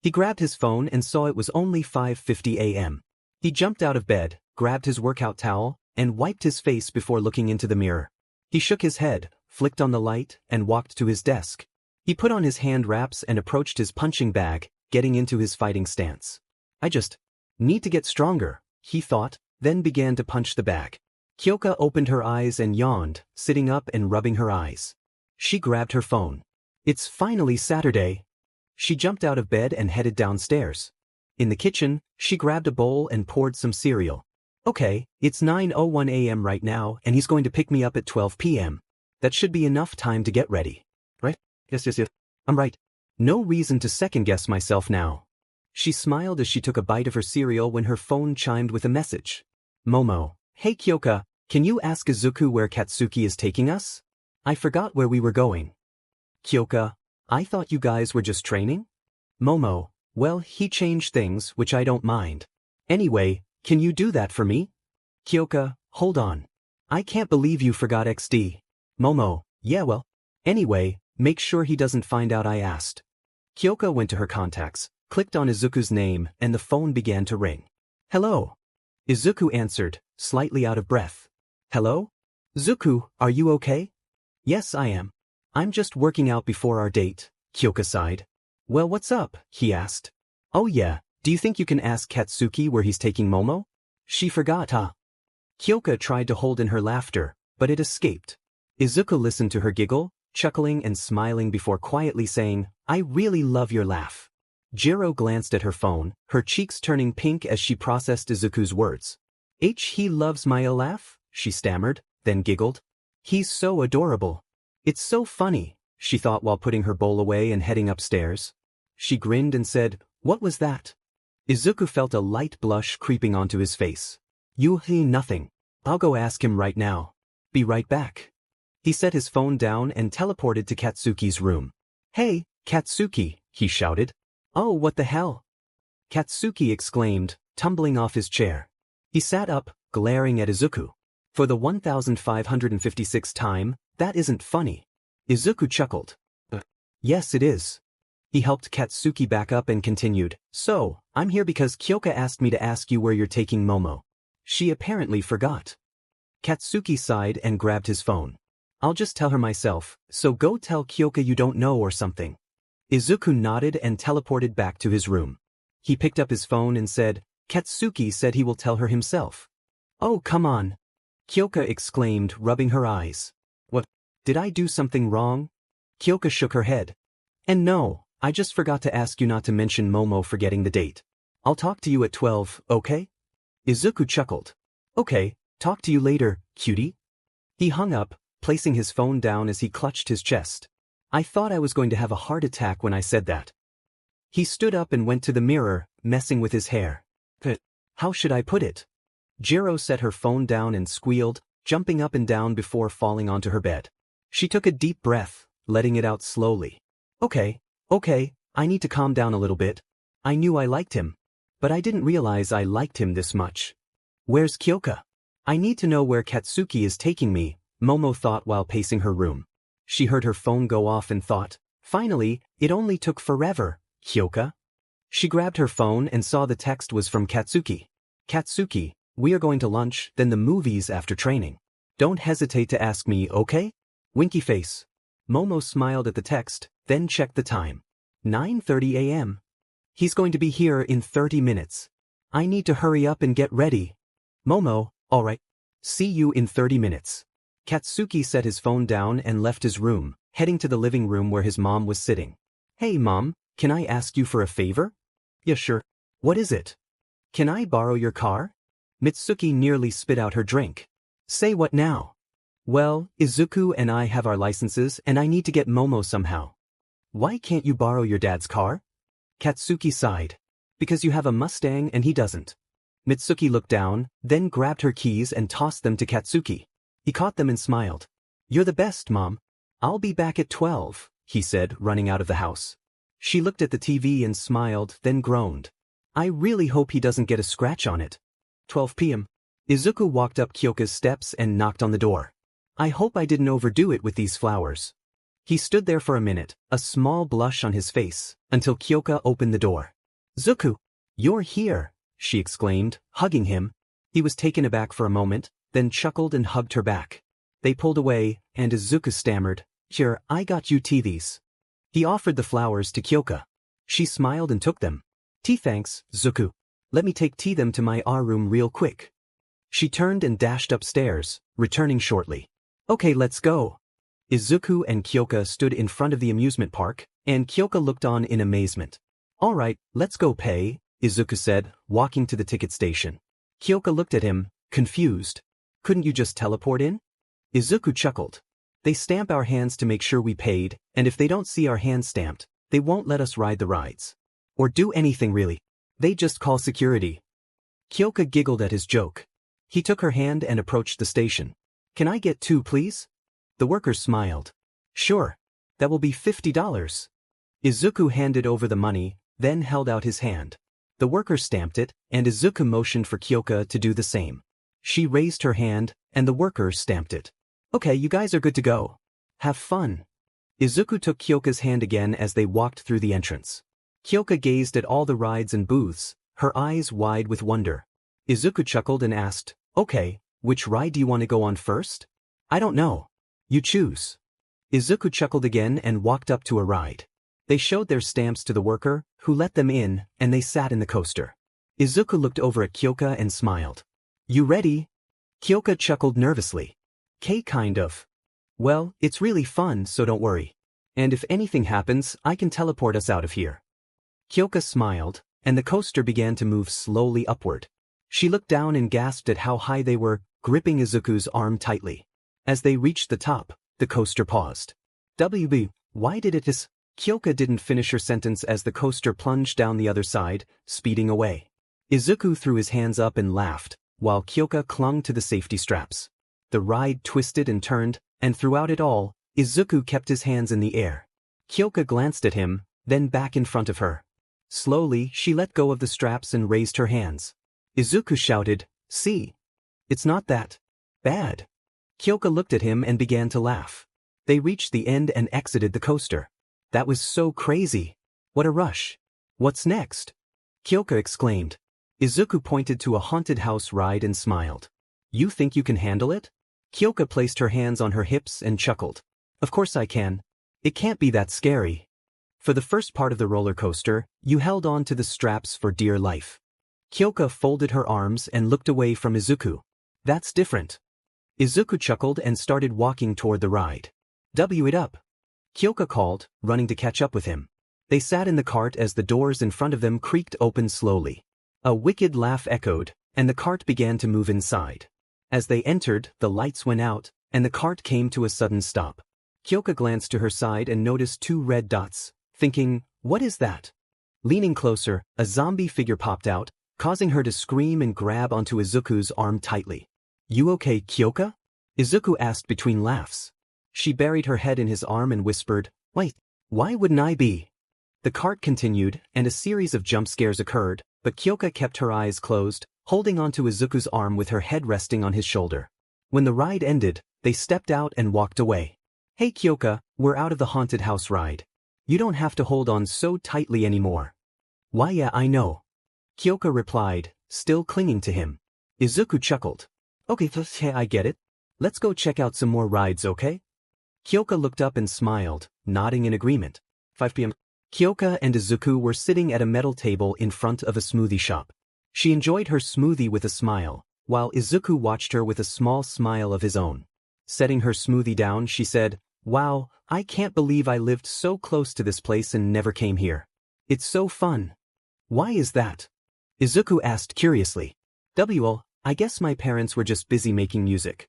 He grabbed his phone and saw it was only 5:50 a.m. He jumped out of bed, grabbed his workout towel, and wiped his face before looking into the mirror. He shook his head, flicked on the light, and walked to his desk. He put on his hand wraps and approached his punching bag, getting into his fighting stance. "I just need to get stronger," he thought, then began to punch the bag. Kyoka opened her eyes and yawned, sitting up and rubbing her eyes. She grabbed her phone. "It's finally Saturday." She jumped out of bed and headed downstairs. In the kitchen, she grabbed a bowl and poured some cereal. "Okay, it's 9:01 a.m. right now and he's going to pick me up at 12 p.m. That should be enough time to get ready. Right? Yes. I'm right. No reason to second-guess myself now." She smiled as she took a bite of her cereal when her phone chimed with a message. "Momo, hey Kyoka, can you ask Izuku where Katsuki is taking us? I forgot where we were going." Kyoka, "I thought you guys were just training?" Momo, "Well, he changed things, which I don't mind. Anyway, can you do that for me?" Kyoka, "Hold on. I can't believe you forgot XD. Momo, "Yeah well. Anyway, make sure he doesn't find out I asked." Kyoka went to her contacts, clicked on Izuku's name, and the phone began to ring. "Hello." Izuku answered, slightly out of breath. "Hello? Zuku, are you okay?" "Yes, I am. I'm just working out before our date," Kyoka sighed. "Well, what's up?" he asked. "Oh yeah, do you think you can ask Katsuki where he's taking Momo? She forgot, huh?" Kyoka tried to hold in her laughter, but it escaped. Izuku listened to her giggle, chuckling and smiling before quietly saying, "I really love your laugh." Jiro glanced at her phone, her cheeks turning pink as she processed Izuku's words. He loves my laugh, she stammered, then giggled. He's so adorable. It's so funny, she thought while putting her bowl away and heading upstairs. She grinned and said, "What was that?" Izuku felt a light blush creeping onto his face. Nothing. I'll go ask him right now. Be right back." He set his phone down and teleported to Katsuki's room. "Hey, Katsuki," he shouted. "Oh, what the hell?" Katsuki exclaimed, tumbling off his chair. He sat up, glaring at Izuku. For the 1556th time, "That isn't funny." Izuku chuckled. Yes, it is." He helped Katsuki back up and continued, "So, I'm here because Kyoka asked me to ask you where you're taking Momo." She apparently forgot. Katsuki sighed and grabbed his phone. "I'll just tell her myself, so go tell Kyoka you don't know or something." Izuku nodded and teleported back to his room. He picked up his phone and said, "Katsuki said he will tell her himself." "Oh, come on," Kyoka exclaimed, rubbing her eyes. "What? Did I do something wrong?" Kyoka shook her head. "And no, I just forgot to ask you not to mention Momo forgetting the date. I'll talk to you at 12, okay?" Izuku chuckled. "Okay, talk to you later, cutie." He hung up, placing his phone down as he clutched his chest. "I thought I was going to have a heart attack when I said that." He stood up and went to the mirror, messing with his hair. How should I put it?" Jiro set her phone down and squealed, jumping up and down before falling onto her bed. She took a deep breath, letting it out slowly. Okay, I need to calm down a little bit. I knew I liked him. But I didn't realize I liked him this much. Where's Kyoka? I need to know where Katsuki is taking me, Momo thought while pacing her room. She heard her phone go off and thought, finally, it only took forever, Kyoka. She grabbed her phone and saw the text was from Katsuki. "Katsuki, we are going to lunch, then the movies after training. Don't hesitate to ask me, okay?" Winky face. Momo smiled at the text, then checked the time. 9:30 a.m. He's going to be here in 30 minutes. I need to hurry up and get ready. Momo, alright. See you in 30 minutes. Katsuki set his phone down and left his room, heading to the living room where his mom was sitting. "Hey mom, can I ask you for a favor?" "Yeah, sure. What is it?" "Can I borrow your car?" Mitsuki nearly spit out her drink. "Say what now?" "Well, Izuku and I have our licenses and I need to get Momo somehow." "Why can't you borrow your dad's car?" Katsuki sighed. "Because you have a Mustang and he doesn't." Mitsuki looked down, then grabbed her keys and tossed them to Katsuki. He caught them and smiled. "You're the best, Mom. I'll be back at 12, he said, running out of the house. She looked at the TV and smiled, then groaned. "I really hope he doesn't get a scratch on it." 12 p.m. Izuku walked up Kyoka's steps and knocked on the door. "I hope I didn't overdo it with these flowers." He stood there for a minute, a small blush on his face, until Kyoka opened the door. "Zuku, you're here," she exclaimed, hugging him. He was taken aback for a moment, then chuckled and hugged her back. They pulled away, and Izuku stammered, "Here, I got you these." He offered the flowers to Kyoka. She smiled and took them. Thanks, Zuku. Let me take them to my room real quick." She turned and dashed upstairs, returning shortly. "Okay, let's go." Izuku and Kyoka stood in front of the amusement park, and Kyoka looked on in amazement. "All right, let's go pay," Izuku said, walking to the ticket station. Kyoka looked at him, confused. "Couldn't you just teleport in?" Izuku chuckled. "They stamp our hands to make sure we paid, and if they don't see our hands stamped, they won't let us ride the rides. Or do anything really. They just call security." Kyoka giggled at his joke. He took her hand and approached the station. "Can I get 2, please?" The worker smiled. "Sure. That will be $50. Izuku handed over the money, then held out his hand. The worker stamped it, and Izuku motioned for Kyoka to do the same. She raised her hand, and the worker stamped it. "Okay, you guys are good to go. Have fun." Izuku took Kyoka's hand again as they walked through the entrance. Kyoka gazed at all the rides and booths, her eyes wide with wonder. Izuku chuckled and asked, "Okay, which ride do you want to go on first?" "I don't know. You choose." Izuku chuckled again and walked up to a ride. They showed their stamps to the worker, who let them in, and they sat in the coaster. Izuku looked over at Kyoka and smiled. "You ready?" Kyoka chuckled nervously. "Kind of." Well, it's really fun, so don't worry. And if anything happens, I can teleport us out of here. Kyoka smiled, and the coaster began to move slowly upward. She looked down and gasped at how high they were, gripping Izuku's arm tightly. As they reached the top, the coaster paused. WB, why did it? Kyoka didn't finish her sentence as the coaster plunged down the other side, speeding away. Izuku threw his hands up and laughed, while Kyoka clung to the safety straps. The ride twisted and turned, and throughout it all, Izuku kept his hands in the air. Kyoka glanced at him, then back in front of her. Slowly, she let go of the straps and raised her hands. Izuku shouted, "See? It's not that bad." Kyoka looked at him and began to laugh. They reached the end and exited the coaster. That was so crazy. What a rush. What's next? Kyoka exclaimed. Izuku pointed to a haunted house ride and smiled. You think you can handle it? Kyoka placed her hands on her hips and chuckled. Of course I can. It can't be that scary. For the first part of the roller coaster, you held on to the straps for dear life. Kyoka folded her arms and looked away from Izuku. That's different. Izuku chuckled and started walking toward the ride. W it up. Kyoka called, running to catch up with him. They sat in the cart as the doors in front of them creaked open slowly. A wicked laugh echoed, and the cart began to move inside. As they entered, the lights went out, and the cart came to a sudden stop. Kyoka glanced to her side and noticed two red dots, thinking, what is that? Leaning closer, a zombie figure popped out, causing her to scream and grab onto Izuku's arm tightly. You okay, Kyoka? Izuku asked between laughs. She buried her head in his arm and whispered, wait, why wouldn't I be? The cart continued, and a series of jump scares occurred, but Kyoka kept her eyes closed, holding onto Izuku's arm with her head resting on his shoulder. When the ride ended, they stepped out and walked away. Hey Kyoka, we're out of the haunted house ride. You don't have to hold on so tightly anymore. Why yeah, I know. Kyoka replied, still clinging to him. Izuku chuckled. Okay, I get it. Let's go check out some more rides, okay? Kyoka looked up and smiled, nodding in agreement. 5 p.m. Kyoka and Izuku were sitting at a metal table in front of a smoothie shop. She enjoyed her smoothie with a smile, while Izuku watched her with a small smile of his own. Setting her smoothie down, she said, wow, I can't believe I lived so close to this place and never came here. It's so fun. Why is that? Izuku asked curiously. Well, I guess my parents were just busy making music.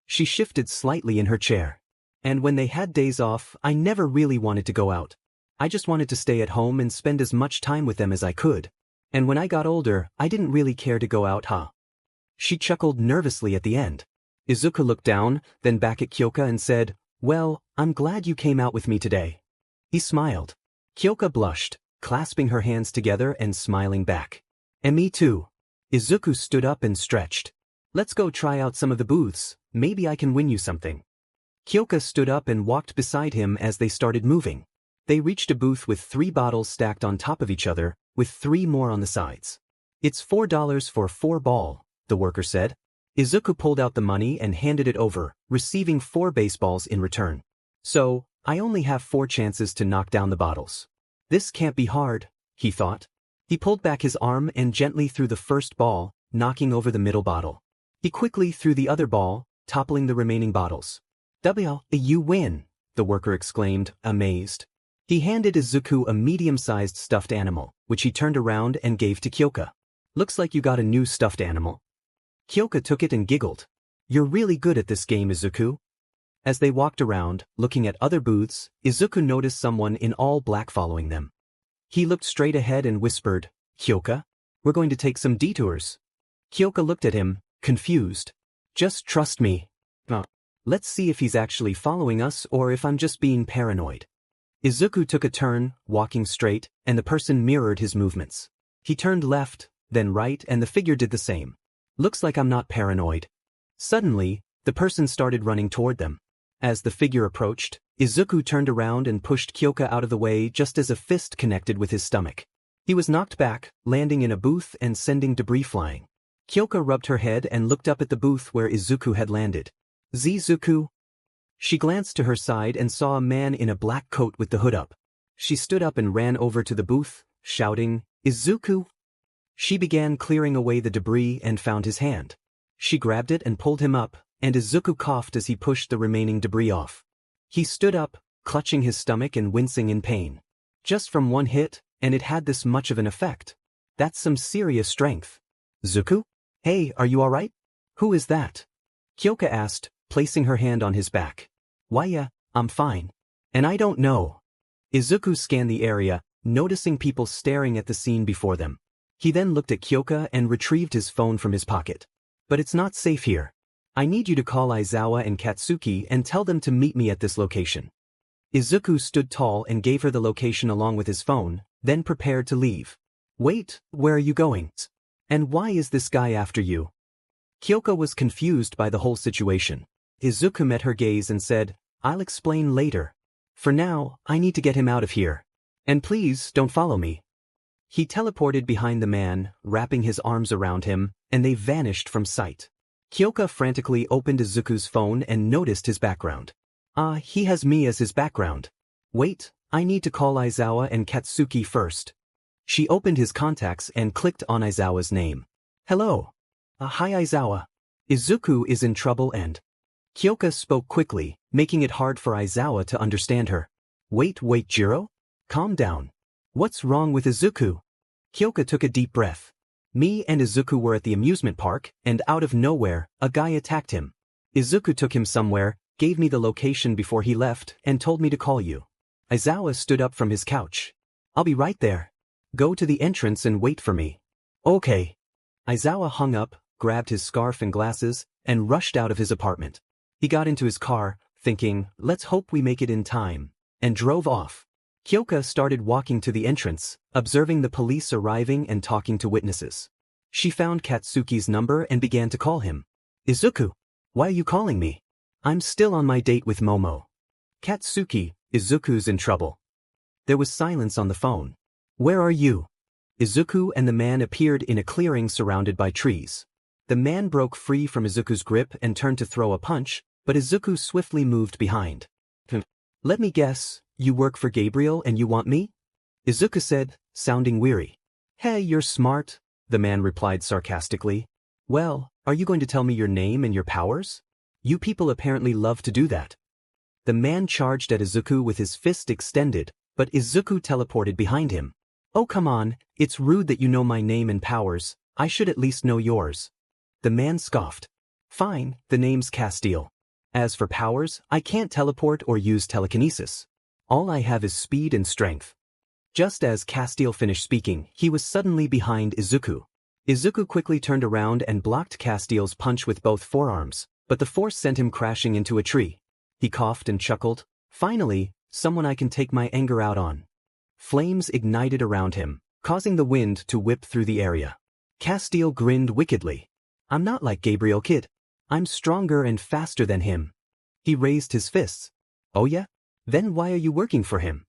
She shifted slightly in her chair. And when they had days off, I never really wanted to go out. I just wanted to stay at home and spend as much time with them as I could. And when I got older, I didn't really care to go out, huh? She chuckled nervously at the end. Izuku looked down, then back at Kyoka and said, well, I'm glad you came out with me today. He smiled. Kyoka blushed, clasping her hands together and smiling back. And me too. Izuku stood up and stretched. Let's go try out some of the booths, maybe I can win you something. Kyoka stood up and walked beside him as they started moving. They reached a booth with 3 bottles stacked on top of each other, with 3 more on the sides. It's $4 for 4 ball, the worker said. Izuku pulled out the money and handed it over, receiving 4 baseballs in return. So, I only have 4 chances to knock down the bottles. This can't be hard, he thought. He pulled back his arm and gently threw the first ball, knocking over the middle bottle. He quickly threw the other ball, toppling the remaining bottles. You win, the worker exclaimed, amazed. He handed Izuku a medium-sized stuffed animal, which he turned around and gave to Kyoka. Looks like you got a new stuffed animal. Kyoka took it and giggled. You're really good at this game, Izuku. As they walked around, looking at other booths, Izuku noticed someone in all black following them. He looked straight ahead and whispered, Kyoka, we're going to take some detours. Kyoka looked at him, confused. Just trust me. Let's see if he's actually following us or if I'm just being paranoid. Izuku took a turn, walking straight, and the person mirrored his movements. He turned left, then right, and the figure did the same. Looks like I'm not paranoid. Suddenly, the person started running toward them. As the figure approached, Izuku turned around and pushed Kyoka out of the way just as a fist connected with his stomach. He was knocked back, landing in a booth and sending debris flying. Kyoka rubbed her head and looked up at the booth where Izuku had landed. Izuku? She glanced to her side and saw a man in a black coat with the hood up. She stood up and ran over to the booth, shouting, Izuku? She began clearing away the debris and found his hand. She grabbed it and pulled him up, and Izuku coughed as he pushed the remaining debris off. He stood up, clutching his stomach and wincing in pain. Just from one hit, and it had this much of an effect. That's some serious strength. Zuku? Hey, are you alright? Who is that? Kyoka asked, placing her hand on his back. Why yeah, I'm fine. And I don't know. Izuku scanned the area, noticing people staring at the scene before them. He then looked at Kyoka and retrieved his phone from his pocket. But it's not safe here. I need you to call Aizawa and Katsuki and tell them to meet me at this location. Izuku stood tall and gave her the location along with his phone, then prepared to leave. Wait, where are you going? And why is this guy after you? Kyoka was confused by the whole situation. Izuku met her gaze and said, I'll explain later. For now, I need to get him out of here. And please, don't follow me. He teleported behind the man, wrapping his arms around him, and they vanished from sight. Kyoka frantically opened Izuku's phone and noticed his background. He has me as his background. Wait, I need to call Aizawa and Katsuki first. She opened his contacts and clicked on Aizawa's name. Hello. Hi Aizawa. Izuku is in trouble and... Kyoka spoke quickly, making it hard for Aizawa to understand her. Wait, Jiro? Calm down. What's wrong with Izuku? Kyoka took a deep breath. Me and Izuku were at the amusement park, and out of nowhere, a guy attacked him. Izuku took him somewhere, gave me the location before he left, and told me to call you. Aizawa stood up from his couch. I'll be right there. Go to the entrance and wait for me. Okay. Aizawa hung up, grabbed his scarf and glasses, and rushed out of his apartment. He got into his car, thinking, let's hope we make it in time, and drove off. Kyoka started walking to the entrance, observing the police arriving and talking to witnesses. She found Katsuki's number and began to call him. Izuku, why are you calling me? I'm still on my date with Momo. Katsuki, Izuku's in trouble. There was silence on the phone. Where are you? Izuku and the man appeared in a clearing surrounded by trees. The man broke free from Izuku's grip and turned to throw a punch, but Izuku swiftly moved behind. Let me guess, you work for Gabriel and you want me? Izuku said, sounding weary. Hey, you're smart, the man replied sarcastically. Well, are you going to tell me your name and your powers? You people apparently love to do that. The man charged at Izuku with his fist extended, but Izuku teleported behind him. Oh come on, it's rude that you know my name and powers, I should at least know yours. The man scoffed. Fine, the name's Castile. As for powers, I can't teleport or use telekinesis. All I have is speed and strength. Just as Castile finished speaking, he was suddenly behind Izuku. Izuku quickly turned around and blocked Castile's punch with both forearms, but the force sent him crashing into a tree. He coughed and chuckled. Finally, someone I can take my anger out on. Flames ignited around him, causing the wind to whip through the area. Castile grinned wickedly. I'm not like Gabriel Kid. I'm stronger and faster than him. He raised his fists. Oh yeah? Then why are you working for him?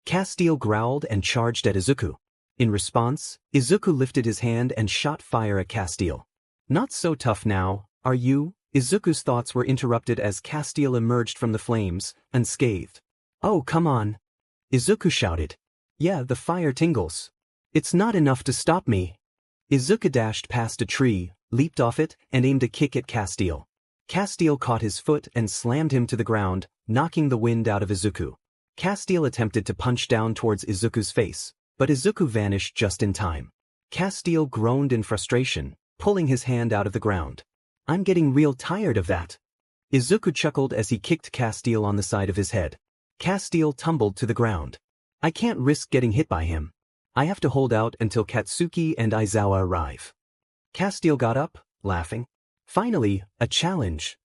Castile growled and charged at Izuku. In response, Izuku lifted his hand and shot fire at Castile. Not so tough now, are you? Izuku's thoughts were interrupted as Castile emerged from the flames, unscathed. Oh come on. Izuku shouted. Yeah, the fire tingles. It's not enough to stop me. Izuku dashed past a tree, leaped off it, and aimed a kick at Castile. Castile caught his foot and slammed him to the ground, knocking the wind out of Izuku. Castile attempted to punch down towards Izuku's face, but Izuku vanished just in time. Castile groaned in frustration, pulling his hand out of the ground. I'm getting real tired of that. Izuku chuckled as he kicked Castile on the side of his head. Castile tumbled to the ground. I can't risk getting hit by him. I have to hold out until Katsuki and Aizawa arrive. Castile got up, laughing. Finally, a challenge.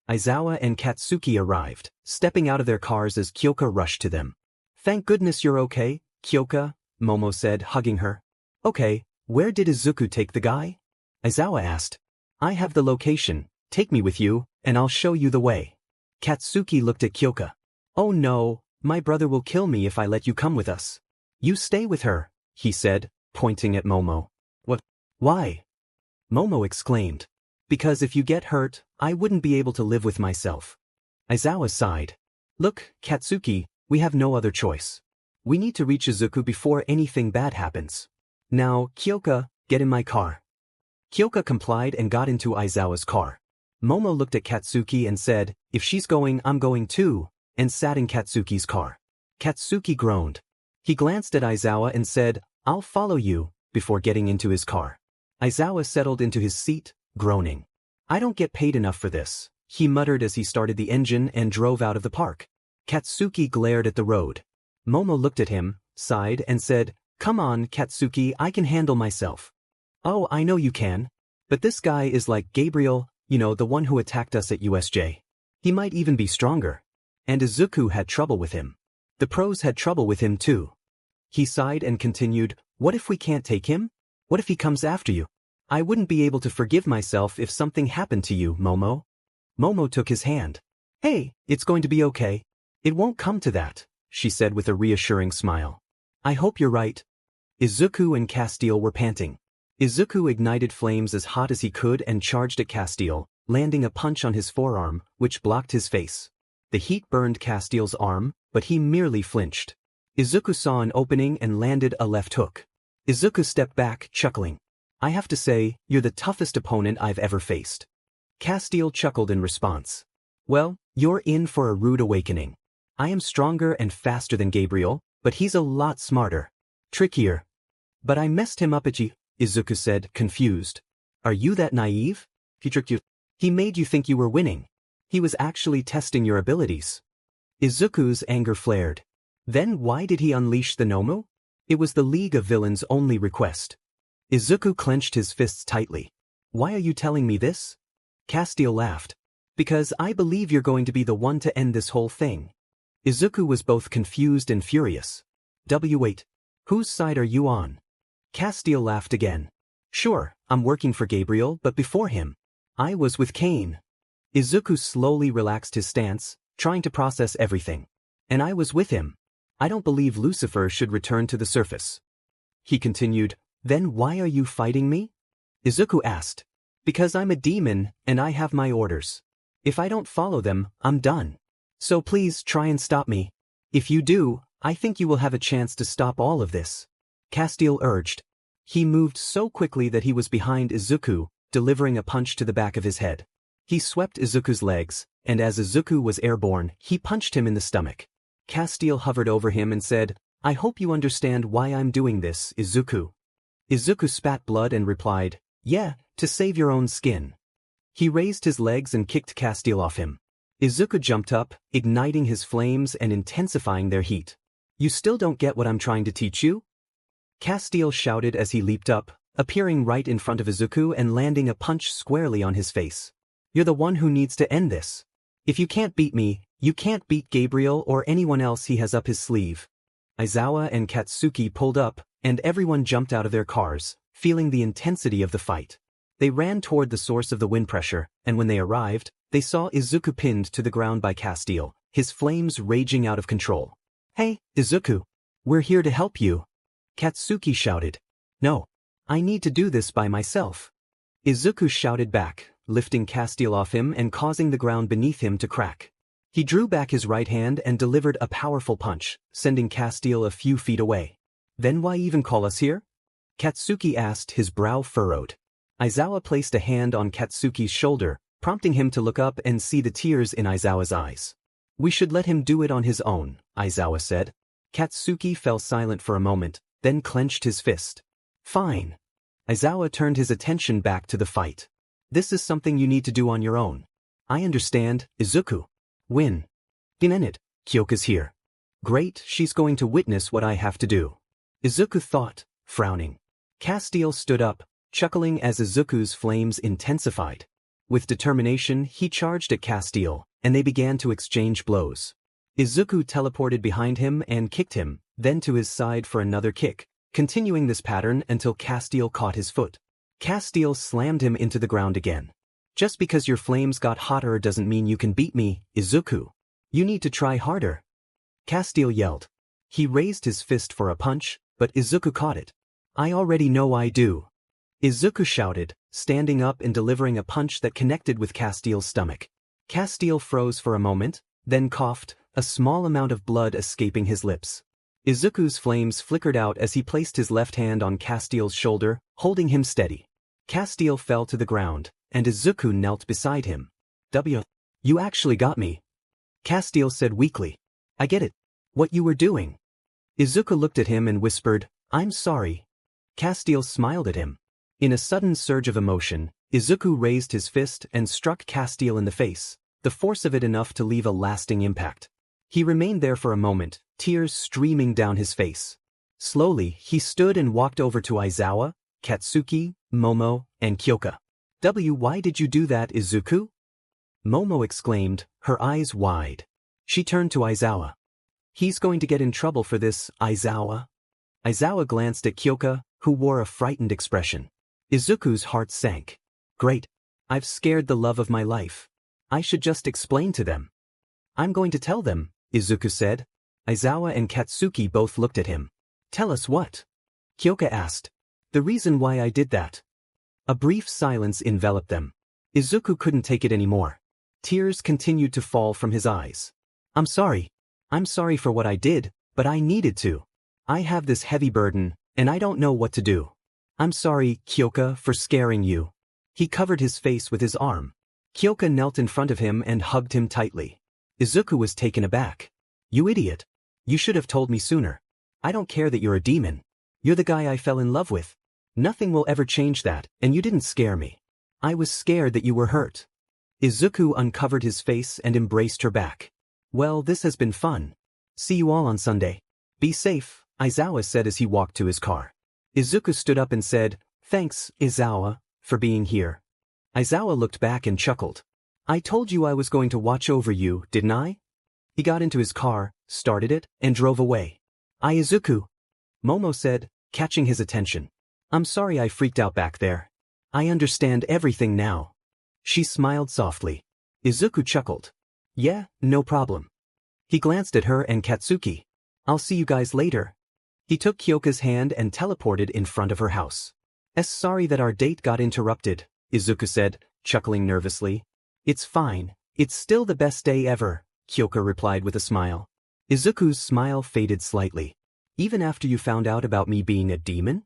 Aizawa and Katsuki arrived, stepping out of their cars as Kyoka rushed to them. Thank goodness you're okay, Kyoka, Momo said, hugging her. Okay, where did Izuku take the guy? Aizawa asked. I have the location, take me with you, and I'll show you the way. Katsuki looked at Kyoka. Oh no, my brother will kill me if I let you come with us. You stay with her, he said, pointing at Momo. What? Why? Momo exclaimed. Because if you get hurt, I wouldn't be able to live with myself. Aizawa sighed. Look, Katsuki, we have no other choice. We need to reach Izuku before anything bad happens. Now, Kyoka, get in my car. Kyoka complied and got into Aizawa's car. Momo looked at Katsuki and said, "If she's going, I'm going too," and sat in Katsuki's car. Katsuki groaned. He glanced at Aizawa and said, "I'll follow you," before getting into his car. Aizawa settled into his seat, groaning. "I don't get paid enough for this," he muttered as he started the engine and drove out of the park. Katsuki glared at the road. Momo looked at him, sighed and said, "Come on, Katsuki, I can handle myself." "Oh, I know you can. But this guy is like Gabriel, you know, the one who attacked us at USJ. He might even be stronger." And Izuku had trouble with him. The pros had trouble with him too. He sighed and continued, "What if we can't take him? What if he comes after you? I wouldn't be able to forgive myself if something happened to you, Momo." Momo took his hand. "Hey, it's going to be okay. It won't come to that," she said with a reassuring smile. "I hope you're right." Izuku and Castiel were panting. Izuku ignited flames as hot as he could and charged at Castiel, landing a punch on his forearm, which blocked his face. The heat burned Castiel's arm, but he merely flinched. Izuku saw an opening and landed a left hook. Izuku stepped back, chuckling. "I have to say, you're the toughest opponent I've ever faced." Castiel chuckled in response. "Well, you're in for a rude awakening. I am stronger and faster than Gabriel, but he's a lot smarter. Trickier." "But I messed him up at you," Izuku said, confused. "Are you that naive? He tricked you. He made you think you were winning. He was actually testing your abilities." Izuku's anger flared. Then why did he unleash the Nomu? It was the League of Villains' only request. Izuku clenched his fists tightly. "Why are you telling me this?" Castiel laughed. "Because I believe you're going to be the one to end this whole thing." Izuku was both confused and furious. "Wait. Whose side are you on?" Castiel laughed again. "Sure, I'm working for Gabriel, but before him, I was with Cain." Izuku slowly relaxed his stance, trying to process everything. "And I was with him. I don't believe Lucifer should return to the surface." He continued, "Then why are you fighting me?" Izuku asked. "Because I'm a demon, and I have my orders. If I don't follow them, I'm done. So please try and stop me. If you do, I think you will have a chance to stop all of this," Castiel urged. He moved so quickly that he was behind Izuku, delivering a punch to the back of his head. He swept Izuku's legs, and as Izuku was airborne, he punched him in the stomach. Castiel hovered over him and said, "I hope you understand why I'm doing this, Izuku." Izuku spat blood and replied, "Yeah, to save your own skin." He raised his legs and kicked Castiel off him. Izuku jumped up, igniting his flames and intensifying their heat. "You still don't get what I'm trying to teach you?" Castiel shouted as he leaped up, appearing right in front of Izuku and landing a punch squarely on his face. "You're the one who needs to end this. If you can't beat me, you can't beat Gabriel or anyone else he has up his sleeve." Aizawa and Katsuki pulled up, and everyone jumped out of their cars, feeling the intensity of the fight. They ran toward the source of the wind pressure, and when they arrived, they saw Izuku pinned to the ground by Castiel, his flames raging out of control. "Hey, Izuku! We're here to help you!" Katsuki shouted. "No. I need to do this by myself." Izuku shouted back, lifting Castiel off him and causing the ground beneath him to crack. He drew back his right hand and delivered a powerful punch, sending Castiel a few feet away. "Then why even call us here?" Katsuki asked, his brow furrowed. Aizawa placed a hand on Katsuki's shoulder, prompting him to look up and see the tears in Aizawa's eyes. "We should let him do it on his own," Aizawa said. Katsuki fell silent for a moment, then clenched his fist. "Fine." Aizawa turned his attention back to the fight. "This is something you need to do on your own. I understand, Izuku. Win. Dinenit, Kyoka's here. Great, she's going to witness what I have to do." Izuku thought, frowning. Castiel stood up, chuckling as Izuku's flames intensified. With determination, he charged at Castiel, and they began to exchange blows. Izuku teleported behind him and kicked him, then to his side for another kick, continuing this pattern until Castiel caught his foot. Castiel slammed him into the ground again. "Just because your flames got hotter doesn't mean you can beat me, Izuku. You need to try harder." Castiel yelled. He raised his fist for a punch, but Izuku caught it. "I already know I do." Izuku shouted, standing up and delivering a punch that connected with Castiel's stomach. Castiel froze for a moment, then coughed, a small amount of blood escaping his lips. Izuku's flames flickered out as he placed his left hand on Castiel's shoulder, holding him steady. Castiel fell to the ground, and Izuku knelt beside him. You actually got me. Castiel said weakly. I get it. What you were doing. Izuku looked at him and whispered, I'm sorry. Castiel smiled at him. In a sudden surge of emotion, Izuku raised his fist and struck Castiel in the face, the force of it enough to leave a lasting impact. He remained there for a moment, tears streaming down his face. Slowly, he stood and walked over to Aizawa, Katsuki, Momo, and Kyoka. Why did you do that, Izuku? Momo exclaimed, her eyes wide. She turned to Aizawa. He's going to get in trouble for this, Aizawa. Aizawa glanced at Kyoka, who wore a frightened expression. Izuku's heart sank. Great. I've scared the love of my life. I should just explain to them. I'm going to tell them, Izuku said. Aizawa and Katsuki both looked at him. Tell us what? Kyoka asked. The reason why I did that. A brief silence enveloped them. Izuku couldn't take it anymore. Tears continued to fall from his eyes. I'm sorry. I'm sorry for what I did, but I needed to. I have this heavy burden, and I don't know what to do. I'm sorry, Kyoka, for scaring you. He covered his face with his arm. Kyoka knelt in front of him and hugged him tightly. Izuku was taken aback. You idiot. You should have told me sooner. I don't care that you're a demon. You're the guy I fell in love with. Nothing will ever change that, and you didn't scare me. I was scared that you were hurt. Izuku uncovered his face and embraced her back. Well, this has been fun. See you all on Sunday. Be safe, Aizawa said as he walked to his car. Izuku stood up and said, Thanks, Aizawa, for being here. Aizawa looked back and chuckled. I told you I was going to watch over you, didn't I? He got into his car, started it, and drove away. Izuku, Momo said, catching his attention. I'm sorry I freaked out back there. I understand everything now. She smiled softly. Izuku chuckled. Yeah, no problem. He glanced at her and Katsuki. I'll see you guys later. He took Kyoka's hand and teleported in front of her house. Sorry that our date got interrupted, Izuku said, chuckling nervously. It's fine. It's still the best day ever, Kyoka replied with a smile. Izuku's smile faded slightly. Even after you found out about me being a demon?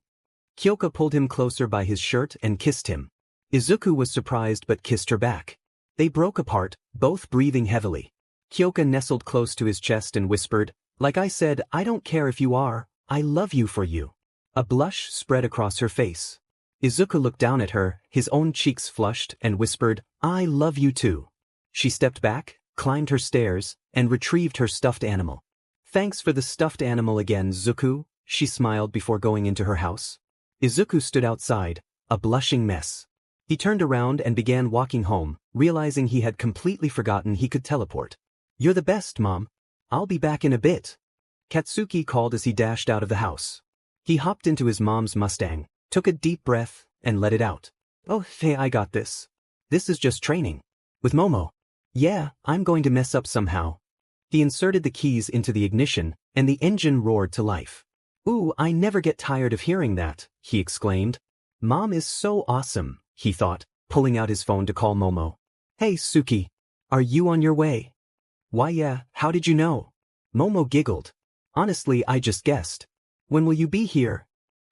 Kyoka pulled him closer by his shirt and kissed him. Izuku was surprised but kissed her back. They broke apart, both breathing heavily. Kyoka nestled close to his chest and whispered, Like I said, I don't care if you are, I love you for you. A blush spread across her face. Izuku looked down at her, his own cheeks flushed, and whispered, I love you too. She stepped back, climbed her stairs, and retrieved her stuffed animal. Thanks for the stuffed animal again, Zuku, she smiled before going into her house. Izuku stood outside, a blushing mess. He turned around and began walking home, realizing he had completely forgotten he could teleport. You're the best, Mom. I'll be back in a bit. Katsuki called as he dashed out of the house. He hopped into his mom's Mustang, took a deep breath, and let it out. Oh, hey, I got this. This is just training. With Momo. Yeah, I'm going to mess up somehow. He inserted the keys into the ignition, and the engine roared to life. Ooh, I never get tired of hearing that, he exclaimed. Mom is so awesome, he thought, pulling out his phone to call Momo. Hey, Suki. Are you on your way? Why yeah, how did you know? Momo giggled. Honestly, I just guessed. When will you be here?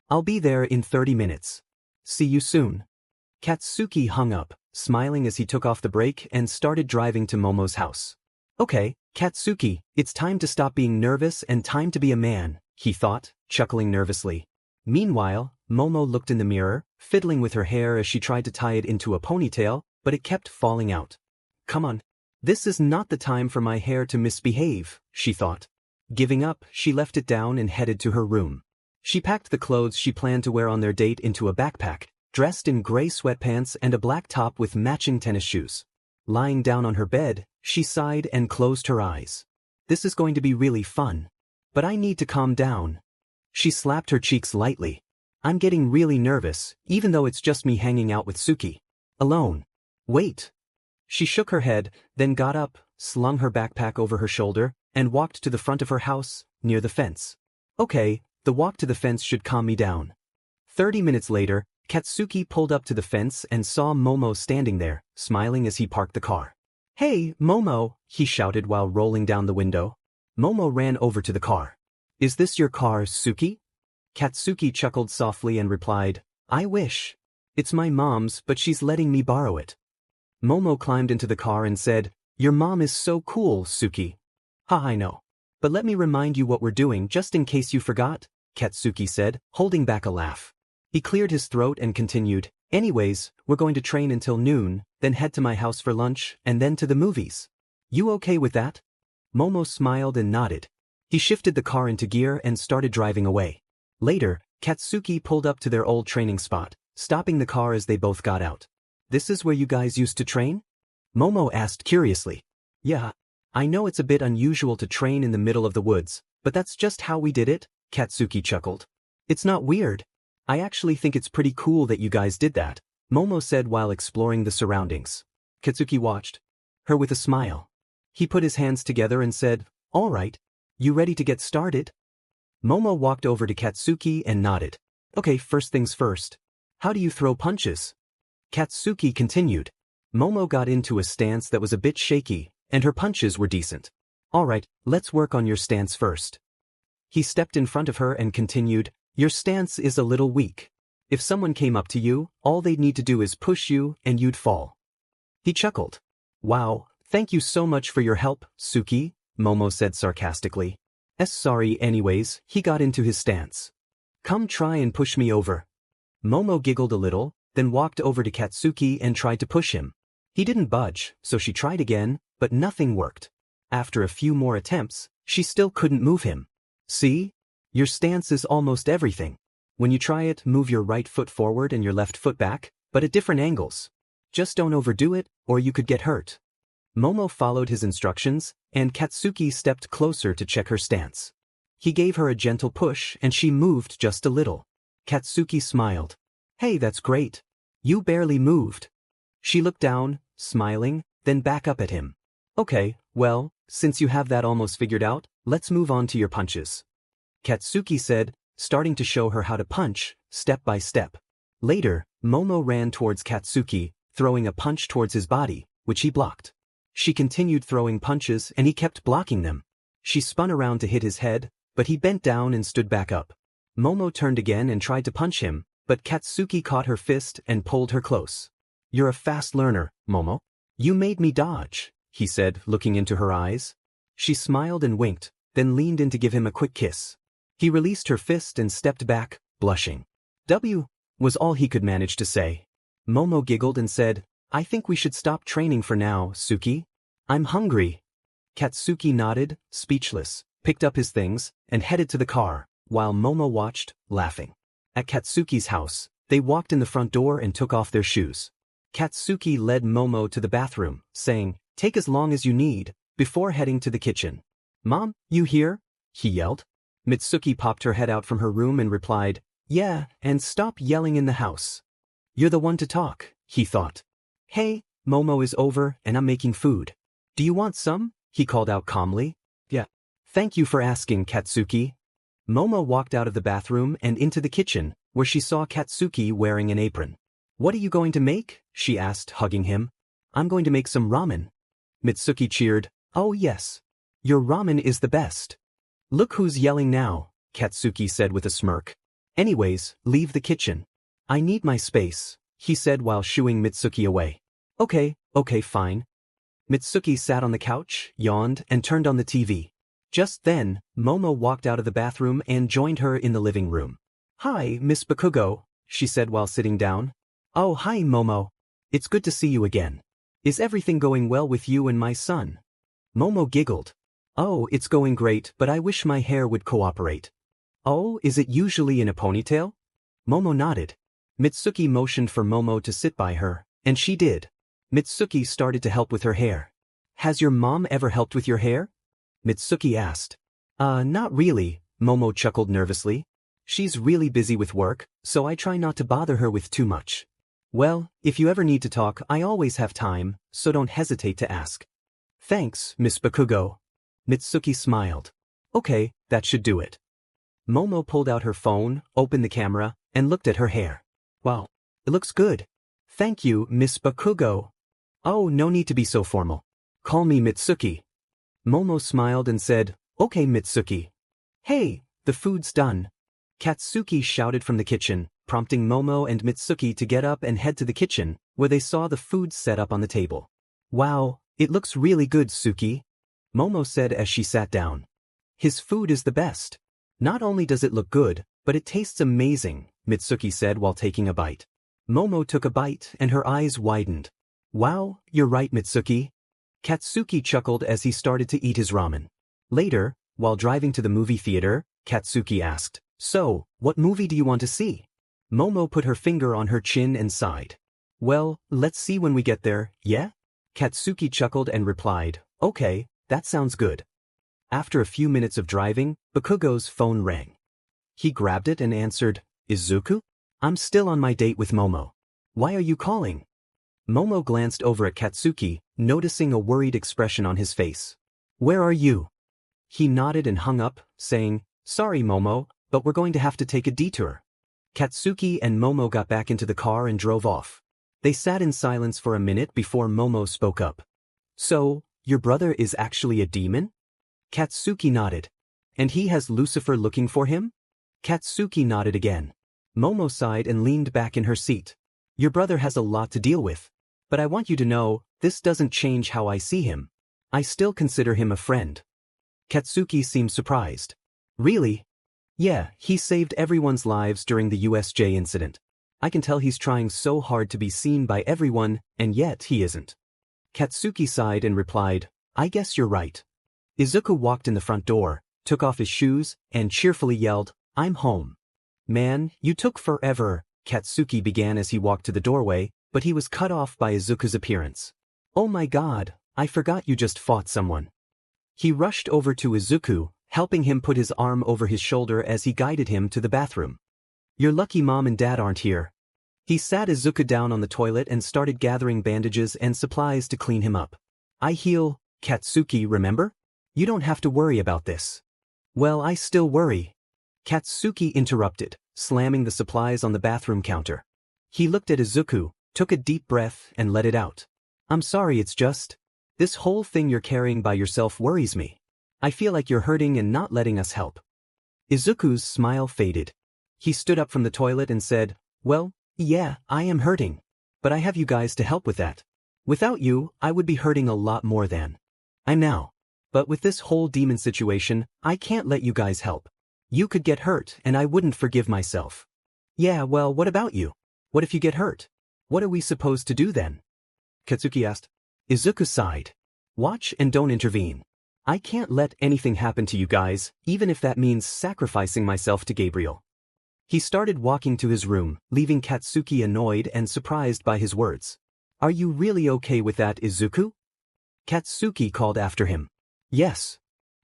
I'll be there in 30 minutes. See you soon. Katsuki hung up, smiling as he took off the brake and started driving to Momo's house. Okay, Katsuki, it's time to stop being nervous and time to be a man, he thought, chuckling nervously. Meanwhile, Momo looked in the mirror, fiddling with her hair as she tried to tie it into a ponytail, but it kept falling out. Come on. This is not the time for my hair to misbehave, she thought. Giving up, she left it down and headed to her room. She packed the clothes she planned to wear on their date into a backpack, dressed in gray sweatpants and a black top with matching tennis shoes. Lying down on her bed, she sighed and closed her eyes. This is going to be really fun. But I need to calm down. She slapped her cheeks lightly. I'm getting really nervous, even though it's just me hanging out with Suki. Alone. Wait. She shook her head, then got up, slung her backpack over her shoulder, and walked to the front of her house, near the fence. Okay, the walk to the fence should calm me down. 30 minutes later, Katsuki pulled up to the fence and saw Momo standing there, smiling as he parked the car. Hey, Momo, he shouted while rolling down the window. Momo ran over to the car. Is this your car, Suki? Katsuki chuckled softly and replied, I wish. It's my mom's, but she's letting me borrow it. Momo climbed into the car and said, "Your mom is so cool, Suki." "Ha, I know. But let me remind you what we're doing just in case you forgot," Katsuki said, holding back a laugh. He cleared his throat and continued, "Anyways, we're going to train until noon, then head to my house for lunch, and then to the movies. You okay with that?" Momo smiled and nodded. He shifted the car into gear and started driving away. Later, Katsuki pulled up to their old training spot, stopping the car as they both got out. "This is where you guys used to train?" Momo asked curiously. "Yeah. I know it's a bit unusual to train in the middle of the woods, but that's just how we did it," Katsuki chuckled. "It's not weird. I actually think it's pretty cool that you guys did that," Momo said while exploring the surroundings. Katsuki watched her with a smile. He put his hands together and said, "All right. You ready to get started?" Momo walked over to Katsuki and nodded. "Okay, first things first. How do you throw punches?" Katsuki continued. Momo got into a stance that was a bit shaky, and her punches were decent. "All right, let's work on your stance first." He stepped in front of her and continued, "Your stance is a little weak. If someone came up to you, all they'd need to do is push you and you'd fall." He chuckled. "Wow, thank you so much for your help, Suki," Momo said sarcastically. Sorry anyways, he got into his stance. "Come try and push me over." Momo giggled a little, then walked over to Katsuki and tried to push him. He didn't budge, so she tried again, but nothing worked. After a few more attempts, she still couldn't move him. "See? Your stance is almost everything. When you try it, move your right foot forward and your left foot back, but at different angles. Just don't overdo it, or you could get hurt." Momo followed his instructions, and Katsuki stepped closer to check her stance. He gave her a gentle push and she moved just a little. Katsuki smiled. "Hey, that's great. You barely moved." She looked down, smiling, then back up at him. "Okay, well, since you have that almost figured out, let's move on to your punches," Katsuki said, starting to show her how to punch, step by step. Later, Momo ran towards Katsuki, throwing a punch towards his body, which he blocked. She continued throwing punches and he kept blocking them. She spun around to hit his head, but he bent down and stood back up. Momo turned again and tried to punch him, but Katsuki caught her fist and pulled her close. "You're a fast learner, Momo. You made me dodge," he said, looking into her eyes. She smiled and winked, then leaned in to give him a quick kiss. He released her fist and stepped back, blushing. "W," was all he could manage to say. Momo giggled and said, "I think we should stop training for now, Suki. I'm hungry." Katsuki nodded, speechless, picked up his things, and headed to the car, while Momo watched, laughing. At Katsuki's house, they walked in the front door and took off their shoes. Katsuki led Momo to the bathroom, saying, "Take as long as you need," before heading to the kitchen. "Mom, you here?" he yelled. Mitsuki popped her head out from her room and replied, "Yeah, and stop yelling in the house." "You're the one to talk," he thought. "Hey, Momo is over and I'm making food. Do you want some?" he called out calmly. "Yeah. Thank you for asking, Katsuki." Momo walked out of the bathroom and into the kitchen, where she saw Katsuki wearing an apron. "What are you going to make?" she asked, hugging him. "I'm going to make some ramen." Mitsuki cheered, "Oh yes. Your ramen is the best." "Look who's yelling now," Katsuki said with a smirk. "Anyways, leave the kitchen. I need my space," he said while shooing Mitsuki away. Okay, fine." Mitsuki sat on the couch, yawned, and turned on the TV. Just then, Momo walked out of the bathroom and joined her in the living room. "Hi, Miss Bakugo," she said while sitting down. "Oh, hi, Momo. It's good to see you again. Is everything going well with you and my son?" Momo giggled. "Oh, it's going great, but I wish my hair would cooperate." "Oh, is it usually in a ponytail?" Momo nodded. Mitsuki motioned for Momo to sit by her, and she did. Mitsuki started to help with her hair. "Has your mom ever helped with your hair?" Mitsuki asked. Not really," Momo chuckled nervously. "She's really busy with work, so I try not to bother her with too much." "Well, if you ever need to talk, I always have time, so don't hesitate to ask." "Thanks, Miss Bakugo." Mitsuki smiled. "Okay, that should do it." Momo pulled out her phone, opened the camera, and looked at her hair. "Wow, it looks good. Thank you, Miss Bakugo." "Oh, no need to be so formal. Call me Mitsuki." Momo smiled and said, "Okay, Mitsuki." "Hey, the food's done." Katsuki shouted from the kitchen, prompting Momo and Mitsuki to get up and head to the kitchen, where they saw the food set up on the table. "Wow, it looks really good, Suki," Momo said as she sat down. "His food is the best. Not only does it look good, but it tastes amazing," Mitsuki said while taking a bite. Momo took a bite and her eyes widened. "Wow, you're right, Mitsuki." Katsuki chuckled as he started to eat his ramen. Later, while driving to the movie theater, Katsuki asked, "So, what movie do you want to see?" Momo put her finger on her chin and sighed. "Well, let's see when we get there, yeah?" Katsuki chuckled and replied, "Okay, that sounds good." After a few minutes of driving, Bakugo's phone rang. He grabbed it and answered, "Izuku? I'm still on my date with Momo. Why are you calling?" Momo glanced over at Katsuki, noticing a worried expression on his face. "Where are you?" He nodded and hung up, saying, "Sorry, Momo, but we're going to have to take a detour." Katsuki and Momo got back into the car and drove off. They sat in silence for a minute before Momo spoke up. "So, your brother is actually a demon?" Katsuki nodded. "And he has Lucifer looking for him?" Katsuki nodded again. Momo sighed and leaned back in her seat. "Your brother has a lot to deal with. But I want you to know, this doesn't change how I see him. I still consider him a friend." Katsuki seemed surprised. "Really?" "Yeah, he saved everyone's lives during the USJ incident. I can tell he's trying so hard to be seen by everyone, and yet he isn't." Katsuki sighed and replied, "I guess you're right." Izuku walked in the front door, took off his shoes, and cheerfully yelled, "I'm home." "Man, you took forever," Katsuki began as he walked to the doorway, but he was cut off by Izuku's appearance. "Oh my god, I forgot you just fought someone." He rushed over to Izuku, helping him put his arm over his shoulder as he guided him to the bathroom. "You're lucky Mom and Dad aren't here." He sat Izuku down on the toilet and started gathering bandages and supplies to clean him up. "I heal, Katsuki, remember? You don't have to worry about this." "Well, I still worry." Katsuki interrupted, slamming the supplies on the bathroom counter. He looked at Izuku, took a deep breath, and let it out. "I'm sorry, it's just, this whole thing you're carrying by yourself worries me. I feel like you're hurting and not letting us help." Izuku's smile faded. He stood up from the toilet and said, "Well, yeah, I am hurting. But I have you guys to help with that. Without you, I would be hurting a lot more than I'm now. But with this whole demon situation, I can't let you guys help. You could get hurt and I wouldn't forgive myself." "Yeah, well, what about you? What if you get hurt? What are we supposed to do then?" Katsuki asked. Izuku sighed. "Watch and don't intervene. I can't let anything happen to you guys, even if that means sacrificing myself to Gabriel." He started walking to his room, leaving Katsuki annoyed and surprised by his words. "Are you really okay with that, Izuku?" Katsuki called after him. "Yes."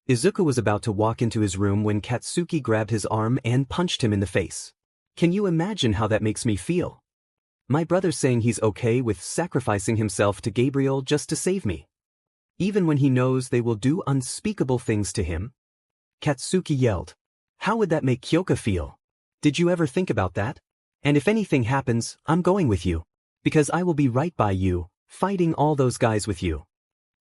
Izuku was about to walk into his room when Katsuki grabbed his arm and punched him in the face. "Can you imagine how that makes me feel? My brother's saying he's okay with sacrificing himself to Gabriel just to save me. Even when he knows they will do unspeakable things to him." Katsuki yelled. "How would that make Kyoka feel? Did you ever think about that? And if anything happens, I'm going with you. Because I will be right by you, fighting all those guys with you."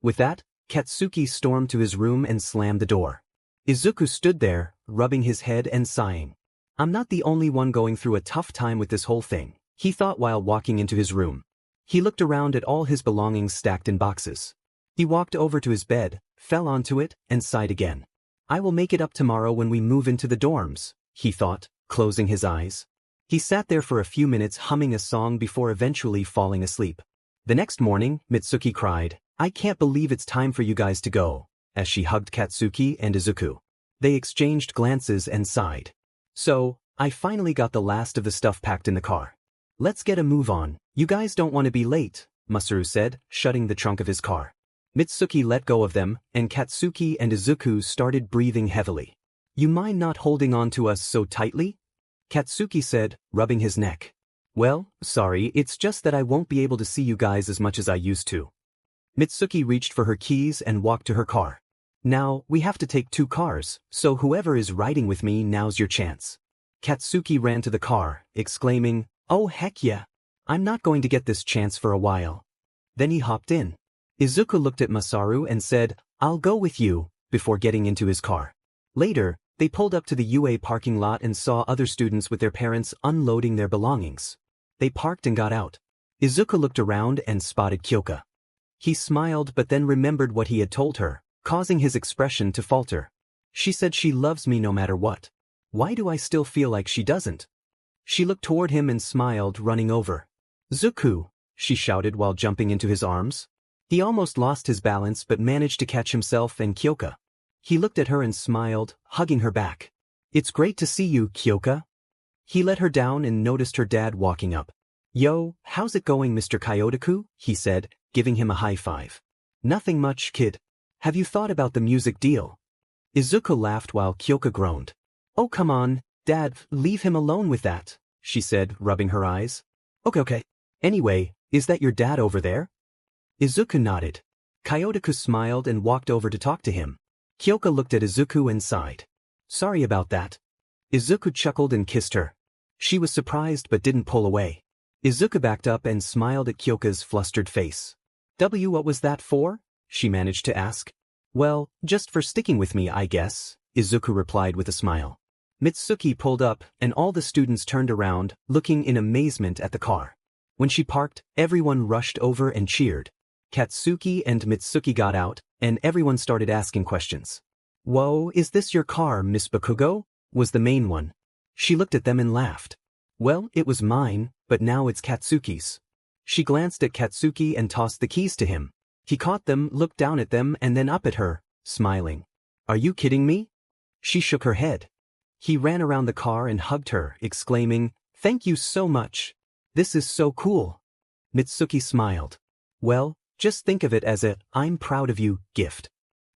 With that, Katsuki stormed to his room and slammed the door. Izuku stood there, rubbing his head and sighing. "I'm not the only one going through a tough time with this whole thing," he thought while walking into his room. He looked around at all his belongings stacked in boxes. He walked over to his bed, fell onto it, and sighed again. "I will make it up tomorrow when we move into the dorms," he thought, closing his eyes. He sat there for a few minutes humming a song before eventually falling asleep. The next morning, Mitsuki cried, "I can't believe it's time for you guys to go," as she hugged Katsuki and Izuku. They exchanged glances and sighed. "So, I finally got the last of the stuff packed in the car. Let's get a move on. You guys don't want to be late," Masaru said, shutting the trunk of his car. Mitsuki let go of them, and Katsuki and Izuku started breathing heavily. "You mind not holding on to us so tightly?" Katsuki said, rubbing his neck. "Well, sorry, it's just that I won't be able to see you guys as much as I used to." Mitsuki reached for her keys and walked to her car. "Now, we have to take 2 cars, so whoever is riding with me, now's your chance." Katsuki ran to the car, exclaiming, "Oh heck yeah! I'm not going to get this chance for a while." Then he hopped in. Izuku looked at Masaru and said, "I'll go with you," before getting into his car. Later, They pulled up to the UA parking lot and saw other students with their parents unloading their belongings. They parked and got out. Izuku looked around and spotted Kyoka. He smiled but then remembered what he had told her, causing his expression to falter. She said she loves me no matter what. Why do I still feel like she doesn't? She looked toward him and smiled, running over. Zuku, she shouted while jumping into his arms. He almost lost his balance but managed to catch himself and Kyoka. He looked at her and smiled, hugging her back. It's great to see you, Kyoka. He let her down and noticed her dad walking up. Yo, how's it going, Mr. Kyotoku? He said, giving him a high five. Nothing much, kid. Have you thought about the music deal? Izuku laughed while Kyoka groaned. Oh come on, Dad, leave him alone with that, she said, rubbing her eyes. Okay. Anyway, is that your dad over there? Izuku nodded. Kyotoku smiled and walked over to talk to him. Kyoka looked at Izuku and sighed. Sorry about that. Izuku chuckled and kissed her. She was surprised but didn't pull away. Izuku backed up and smiled at Kyoka's flustered face. What was that for? She managed to ask. Well, just for sticking with me, I guess, Izuku replied with a smile. Mitsuki pulled up and all the students turned around, looking in amazement at the car. When she parked, everyone rushed over and cheered. Katsuki and Mitsuki got out, and everyone started asking questions. Whoa, is this your car, Miss Bakugo? Was the main one. She looked at them and laughed. Well, it was mine, but now it's Katsuki's. She glanced at Katsuki and tossed the keys to him. He caught them, looked down at them and then up at her, smiling. Are you kidding me? She shook her head. He ran around the car and hugged her, exclaiming, Thank you so much. This is so cool. Mitsuki smiled. Well, just think of it as a, I'm proud of you, gift.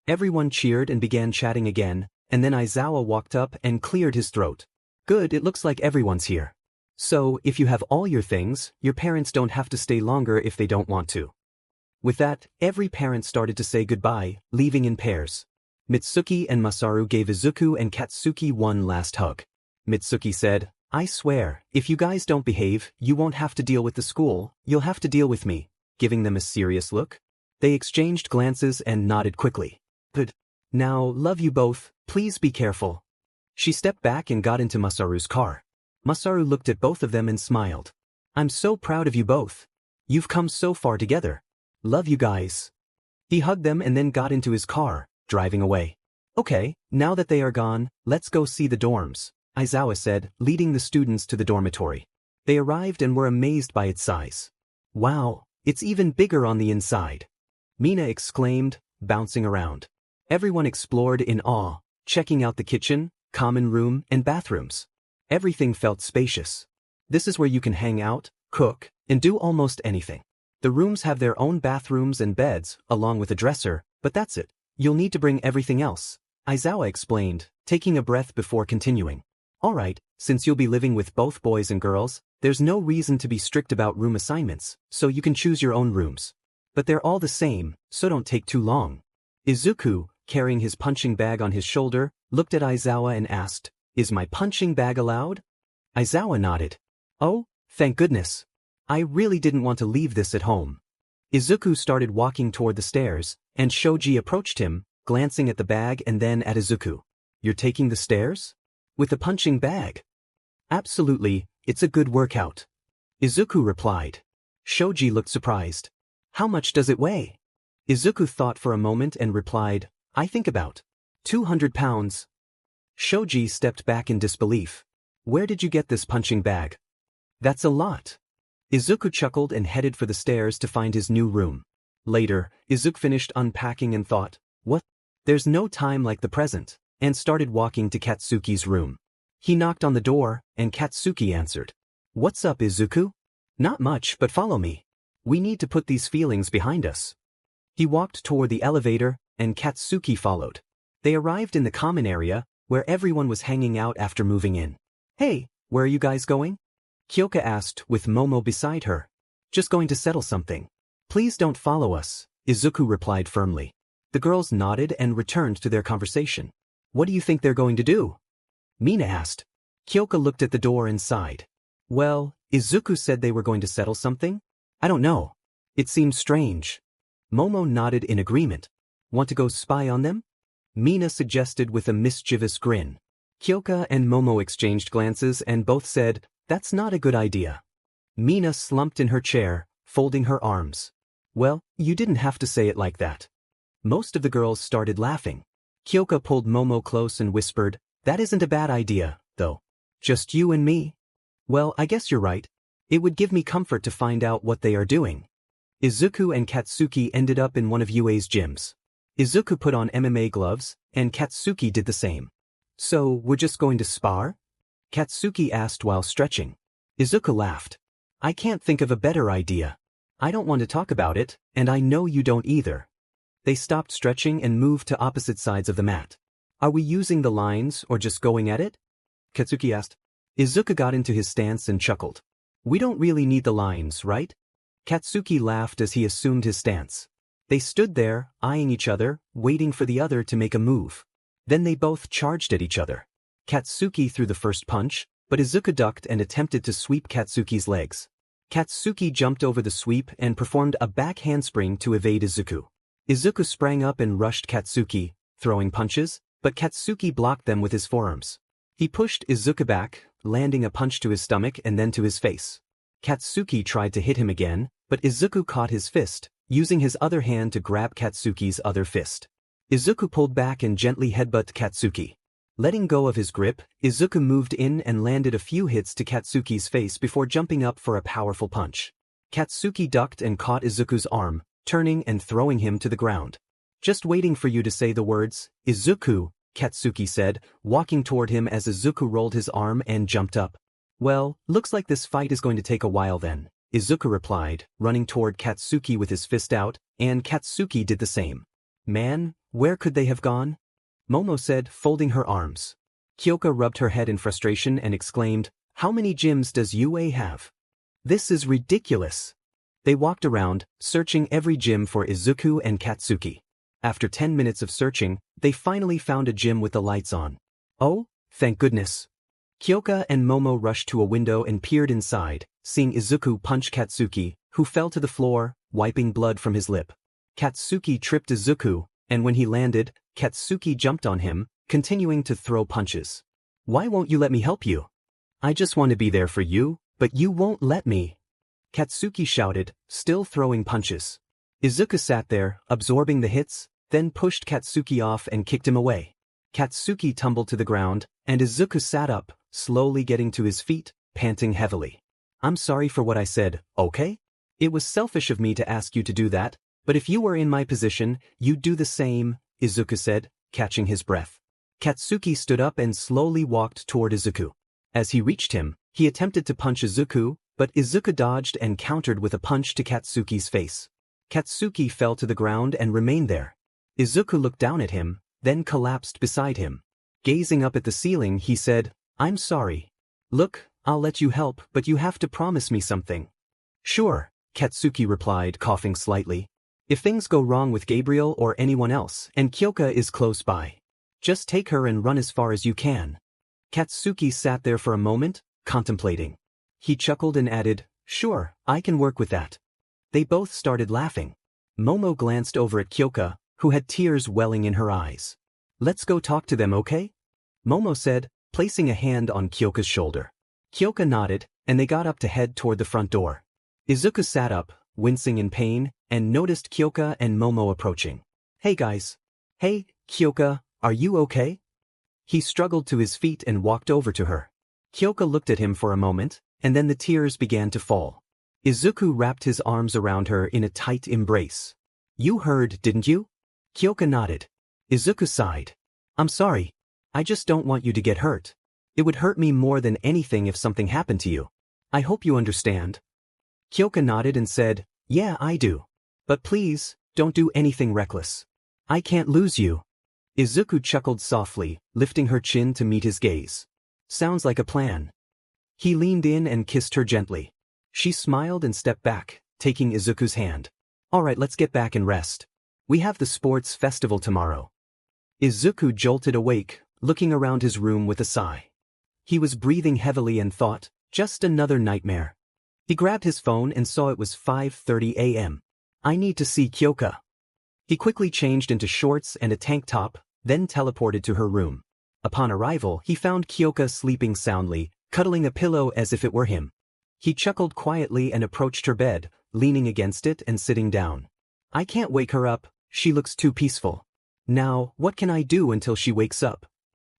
Everyone cheered and began chatting again, and then Aizawa walked up and cleared his throat. Good, it looks like everyone's here. So, if you have all your things, your parents don't have to stay longer if they don't want to. With that, every parent started to say goodbye, leaving in pairs. Mitsuki and Masaru gave Izuku and Katsuki one last hug. Mitsuki said, I swear, if you guys don't behave, you won't have to deal with the school, you'll have to deal with me, giving them a serious look. They exchanged glances and nodded quickly. Good. Now, love you both, please be careful. She stepped back and got into Masaru's car. Masaru looked at both of them and smiled. I'm so proud of you both. You've come so far together. Love you guys. He hugged them and then got into his car, driving away. Okay, now that they are gone, let's go see the dorms, Aizawa said, leading the students to the dormitory. They arrived and were amazed by its size. Wow, it's even bigger on the inside. Mina exclaimed, bouncing around. Everyone explored in awe, checking out the kitchen, common room, and bathrooms. Everything felt spacious. This is where you can hang out, cook, and do almost anything. The rooms have their own bathrooms and beds, along with a dresser, but that's it. You'll need to bring everything else, Aizawa explained, taking a breath before continuing. Alright, since you'll be living with both boys and girls, there's no reason to be strict about room assignments, so you can choose your own rooms. But they're all the same, so don't take too long. Izuku, carrying his punching bag on his shoulder, looked at Aizawa and asked, Is my punching bag allowed? Aizawa nodded. Oh, thank goodness. I really didn't want to leave this at home. Izuku started walking toward the stairs, and Shoji approached him, glancing at the bag and then at Izuku. You're taking the stairs? With a punching bag? Absolutely, it's a good workout. Izuku replied. Shoji looked surprised. How much does it weigh? Izuku thought for a moment and replied, I think about 200 pounds. Shoji stepped back in disbelief. Where did you get this punching bag? That's a lot. Izuku chuckled and headed for the stairs to find his new room. Later, Izuku finished unpacking and thought, what? There's no time like the present, and started walking to Katsuki's room. He knocked on the door, and Katsuki answered. What's up, Izuku? Not much, but follow me. We need to put these feelings behind us. He walked toward the elevator, and Katsuki followed. They arrived in the common area, where everyone was hanging out after moving in. Hey, where are you guys going? Kyoka asked, with Momo beside her. Just going to settle something. Please don't follow us, Izuku replied firmly. The girls nodded and returned to their conversation. What do you think they're going to do? Mina asked. Kyoka looked at the door and sighed. Well, Izuku said they were going to settle something? I don't know. It seems strange. Momo nodded in agreement. Want to go spy on them? Mina suggested with a mischievous grin. Kyoka and Momo exchanged glances and both said, "That's not a good idea." Mina slumped in her chair, folding her arms. "Well, you didn't have to say it like that." Most of the girls started laughing. Kyoka pulled Momo close and whispered, "That isn't a bad idea, though. Just you and me?" "Well, I guess you're right. It would give me comfort to find out what they are doing." Izuku and Katsuki ended up in one of Yue's gyms. Izuku put on MMA gloves, and Katsuki did the same. "So, we're just going to spar?" Katsuki asked while stretching. Izuku laughed. "I can't think of a better idea. I don't want to talk about it, and I know you don't either." They stopped stretching and moved to opposite sides of the mat. "Are we using the lines or just going at it?" Katsuki asked. Izuku got into his stance and chuckled. "We don't really need the lines, right?" Katsuki laughed as he assumed his stance. They stood there, eyeing each other, waiting for the other to make a move. Then they both charged at each other. Katsuki threw the first punch, but Izuku ducked and attempted to sweep Katsuki's legs. Katsuki jumped over the sweep and performed a back handspring to evade Izuku. Izuku sprang up and rushed Katsuki, throwing punches, but Katsuki blocked them with his forearms. He pushed Izuku back, landing a punch to his stomach and then to his face. Katsuki tried to hit him again, but Izuku caught his fist, using his other hand to grab Katsuki's other fist. Izuku pulled back and gently headbutted Katsuki. Letting go of his grip, Izuku moved in and landed a few hits to Katsuki's face before jumping up for a powerful punch. Katsuki ducked and caught Izuku's arm, turning and throwing him to the ground. "Just waiting for you to say the words, Izuku," Katsuki said, walking toward him as Izuku rolled his arm and jumped up. "Well, looks like this fight is going to take a while then," Izuku replied, running toward Katsuki with his fist out, and Katsuki did the same. "Man, where could they have gone?" Momo said, folding her arms. Kyoka rubbed her head in frustration and exclaimed, "How many gyms does UA have? This is ridiculous." They walked around, searching every gym for Izuku and Katsuki. After 10 minutes of searching, they finally found a gym with the lights on. "Oh, thank goodness." Kyoka and Momo rushed to a window and peered inside, seeing Izuku punch Katsuki, who fell to the floor, wiping blood from his lip. Katsuki tripped Izuku, and when he landed, Katsuki jumped on him, continuing to throw punches. "Why won't you let me help you? I just want to be there for you, but you won't let me," Katsuki shouted, still throwing punches. Izuku sat there, absorbing the hits, then pushed Katsuki off and kicked him away. Katsuki tumbled to the ground, and Izuku sat up, slowly getting to his feet, panting heavily. "I'm sorry for what I said, okay? It was selfish of me to ask you to do that, but if you were in my position, you'd do the same," Izuku said, catching his breath. Katsuki stood up and slowly walked toward Izuku. As he reached him, he attempted to punch Izuku, but Izuku dodged and countered with a punch to Katsuki's face. Katsuki fell to the ground and remained there. Izuku looked down at him, then collapsed beside him. Gazing up at the ceiling, he said, "I'm sorry. Look, I'll let you help, but you have to promise me something." "Sure," Katsuki replied, coughing slightly. "If things go wrong with Gabriel or anyone else and Kyoka is close by, just take her and run as far as you can." Katsuki sat there for a moment, contemplating. He chuckled and added, "Sure, I can work with that." They both started laughing. Momo glanced over at Kyoka, who had tears welling in her eyes. "Let's go talk to them, okay?" Momo said, placing a hand on Kyoka's shoulder. Kyoka nodded, and they got up to head toward the front door. Izuku sat up, wincing in pain, and noticed Kyoka and Momo approaching. "Hey guys." "Hey, Kyoka, are you okay?" He struggled to his feet and walked over to her. Kyoka looked at him for a moment, and then the tears began to fall. Izuku wrapped his arms around her in a tight embrace. "You heard, didn't you?" Kyoka nodded. Izuku sighed. "I'm sorry. I just don't want you to get hurt. It would hurt me more than anything if something happened to you. I hope you understand." Kyoka nodded and said, "Yeah, I do. But please, don't do anything reckless. I can't lose you." Izuku chuckled softly, lifting her chin to meet his gaze. "Sounds like a plan." He leaned in and kissed her gently. She smiled and stepped back, taking Izuku's hand. "All right, let's get back and rest. We have the sports festival tomorrow." Izuku jolted awake, looking around his room with a sigh. He was breathing heavily and thought, just another nightmare. He grabbed his phone and saw it was 5:30 a.m. "I need to see Kyoka." He quickly changed into shorts and a tank top, then teleported to her room. Upon arrival, he found Kyoka sleeping soundly, cuddling a pillow as if it were him. He chuckled quietly and approached her bed, leaning against it and sitting down. I can't wake her up, she looks too peaceful. Now, what can I do until she wakes up?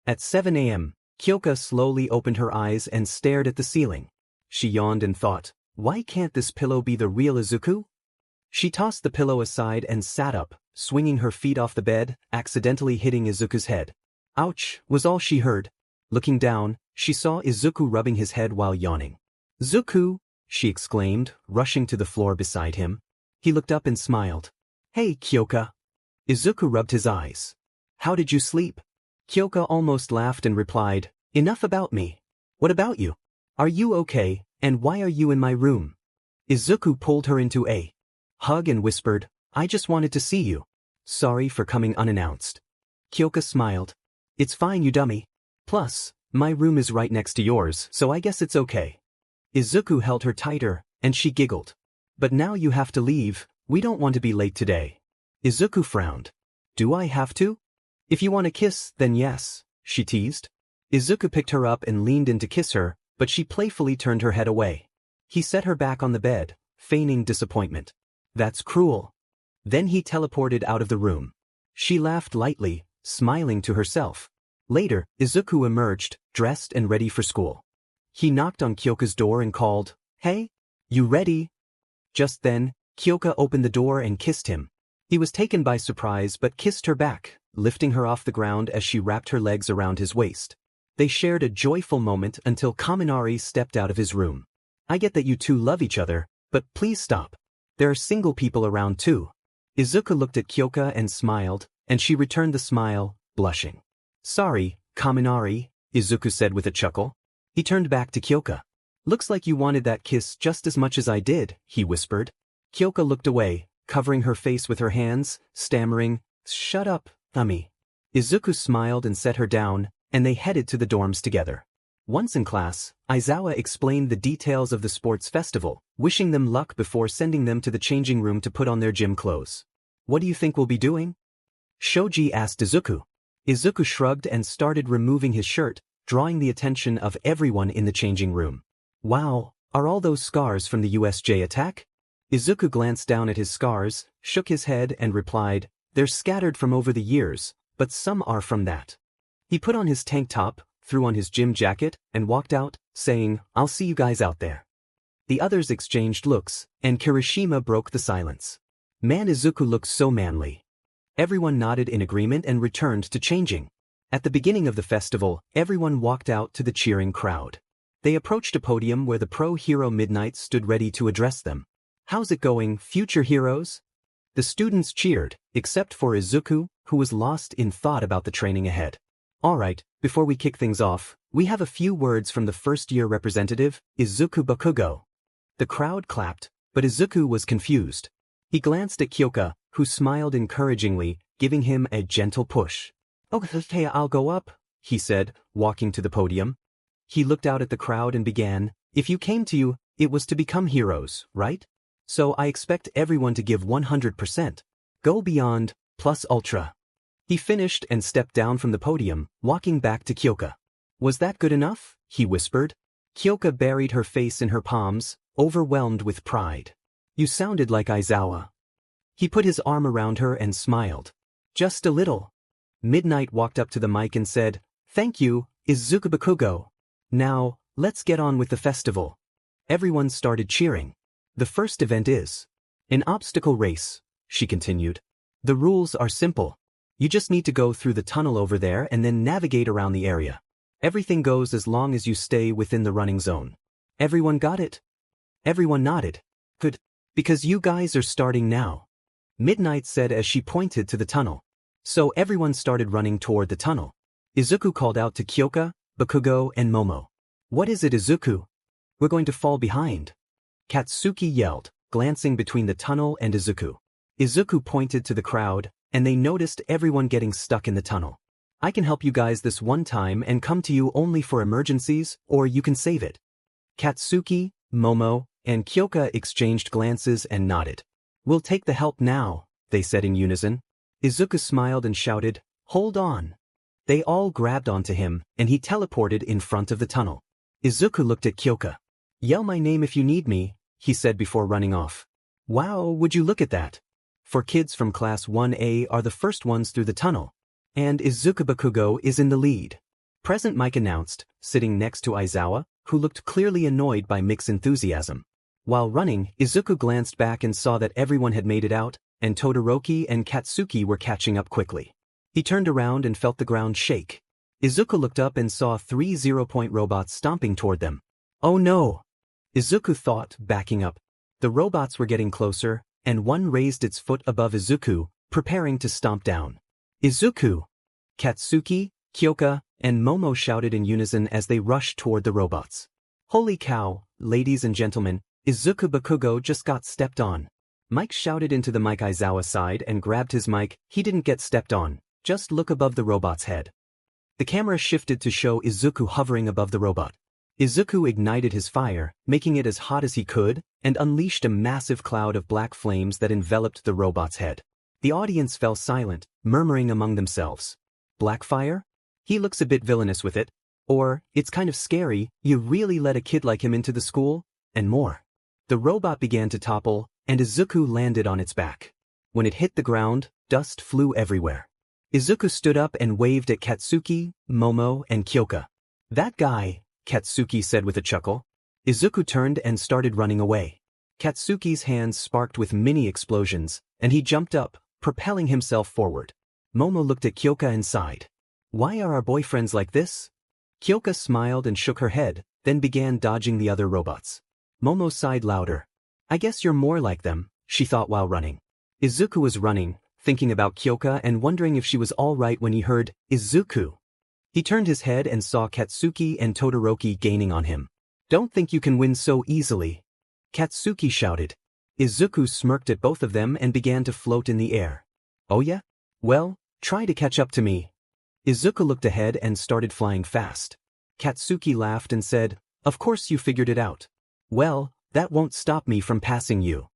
At 7 a.m., Kyoka slowly opened her eyes and stared at the ceiling. She yawned and thought, why can't this pillow be the real Izuku? She tossed the pillow aside and sat up, swinging her feet off the bed, accidentally hitting Izuku's head. Ouch, was all she heard. Looking down, she saw Izuku rubbing his head while yawning. Zuku, she exclaimed, rushing to the floor beside him. He looked up and smiled. Hey, Kyoka. Izuku rubbed his eyes. How did you sleep? Kyoka almost laughed and replied, enough about me. What about you? Are you okay, and why are you in my room? Izuku pulled her into a hug and whispered, I just wanted to see you. Sorry for coming unannounced. Kyoka smiled. It's fine, you dummy. Plus, my room is right next to yours, so I guess it's okay. Izuku held her tighter, and she giggled. But now you have to leave, we don't want to be late today. Izuku frowned. Do I have to? If you want a kiss, then yes, she teased. Izuku picked her up and leaned in to kiss her, but she playfully turned her head away. He set her back on the bed, feigning disappointment. That's cruel. Then he teleported out of the room. She laughed lightly, smiling to herself. Later, Izuku emerged, dressed and ready for school. He knocked on Kyoka's door and called, Hey, you ready? Just then, Kyoka opened the door and kissed him. He was taken by surprise but kissed her back, lifting her off the ground as she wrapped her legs around his waist. They shared a joyful moment until Kaminari stepped out of his room. I get that you two love each other, but please stop. There are single people around too. Izuku looked at Kyoka and smiled, and she returned the smile, blushing. Sorry, Kaminari, Izuku said with a chuckle. He turned back to Kyoka. Looks like you wanted that kiss just as much as I did, he whispered. Kyoka looked away, covering her face with her hands, stammering, Shut up, Thummy. Izuku smiled and set her down, and they headed to the dorms together. Once in class, Aizawa explained the details of the sports festival, wishing them luck before sending them to the changing room to put on their gym clothes. What do you think we'll be doing? Shoji asked Izuku. Izuku shrugged and started removing his shirt, drawing the attention of everyone in the changing room. Wow, are all those scars from the USJ attack? Izuku glanced down at his scars, shook his head and replied, They're scattered from over the years, but some are from that. He put on his tank top, threw on his gym jacket, and walked out, saying, I'll see you guys out there. The others exchanged looks, and Kirishima broke the silence. Man, Izuku looks so manly. Everyone nodded in agreement and returned to changing. At the beginning of the festival, everyone walked out to the cheering crowd. They approached a podium where the pro-hero Midnight stood ready to address them. How's it going, future heroes? The students cheered, except for Izuku, who was lost in thought about the training ahead. Alright, before we kick things off, we have a few words from the first-year representative, Izuku Bakugo. The crowd clapped, but Izuku was confused. He glanced at Kyoka, who smiled encouragingly, giving him a gentle push. Okay, I'll go up, he said, walking to the podium. He looked out at the crowd and began, If you came to you, it was to become heroes, right? So I expect everyone to give 100%. Go beyond, plus ultra. He finished and stepped down from the podium, walking back to Kyoka. Was that good enough? He whispered. Kyoka buried her face in her palms, overwhelmed with pride. You sounded like Aizawa. He put his arm around her and smiled. Just a little. Midnight walked up to the mic and said, Thank you, Izuku Bakugo. Now, let's get on with the festival. Everyone started cheering. The first event is an obstacle race, she continued. The rules are simple. You just need to go through the tunnel over there and then navigate around the area. Everything goes as long as you stay within the running zone. Everyone got it? Everyone nodded. Good. Because you guys are starting now. Midnight said as she pointed to the tunnel. So everyone started running toward the tunnel. Izuku called out to Kyoka, Bakugo and Momo. What is it, Izuku? We're going to fall behind. Katsuki yelled, glancing between the tunnel and Izuku. Izuku pointed to the crowd, and they noticed everyone getting stuck in the tunnel. I can help you guys this one time and come to you only for emergencies, or you can save it. Katsuki, Momo, and Kyoka exchanged glances and nodded. We'll take the help now, they said in unison. Izuku smiled and shouted, Hold on. They all grabbed onto him, and he teleported in front of the tunnel. Izuku looked at Kyoka. "Yell my name if you need me," he said before running off. "Wow, would you look at that? For kids from Class 1A are the first ones through the tunnel. And Izuku Bakugo is in the lead," Present Mike announced, sitting next to Aizawa, who looked clearly annoyed by Mick's enthusiasm. While running, Izuku glanced back and saw that everyone had made it out, and Todoroki and Katsuki were catching up quickly. He turned around and felt the ground shake. Izuku looked up and saw 3 zero-point robots stomping toward them. "Oh no!" Izuku thought, backing up. The robots were getting closer, and one raised its foot above Izuku, preparing to stomp down. "Izuku!" Katsuki, Kyoka, and Momo shouted in unison as they rushed toward the robots. "Holy cow, ladies and gentlemen, Izuku Bakugo just got stepped on." Mike shouted into the mic. Aizawa sighed and grabbed his mic. "He didn't get stepped on, just look above the robot's head." The camera shifted to show Izuku hovering above the robot. Izuku ignited his fire, making it as hot as he could, and unleashed a massive cloud of black flames that enveloped the robot's head. The audience fell silent, murmuring among themselves. "Black fire? He looks a bit villainous with it." Or, "It's kind of scary, you really let a kid like him into the school?" And more. The robot began to topple, and Izuku landed on its back. When it hit the ground, dust flew everywhere. Izuku stood up and waved at Katsuki, Momo, and Kyoka. "That guy," Katsuki said with a chuckle. Izuku turned and started running away. Katsuki's hands sparked with mini explosions, and he jumped up, propelling himself forward. Momo looked at Kyoka and sighed. "Why are our boyfriends like this?" Kyoka smiled and shook her head, then began dodging the other robots. Momo sighed louder. "I guess you're more like them," she thought while running. Izuku was running, thinking about Kyoka and wondering if she was all right when he heard, "Izuku." He turned his head and saw Katsuki and Todoroki gaining on him. "Don't think you can win so easily," Katsuki shouted. Izuku smirked at both of them and began to float in the air. "Oh yeah? Well, try to catch up to me." Izuku looked ahead and started flying fast. Katsuki laughed and said, "Of course you figured it out. Well, that won't stop me from passing you."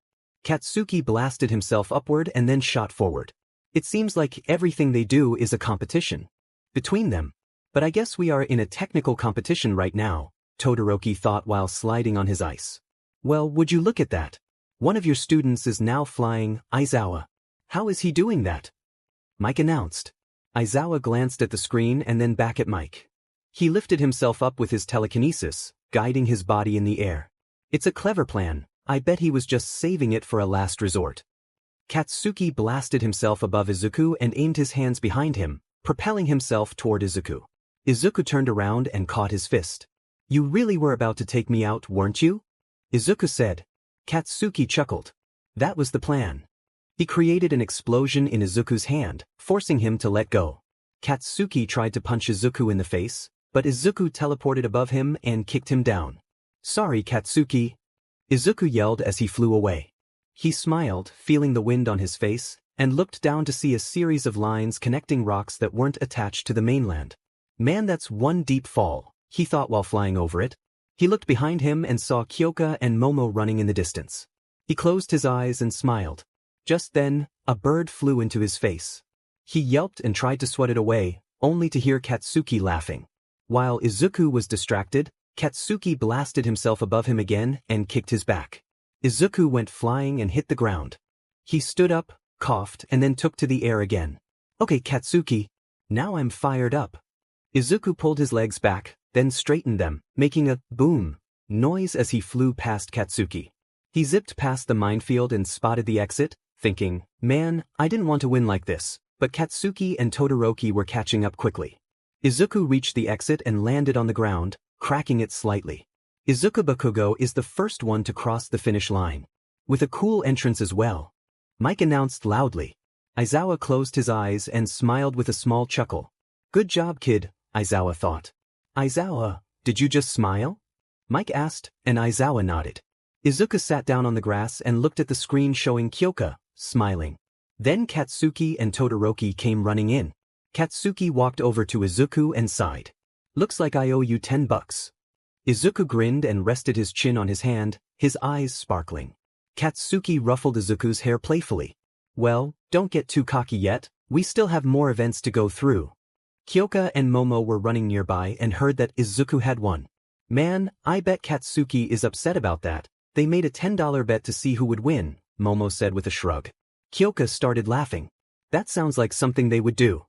Katsuki blasted himself upward and then shot forward. "It seems like everything they do is a competition between them. But I guess we are in a technical competition right now," Todoroki thought while sliding on his ice. "Well, would you look at that? One of your students is now flying, Aizawa. How is he doing that?" Mike announced. Aizawa glanced at the screen and then back at Mike. He lifted himself up with his telekinesis, guiding his body in the air. "It's a clever plan. I bet he was just saving it for a last resort." Katsuki blasted himself above Izuku and aimed his hands behind him, propelling himself toward Izuku. Izuku turned around and caught his fist. "You really were about to take me out, weren't you?" Izuku said. Katsuki chuckled. That was the plan. He created an explosion in Izuku's hand, forcing him to let go. Katsuki tried to punch Izuku in the face, but Izuku teleported above him and kicked him down. "Sorry, Katsuki," Izuku yelled as he flew away. He smiled, feeling the wind on his face, and looked down to see a series of lines connecting rocks that weren't attached to the mainland. "Man, that's one deep fall," he thought while flying over it. He looked behind him and saw Kyoka and Momo running in the distance. He closed his eyes and smiled. Just then, a bird flew into his face. He yelped and tried to swat it away, only to hear Katsuki laughing. While Izuku was distracted, Katsuki blasted himself above him again and kicked his back. Izuku went flying and hit the ground. He stood up, coughed, and then took to the air again. "Okay, Katsuki. Now I'm fired up." Izuku pulled his legs back, then straightened them, making a boom noise as he flew past Katsuki. He zipped past the minefield and spotted the exit, thinking, "Man, I didn't want to win like this," but Katsuki and Todoroki were catching up quickly. Izuku reached the exit and landed on the ground, cracking it slightly. Izuku Bakugo is the first one to cross the finish line. With a cool entrance as well. Mike announced loudly. Aizawa closed his eyes and smiled with a small chuckle. "Good job, kid," Aizawa thought. "Aizawa, did you just smile?" Mike asked, and Aizawa nodded. Izuku sat down on the grass and looked at the screen showing Kyoka, smiling. Then Katsuki and Todoroki came running in. Katsuki walked over to Izuku and sighed. "Looks like I owe you $10. Izuku grinned and rested his chin on his hand, his eyes sparkling. Katsuki ruffled Izuku's hair playfully. "Well, don't get too cocky yet, we still have more events to go through." Kyoka and Momo were running nearby and heard that Izuku had won. Man, I bet Katsuki is upset about that. They made a $10 bet to see who would win, Momo said with a shrug. Kyoka started laughing. That sounds like something they would do.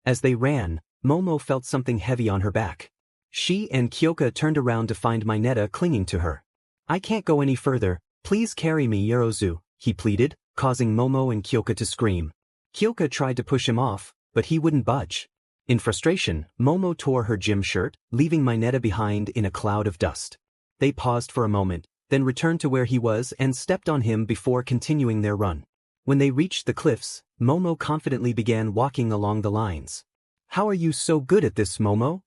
As they ran, Momo felt something heavy on her back. She and Kyoka turned around to find Mineta clinging to her. I can't go any further, please carry me Yorozu, he pleaded, causing Momo and Kyoka to scream. Kyoka tried to push him off, but he wouldn't budge. In frustration, Momo tore her gym shirt, leaving Mineta behind in a cloud of dust. They paused for a moment, then returned to where he was and stepped on him before continuing their run. When they reached the cliffs, Momo confidently began walking along the lines. How are you so good at this, Momo?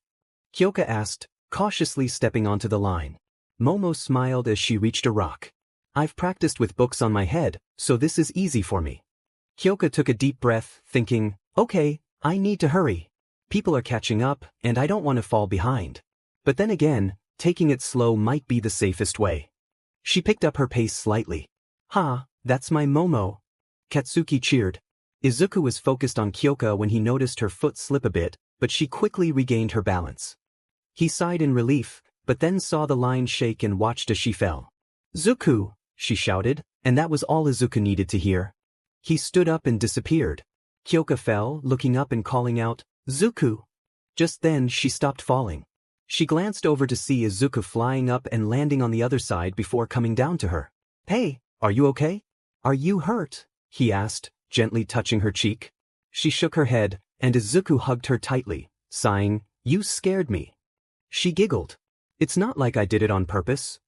Kyoka asked, cautiously stepping onto the line. Momo smiled as she reached a rock. I've practiced with books on my head, so this is easy for me. Kyoka took a deep breath, thinking, okay, I need to hurry. People are catching up, and I don't want to fall behind. But then again, taking it slow might be the safest way. She picked up her pace slightly. Ha, that's my Momo. Katsuki cheered. Izuku was focused on Kyoka when he noticed her foot slip a bit, but she quickly regained her balance. He sighed in relief, but then saw the line shake and watched as she fell. Zuku, she shouted, and that was all Izuku needed to hear. He stood up and disappeared. Kyoka fell, looking up and calling out, Zuku. Just then she stopped falling. She glanced over to see Izuku flying up and landing on the other side before coming down to her. Hey, are you okay? Are you hurt? He asked, gently touching her cheek. She shook her head, and Izuku hugged her tightly, sighing, You scared me. She giggled. It's not like I did it on purpose.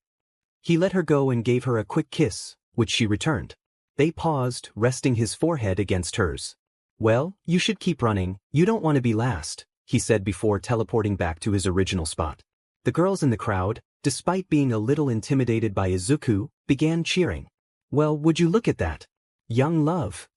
He let her go and gave her a quick kiss, which she returned. They paused, resting his forehead against hers. Well, you should keep running, you don't want to be last, he said before teleporting back to his original spot. The girls in the crowd, despite being a little intimidated by Izuku, began cheering. Well, would you look at that? Young love.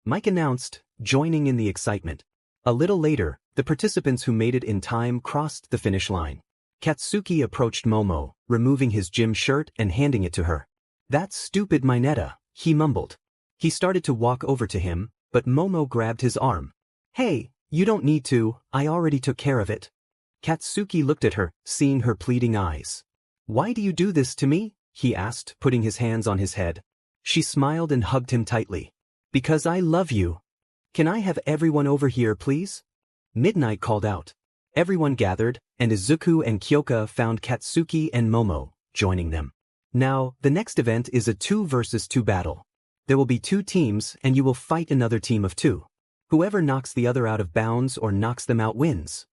Mike announced, joining in the excitement. A little later, the participants who made it in time crossed the finish line. Katsuki approached Momo, removing his gym shirt and handing it to her. That stupid Mineta, he mumbled. He started to walk over to him, but Momo grabbed his arm. Hey, you don't need to, I already took care of it. Katsuki looked at her, seeing her pleading eyes. Why do you do this to me? He asked, putting his hands on his head. She smiled and hugged him tightly. Because I love you. Can I have everyone over here, please? Midnight called out. Everyone gathered, and Izuku and Kyoka found Katsuki and Momo, joining them. Now, the next event is a 2 versus 2 battle. There will be 2 teams and you will fight another team of 2. Whoever knocks the other out of bounds or knocks them out wins.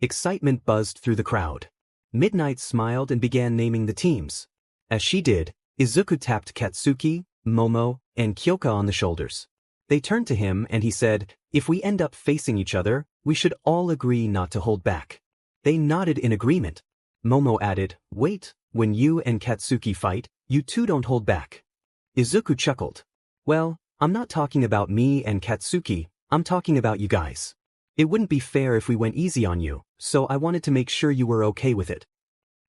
Excitement buzzed through the crowd. Midnight smiled and began naming the teams. As she did, Izuku tapped Katsuki, Momo, and Kyoka on the shoulders. They turned to him and he said, if we end up facing each other, we should all agree not to hold back. They nodded in agreement. Momo added, wait, when you and Katsuki fight, you two don't hold back. Izuku chuckled. Well, I'm not talking about me and Katsuki, I'm talking about you guys. It wouldn't be fair if we went easy on you, so I wanted to make sure you were okay with it.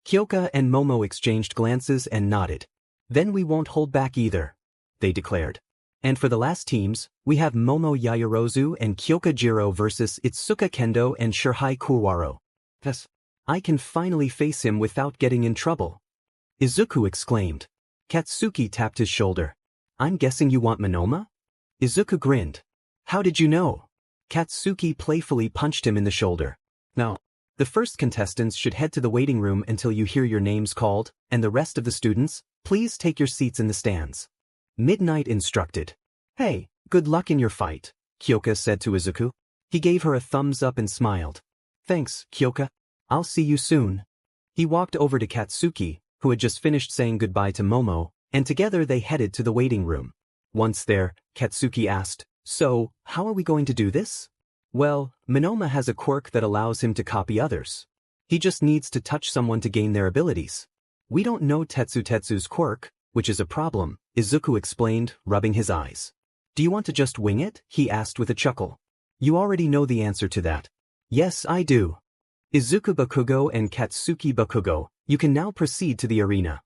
Kyoka and Momo exchanged glances and nodded. Then we won't hold back either, they declared. And for the last teams, we have Momo Yaoyorozu and Kyoka Jiro versus Itsuka Kendo and Shirhai Kuwaro. Yes, I can finally face him without getting in trouble. Izuku exclaimed. Katsuki tapped his shoulder. I'm guessing you want Monoma? Izuku grinned. How did you know? Katsuki playfully punched him in the shoulder. No. The first contestants should head to the waiting room until you hear your names called, and the rest of the students, please take your seats in the stands. Midnight instructed. Hey, good luck in your fight, Kyoka said to Izuku. He gave her a thumbs up and smiled. Thanks, Kyoka. I'll see you soon. He walked over to Katsuki, who had just finished saying goodbye to Momo, and together they headed to the waiting room. Once there, Katsuki asked, so, how are we going to do this? Well, Monoma has a quirk that allows him to copy others. He just needs to touch someone to gain their abilities. We don't know Tetsu's quirk, which is a problem, Izuku explained, rubbing his eyes. Do you want to just wing it? He asked with a chuckle. You already know the answer to that. Yes, I do. Izuku Bakugo and Katsuki Bakugo, you can now proceed to the arena.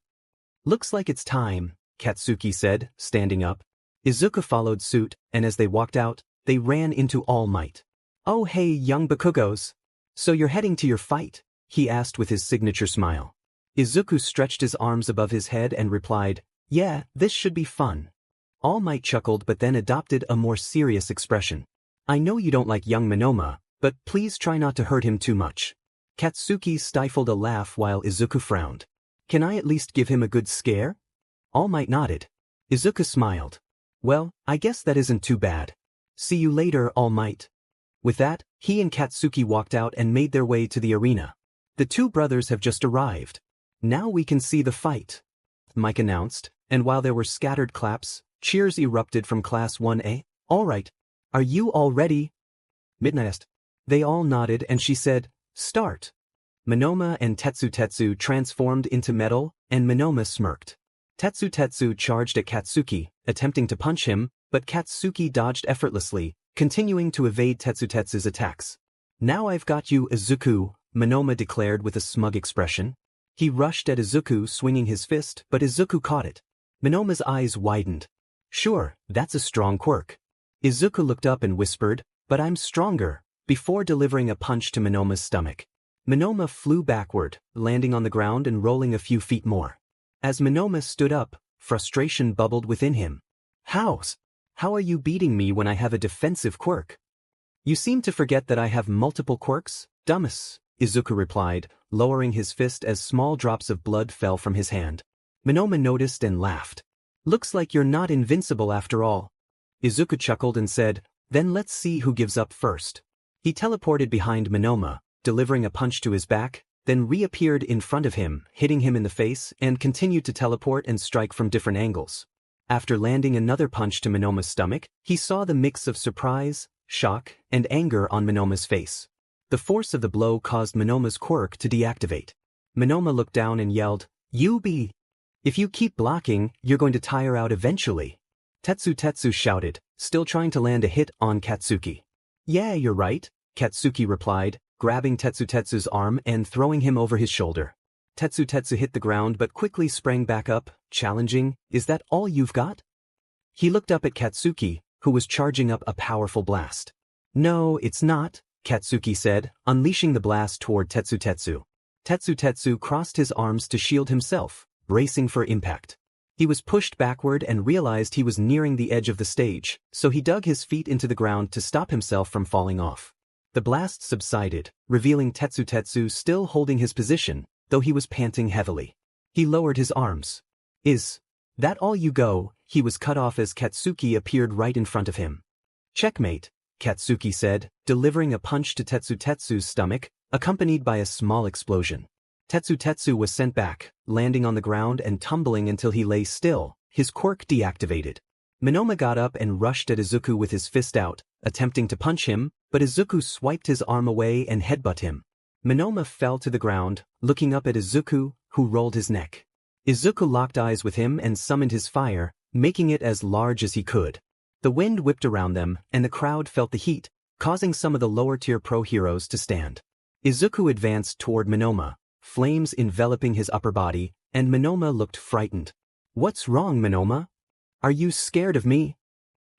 Looks like it's time, Katsuki said, standing up. Izuku followed suit, and as they walked out, they ran into All Might. Oh hey young Bakugos. So you're heading to your fight? He asked with his signature smile. Izuku stretched his arms above his head and replied, yeah, this should be fun. All Might chuckled but then adopted a more serious expression. I know you don't like young Monoma, but please try not to hurt him too much. Katsuki stifled a laugh while Izuku frowned. Can I at least give him a good scare? All Might nodded. Izuku smiled. Well, I guess that isn't too bad. See you later, All Might. With that, he and Katsuki walked out and made their way to the arena. The two brothers have just arrived. Now we can see the fight, Mike announced, and while there were scattered claps, cheers erupted from Class 1A. All right. Are you all ready? Midnight asked. They all nodded and she said, start. Monoma and Tetsu transformed into metal, and Monoma smirked. Tetsu charged at Katsuki, attempting to punch him, but Katsuki dodged effortlessly, continuing to evade Tetsu's attacks. Now I've got you, Izuku, Monoma declared with a smug expression. He rushed at Izuku swinging his fist, but Izuku caught it. Monoma's eyes widened. Sure, that's a strong quirk. Izuku looked up and whispered, but I'm stronger, before delivering a punch to Monoma's stomach. Monoma flew backward, landing on the ground and rolling a few feet more. As Monoma stood up, frustration bubbled within him. How are you beating me when I have a defensive quirk? You seem to forget that I have multiple quirks, dumbass, Izuku replied, lowering his fist as small drops of blood fell from his hand. Monoma noticed and laughed. Looks like you're not invincible after all. Izuku chuckled and said, then let's see who gives up first. He teleported behind Monoma, delivering a punch to his back, then reappeared in front of him, hitting him in the face, and continued to teleport and strike from different angles. After landing another punch to Monoma's stomach, he saw the mix of surprise, shock, and anger on Monoma's face. The force of the blow caused Monoma's quirk to deactivate. Monoma looked down and yelled, if you keep blocking, you're going to tire out eventually. Tetsu shouted, still trying to land a hit on Katsuki. Yeah, you're right, Katsuki replied, grabbing Tetsu's arm and throwing him over his shoulder. Tetsu hit the ground but quickly sprang back up, challenging, is that all you've got? He looked up at Katsuki, who was charging up a powerful blast. No, it's not, Katsuki said, unleashing the blast toward Tetsu. Tetsu crossed his arms to shield himself, bracing for impact. He was pushed backward and realized he was nearing the edge of the stage, so he dug his feet into the ground to stop himself from falling off. The blast subsided, revealing Tetsu still holding his position, though he was panting heavily. He lowered his arms. Is that all you go? He was cut off as Katsuki appeared right in front of him. Checkmate, Katsuki said, delivering a punch to Tetsu's stomach, accompanied by a small explosion. Tetsu was sent back, landing on the ground and tumbling until he lay still, his quirk deactivated. Monoma got up and rushed at Izuku with his fist out, attempting to punch him, but Izuku swiped his arm away and headbutt him. Monoma fell to the ground, looking up at Izuku, who rolled his neck. Izuku locked eyes with him and summoned his fire, making it as large as he could. The wind whipped around them, and the crowd felt the heat, causing some of the lower-tier pro heroes to stand. Izuku advanced toward Monoma, flames enveloping his upper body, and Monoma looked frightened. What's wrong, Monoma? Are you scared of me?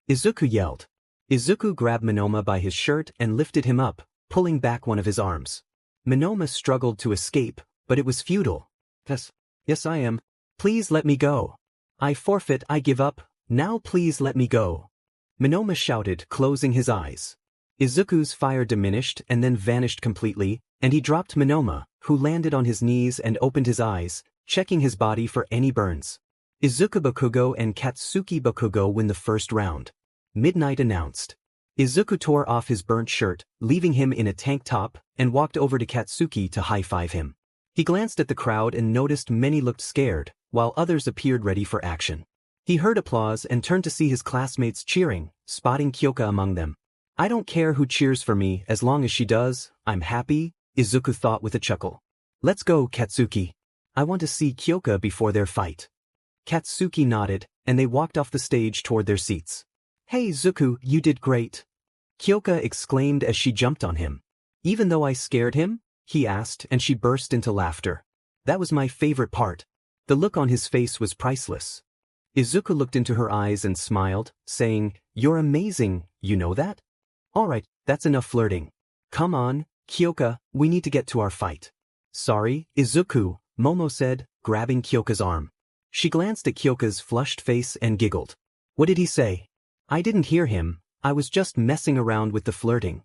Izuku yelled. Izuku grabbed Monoma by his shirt and lifted him up, pulling back one of his arms. Monoma struggled to escape, but it was futile. Yes I am. Please let me go. I forfeit, I give up, now please let me go. Monoma shouted, closing his eyes. Izuku's fire diminished and then vanished completely, and he dropped Monoma, who landed on his knees and opened his eyes, checking his body for any burns. Izuku Bakugo and Katsuki Bakugo win the first round. Midnight announced. Izuku tore off his burnt shirt, leaving him in a tank top, and walked over to Katsuki to high-five him. He glanced at the crowd and noticed many looked scared, while others appeared ready for action. He heard applause and turned to see his classmates cheering, spotting Kyoka among them. I don't care who cheers for me as long as she does, I'm happy, Izuku thought with a chuckle. Let's go, Katsuki. I want to see Kyoka before their fight. Katsuki nodded, and they walked off the stage toward their seats. Hey Izuku, you did great. Kyoka exclaimed as she jumped on him. Even though I scared him? He asked, and she burst into laughter. That was my favorite part. The look on his face was priceless. Izuku looked into her eyes and smiled, saying, You're amazing, you know that? Alright, that's enough flirting. Come on, Kyoka, we need to get to our fight. Sorry, Izuku, Momo said, grabbing Kyoka's arm. She glanced at Kyoka's flushed face and giggled. What did he say? I didn't hear him, I was just messing around with the flirting.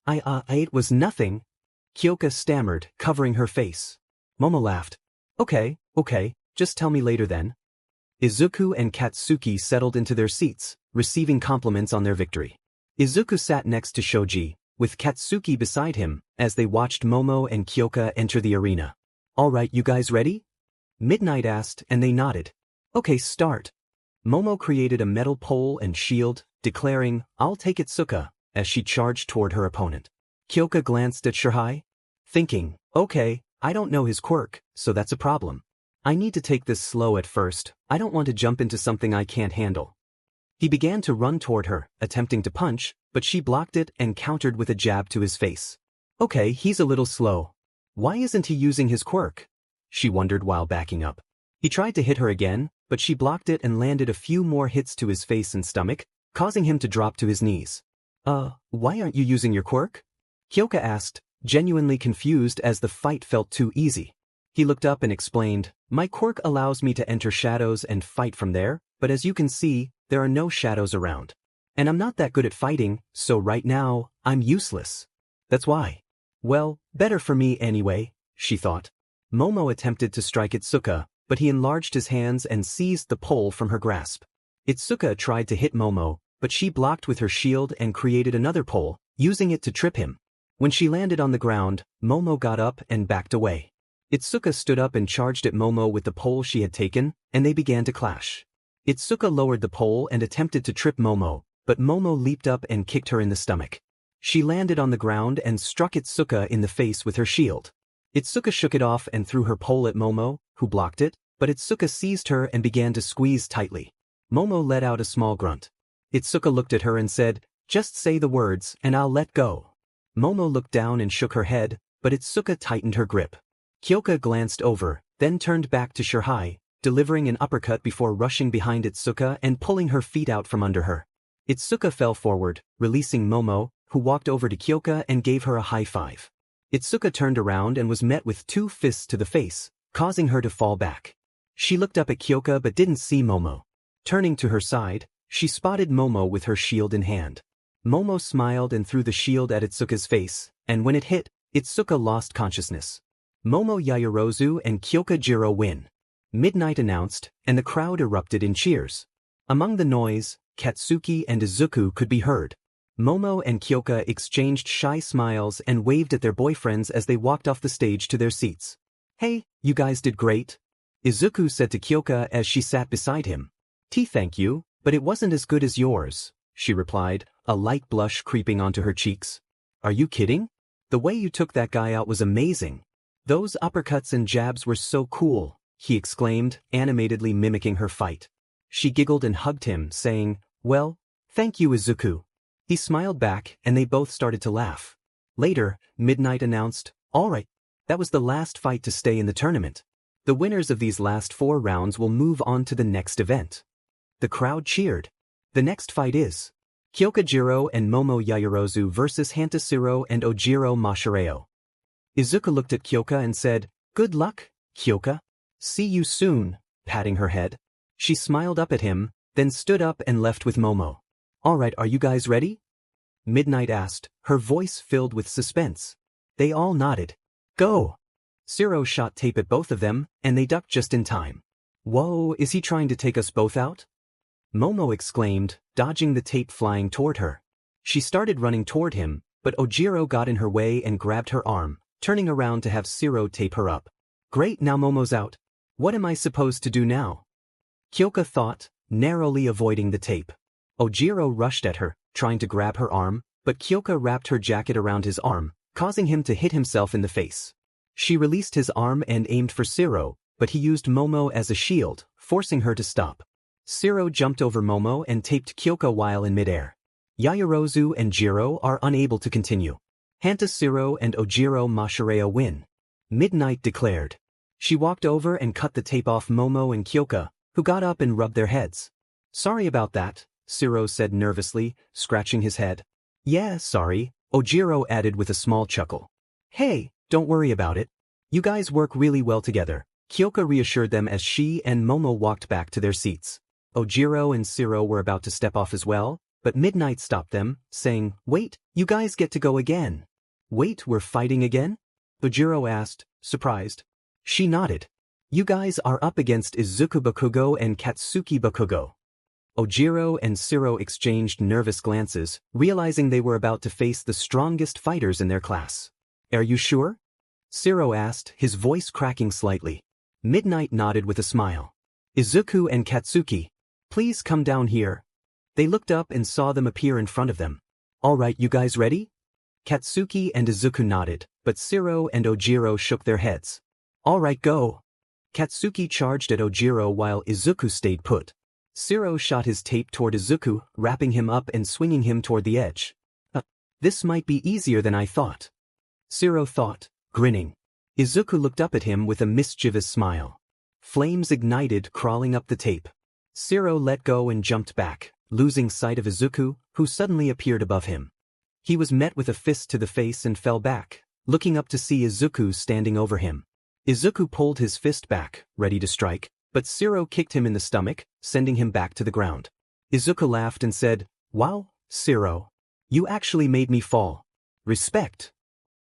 It was nothing. Kyoka stammered, covering her face. Momo laughed. Okay, just tell me later then. Izuku and Katsuki settled into their seats, receiving compliments on their victory. Izuku sat next to Shoji, with Katsuki beside him, as they watched Momo and Kyoka enter the arena. Alright, you guys ready? Midnight asked, and they nodded. Okay, start. Momo created a metal pole and shield, declaring, I'll take it Suka, as she charged toward her opponent. Kyoka glanced at Shirhai, thinking, okay, I don't know his quirk, so that's a problem. I need to take this slow at first, I don't want to jump into something I can't handle. He began to run toward her, attempting to punch, but she blocked it and countered with a jab to his face. Okay, he's a little slow. Why isn't he using his quirk? She wondered while backing up. He tried to hit her again, but she blocked it and landed a few more hits to his face and stomach, causing him to drop to his knees. Why aren't you using your quirk? Kyoka asked, genuinely confused as the fight felt too easy. He looked up and explained, my quirk allows me to enter shadows and fight from there, but as you can see, there are no shadows around. And I'm not that good at fighting, so right now, I'm useless. That's why. Well, better for me anyway, she thought. Momo attempted to strike Itsuka, but he enlarged his hands and seized the pole from her grasp. Itsuka tried to hit Momo, but she blocked with her shield and created another pole, using it to trip him. When she landed on the ground, Momo got up and backed away. Itsuka stood up and charged at Momo with the pole she had taken, and they began to clash. Itsuka lowered the pole and attempted to trip Momo, but Momo leaped up and kicked her in the stomach. She landed on the ground and struck Itsuka in the face with her shield. Itsuka shook it off and threw her pole at Momo, who blocked it, but Itsuka seized her and began to squeeze tightly. Momo let out a small grunt. Itsuka looked at her and said, just say the words and I'll let go. Momo looked down and shook her head, but Itsuka tightened her grip. Kyoka glanced over, then turned back to Shirhai, delivering an uppercut before rushing behind Itsuka and pulling her feet out from under her. Itsuka fell forward, releasing Momo, who walked over to Kyoka and gave her a high five. Itsuka turned around and was met with 2 fists to the face, causing her to fall back. She looked up at Kyoka but didn't see Momo. Turning to her side, she spotted Momo with her shield in hand. Momo smiled and threw the shield at Itsuka's face, and when it hit, Itsuka lost consciousness. Momo Yaoyorozu and Kyoka Jiro win. Midnight announced, and the crowd erupted in cheers. Among the noise, Katsuki and Izuku could be heard. Momo and Kyoka exchanged shy smiles and waved at their boyfriends as they walked off the stage to their seats. Hey, you guys did great. Izuku said to Kyoka as she sat beside him. Thank you, but it wasn't as good as yours, she replied, a light blush creeping onto her cheeks. Are you kidding? The way you took that guy out was amazing. Those uppercuts and jabs were so cool, he exclaimed, animatedly mimicking her fight. She giggled and hugged him, saying, well, thank you Izuku. He smiled back and they both started to laugh. Later, Midnight announced, alright, that was the last fight to stay in the tournament. The winners of these last 4 rounds will move on to the next event. The crowd cheered. The next fight is Kyoka Jiro and Momo Yaoyorozu versus Hantasiro and Ojiro Mashireo. Izuku looked at Kyoka and said, good luck, Kyoka. See you soon, patting her head. She smiled up at him, then stood up and left with Momo. Alright, are you guys ready? Midnight asked, her voice filled with suspense. They all nodded. Go! Siro shot tape at both of them, and they ducked just in time. Whoa, is he trying to take us both out? Momo exclaimed, dodging the tape flying toward her. She started running toward him, but Ojiro got in her way and grabbed her arm, turning around to have Siro tape her up. Great, now Momo's out. What am I supposed to do now? Kyoka thought, narrowly avoiding the tape. Ojiro rushed at her, trying to grab her arm, but Kyoka wrapped her jacket around his arm, causing him to hit himself in the face. She released his arm and aimed for Siro, but he used Momo as a shield, forcing her to stop. Siro jumped over Momo and taped Kyoka while in midair. Yaoyorozu and Jiro are unable to continue. Hantasiro and Ojiro Mashireo win. Midnight declared. She walked over and cut the tape off Momo and Kyoka, who got up and rubbed their heads. Sorry about that, Siro said nervously, scratching his head. Yeah, sorry, Ojiro added with a small chuckle. Hey, don't worry about it. You guys work really well together, Kyoka reassured them as she and Momo walked back to their seats. Ojiro and Shiro were about to step off as well, but Midnight stopped them, saying, Wait, you guys get to go again. Wait, we're fighting again? Ojiro asked, surprised. She nodded. You guys are up against Izuku Bakugo and Katsuki Bakugo. Ojiro and Shiro exchanged nervous glances, realizing they were about to face the strongest fighters in their class. Are you sure? Shiro asked, his voice cracking slightly. Midnight nodded with a smile. Izuku and Katsuki, please come down here. They looked up and saw them appear in front of them. All right, you guys ready? Katsuki and Izuku nodded, but Shiro and Ojiro shook their heads. All right, go. Katsuki charged at Ojiro while Izuku stayed put. Shiro shot his tape toward Izuku, wrapping him up and swinging him toward the edge. This might be easier than I thought. Shiro thought, grinning. Izuku looked up at him with a mischievous smile. Flames ignited, crawling up the tape. Shiro let go and jumped back, losing sight of Izuku, who suddenly appeared above him. He was met with a fist to the face and fell back, looking up to see Izuku standing over him. Izuku pulled his fist back, ready to strike, but Shiro kicked him in the stomach, sending him back to the ground. Izuku laughed and said, Wow, Shiro. You actually made me fall. Respect.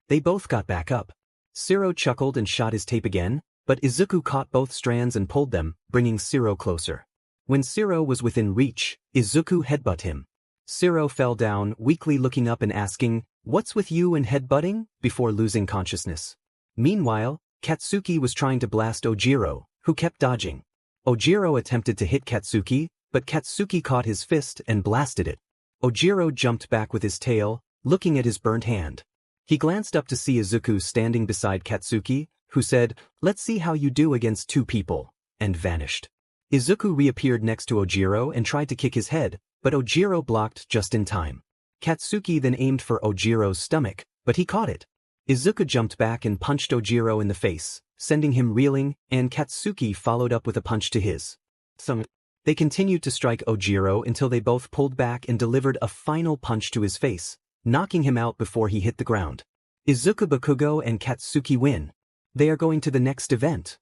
They both got back up. Shiro chuckled and shot his tape again, but Izuku caught both strands and pulled them, bringing Shiro closer. When Shiro was within reach, Izuku headbutted him. Shiro fell down, weakly looking up and asking, What's with you and headbutting? Before losing consciousness. Meanwhile, Katsuki was trying to blast Ojiro, who kept dodging. Ojiro attempted to hit Katsuki, but Katsuki caught his fist and blasted it. Ojiro jumped back with his tail, looking at his burnt hand. He glanced up to see Izuku standing beside Katsuki, who said, Let's see how you do against two people, and vanished. Izuku reappeared next to Ojiro and tried to kick his head, but Ojiro blocked just in time. Katsuki then aimed for Ojiro's stomach, but he caught it. Izuku jumped back and punched Ojiro in the face, sending him reeling, and Katsuki followed up with a punch to his stomach. They continued to strike Ojiro until they both pulled back and delivered a final punch to his face, knocking him out before he hit the ground. Izuku Bakugo and Katsuki win. They are going to the next event.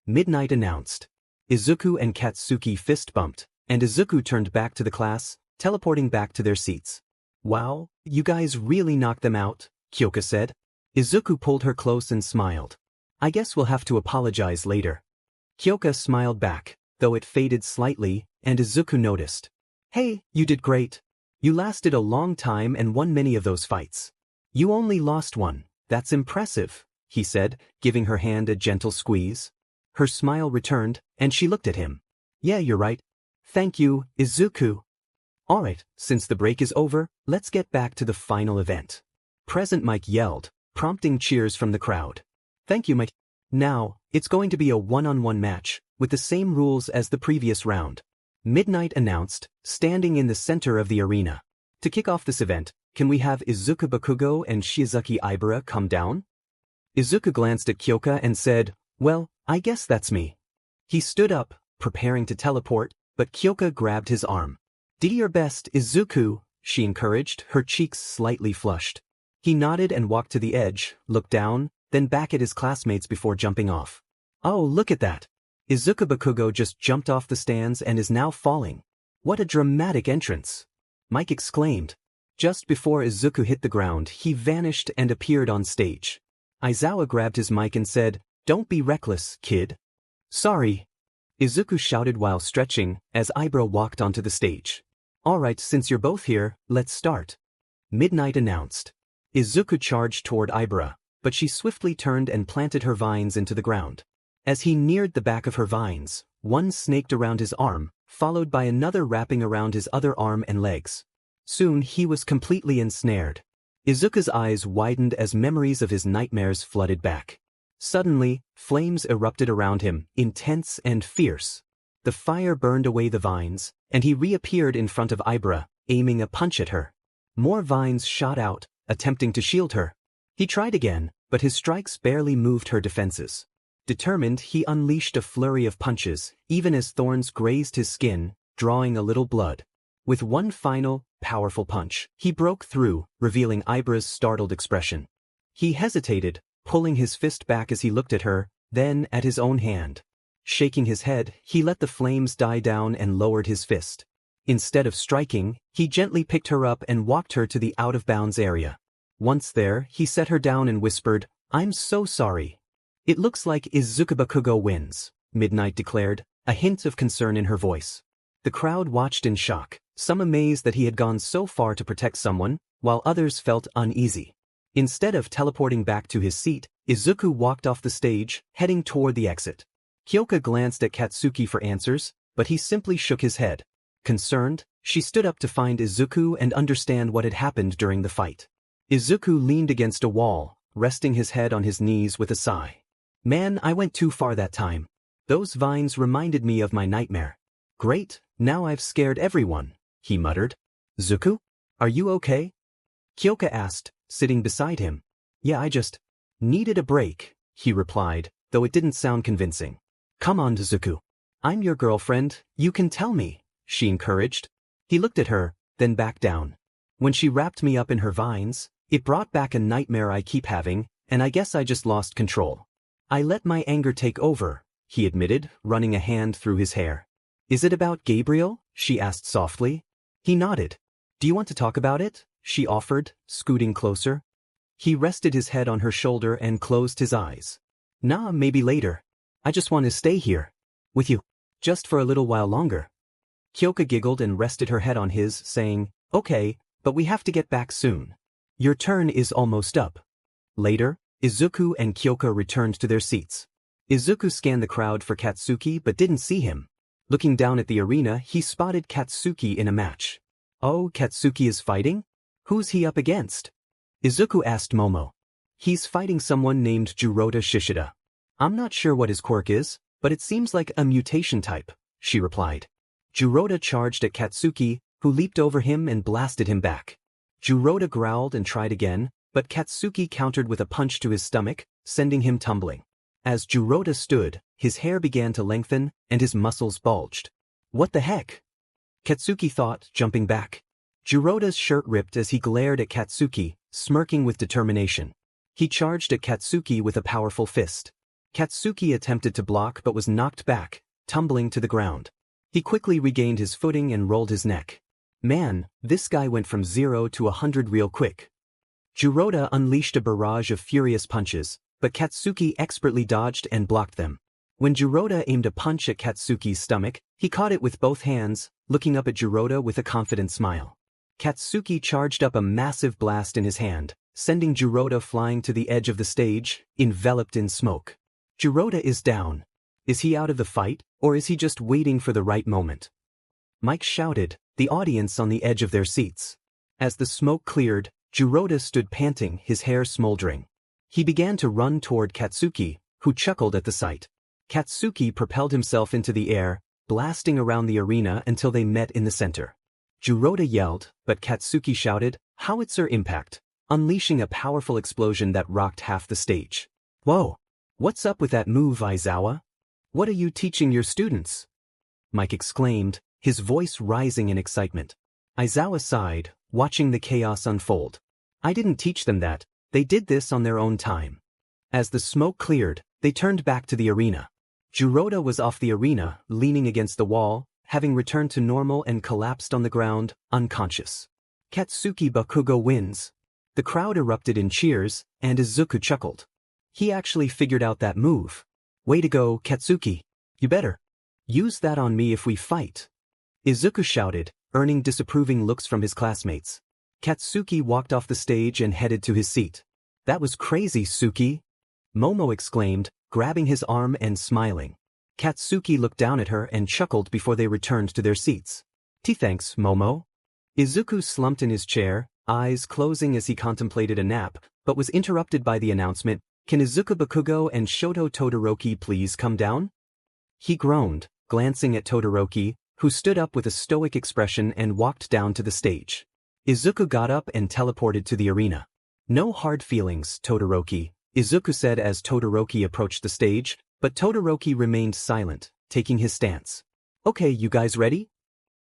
Midnight announced. Izuku and Katsuki fist bumped, and Izuku turned back to the class, teleporting back to their seats. Wow, you guys really knocked them out, Kyoka said. Izuku pulled her close and smiled. I guess we'll have to apologize later. Kyoka smiled back, though it faded slightly, and Izuku noticed. Hey, you did great. You lasted a long time and won many of those fights. You only lost one, that's impressive, he said, giving her hand a gentle squeeze. Her smile returned, and she looked at him. Yeah, you're right. Thank you, Izuku. Alright, since the break is over, let's get back to the final event. Present Mike yelled, prompting cheers from the crowd. Thank you, Mike. Now, it's going to be a one-on-one match, with the same rules as the previous round. Midnight announced, standing in the center of the arena. To kick off this event, can we have Izuku Bakugo and Shizuki Ibara come down? Izuku glanced at Kyoka and said, Well, I guess that's me. He stood up, preparing to teleport, but Kyoka grabbed his arm. Do your best, Izuku, she encouraged, her cheeks slightly flushed. He nodded and walked to the edge, looked down, then back at his classmates before jumping off. Oh, look at that. Izuku Bakugo just jumped off the stands and is now falling. What a dramatic entrance. Mike exclaimed. Just before Izuku hit the ground, he vanished and appeared on stage. Aizawa grabbed his mic and said, Don't be reckless, kid. Sorry. Izuku shouted while stretching, as Ibra walked onto the stage. Alright, since you're both here, let's start. Midnight announced. Izuku charged toward Ibra, but she swiftly turned and planted her vines into the ground. As he neared the back of her vines, one snaked around his arm, followed by another wrapping around his other arm and legs. Soon he was completely ensnared. Izuku's eyes widened as memories of his nightmares flooded back. Suddenly, flames erupted around him, intense and fierce. The fire burned away the vines, and he reappeared in front of Ibra, aiming a punch at her. More vines shot out, attempting to shield her. He tried again, but his strikes barely moved her defenses. Determined, he unleashed a flurry of punches, even as thorns grazed his skin, drawing a little blood. With one final, powerful punch, he broke through, revealing Ibra's startled expression. He hesitated, pulling his fist back as he looked at her, then at his own hand. Shaking his head, he let the flames die down and lowered his fist. Instead of striking, he gently picked her up and walked her to the out-of-bounds area. Once there, he set her down and whispered, "I'm so sorry." "It looks like Izuku Bakugo wins," Midnight declared, a hint of concern in her voice. The crowd watched in shock, some amazed that he had gone so far to protect someone, while others felt uneasy. Instead of teleporting back to his seat, Izuku walked off the stage, heading toward the exit. Kyoka glanced at Katsuki for answers, but he simply shook his head. Concerned, she stood up to find Izuku and understand what had happened during the fight. Izuku leaned against a wall, resting his head on his knees with a sigh. "Man, I went too far that time. Those vines reminded me of my nightmare. Great, now I've scared everyone," he muttered. "Zuku? Are you okay?" Kyoka asked, sitting beside him. "Yeah, I just needed a break," he replied, though it didn't sound convincing. "Come on, Zuku. I'm your girlfriend, you can tell me," she encouraged. He looked at her, then back down. "When she wrapped me up in her vines, it brought back a nightmare I keep having, and I guess I just lost control. I let my anger take over," he admitted, running a hand through his hair. "Is it about Gabriel?" she asked softly. He nodded. "Do you want to talk about it?" she offered, scooting closer. He rested his head on her shoulder and closed his eyes. "Nah, maybe later. I just want to stay here. With you. Just for a little while longer." Kyoka giggled and rested her head on his, saying, "Okay, but we have to get back soon. Your turn is almost up." Later, Izuku and Kyoka returned to their seats. Izuku scanned the crowd for Katsuki but didn't see him. Looking down at the arena, he spotted Katsuki in a match. "Oh, Katsuki is fighting? Who's he up against?" Izuku asked Momo. "He's fighting someone named Juroda Shishida. I'm not sure what his quirk is, but it seems like a mutation type," she replied. Juroda charged at Katsuki, who leaped over him and blasted him back. Juroda growled and tried again, but Katsuki countered with a punch to his stomach, sending him tumbling. As Juroda stood, his hair began to lengthen, and his muscles bulged. "What the heck?" Katsuki thought, jumping back. Juroda's shirt ripped as he glared at Katsuki, smirking with determination. He charged at Katsuki with a powerful fist. Katsuki attempted to block but was knocked back, tumbling to the ground. He quickly regained his footing and rolled his neck. Man, this guy went from 0 to 100 real quick. Juroda unleashed a barrage of furious punches, but Katsuki expertly dodged and blocked them. When Juroda aimed a punch at Katsuki's stomach, he caught it with both hands, looking up at Juroda with a confident smile. Katsuki charged up a massive blast in his hand, sending Juroda flying to the edge of the stage, enveloped in smoke. Juroda is down. Is he out of the fight, or is he just waiting for the right moment? Mike shouted, the audience on the edge of their seats. As the smoke cleared, Juroda stood panting, his hair smoldering. He began to run toward Katsuki, who chuckled at the sight. Katsuki propelled himself into the air, blasting around the arena until they met in the center. Juroda yelled, but Katsuki shouted, "Howitzer impact," unleashing a powerful explosion that rocked half the stage. "Whoa! What's up with that move, Aizawa? What are you teaching your students?" Mike exclaimed, his voice rising in excitement. Aizawa sighed, watching the chaos unfold. "I didn't teach them that, they did this on their own time." As the smoke cleared, they turned back to the arena. Juroda was off the arena, leaning against the wall, having returned to normal and collapsed on the ground, unconscious. Katsuki Bakugo wins. The crowd erupted in cheers, and Izuku chuckled. He actually figured out that move. Way to go, Katsuki. You better use that on me if we fight. Izuku shouted, earning disapproving looks from his classmates. Katsuki walked off the stage and headed to his seat. "That was crazy, Suki," Momo exclaimed, grabbing his arm and smiling. Katsuki looked down at her and chuckled before they returned to their seats. "Thanks, Momo." Izuku slumped in his chair, eyes closing as he contemplated a nap, but was interrupted by the announcement, "Can Izuku Bakugo and Shoto Todoroki please come down?" He groaned, glancing at Todoroki, who stood up with a stoic expression and walked down to the stage. Izuku got up and teleported to the arena. "No hard feelings, Todoroki," Izuku said as Todoroki approached the stage, but Todoroki remained silent, taking his stance. "Okay, you guys ready?"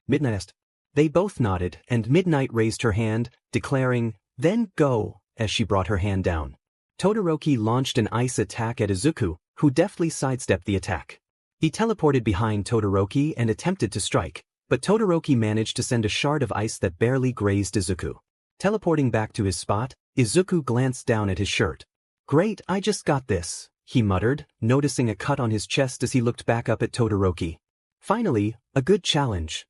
Midnight asked. They both nodded, and Midnight raised her hand, declaring, "Then go," as she brought her hand down. Todoroki launched an ice attack at Izuku, who deftly sidestepped the attack. He teleported behind Todoroki and attempted to strike, but Todoroki managed to send a shard of ice that barely grazed Izuku. Teleporting back to his spot, Izuku glanced down at his shirt. "Great, I just got this," he muttered, noticing a cut on his chest as he looked back up at Todoroki. "Finally, a good challenge."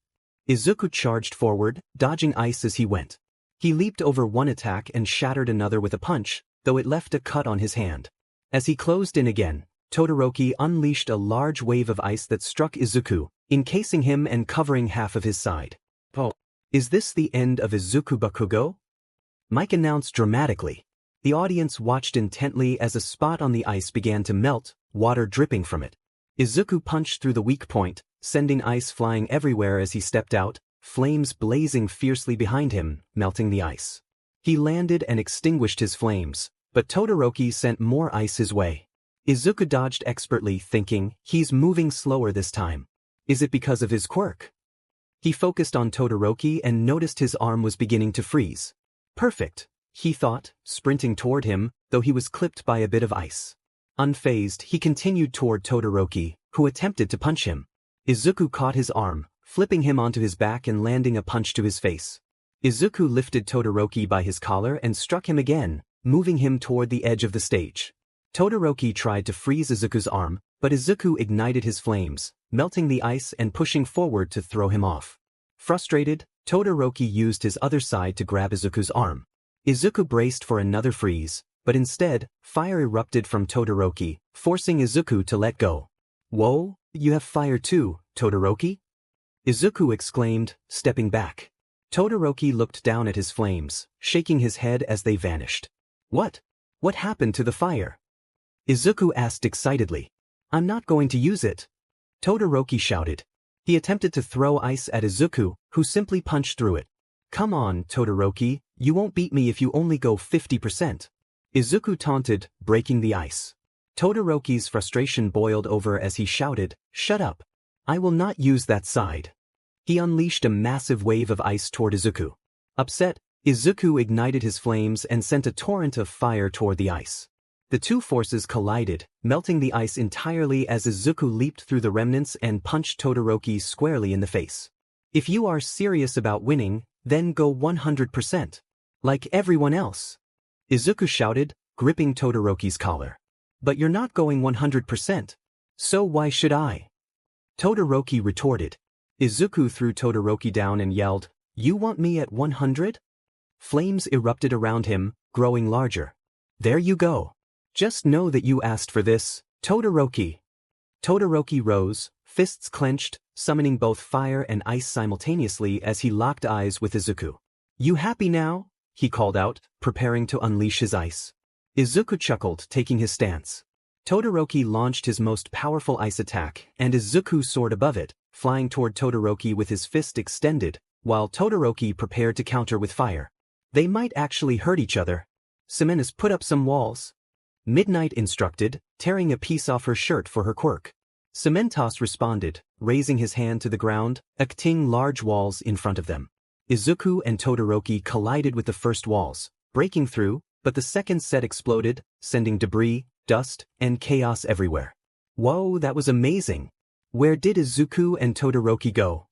Izuku charged forward, dodging ice as he went. He leaped over one attack and shattered another with a punch, though it left a cut on his hand. As he closed in again, Todoroki unleashed a large wave of ice that struck Izuku, encasing him and covering half of his side. "Oh, is this the end of Izuku Bakugo?" Mike announced dramatically. The audience watched intently as a spot on the ice began to melt, water dripping from it. Izuku punched through the weak point, sending ice flying everywhere as he stepped out, flames blazing fiercely behind him, melting the ice. He landed and extinguished his flames, but Todoroki sent more ice his way. Izuku dodged expertly, thinking, "He's moving slower this time. Is it because of his quirk?" He focused on Todoroki and noticed his arm was beginning to freeze. "Perfect," he thought, sprinting toward him, though he was clipped by a bit of ice. Unfazed, he continued toward Todoroki, who attempted to punch him. Izuku caught his arm, flipping him onto his back and landing a punch to his face. Izuku lifted Todoroki by his collar and struck him again, moving him toward the edge of the stage. Todoroki tried to freeze Izuku's arm, but Izuku ignited his flames, melting the ice and pushing forward to throw him off. Frustrated, Todoroki used his other side to grab Izuku's arm. Izuku braced for another freeze, but instead, fire erupted from Todoroki, forcing Izuku to let go. "Whoa, you have fire too, Todoroki?" Izuku exclaimed, stepping back. Todoroki looked down at his flames, shaking his head as they vanished. "What? What happened to the fire?" Izuku asked excitedly. "I'm not going to use it," Todoroki shouted. He attempted to throw ice at Izuku, who simply punched through it. "Come on, Todoroki, you won't beat me if you only go 50%. Izuku taunted, breaking the ice. Todoroki's frustration boiled over as he shouted, "Shut up. I will not use that side." He unleashed a massive wave of ice toward Izuku. Upset, Izuku ignited his flames and sent a torrent of fire toward the ice. The two forces collided, melting the ice entirely as Izuku leaped through the remnants and punched Todoroki squarely in the face. "If you are serious about winning, then go 100%. Like everyone else," Izuku shouted, gripping Todoroki's collar. "But you're not going 100%. So why should I?" Todoroki retorted. Izuku threw Todoroki down and yelled, "You want me at 100? Flames erupted around him, growing larger. "There you go. Just know that you asked for this, Todoroki." Todoroki rose, fists clenched, summoning both fire and ice simultaneously as he locked eyes with Izuku. "You happy now?" he called out, preparing to unleash his ice. Izuku chuckled, taking his stance. Todoroki launched his most powerful ice attack, and Izuku soared above it, flying toward Todoroki with his fist extended, while Todoroki prepared to counter with fire. They might actually hurt each other. "Semenus, put up some walls," Midnight instructed, tearing a piece off her shirt for her quirk. Sementos responded, raising his hand to the ground, acting large walls in front of them. Izuku and Todoroki collided with the first walls, breaking through, but the second set exploded, sending debris, dust, and chaos everywhere. "Whoa, that was amazing. Where did Izuku and Todoroki go?"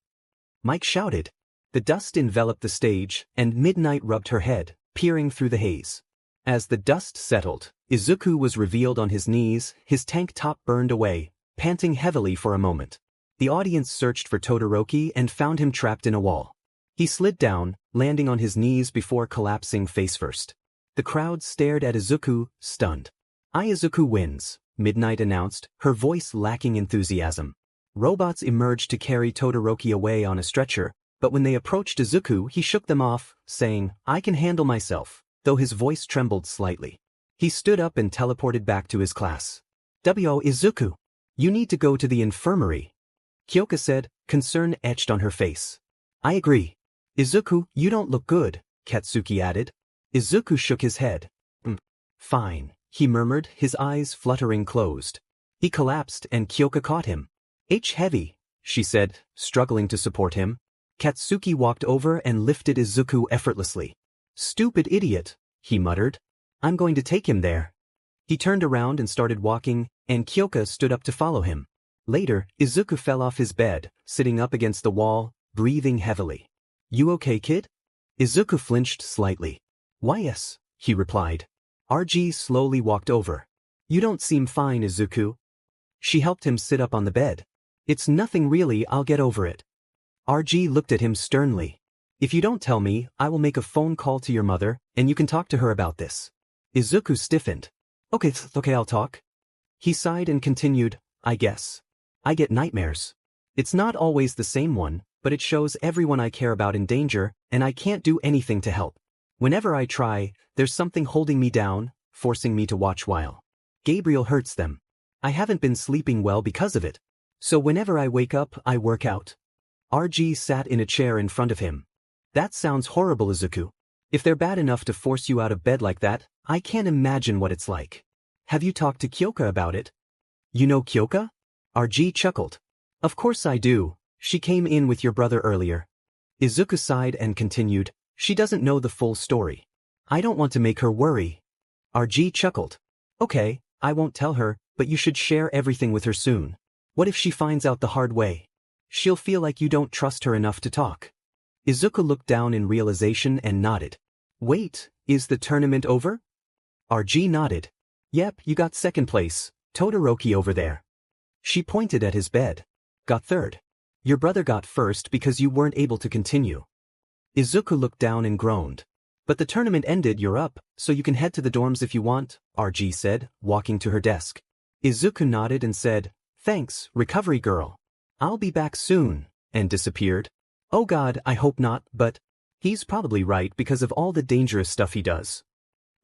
Mike shouted. The dust enveloped the stage, and Midnight rubbed her head, peering through the haze. As the dust settled, Izuku was revealed on his knees, his tank top burned away, panting heavily for a moment. The audience searched for Todoroki and found him trapped in a wall. He slid down, landing on his knees before collapsing face first. The crowd stared at Izuku, stunned. "Izuku wins," Midnight announced, her voice lacking enthusiasm. Robots emerged to carry Todoroki away on a stretcher, but when they approached Izuku, he shook them off, saying, "I can handle myself," though his voice trembled slightly. He stood up and teleported back to his class. Izuku, you need to go to the infirmary," Kyoka said, concern etched on her face. "I agree. Izuku, you don't look good," Katsuki added. Izuku shook his head. Fine," he murmured, his eyes fluttering closed. He collapsed and Kyoka caught him. "Heavy," she said, struggling to support him. Katsuki walked over and lifted Izuku effortlessly. "Stupid idiot," he muttered. "I'm going to take him there." He turned around and started walking, and Kyoka stood up to follow him. Later, Izuku fell off his bed, sitting up against the wall, breathing heavily. "You okay, kid?" Izuku flinched slightly. "Why yes," he replied. RG slowly walked over. "You don't seem fine, Izuku." She helped him sit up on the bed. "It's nothing really, I'll get over it." RG looked at him sternly. "If you don't tell me, I will make a phone call to your mother, and you can talk to her about this." Izuku stiffened. Okay, I'll talk." He sighed and continued, "I guess. I get nightmares. It's not always the same one, but it shows everyone I care about in danger, and I can't do anything to help. Whenever I try, there's something holding me down, forcing me to watch while Gabriel hurts them. I haven't been sleeping well because of it. So whenever I wake up, I work out." RG sat in a chair in front of him. "That sounds horrible, Izuku. If they're bad enough to force you out of bed like that, I can't imagine what it's like. Have you talked to Kyoka about it?" "You know Kyoka?" RG chuckled. "Of course I do. She came in with your brother earlier." Izuku sighed and continued, "She doesn't know the full story. I don't want to make her worry." RG chuckled. "Okay, I won't tell her, but you should share everything with her soon. What if she finds out the hard way? She'll feel like you don't trust her enough to talk." Izuku looked down in realization and nodded. "Wait, is the tournament over?" RG nodded. "Yep, you got second place, Todoroki over there." She pointed at his bed. "Got third. Your brother got first because you weren't able to continue." Izuku looked down and groaned. "But the tournament ended, you're up, so you can head to the dorms if you want," RG said, walking to her desk. Izuku nodded and said, "Thanks, recovery girl. I'll be back soon," and disappeared. Oh God, I hope not, but he's probably right because of all the dangerous stuff he does.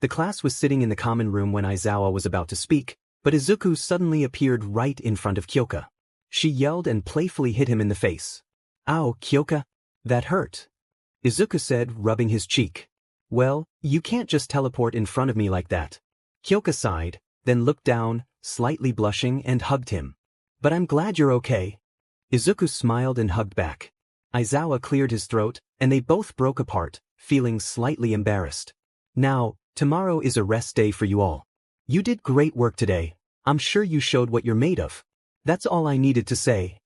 The class was sitting in the common room when Aizawa was about to speak, but Izuku suddenly appeared right in front of Kyoka. She yelled and playfully hit him in the face. "Ow, Kyoka. That hurt," Izuku said, rubbing his cheek. "Well, you can't just teleport in front of me like that." Kyoka sighed, then looked down, slightly blushing, and hugged him. "But I'm glad you're okay." Izuku smiled and hugged back. Aizawa cleared his throat, and they both broke apart, feeling slightly embarrassed. "Now, tomorrow is a rest day for you all. You did great work today. I'm sure you showed what you're made of. That's all I needed to say."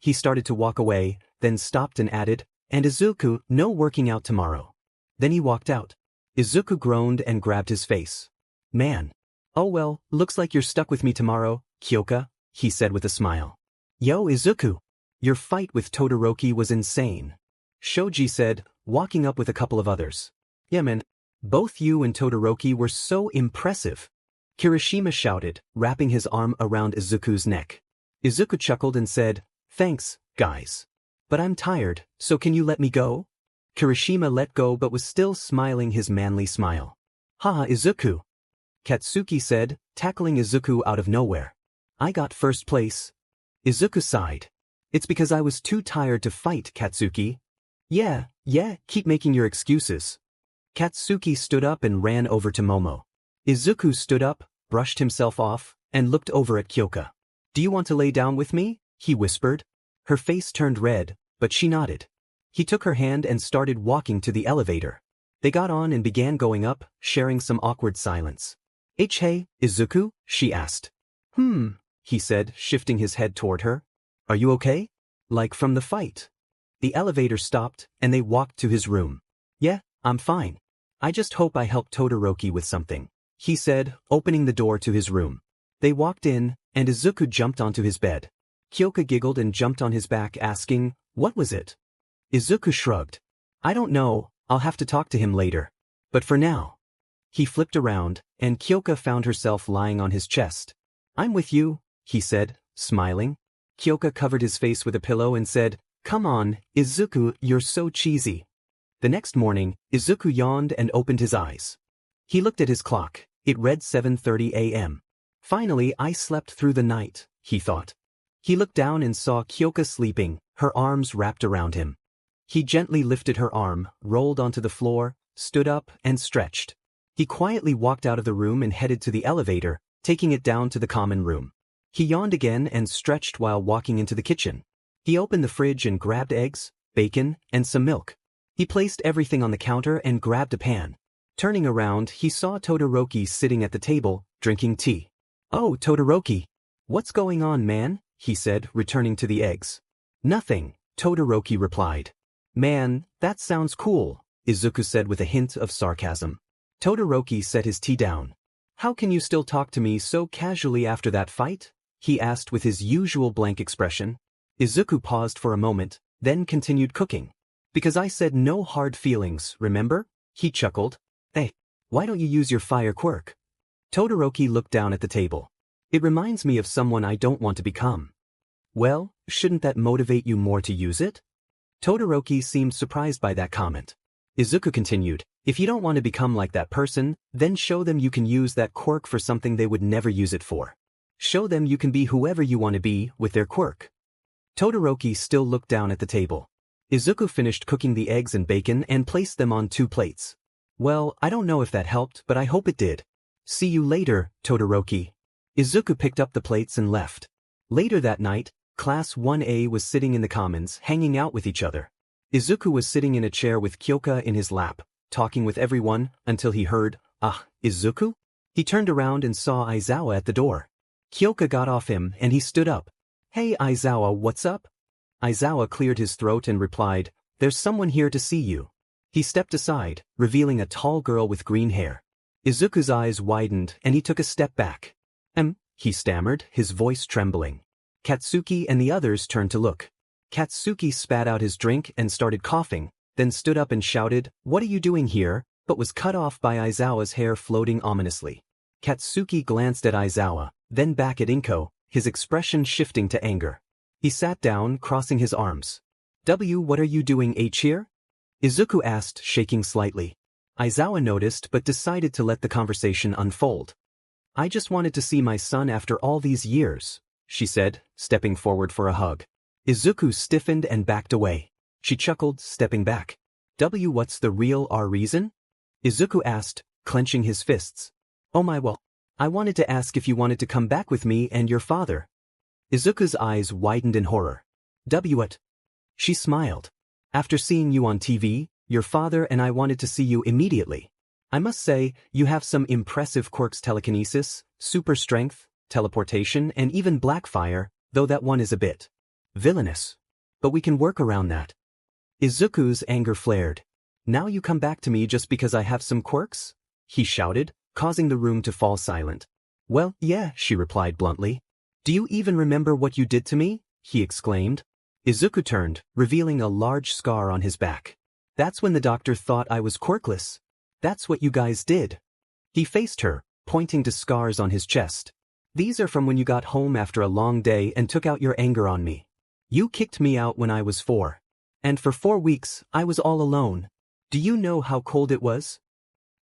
He started to walk away, then stopped and added, "And Izuku, no working out tomorrow." Then he walked out. Izuku groaned and grabbed his face. "Man. Oh well, looks like you're stuck with me tomorrow, Kyoka," he said with a smile. "Yo, Izuku. Your fight with Todoroki was insane," Shoji said, walking up with a couple of others. "Yeah man, both you and Todoroki were so impressive," Kirishima shouted, wrapping his arm around Izuku's neck. Izuku chuckled and said, "Thanks, guys. But I'm tired, so can you let me go?" Kirishima let go but was still smiling his manly smile. "Haha, Izuku," Katsuki said, tackling Izuku out of nowhere. "I got first place." Izuku sighed. "It's because I was too tired to fight, Katsuki." Yeah, keep making your excuses." Katsuki stood up and ran over to Momo. Izuku stood up, brushed himself off, and looked over at Kyoka. "Do you want to lay down with me?" he whispered. Her face turned red, but she nodded. He took her hand and started walking to the elevator. They got on and began going up, sharing some awkward silence. Hey, Izuku?" she asked. He said, shifting his head toward her. "Are you okay? Like from the fight?" The elevator stopped, and they walked to his room. "Yeah, I'm fine. I just hope I helped Todoroki with something," he said, opening the door to his room. They walked in, and Izuku jumped onto his bed. Kyoka giggled and jumped on his back asking, "What was it?" Izuku shrugged. "I don't know, I'll have to talk to him later. But for now." He flipped around, and Kyoka found herself lying on his chest. "I'm with you," he said, smiling. Kyoka covered his face with a pillow and said, "Come on, Izuku, you're so cheesy." The next morning, Izuku yawned and opened his eyes. He looked at his clock. It read 7:30 a.m. "Finally, I slept through the night," he thought. He looked down and saw Kyoka sleeping, her arms wrapped around him. He gently lifted her arm, rolled onto the floor, stood up, and stretched. He quietly walked out of the room and headed to the elevator, taking it down to the common room. He yawned again and stretched while walking into the kitchen. He opened the fridge and grabbed eggs, bacon, and some milk. He placed everything on the counter and grabbed a pan. Turning around, he saw Todoroki sitting at the table, drinking tea. "Oh, Todoroki. What's going on, man?" he said, returning to the eggs. "Nothing," Todoroki replied. "Man, that sounds cool," Izuku said with a hint of sarcasm. Todoroki set his tea down. "How can you still talk to me so casually after that fight?" he asked with his usual blank expression. Izuku paused for a moment, then continued cooking. "Because I said no hard feelings, remember?" he chuckled. "Hey, why don't you use your fire quirk?" Todoroki looked down at the table. "It reminds me of someone I don't want to become." "Well, shouldn't that motivate you more to use it?" Todoroki seemed surprised by that comment. Izuku continued, "If you don't want to become like that person, then show them you can use that quirk for something they would never use it for. Show them you can be whoever you want to be with their quirk." Todoroki still looked down at the table. Izuku finished cooking the eggs and bacon and placed them on 2 plates. "Well, I don't know if that helped, but I hope it did. See you later, Todoroki." Izuku picked up the plates and left. Later that night, Class 1A was sitting in the commons, hanging out with each other. Izuku was sitting in a chair with Kyoka in his lap, talking with everyone, until he heard, "Ah, Izuku?" He turned around and saw Aizawa at the door. Kyoka got off him and he stood up. "Hey Aizawa, what's up?" Aizawa cleared his throat and replied, "There's someone here to see you." He stepped aside, revealing a tall girl with green hair. Izuku's eyes widened and he took a step back. He stammered, his voice trembling. Katsuki and the others turned to look. Katsuki spat out his drink and started coughing, then stood up and shouted, "What are you doing here?" but was cut off by Aizawa's hair floating ominously. Katsuki glanced at Aizawa, then back at Inko, his expression shifting to anger. He sat down, crossing his arms. What are you doing here?" Izuku asked, shaking slightly. Aizawa noticed but decided to let the conversation unfold. "I just wanted to see my son after all these years," she said, stepping forward for a hug. Izuku stiffened and backed away. She chuckled, stepping back. What's the real reason?" Izuku asked, clenching his fists. "Oh my, well, I wanted to ask if you wanted to come back with me and your father." Izuku's eyes widened in horror. "What?" She smiled. "After seeing you on TV, your father and I wanted to see you immediately. I must say, you have some impressive quirks: telekinesis, super strength, teleportation, and even blackfire, though that one is a bit villainous. But we can work around that." Izuku's anger flared. "Now you come back to me just because I have some quirks?" he shouted, causing the room to fall silent. "Well, yeah," she replied bluntly. "Do you even remember what you did to me?" he exclaimed. Izuku turned, revealing a large scar on his back. "That's when the doctor thought I was quirkless. That's what you guys did." He faced her, pointing to scars on his chest. "These are from when you got home after a long day and took out your anger on me. You kicked me out when I was 4. And for 4 weeks, I was all alone. Do you know how cold it was?"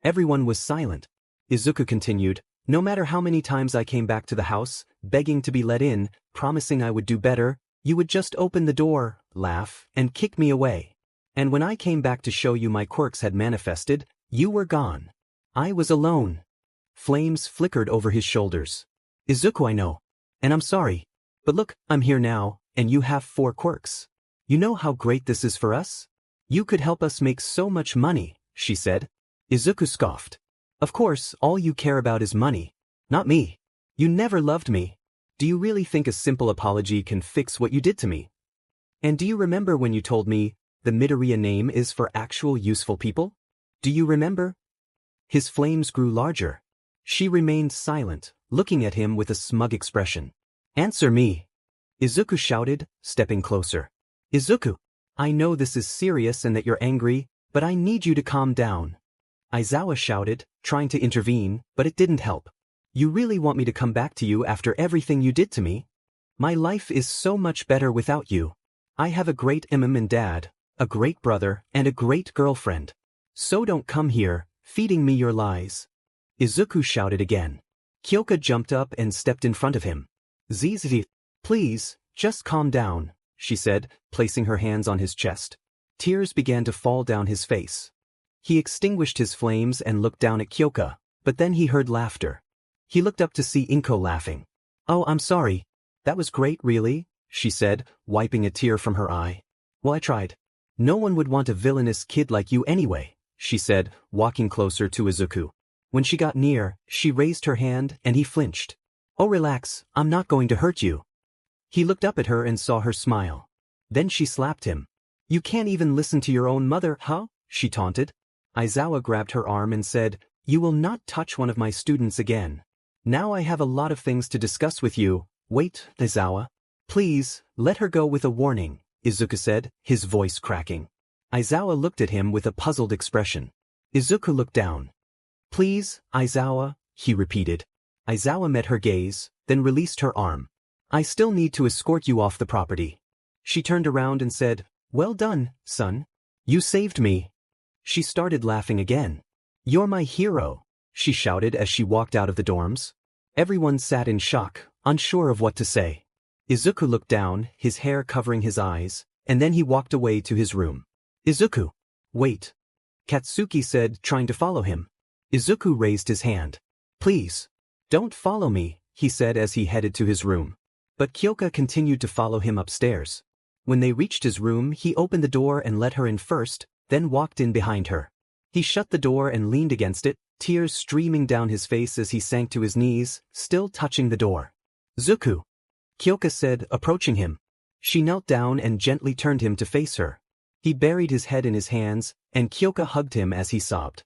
Everyone was silent. Izuku continued, "No matter how many times I came back to the house, begging to be let in, promising I would do better, you would just open the door, laugh, and kick me away. And when I came back to show you my quirks had manifested, you were gone. I was alone." Flames flickered over his shoulders. "Izuku, I know. And I'm sorry. But look, I'm here now, and you have 4 quirks. You know how great this is for us? You could help us make so much money," she said. Izuku scoffed. "Of course, all you care about is money. Not me. You never loved me. Do you really think a simple apology can fix what you did to me? And do you remember when you told me the Midoriya name is for actual useful people? Do you remember?" His flames grew larger. She remained silent, looking at him with a smug expression. "Answer me," Izuku shouted, stepping closer. "Izuku, I know this is serious and that you're angry, but I need you to calm down." Aizawa shouted, trying to intervene, but it didn't help. "You really want me to come back to you after everything you did to me? My life is so much better without you. I have a great and dad, a great brother, and a great girlfriend. So don't come here, feeding me your lies." Izuku shouted again. Kyoka jumped up and stepped in front of him. "Zizi, please, just calm down," she said, placing her hands on his chest. Tears began to fall down his face. He extinguished his flames and looked down at Kyoka, but then he heard laughter. He looked up to see Inko laughing. "Oh, I'm sorry. That was great, really," she said, wiping a tear from her eye. "Well, I tried. No one would want a villainous kid like you anyway, she said, walking closer to Izuku. When she got near, she raised her hand and he flinched. Oh, relax, I'm not going to hurt you. He looked up at her and saw her smile. Then she slapped him. You can't even listen to your own mother, huh? She taunted. Aizawa grabbed her arm and said, You will not touch one of my students again. Now I have a lot of things to discuss with you. Wait, Aizawa. Please, let her go with a warning, Izuku said, his voice cracking. Aizawa looked at him with a puzzled expression. Izuku looked down. Please, Aizawa, he repeated. Aizawa met her gaze, then released her arm. I still need to escort you off the property. She turned around and said, Well done, son. You saved me. She started laughing again. You're my hero, she shouted as she walked out of the dorms. Everyone sat in shock, unsure of what to say. Izuku looked down, his hair covering his eyes, and then he walked away to his room. Izuku. Wait. Katsuki said, trying to follow him. Izuku raised his hand. Please. Don't follow me, he said as he headed to his room. But Kyoka continued to follow him upstairs. When they reached his room, he opened the door and let her in first, then walked in behind her. He shut the door and leaned against it, tears streaming down his face as he sank to his knees, still touching the door. Zuku. Kyoka said, approaching him. She knelt down and gently turned him to face her. He buried his head in his hands, and Kyoka hugged him as he sobbed.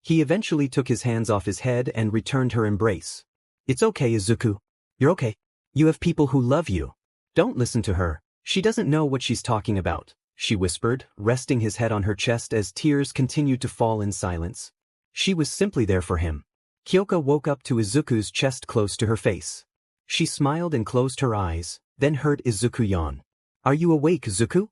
He eventually took his hands off his head and returned her embrace. It's okay, Izuku. You're okay. You have people who love you. Don't listen to her. She doesn't know what she's talking about, she whispered, resting his head on her chest as tears continued to fall in silence. She was simply there for him. Kyoka woke up to Izuku's chest close to her face. She smiled and closed her eyes, then heard Izuku yawn. Are you awake, Izuku?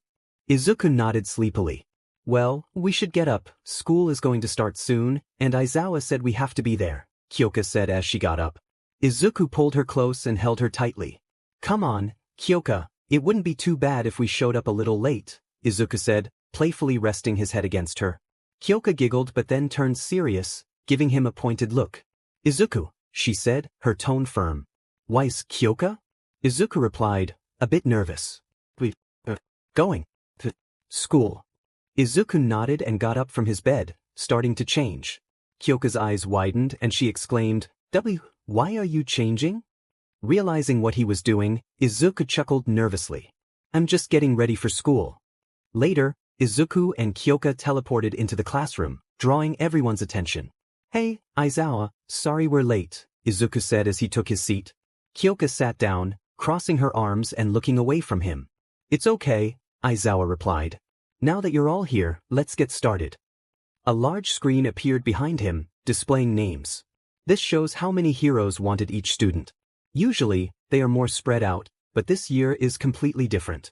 Izuku nodded sleepily. Well, we should get up, school is going to start soon, and Aizawa said we have to be there, Kyoka said as she got up. Izuku pulled her close and held her tightly. Come on, Kyoka, it wouldn't be too bad if we showed up a little late, Izuku said, playfully resting his head against her. Kyoka giggled but then turned serious, giving him a pointed look. Izuku, she said, her tone firm. Why's Kyoka? Izuku replied, a bit nervous. Going to school. Izuku nodded and got up from his bed, starting to change. Kyoka's eyes widened and she exclaimed, why are you changing? Realizing what he was doing, Izuku chuckled nervously. I'm just getting ready for school. Later, Izuku and Kyoka teleported into the classroom, drawing everyone's attention. Hey, Aizawa, sorry we're late, Izuku said as he took his seat. Kyoka sat down, crossing her arms and looking away from him. It's okay, Aizawa replied. Now that you're all here, let's get started. A large screen appeared behind him, displaying names. This shows how many heroes wanted each student. Usually, they are more spread out, but this year is completely different.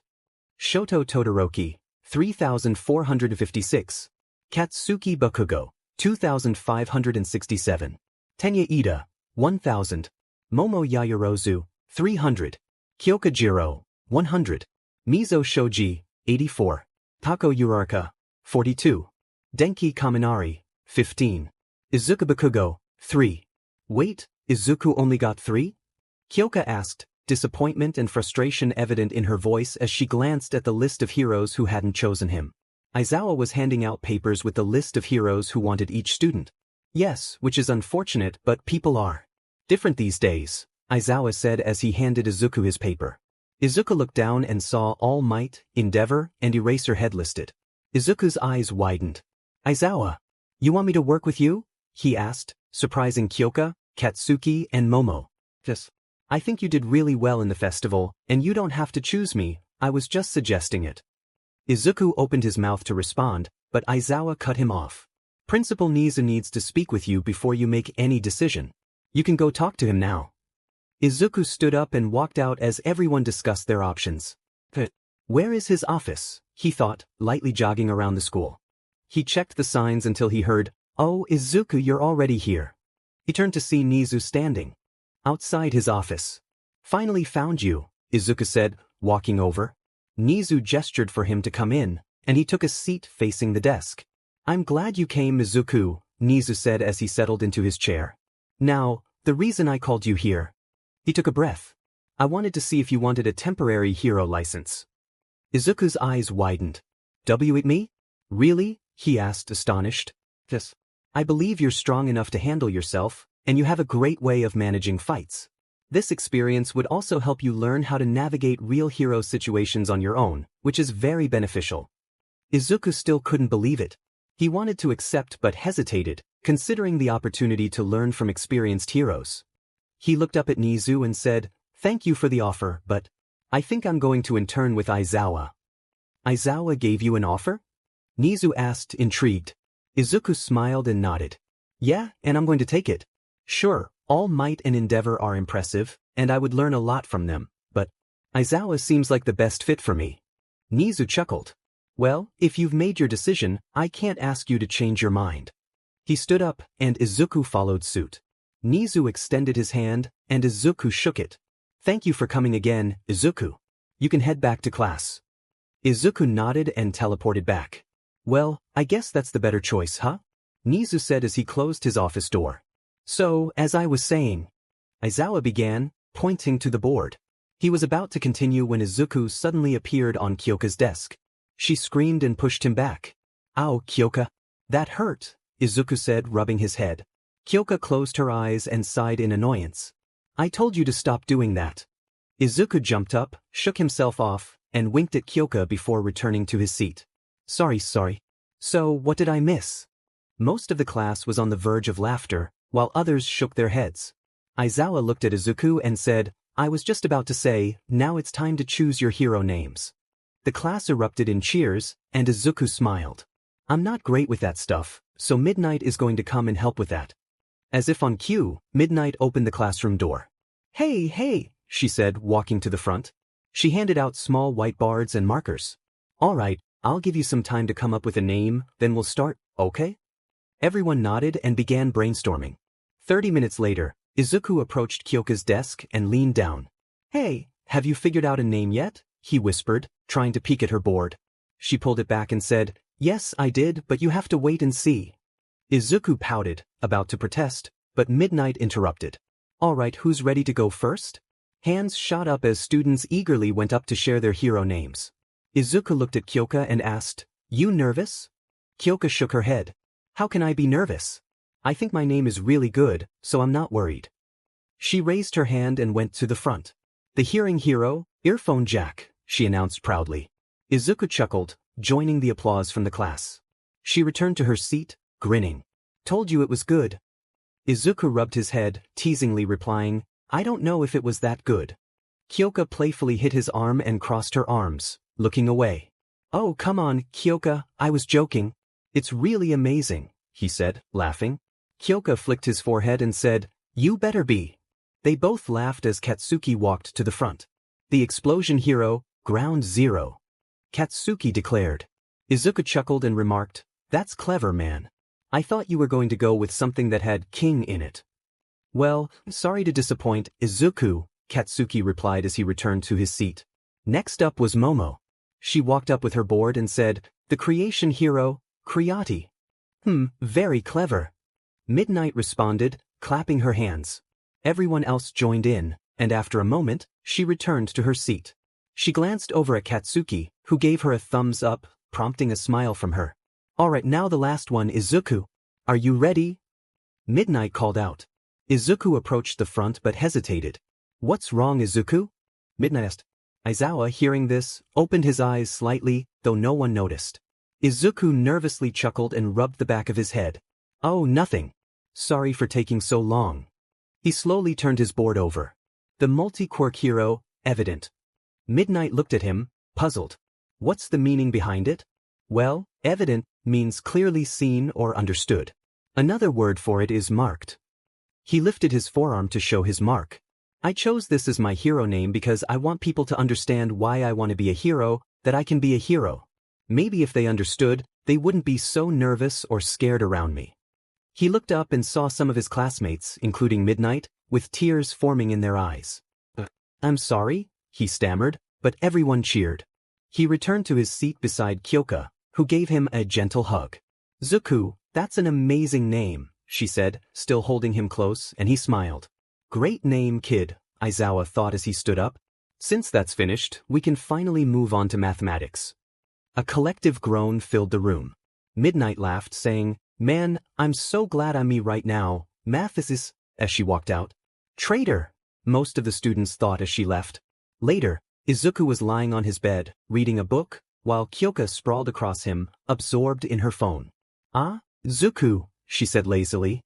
Shoto Todoroki, 3,456. Katsuki Bakugo, 2,567. Tenya Ida, 1,000. Momo Yaoyorozu, 300. Kyoka Jiro, 100. Mizo Shoji, 84. Tako Uraraka, 42. Denki Kaminari, 15. Izuku Bakugo, 3. Wait, Izuku only got 3? Kyoka asked, disappointment and frustration evident in her voice as she glanced at the list of heroes who hadn't chosen him. Aizawa was handing out papers with the list of heroes who wanted each student. Yes, which is unfortunate, but people are different these days, Aizawa said as he handed Izuku his paper. Izuku looked down and saw All Might, Endeavor, and Eraserhead listed. Izuku's eyes widened. Aizawa, you want me to work with you? He asked, surprising Kyoka, Katsuki, and Momo. Yes. I think you did really well in the festival, and you don't have to choose me, I was just suggesting it. Izuku opened his mouth to respond, but Aizawa cut him off. Principal Nizu needs to speak with you before you make any decision. You can go talk to him now. Izuku stood up and walked out as everyone discussed their options. Where is his office? He thought, lightly jogging around the school. He checked the signs until he heard, Oh, Izuku, you're already here. He turned to see Nizu standing outside his office. Finally found you, Izuku said, walking over. Nizu gestured for him to come in, and he took a seat facing the desk. I'm glad you came, Izuku, Nizu said as he settled into his chair. Now, the reason I called you here. He took a breath. I wanted to see if you wanted a temporary hero license. Izuku's eyes widened. W me? Really? He asked, astonished. Yes. I believe you're strong enough to handle yourself, and you have a great way of managing fights. This experience would also help you learn how to navigate real hero situations on your own, which is very beneficial. Izuku still couldn't believe it. He wanted to accept but hesitated, considering the opportunity to learn from experienced heroes. He looked up at Nizu and said, "Thank you for the offer, but I think I'm going to intern with Aizawa." Aizawa gave you an offer? Nizu asked, intrigued. Izuku smiled and nodded. Yeah, and I'm going to take it. Sure, all might and endeavor are impressive, and I would learn a lot from them, but Aizawa seems like the best fit for me. Nizu chuckled. Well, if you've made your decision, I can't ask you to change your mind. He stood up, and Izuku followed suit. Nizu extended his hand, and Izuku shook it. Thank you for coming again, Izuku. You can head back to class. Izuku nodded and teleported back. Well, I guess that's the better choice, huh? Nizu said as he closed his office door. So, as I was saying, Aizawa began, pointing to the board. He was about to continue when Izuku suddenly appeared on Kyoka's desk. She screamed and pushed him back. Ow, Kyoka. That hurt, Izuku said, rubbing his head. Kyoka closed her eyes and sighed in annoyance. I told you to stop doing that. Izuku jumped up, shook himself off, and winked at Kyoka before returning to his seat. Sorry. So, what did I miss? Most of the class was on the verge of laughter, while others shook their heads. Aizawa looked at Izuku and said, I was just about to say, now it's time to choose your hero names. The class erupted in cheers, and Izuku smiled. I'm not great with that stuff, so Midnight is going to come and help with that. As if on cue, Midnight opened the classroom door. Hey, she said, walking to the front. She handed out small whiteboards and markers. All right, I'll give you some time to come up with a name, then we'll start, okay? Everyone nodded and began brainstorming. 30 minutes later, Izuku approached Kyoka's desk and leaned down. Hey, have you figured out a name yet? He whispered, trying to peek at her board. She pulled it back and said, Yes, I did, but you have to wait and see. Izuku pouted, about to protest, but Midnight interrupted. All right, who's ready to go first? Hands shot up as students eagerly went up to share their hero names. Izuku looked at Kyoka and asked, You nervous? Kyoka shook her head. How can I be nervous? I think my name is really good, so I'm not worried. She raised her hand and went to the front. The hearing hero, Earphone Jack, she announced proudly. Izuku chuckled, joining the applause from the class. She returned to her seat, grinning. Told you it was good. Izuku rubbed his head, teasingly replying, I don't know if it was that good. Kyoka playfully hit his arm and crossed her arms, looking away. Oh, come on, Kyoka, I was joking. It's really amazing, he said, laughing. Kyoka flicked his forehead and said, You better be. They both laughed as Katsuki walked to the front. The explosion hero, Ground Zero. Katsuki declared. Izuku chuckled and remarked, That's clever, man. I thought you were going to go with something that had king in it. Well, sorry to disappoint, Izuku, Katsuki replied as he returned to his seat. Next up was Momo. She walked up with her board and said, The creation hero, Creati. Very clever. Midnight responded, clapping her hands. Everyone else joined in, and after a moment, she returned to her seat. She glanced over at Katsuki, who gave her a thumbs up, prompting a smile from her. Alright, now the last one, Izuku. Are you ready? Midnight called out. Izuku approached the front but hesitated. What's wrong, Izuku? Midnight asked. Aizawa, hearing this, opened his eyes slightly, though no one noticed. Izuku nervously chuckled and rubbed the back of his head. Oh, nothing. Sorry for taking so long. He slowly turned his board over. The multi-quirk hero, Evident. Midnight looked at him, puzzled. What's the meaning behind it? Well, evident means clearly seen or understood. Another word for it is marked. He lifted his forearm to show his mark. I chose this as my hero name because I want people to understand why I want to be a hero, that I can be a hero. Maybe if they understood, they wouldn't be so nervous or scared around me. He looked up and saw some of his classmates, including Midnight, with tears forming in their eyes. I'm sorry, he stammered, but everyone cheered. He returned to his seat beside Kyoka, who gave him a gentle hug. Zuku, that's an amazing name, she said, still holding him close, and he smiled. Great name, kid, Aizawa thought as he stood up. Since that's finished, we can finally move on to mathematics. A collective groan filled the room. Midnight laughed, saying, "Man, I'm so glad I'm me right now, math is," as she walked out. "Traitor," most of the students thought as she left. Later, Izuku was lying on his bed, reading a book, while Kyoka sprawled across him, absorbed in her phone. "Ah, Zuku," she said lazily.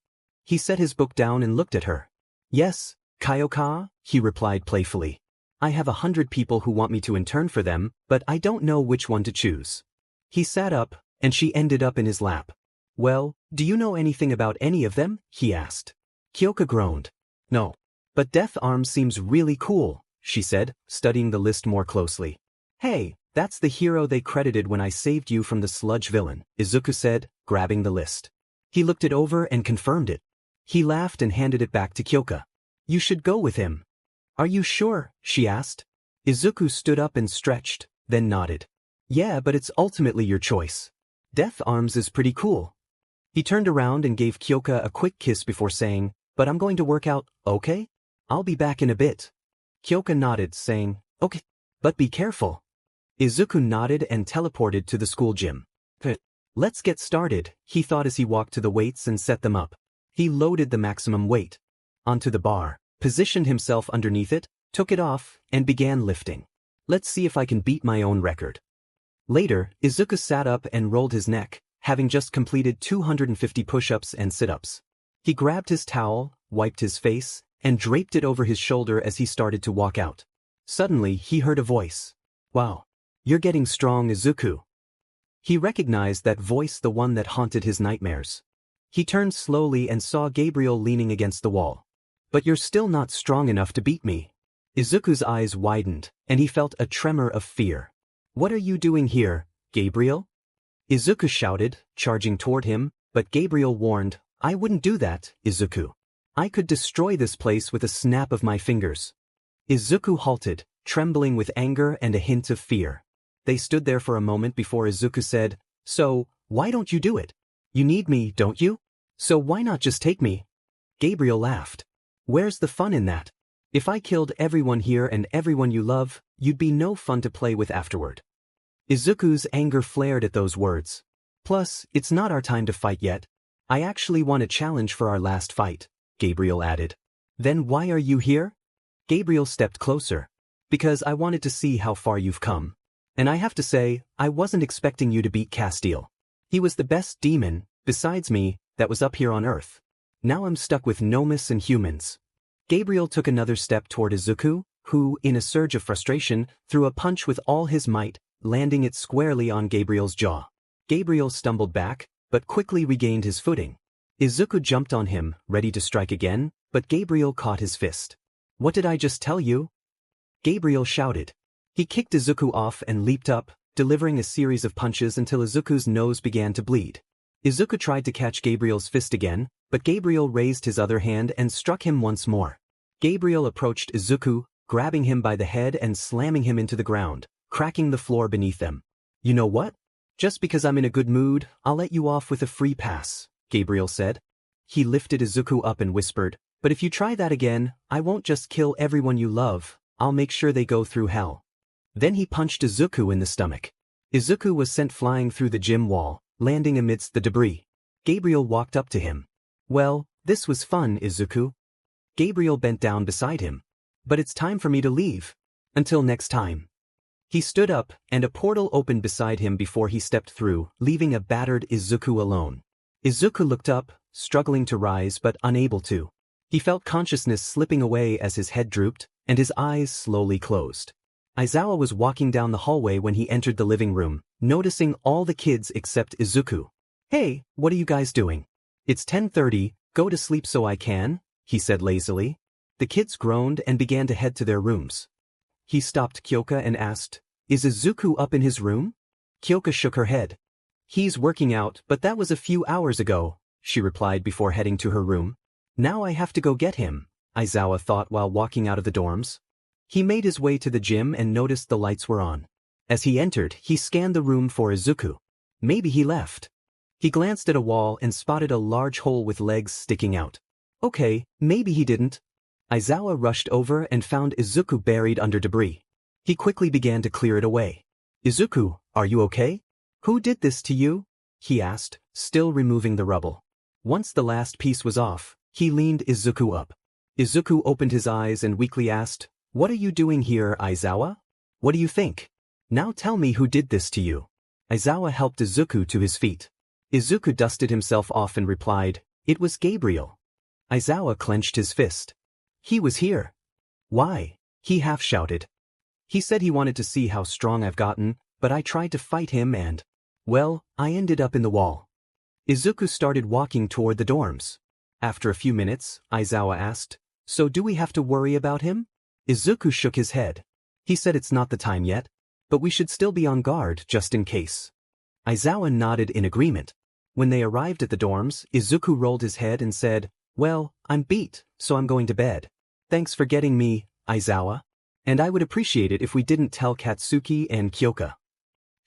He set his book down and looked at her. "Yes, Kyoka," he replied playfully. "I have 100 people who want me to intern for them, but I don't know which one to choose." He sat up, and she ended up in his lap. "Well, do you know anything about any of them?" he asked. Kyoka groaned. "No. But Death Arms seems really cool," she said, studying the list more closely. "Hey, that's the hero they credited when I saved you from the sludge villain," Izuku said, grabbing the list. He looked it over and confirmed it. He laughed and handed it back to Kyoka. "You should go with him." "Are you sure?" she asked. Izuku stood up and stretched, then nodded. "Yeah, but it's ultimately your choice. Death Arms is pretty cool." He turned around and gave Kyoka a quick kiss before saying, "But I'm going to work out, okay? I'll be back in a bit." Kyoka nodded, saying, "Okay, but be careful." Izuku nodded and teleported to the school gym. "Let's get started," he thought as he walked to the weights and set them up. He loaded the maximum weight onto the bar, positioned himself underneath it, took it off, and began lifting. "Let's see if I can beat my own record." Later, Izuku sat up and rolled his neck, having just completed 250 push-ups and sit-ups. He grabbed his towel, wiped his face, and draped it over his shoulder as he started to walk out. Suddenly, he heard a voice. "Wow, you're getting strong, Izuku." He recognized that voice, the one that haunted his nightmares. He turned slowly and saw Gabriel leaning against the wall. "But you're still not strong enough to beat me." Izuku's eyes widened, and he felt a tremor of fear. "What are you doing here, Gabriel?" Izuku shouted, charging toward him, but Gabriel warned, "I wouldn't do that, Izuku. I could destroy this place with a snap of my fingers." Izuku halted, trembling with anger and a hint of fear. They stood there for a moment before Izuku said, "So, why don't you do it? You need me, don't you? So why not just take me?" Gabriel laughed. "Where's the fun in that? If I killed everyone here and everyone you love, you'd be no fun to play with afterward." Izuku's anger flared at those words. "Plus, it's not our time to fight yet. I actually won a challenge for our last fight," Gabriel added. "Then why are you here?" Gabriel stepped closer. "Because I wanted to see how far you've come. And I have to say, I wasn't expecting you to beat Castiel. He was the best demon, besides me, that was up here on Earth. Now I'm stuck with gnomes and humans." Gabriel took another step toward Izuku, who, in a surge of frustration, threw a punch with all his might, landing it squarely on Gabriel's jaw. Gabriel stumbled back, but quickly regained his footing. Izuku jumped on him, ready to strike again, but Gabriel caught his fist. "What did I just tell you?" Gabriel shouted. He kicked Izuku off and leaped up, delivering a series of punches until Izuku's nose began to bleed. Izuku tried to catch Gabriel's fist again, but Gabriel raised his other hand and struck him once more. Gabriel approached Izuku, grabbing him by the head and slamming him into the ground, cracking the floor beneath them. "You know what? Just because I'm in a good mood, I'll let you off with a free pass," Gabriel said. He lifted Izuku up and whispered, "But if you try that again, I won't just kill everyone you love, I'll make sure they go through hell." Then he punched Izuku in the stomach. Izuku was sent flying through the gym wall, landing amidst the debris. Gabriel walked up to him. "Well, this was fun, Izuku." Gabriel bent down beside him. "But it's time for me to leave. Until next time." He stood up, and a portal opened beside him before he stepped through, leaving a battered Izuku alone. Izuku looked up, struggling to rise but unable to. He felt consciousness slipping away as his head drooped, and his eyes slowly closed. Aizawa was walking down the hallway when he entered the living room, noticing all the kids except Izuku. "Hey, what are you guys doing?" "It's 10:30, go to sleep so I can," he said lazily. The kids groaned and began to head to their rooms. He stopped Kyoka and asked, "Is Izuku up in his room?" Kyoka shook her head. "He's working out, but that was a few hours ago," she replied before heading to her room. "Now I have to go get him," Aizawa thought while walking out of the dorms. He made his way to the gym and noticed the lights were on. As he entered, he scanned the room for Izuku. Maybe he left. He glanced at a wall and spotted a large hole with legs sticking out. Okay, maybe he didn't. Aizawa rushed over and found Izuku buried under debris. He quickly began to clear it away. "Izuku, Are you okay? Who did this to you? He asked, still removing the rubble. Once the last piece was off, he leaned Izuku up. Izuku opened his eyes and weakly asked, What are you doing here, Aizawa? What do you think? Now tell me who did this to you. Aizawa helped Izuku to his feet. Izuku dusted himself off and replied, It was Gabriel. Aizawa clenched his fist. He was here. Why? He half shouted. He said he wanted to see how strong I've gotten, but I tried to fight him and, well, I ended up in the wall. Izuku started walking toward the dorms. After a few minutes, Aizawa asked, So do we have to worry about him? Izuku shook his head. He said it's not the time yet, but we should still be on guard just in case. Aizawa nodded in agreement. When they arrived at the dorms, Izuku rolled his head and said, Well, I'm beat, so I'm going to bed. Thanks for getting me, Aizawa. And I would appreciate it if we didn't tell Katsuki and Kyoka.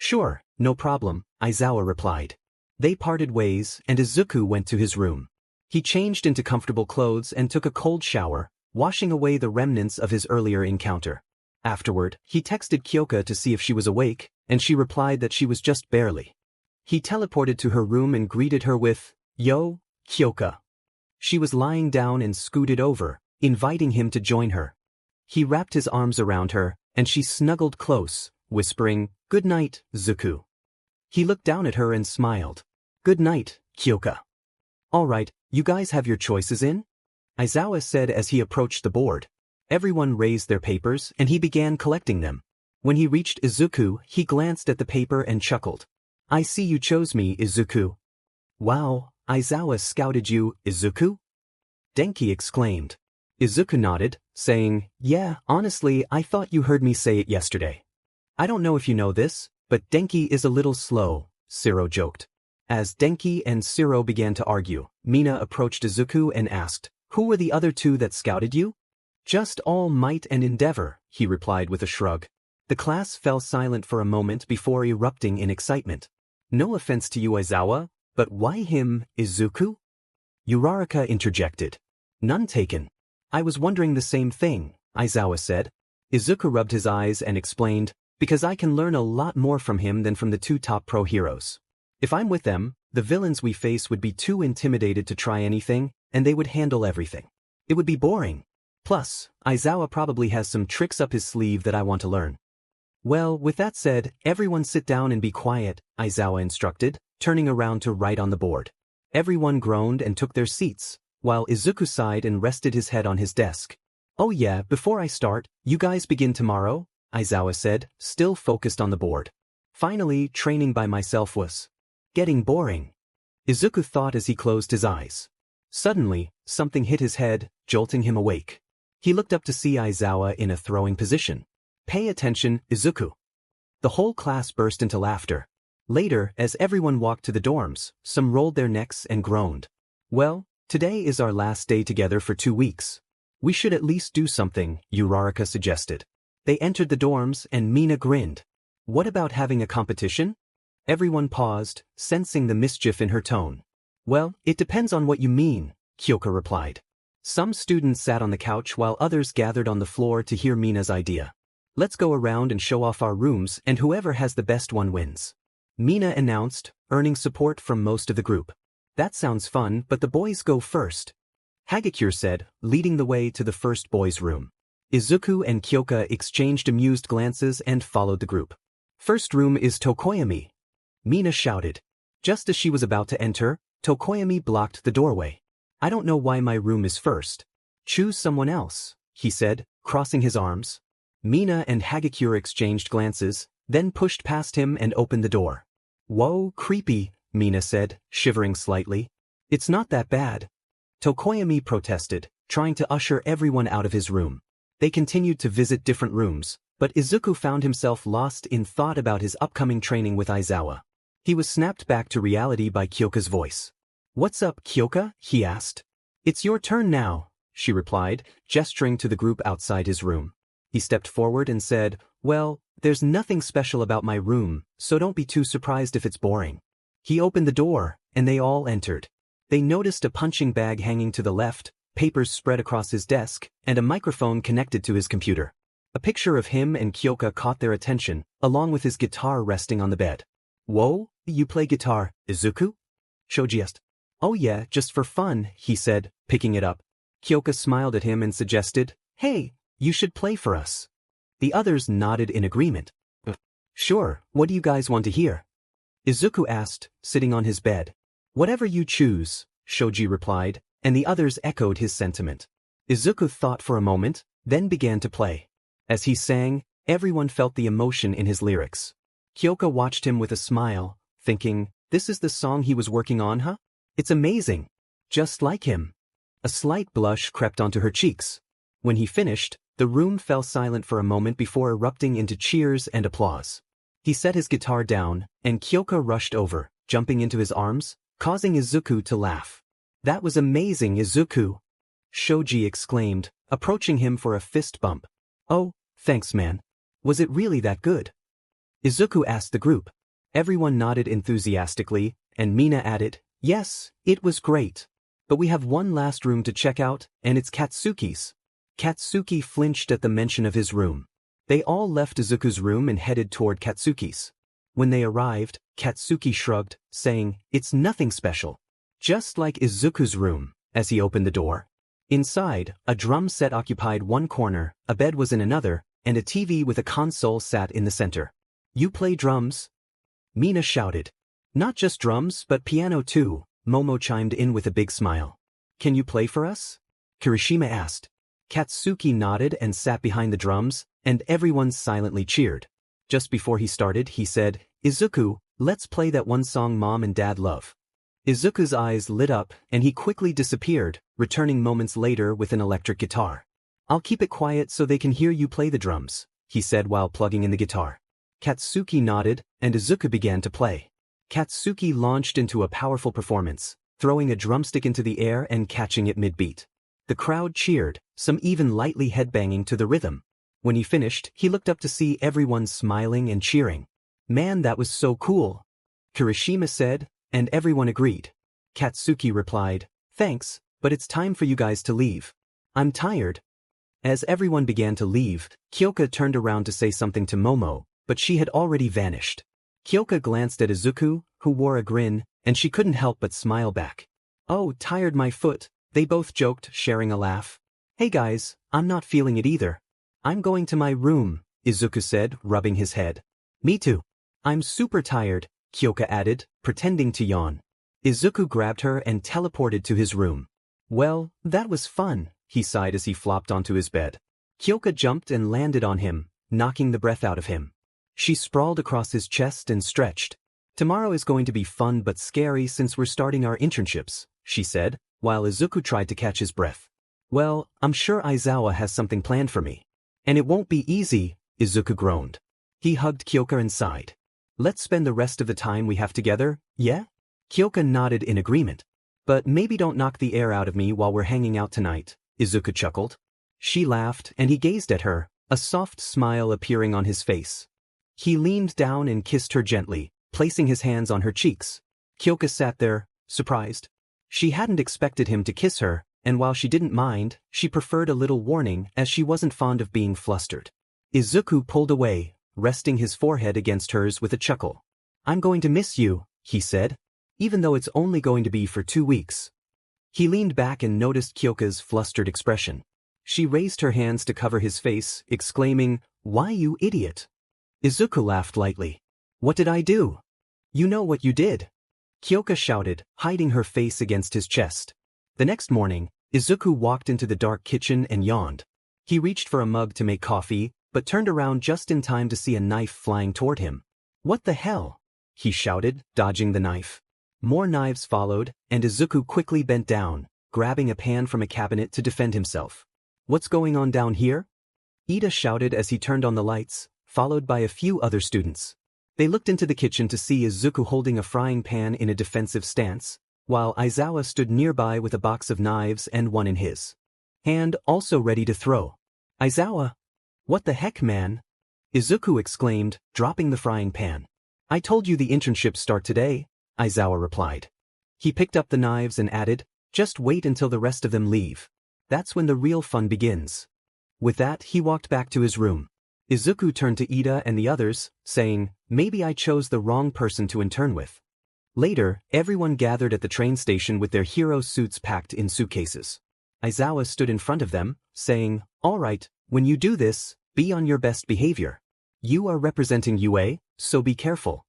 Sure, no problem, Aizawa replied. They parted ways and Izuku went to his room. He changed into comfortable clothes and took a cold shower, washing away the remnants of his earlier encounter. Afterward, he texted Kyoka to see if she was awake, and she replied that she was just barely. He teleported to her room and greeted her with, Yo, Kyoka. She was lying down and scooted over, inviting him to join her. He wrapped his arms around her, and she snuggled close, whispering, Good night, Zuku. He looked down at her and smiled. Good night, Kyoka. All right, you guys have your choices in? Aizawa said as he approached the board. Everyone raised their papers and he began collecting them. When he reached Izuku, he glanced at the paper and chuckled. I see you chose me, Izuku. Wow, Aizawa scouted you, Izuku? Denki exclaimed. Izuku nodded, saying, Yeah, honestly, I thought you heard me say it yesterday. I don't know if you know this, but Denki is a little slow, Shiro joked. As Denki and Shiro began to argue, Mina approached Izuku and asked, Who were the other two that scouted you? Just all might and endeavor, he replied with a shrug. The class fell silent for a moment before erupting in excitement. No offense to you, Aizawa, but why him, Izuku? Uraraka interjected. None taken. I was wondering the same thing, Aizawa said. Izuku rubbed his eyes and explained, Because I can learn a lot more from him than from the two top pro heroes. If I'm with them, the villains we face would be too intimidated to try anything, and they would handle everything. It would be boring. Plus, Aizawa probably has some tricks up his sleeve that I want to learn. Well, with that said, everyone sit down and be quiet, Aizawa instructed, turning around to write on the board. Everyone groaned and took their seats, while Izuku sighed and rested his head on his desk. Oh yeah, before I start, you guys begin tomorrow, Aizawa said, still focused on the board. Finally, training by myself was getting boring. Izuku thought as he closed his eyes. Suddenly, something hit his head, jolting him awake. He looked up to see Aizawa in a throwing position. Pay attention, Izuku. The whole class burst into laughter. Later, as everyone walked to the dorms, some rolled their necks and groaned. Well, today is our last day together for 2 weeks. We should at least do something, Uraraka suggested. They entered the dorms and Mina grinned. What about having a competition? Everyone paused, sensing the mischief in her tone. Well, it depends on what you mean, Kyoka replied. Some students sat on the couch while others gathered on the floor to hear Mina's idea. Let's go around and show off our rooms and whoever has the best one wins. Mina announced, earning support from most of the group. That sounds fun, but the boys go first. Hagakure said, leading the way to the first boys' room. Izuku and Kyoka exchanged amused glances and followed the group. First room is Tokoyami. Mina shouted. Just as she was about to enter, Tokoyami blocked the doorway. I don't know why my room is first. Choose someone else, he said, crossing his arms. Mina and Hagakure exchanged glances, then pushed past him and opened the door. Whoa, creepy, Mina said, shivering slightly. It's not that bad. Tokoyami protested, trying to usher everyone out of his room. They continued to visit different rooms, but Izuku found himself lost in thought about his upcoming training with Aizawa. He was snapped back to reality by Kyoka's voice. What's up, Kyoka? He asked. It's your turn now, she replied, gesturing to the group outside his room. He stepped forward and said, Well, there's nothing special about my room, so don't be too surprised if it's boring. He opened the door, and they all entered. They noticed a punching bag hanging to the left, papers spread across his desk, and a microphone connected to his computer. A picture of him and Kyoka caught their attention, along with his guitar resting on the bed. "Whoa, you play guitar, Izuku?" Shoji asked. "Oh yeah, just for fun," he said, picking it up. Kyoka smiled at him and suggested, "Hey, you should play for us." The others nodded in agreement. "Sure, what do you guys want to hear?" Izuku asked, sitting on his bed. "Whatever you choose," Shoji replied, and the others echoed his sentiment. Izuku thought for a moment, then began to play. As he sang, everyone felt the emotion in his lyrics. Kyoka watched him with a smile, thinking, this is the song he was working on, huh? It's amazing. Just like him. A slight blush crept onto her cheeks. When he finished, the room fell silent for a moment before erupting into cheers and applause. He set his guitar down, and Kyoka rushed over, jumping into his arms, causing Izuku to laugh. "That was amazing, Izuku!" Shoji exclaimed, approaching him for a fist bump. "Oh, thanks man. Was it really that good?" Izuku asked the group. Everyone nodded enthusiastically, and Mina added, "Yes, it was great. But we have one last room to check out, and it's Katsuki's." Katsuki flinched at the mention of his room. They all left Izuku's room and headed toward Katsuki's. When they arrived, Katsuki shrugged, saying, "It's nothing special. Just like Izuku's room," as he opened the door. Inside, a drum set occupied one corner, a bed was in another, and a TV with a console sat in the center. "You play drums?" Mina shouted. "Not just drums, but piano too," Momo chimed in with a big smile. "Can you play for us?" Kirishima asked. Katsuki nodded and sat behind the drums, and everyone silently cheered. Just before he started, he said, "Izuku, let's play that one song Mom and Dad love." Izuku's eyes lit up, and he quickly disappeared, returning moments later with an electric guitar. "I'll keep it quiet so they can hear you play the drums," he said while plugging in the guitar. Katsuki nodded, and Izuku began to play. Katsuki launched into a powerful performance, throwing a drumstick into the air and catching it mid-beat. The crowd cheered, some even lightly headbanging to the rhythm. When he finished, he looked up to see everyone smiling and cheering. "Man, that was so cool," Kirishima said, and everyone agreed. Katsuki replied, "Thanks, but it's time for you guys to leave. I'm tired." As everyone began to leave, Kyoka turned around to say something to Momo, but she had already vanished. Kyoka glanced at Izuku, who wore a grin, and she couldn't help but smile back. "Oh, tired my foot," they both joked, sharing a laugh. "Hey guys, I'm not feeling it either. I'm going to my room," Izuku said, rubbing his head. "Me too. I'm super tired," Kyoka added, pretending to yawn. Izuku grabbed her and teleported to his room. "Well, that was fun," he sighed as he flopped onto his bed. Kyoka jumped and landed on him, knocking the breath out of him. She sprawled across his chest and stretched. "Tomorrow is going to be fun but scary since we're starting our internships," she said, while Izuku tried to catch his breath. "Well, I'm sure Aizawa has something planned for me. And it won't be easy," Izuku groaned. He hugged Kyoka and sighed. "Let's spend the rest of the time we have together, yeah?" Kyoka nodded in agreement. "But maybe don't knock the air out of me while we're hanging out tonight," Izuku chuckled. She laughed, and he gazed at her, a soft smile appearing on his face. He leaned down and kissed her gently, placing his hands on her cheeks. Kyoka sat there, surprised. She hadn't expected him to kiss her, and while she didn't mind, she preferred a little warning as she wasn't fond of being flustered. Izuku pulled away, resting his forehead against hers with a chuckle. "I'm going to miss you," he said, "even though it's only going to be for 2 weeks." He leaned back and noticed Kyoka's flustered expression. She raised her hands to cover his face, exclaiming, "Why, you idiot?" Izuku laughed lightly. "What did I do?" "You know what you did," Kyoka shouted, hiding her face against his chest. The next morning, Izuku walked into the dark kitchen and yawned. He reached for a mug to make coffee, but turned around just in time to see a knife flying toward him. "What the hell?" he shouted, dodging the knife. More knives followed, and Izuku quickly bent down, grabbing a pan from a cabinet to defend himself. "What's going on down here?" Ida shouted as he turned on the lights, followed by a few other students. They looked into the kitchen to see Izuku holding a frying pan in a defensive stance, while Aizawa stood nearby with a box of knives and one in his hand, also ready to throw. "Aizawa! What the heck, man?" Izuku exclaimed, dropping the frying pan. "I told you the internships start today," Aizawa replied. He picked up the knives and added, "Just wait until the rest of them leave. That's when the real fun begins." With that, he walked back to his room. Izuku turned to Ida and the others, saying, maybe I chose the wrong person to intern with. Later, everyone gathered at the train station with their hero suits packed in suitcases. Aizawa stood in front of them, saying, all right, when you do this, be on your best behavior. You are representing UA, so be careful.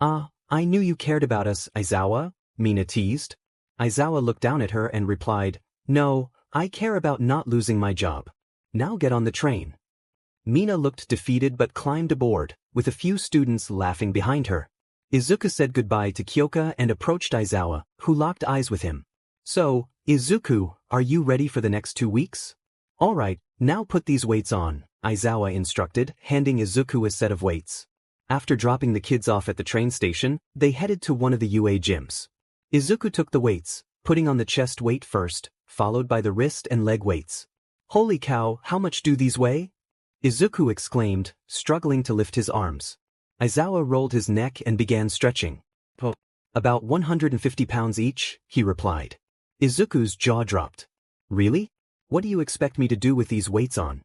Ah, I knew you cared about us, Aizawa, Mina teased. Aizawa looked down at her and replied, no, I care about not losing my job. Now get on the train. Mina looked defeated but climbed aboard, with a few students laughing behind her. Izuku said goodbye to Kyoka and approached Aizawa, who locked eyes with him. So, Izuku, are you ready for the next 2 weeks? All right, now put these weights on, Aizawa instructed, handing Izuku a set of weights. After dropping the kids off at the train station, they headed to one of the UA gyms. Izuku took the weights, putting on the chest weight first, followed by the wrist and leg weights. Holy cow, how much do these weigh? Izuku exclaimed, struggling to lift his arms. Aizawa rolled his neck and began stretching. Oh, about 150 pounds each, he replied. Izuku's jaw dropped. Really? What do you expect me to do with these weights on?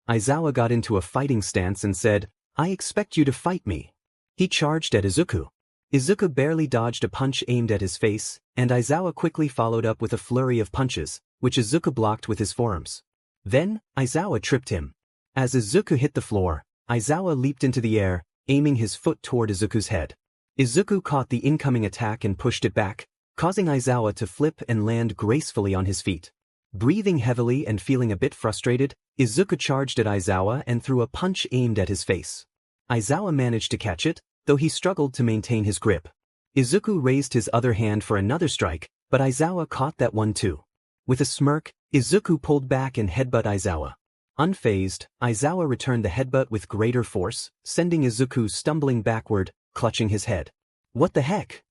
Aizawa got into a fighting stance and said, I expect you to fight me. He charged at Izuku. Izuku barely dodged a punch aimed at his face, and Aizawa quickly followed up with a flurry of punches, which Izuku blocked with his forearms. Then, Aizawa tripped him. As Izuku hit the floor, Aizawa leaped into the air, aiming his foot toward Izuku's head. Izuku caught the incoming attack and pushed it back, causing Aizawa to flip and land gracefully on his feet. Breathing heavily and feeling a bit frustrated, Izuku charged at Aizawa and threw a punch aimed at his face. Aizawa managed to catch it, though he struggled to maintain his grip. Izuku raised his other hand for another strike, but Aizawa caught that one too. With a smirk, Izuku pulled back and headbutt Aizawa. Unfazed, Aizawa returned the headbutt with greater force, sending Izuku stumbling backward, clutching his head. What the heck?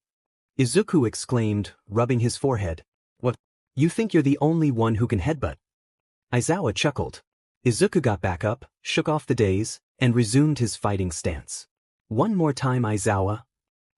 Izuku exclaimed, rubbing his forehead. What? You think you're the only one who can headbutt? Aizawa chuckled. Izuku got back up, shook off the daze, and resumed his fighting stance. One more time, Aizawa.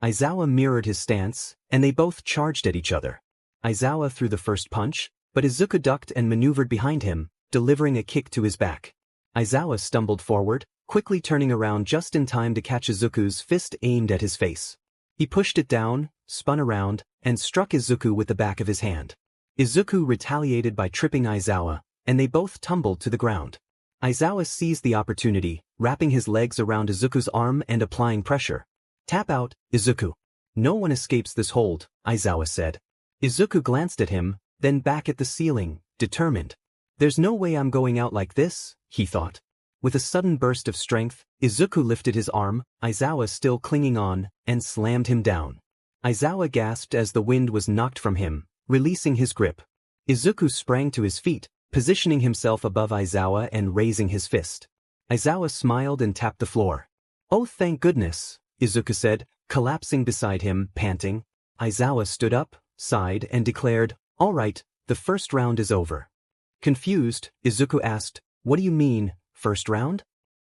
Aizawa mirrored his stance, and they both charged at each other. Aizawa threw the first punch, but Izuku ducked and maneuvered behind him, delivering a kick to his back. Aizawa stumbled forward, quickly turning around just in time to catch Izuku's fist aimed at his face. He pushed it down, spun around, and struck Izuku with the back of his hand. Izuku retaliated by tripping Aizawa, and they both tumbled to the ground. Aizawa seized the opportunity, wrapping his legs around Izuku's arm and applying pressure. Tap out, Izuku. No one escapes this hold, Aizawa said. Izuku glanced at him, then back at the ceiling, determined. There's no way I'm going out like this, he thought. With a sudden burst of strength, Izuku lifted his arm, Aizawa still clinging on, and slammed him down. Aizawa gasped as the wind was knocked from him, releasing his grip. Izuku sprang to his feet, positioning himself above Aizawa and raising his fist. Aizawa smiled and tapped the floor. Oh, thank goodness, Izuku said, collapsing beside him, panting. Aizawa stood up, sighed, and declared, all right, the first round is over. Confused, Izuku asked, what do you mean, first round?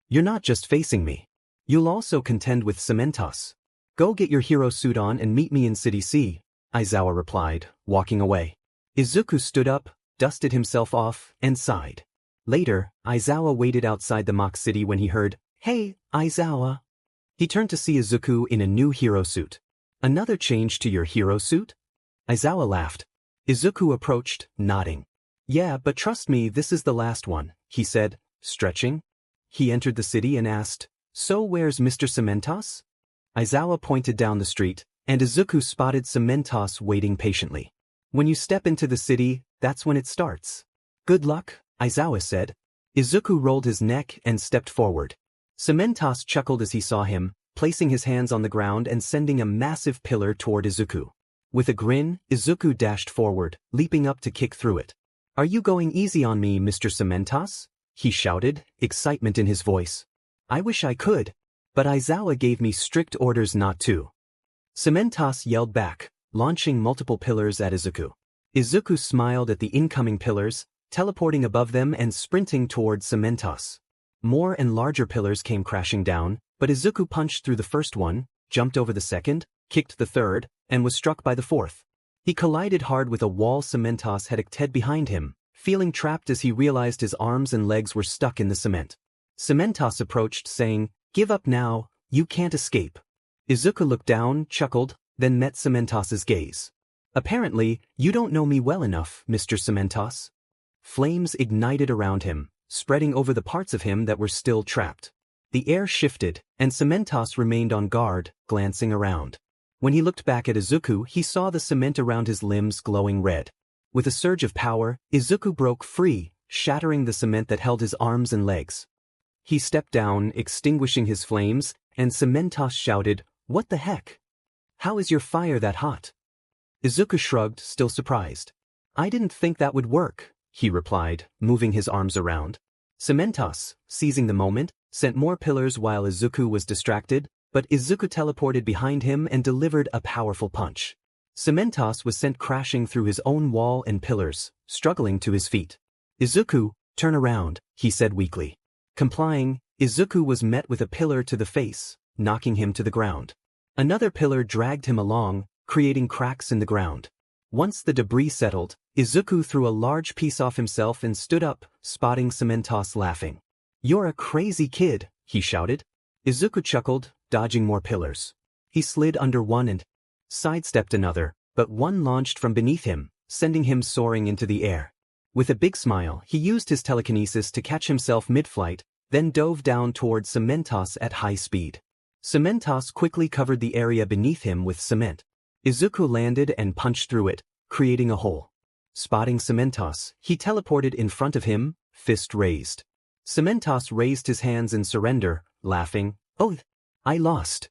You're not just facing me. You'll also contend with Cementos. Go get your hero suit on and meet me in City C, Aizawa replied, walking away. Izuku stood up, dusted himself off, and sighed. Later, Aizawa waited outside the mock city when he heard, hey, Aizawa. He turned to see Izuku in a new hero suit. Another change to your hero suit? Aizawa laughed. Izuku approached, nodding. Yeah, but trust me, this is the last one, he said, stretching. He entered the city and asked, so where's Mr. Cementos? Aizawa pointed down the street, and Izuku spotted Cementos waiting patiently. When you step into the city, that's when it starts. Good luck, Aizawa said. Izuku rolled his neck and stepped forward. Cementos chuckled as he saw him, placing his hands on the ground and sending a massive pillar toward Izuku. With a grin, Izuku dashed forward, leaping up to kick through it. Are you going easy on me, Mr. Cementos? He shouted, excitement in his voice. I wish I could, but Aizawa gave me strict orders not to. Cementos yelled back, launching multiple pillars at Izuku. Izuku smiled at the incoming pillars, teleporting above them and sprinting toward Cementos. More and larger pillars came crashing down, but Izuku punched through the first one, jumped over the second, kicked the third, and was struck by the fourth. He collided hard with a wall Cementos had hid behind him, feeling trapped as he realized his arms and legs were stuck in the cement. Cementos approached, saying, "Give up now, you can't escape." Izuku looked down, chuckled, then met Cementos's gaze. "Apparently, you don't know me well enough, Mr. Cementos." Flames ignited around him, spreading over the parts of him that were still trapped. The air shifted, and Cementos remained on guard, glancing around. When he looked back at Izuku, he saw the cement around his limbs glowing red. With a surge of power, Izuku broke free, shattering the cement that held his arms and legs. He stepped down, extinguishing his flames, and Cementos shouted, "What the heck? How is your fire that hot?" Izuku shrugged, still surprised. "I didn't think that would work," he replied, moving his arms around. Cementos, seizing the moment, sent more pillars while Izuku was distracted, but Izuku teleported behind him and delivered a powerful punch. Cementos was sent crashing through his own wall and pillars, struggling to his feet. "Izuku, turn around," he said weakly. Complying, Izuku was met with a pillar to the face, knocking him to the ground. Another pillar dragged him along, creating cracks in the ground. Once the debris settled, Izuku threw a large piece off himself and stood up, spotting Cementos laughing. "You're a crazy kid," he shouted. Izuku chuckled, dodging more pillars. He slid under one and sidestepped another, but one launched from beneath him, sending him soaring into the air. With a big smile, he used his telekinesis to catch himself mid-flight, then dove down toward Cementos at high speed. Cementos quickly covered the area beneath him with cement. Izuku landed and punched through it, creating a hole. Spotting Cementos, he teleported in front of him, fist raised. Cementos raised his hands in surrender, laughing, "Oh, I lost."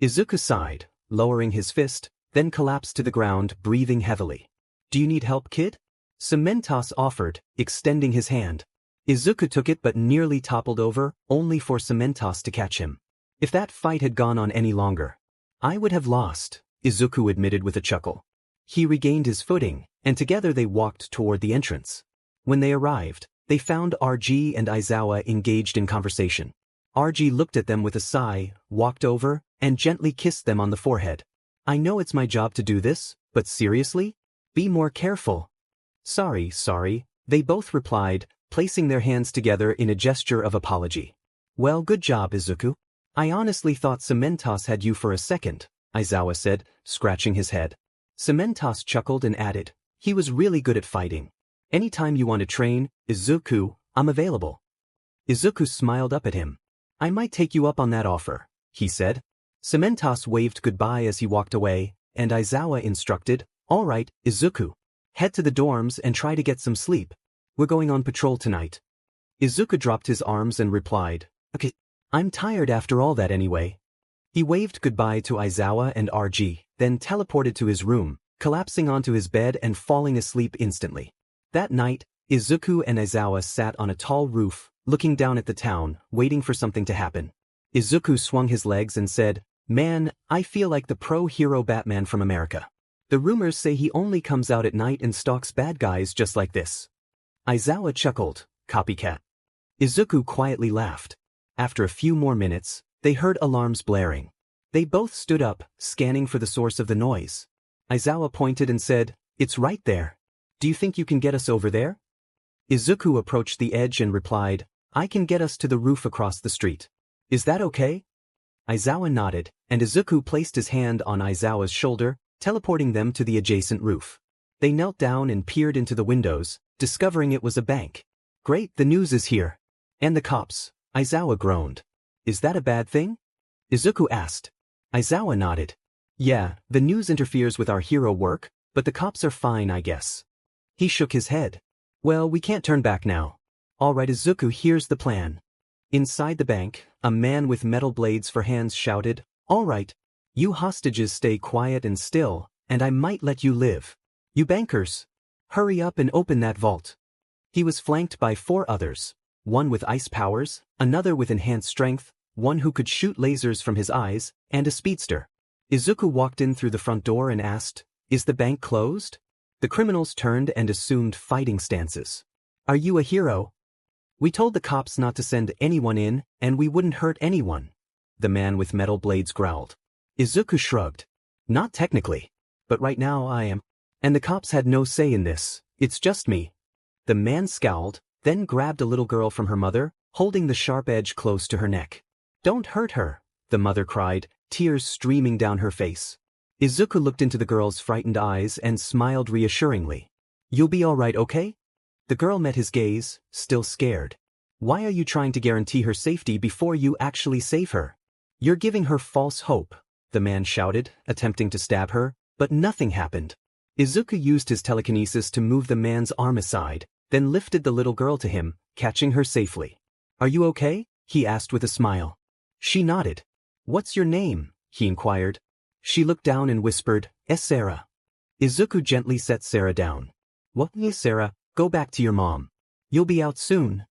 Izuku sighed, lowering his fist, then collapsed to the ground, breathing heavily. "Do you need help, kid?" Cementos offered, extending his hand. Izuku took it but nearly toppled over, only for Cementos to catch him. "If that fight had gone on any longer, I would have lost," Izuku admitted with a chuckle. He regained his footing, and together they walked toward the entrance. When they arrived, they found RG and Aizawa engaged in conversation. RG looked at them with a sigh, walked over, and gently kissed them on the forehead. "I know it's my job to do this, but seriously? Be more careful." Sorry, they both replied, placing their hands together in a gesture of apology. "Well, good job, Izuku. I honestly thought Cementos had you for a second," Aizawa said, scratching his head. Cementos chuckled and added, "He was really good at fighting. Anytime you want to train, Izuku, I'm available." Izuku smiled up at him. "I might take you up on that offer," he said. Cementos waved goodbye as he walked away, and Aizawa instructed, "All right, Izuku. Head to the dorms and try to get some sleep. We're going on patrol tonight." Izuku dropped his arms and replied, "Okay, I'm tired after all that anyway." He waved goodbye to Aizawa and RG, then teleported to his room, collapsing onto his bed and falling asleep instantly. That night, Izuku and Aizawa sat on a tall roof, looking down at the town, waiting for something to happen. Izuku swung his legs and said, "Man, I feel like the pro-hero Batman from America. The rumors say he only comes out at night and stalks bad guys just like this." Aizawa chuckled, "Copycat." Izuku quietly laughed. After a few more minutes, they heard alarms blaring. They both stood up, scanning for the source of the noise. Aizawa pointed and said, "It's right there. Do you think you can get us over there?" Izuku approached the edge and replied, "I can get us to the roof across the street. Is that okay?" Aizawa nodded, and Izuku placed his hand on Aizawa's shoulder, teleporting them to the adjacent roof. They knelt down and peered into the windows, discovering it was a bank. "Great, the news is here. And the cops," Aizawa groaned. "Is that a bad thing?" Izuku asked. Aizawa nodded. "Yeah, the news interferes with our hero work, but the cops are fine, I guess." He shook his head. "Well, we can't turn back now. All right, Izuku, here's the plan." Inside the bank, a man with metal blades for hands shouted, "All right, you hostages stay quiet and still, and I might let you live. You bankers, hurry up and open that vault." He was flanked by 4 others, one with ice powers, another with enhanced strength, one who could shoot lasers from his eyes, and a speedster. Izuku walked in through the front door and asked, "Is the bank closed?" The criminals turned and assumed fighting stances. "Are you a hero?" "We told the cops not to send anyone in, and we wouldn't hurt anyone," the man with metal blades growled. Izuku shrugged. "Not technically. But right now I am. And the cops had no say in this, it's just me." The man scowled, then grabbed a little girl from her mother, holding the sharp edge close to her neck. "Don't hurt her," the mother cried, tears streaming down her face. Izuku looked into the girl's frightened eyes and smiled reassuringly. "You'll be all right, okay?" The girl met his gaze, still scared. "Why are you trying to guarantee her safety before you actually save her? You're giving her false hope," the man shouted, attempting to stab her, but nothing happened. Izuku used his telekinesis to move the man's arm aside, then lifted the little girl to him, catching her safely. "Are you okay?" he asked with a smile. She nodded. "What's your name?" he inquired. She looked down and whispered, Sarah. Izuku gently set Sarah down. "What, Sarah, go back to your mom. You'll be out soon."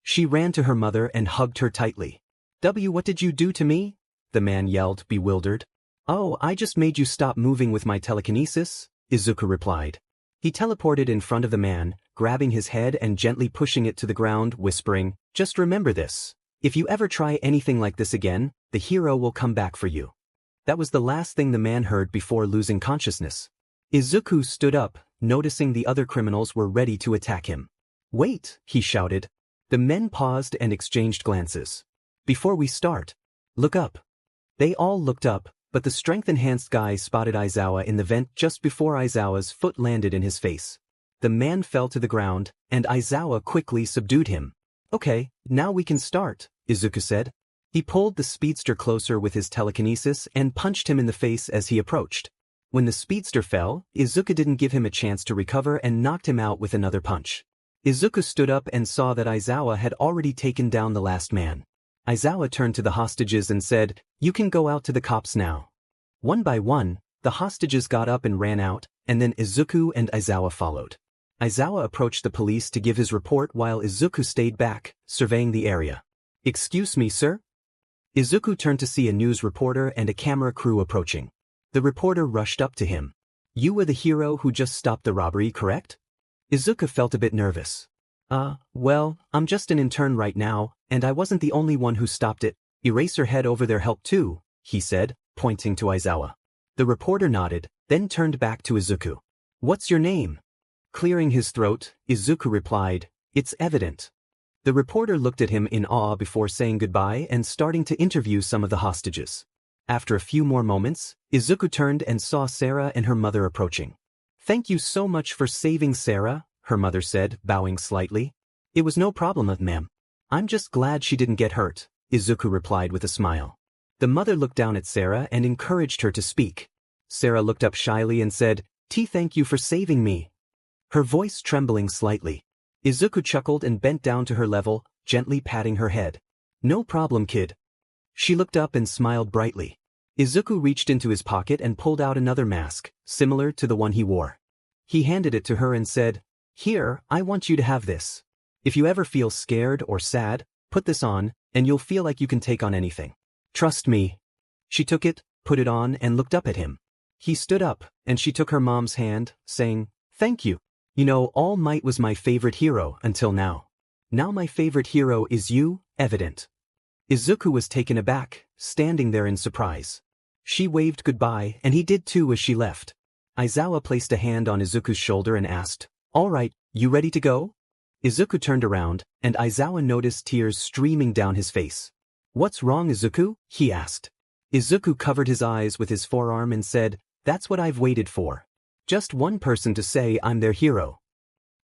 She ran to her mother and hugged her tightly. What did you do to me?" the man yelled, bewildered. "Oh, I just made you stop moving with my telekinesis," Izuku replied. He teleported in front of the man, grabbing his head and gently pushing it to the ground, whispering, "Just remember this. If you ever try anything like this again, the hero will come back for you." That was the last thing the man heard before losing consciousness. Izuku stood up, noticing the other criminals were ready to attack him. "Wait," he shouted. The men paused and exchanged glances. "Before we start, look up." They all looked up, but the strength-enhanced guy spotted Aizawa in the vent just before Aizawa's foot landed in his face. The man fell to the ground, and Aizawa quickly subdued him. "Okay, now we can start," Izuku said. He pulled the speedster closer with his telekinesis and punched him in the face as he approached. When the speedster fell, Izuku didn't give him a chance to recover and knocked him out with another punch. Izuku stood up and saw that Aizawa had already taken down the last man. Aizawa turned to the hostages and said, "You can go out to the cops now." One by one, the hostages got up and ran out, and then Izuku and Aizawa followed. Aizawa approached the police to give his report while Izuku stayed back, surveying the area. "Excuse me, sir?" Izuku turned to see a news reporter and a camera crew approaching. The reporter rushed up to him. "You were the hero who just stopped the robbery, correct?" Izuku felt a bit nervous. Well, I'm just an intern right now, and I wasn't the only one who stopped it. Eraserhead over there helped too," he said, pointing to Aizawa. The reporter nodded, then turned back to Izuku. "What's your name?" Clearing his throat, Izuku replied, "It's evident." The reporter looked at him in awe before saying goodbye and starting to interview some of the hostages. After a few more moments, Izuku turned and saw Sarah and her mother approaching. "Thank you so much for saving Sarah," her mother said, bowing slightly. "It was no problem, ma'am. I'm just glad she didn't get hurt," Izuku replied with a smile. The mother looked down at Sarah and encouraged her to speak. Sarah looked up shyly and said, Thank you for saving me," her voice trembling slightly. Izuku chuckled and bent down to her level, gently patting her head. "No problem, kid." She looked up and smiled brightly. Izuku reached into his pocket and pulled out another mask, similar to the one he wore. He handed it to her and said, "Here, I want you to have this. If you ever feel scared or sad, put this on, and you'll feel like you can take on anything. Trust me." She took it, put it on, and looked up at him. He stood up, and she took her mom's hand, saying, "Thank you. You know, All Might was my favorite hero until now. Now my favorite hero is you, evident." Izuku was taken aback, standing there in surprise. She waved goodbye, and he did too as she left. Aizawa placed a hand on Izuku's shoulder and asked, "All right, you ready to go?" Izuku turned around, and Aizawa noticed tears streaming down his face. "What's wrong, Izuku?" he asked. Izuku covered his eyes with his forearm and said, "That's what I've waited for. Just one person to say I'm their hero."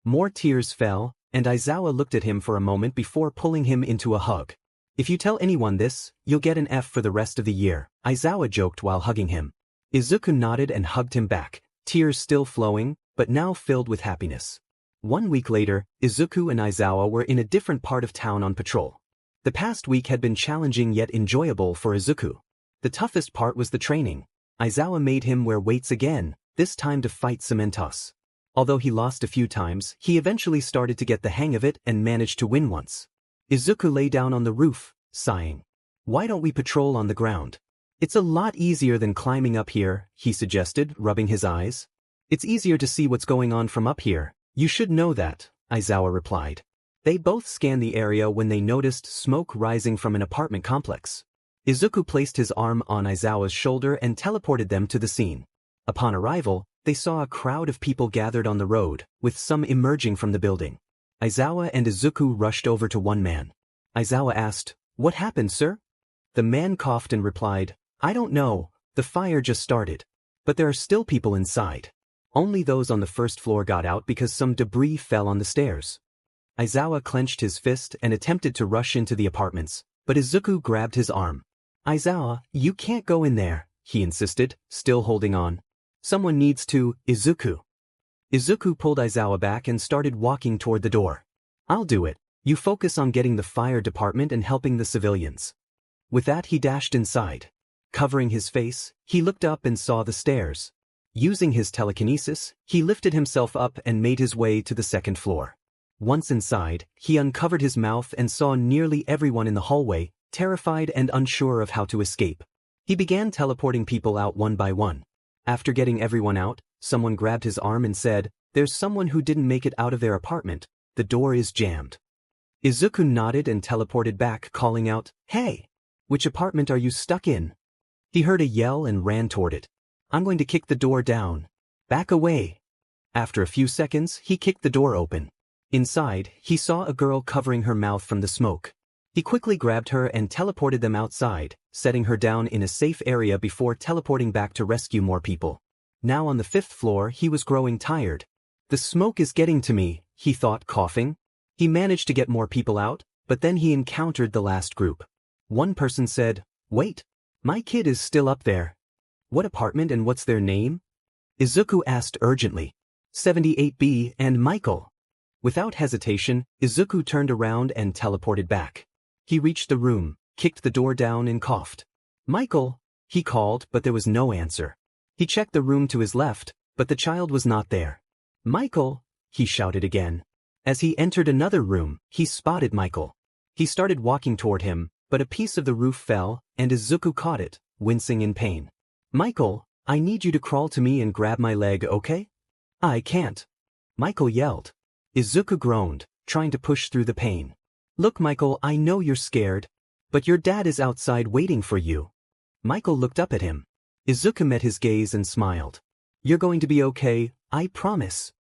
More tears fell, and Aizawa looked at him for a moment before pulling him into a hug. "If you tell anyone this, you'll get an F for the rest of the year," Aizawa joked while hugging him. Izuku nodded and hugged him back, tears still flowing, but now filled with happiness. 1 week later, Izuku and Aizawa were in a different part of town on patrol. The past week had been challenging yet enjoyable for Izuku. The toughest part was the training. Aizawa made him wear weights again, this time to fight Cementos. Although he lost a few times, he eventually started to get the hang of it and managed to win once. Izuku lay down on the roof, sighing. "Why don't we patrol on the ground? It's a lot easier than climbing up here," he suggested, rubbing his eyes. "It's easier to see what's going on from up here. You should know that," Aizawa replied. They both scanned the area when they noticed smoke rising from an apartment complex. Izuku placed his arm on Aizawa's shoulder and teleported them to the scene. Upon arrival, they saw a crowd of people gathered on the road, with some emerging from the building. Aizawa and Izuku rushed over to one man. Aizawa asked, "What happened, sir?" The man coughed and replied, "I don't know, the fire just started. But there are still people inside. Only those on the first floor got out because some debris fell on the stairs." Aizawa clenched his fist and attempted to rush into the apartments, but Izuku grabbed his arm. "Aizawa, you can't go in there," he insisted, still holding on. "Someone needs to, Izuku." Izuku pulled Aizawa back and started walking toward the door. "I'll do it. You focus on getting the fire department and helping the civilians." With that he dashed inside. Covering his face, he looked up and saw the stairs. Using his telekinesis, he lifted himself up and made his way to the second floor. Once inside, he uncovered his mouth and saw nearly everyone in the hallway, terrified and unsure of how to escape. He began teleporting people out one by one. After getting everyone out, someone grabbed his arm and said, "There's someone who didn't make it out of their apartment. The door is jammed." Izuku nodded and teleported back, calling out, "Hey! Which apartment are you stuck in?" He heard a yell and ran toward it. "I'm going to kick the door down. Back away." After a few seconds, he kicked the door open. Inside, he saw a girl covering her mouth from the smoke. He quickly grabbed her and teleported them outside, setting her down in a safe area before teleporting back to rescue more people. Now on the fifth floor, he was growing tired. "The smoke is getting to me," he thought, coughing. He managed to get more people out, but then he encountered the last group. One person said, "Wait, my kid is still up there." "What apartment and what's their name?" Izuku asked urgently. 78B and Michael." Without hesitation, Izuku turned around and teleported back. He reached the room, kicked the door down and coughed. "Michael," he called, but there was no answer. He checked the room to his left, but the child was not there. "Michael," he shouted again. As he entered another room, he spotted Michael. He started walking toward him, but a piece of the roof fell, and Izuku caught it, wincing in pain. "Michael, I need you to crawl to me and grab my leg, okay?" "I can't," Michael yelled. Izuku groaned, trying to push through the pain. "Look, Michael, I know you're scared, but your dad is outside waiting for you." Michael looked up at him. Izuku met his gaze and smiled. "You're going to be okay, I promise."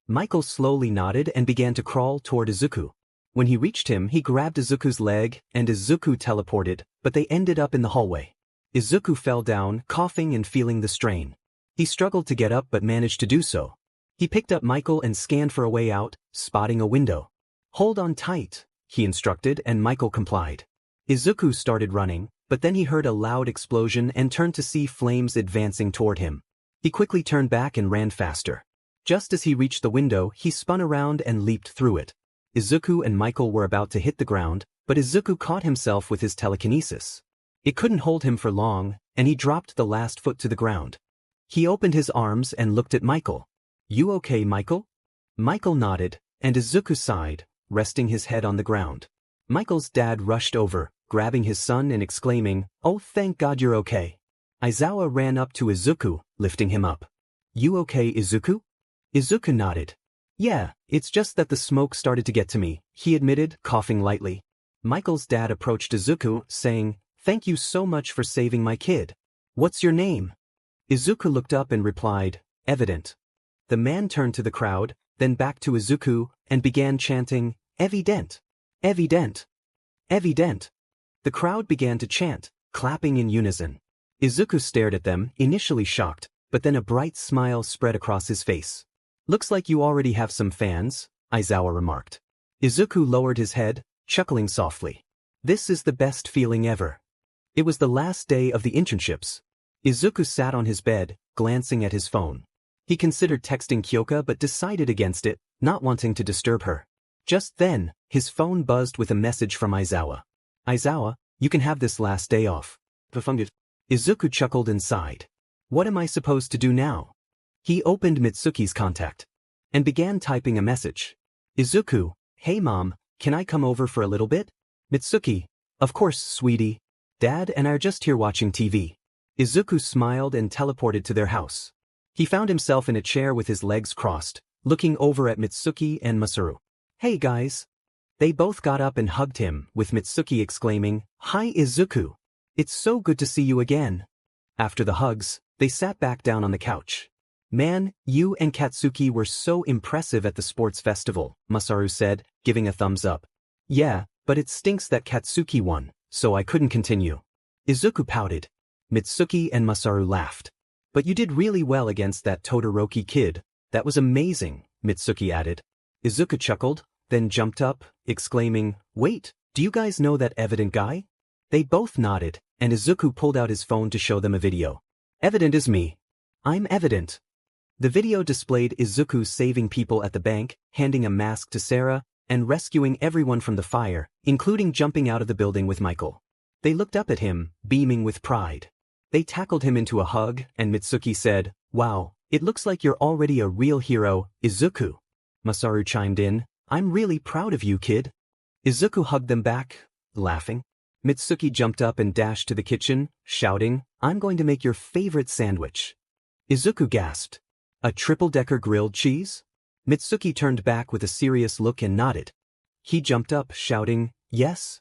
Michael slowly nodded and began to crawl toward Izuku. When he reached him, he grabbed Izuku's leg, and Izuku teleported, but they ended up in the hallway. Izuku fell down, coughing and feeling the strain. He struggled to get up but managed to do so. He picked up Michael and scanned for a way out, spotting a window. "Hold on tight," he instructed, and Michael complied. Izuku started running, but then he heard a loud explosion and turned to see flames advancing toward him. He quickly turned back and ran faster. Just as he reached the window, he spun around and leaped through it. Izuku and Michael were about to hit the ground, but Izuku caught himself with his telekinesis. It couldn't hold him for long, and he dropped the last foot to the ground. He opened his arms and looked at Michael. "You okay, Michael?" Michael nodded, and Izuku sighed, resting his head on the ground. Michael's dad rushed over, grabbing his son and exclaiming, "Oh, thank God you're okay." Aizawa ran up to Izuku, lifting him up. "You okay, Izuku?" Izuku nodded. "Yeah, it's just that the smoke started to get to me," he admitted, coughing lightly. Michael's dad approached Izuku, saying, "Thank you so much for saving my kid. What's your name?" Izuku looked up and replied, "Evident." The man turned to the crowd, then back to Izuku, and began chanting, "Evident! Evident! Evident!" The crowd began to chant, clapping in unison. Izuku stared at them, initially shocked, but then a bright smile spread across his face. "Looks like you already have some fans," Aizawa remarked. Izuku lowered his head, chuckling softly. "This is the best feeling ever." It was the last day of the internships. Izuku sat on his bed, glancing at his phone. He considered texting Kyoka but decided against it, not wanting to disturb her. Just then, his phone buzzed with a message from Aizawa. "Aizawa, you can have this last day off." Izuku chuckled and sighed. "What am I supposed to do now?" He opened Mitsuki's contact and began typing a message. "Izuku, hey mom, can I come over for a little bit?" Mitsuki, "Of course, sweetie. Dad and I are just here watching TV." Izuku smiled and teleported to their house. He found himself in a chair with his legs crossed, looking over at Mitsuki and Masaru. "Hey guys." They both got up and hugged him, with Mitsuki exclaiming, "Hi Izuku. It's so good to see you again." After the hugs, they sat back down on the couch. Man, you and Katsuki were so impressive at the sports festival, Masaru said, giving a thumbs up. Yeah, but it stinks that Katsuki won, so I couldn't continue. Izuku pouted. Mitsuki and Masaru laughed. But you did really well against that Todoroki kid. That was amazing, Mitsuki added. Izuku chuckled, then jumped up, exclaiming, Wait, do you guys know that Evident guy? They both nodded, and Izuku pulled out his phone to show them a video. Evident is me. I'm Evident. The video displayed Izuku saving people at the bank, handing a mask to Sarah, and rescuing everyone from the fire, including jumping out of the building with Michael. They looked up at him, beaming with pride. They tackled him into a hug, and Mitsuki said, Wow, it looks like you're already a real hero, Izuku. Masaru chimed in, I'm really proud of you, kid. Izuku hugged them back, laughing. Mitsuki jumped up and dashed to the kitchen, shouting, I'm going to make your favorite sandwich. Izuku gasped. A triple-decker grilled cheese? Mitsuki turned back with a serious look and nodded. He jumped up, shouting, Yes?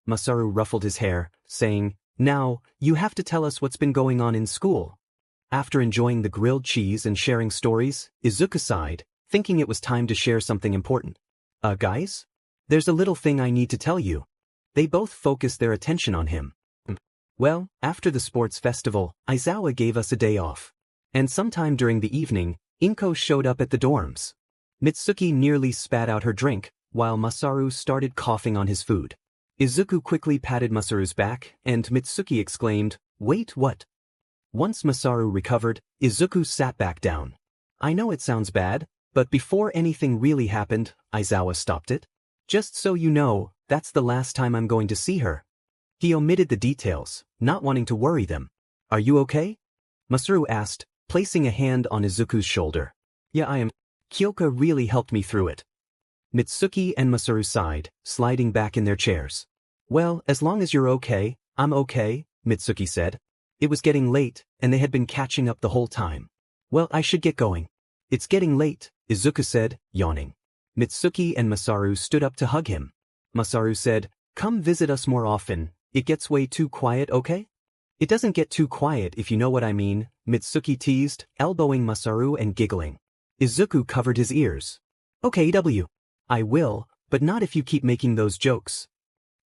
Masaru ruffled his hair, saying, Now, you have to tell us what's been going on in school. After enjoying the grilled cheese and sharing stories, Izuku sighed, thinking it was time to share something important. Guys? There's a little thing I need to tell you. They both focused their attention on him. Well, after the sports festival, Aizawa gave us a day off. And sometime during the evening, Inko showed up at the dorms. Mitsuki nearly spat out her drink, while Masaru started coughing on his food. Izuku quickly patted Masaru's back, and Mitsuki exclaimed, Wait, what? Once Masaru recovered, Izuku sat back down. I know it sounds bad, but before anything really happened, Aizawa stopped it. Just so you know, that's the last time I'm going to see her. He omitted the details, not wanting to worry them. Are you okay? Masaru asked, placing a hand on Izuku's shoulder. Yeah, I am. Kyoka really helped me through it. Mitsuki and Masaru sighed, sliding back in their chairs. Well, as long as you're okay, I'm okay, Mitsuki said. It was getting late, and they had been catching up the whole time. Well, I should get going. It's getting late, Izuku said, yawning. Mitsuki and Masaru stood up to hug him. Masaru said, Come visit us more often. It gets way too quiet, okay? It doesn't get too quiet if you know what I mean, Mitsuki teased, elbowing Masaru and giggling. Izuku covered his ears. Okay, I will, but not if you keep making those jokes,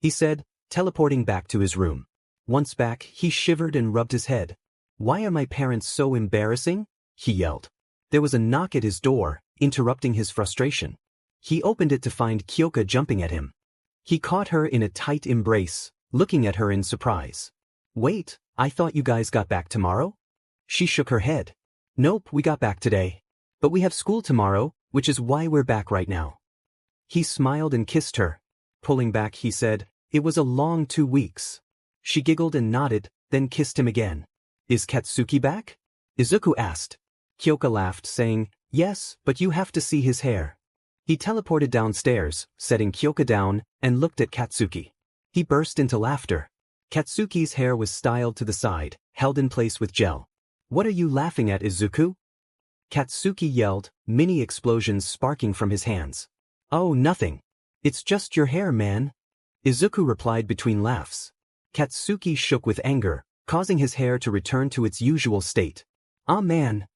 he said, teleporting back to his room. Once back, he shivered and rubbed his head. Why are my parents so embarrassing? He yelled. There was a knock at his door, interrupting his frustration. He opened it to find Kyoka jumping at him. He caught her in a tight embrace, looking at her in surprise. Wait, I thought you guys got back tomorrow? She shook her head. Nope, we got back today. But we have school tomorrow, which is why we're back right now. He smiled and kissed her. Pulling back, he said, It was a long 2 weeks. She giggled and nodded, then kissed him again. Is Katsuki back? Izuku asked. Kyoka laughed, saying, Yes, but you have to see his hair. He teleported downstairs, setting Kyoka down, and looked at Katsuki. He burst into laughter. Katsuki's hair was styled to the side, held in place with gel. What are you laughing at, Izuku? Katsuki yelled, mini explosions sparking from his hands. Oh, nothing. It's just your hair, man. Izuku replied between laughs. Katsuki shook with anger, causing his hair to return to its usual state. Ah, man.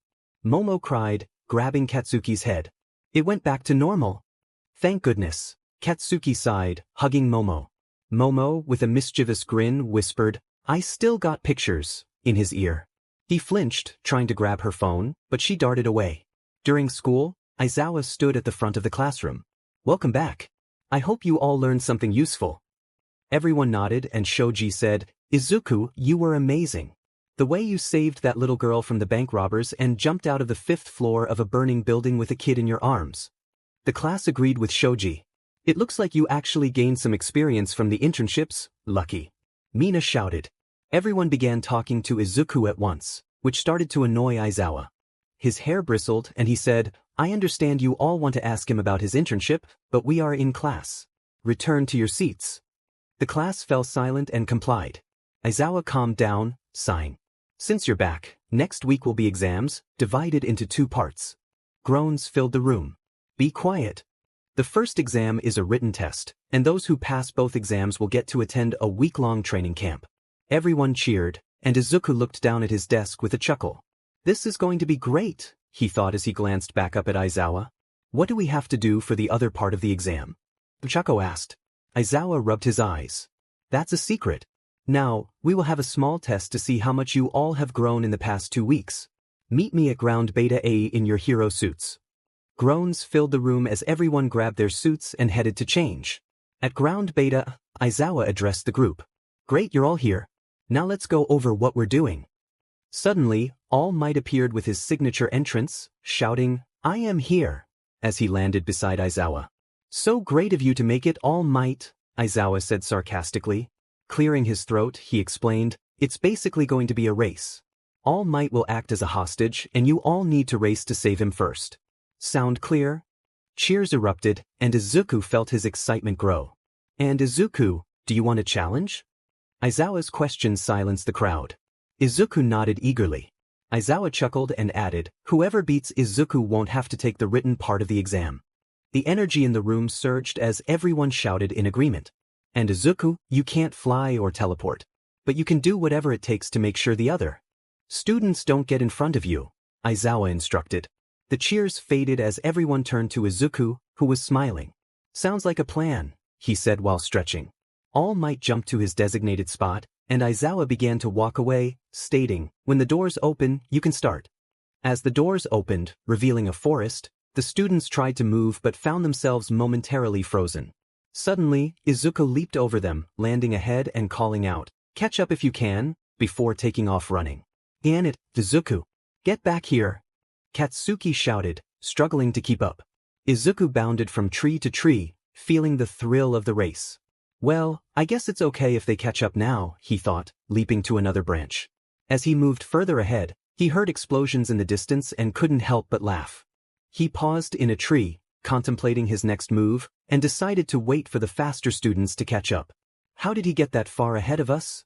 Momo cried, grabbing Katsuki's head. It went back to normal. Thank goodness. Katsuki sighed, hugging Momo. Momo, with a mischievous grin, whispered, I still got pictures, in his ear. He flinched, trying to grab her phone, but she darted away. During school, Aizawa stood at the front of the classroom. Welcome back. I hope you all learned something useful. Everyone nodded and Shoji said, Izuku, you were amazing. The way you saved that little girl from the bank robbers and jumped out of the 5th floor of a burning building with a kid in your arms. The class agreed with Shoji. It looks like you actually gained some experience from the internships, lucky. Mina shouted. Everyone began talking to Izuku at once, which started to annoy Aizawa. His hair bristled and he said, I understand you all want to ask him about his internship, but we are in class. Return to your seats. The class fell silent and complied. Aizawa calmed down, sighing. Since you're back, next week will be exams, divided into 2 parts. Groans filled the room. Be quiet. The first exam is a written test, and those who pass both exams will get to attend a week-long training camp. Everyone cheered, and Izuku looked down at his desk with a chuckle. This is going to be great, he thought as he glanced back up at Aizawa. What do we have to do for the other part of the exam? Chaco asked. Aizawa rubbed his eyes. That's a secret. Now, we will have a small test to see how much you all have grown in the past 2 weeks. Meet me at Ground Beta A in your hero suits. Groans filled the room as everyone grabbed their suits and headed to change. At Ground Beta, Aizawa addressed the group. Great, you're all here. Now let's go over what we're doing. Suddenly, All Might appeared with his signature entrance, shouting, I am here, as he landed beside Aizawa. So great of you to make it, All Might, Aizawa said sarcastically. Clearing his throat, he explained, it's basically going to be a race. All Might will act as a hostage and you all need to race to save him first. Sound clear? Cheers erupted, and Izuku felt his excitement grow. And Izuku, do you want a challenge? Aizawa's question silenced the crowd. Izuku nodded eagerly. Aizawa chuckled and added, whoever beats Izuku won't have to take the written part of the exam. The energy in the room surged as everyone shouted in agreement. And Izuku, you can't fly or teleport. But you can do whatever it takes to make sure the other students don't get in front of you, Aizawa instructed. The cheers faded as everyone turned to Izuku, who was smiling. Sounds like a plan, he said while stretching. All Might jumped to his designated spot, and Aizawa began to walk away, stating, when the doors open, you can start. As the doors opened, revealing a forest, the students tried to move but found themselves momentarily frozen. Suddenly, Izuku leaped over them, landing ahead and calling out, catch up if you can, before taking off running. Damn it, Izuku. Get back here. Katsuki shouted, struggling to keep up. Izuku bounded from tree to tree, feeling the thrill of the race. Well, I guess it's okay if they catch up now, he thought, leaping to another branch. As he moved further ahead, he heard explosions in the distance and couldn't help but laugh. He paused in a tree, contemplating his next move, and decided to wait for the faster students to catch up. How did he get that far ahead of us?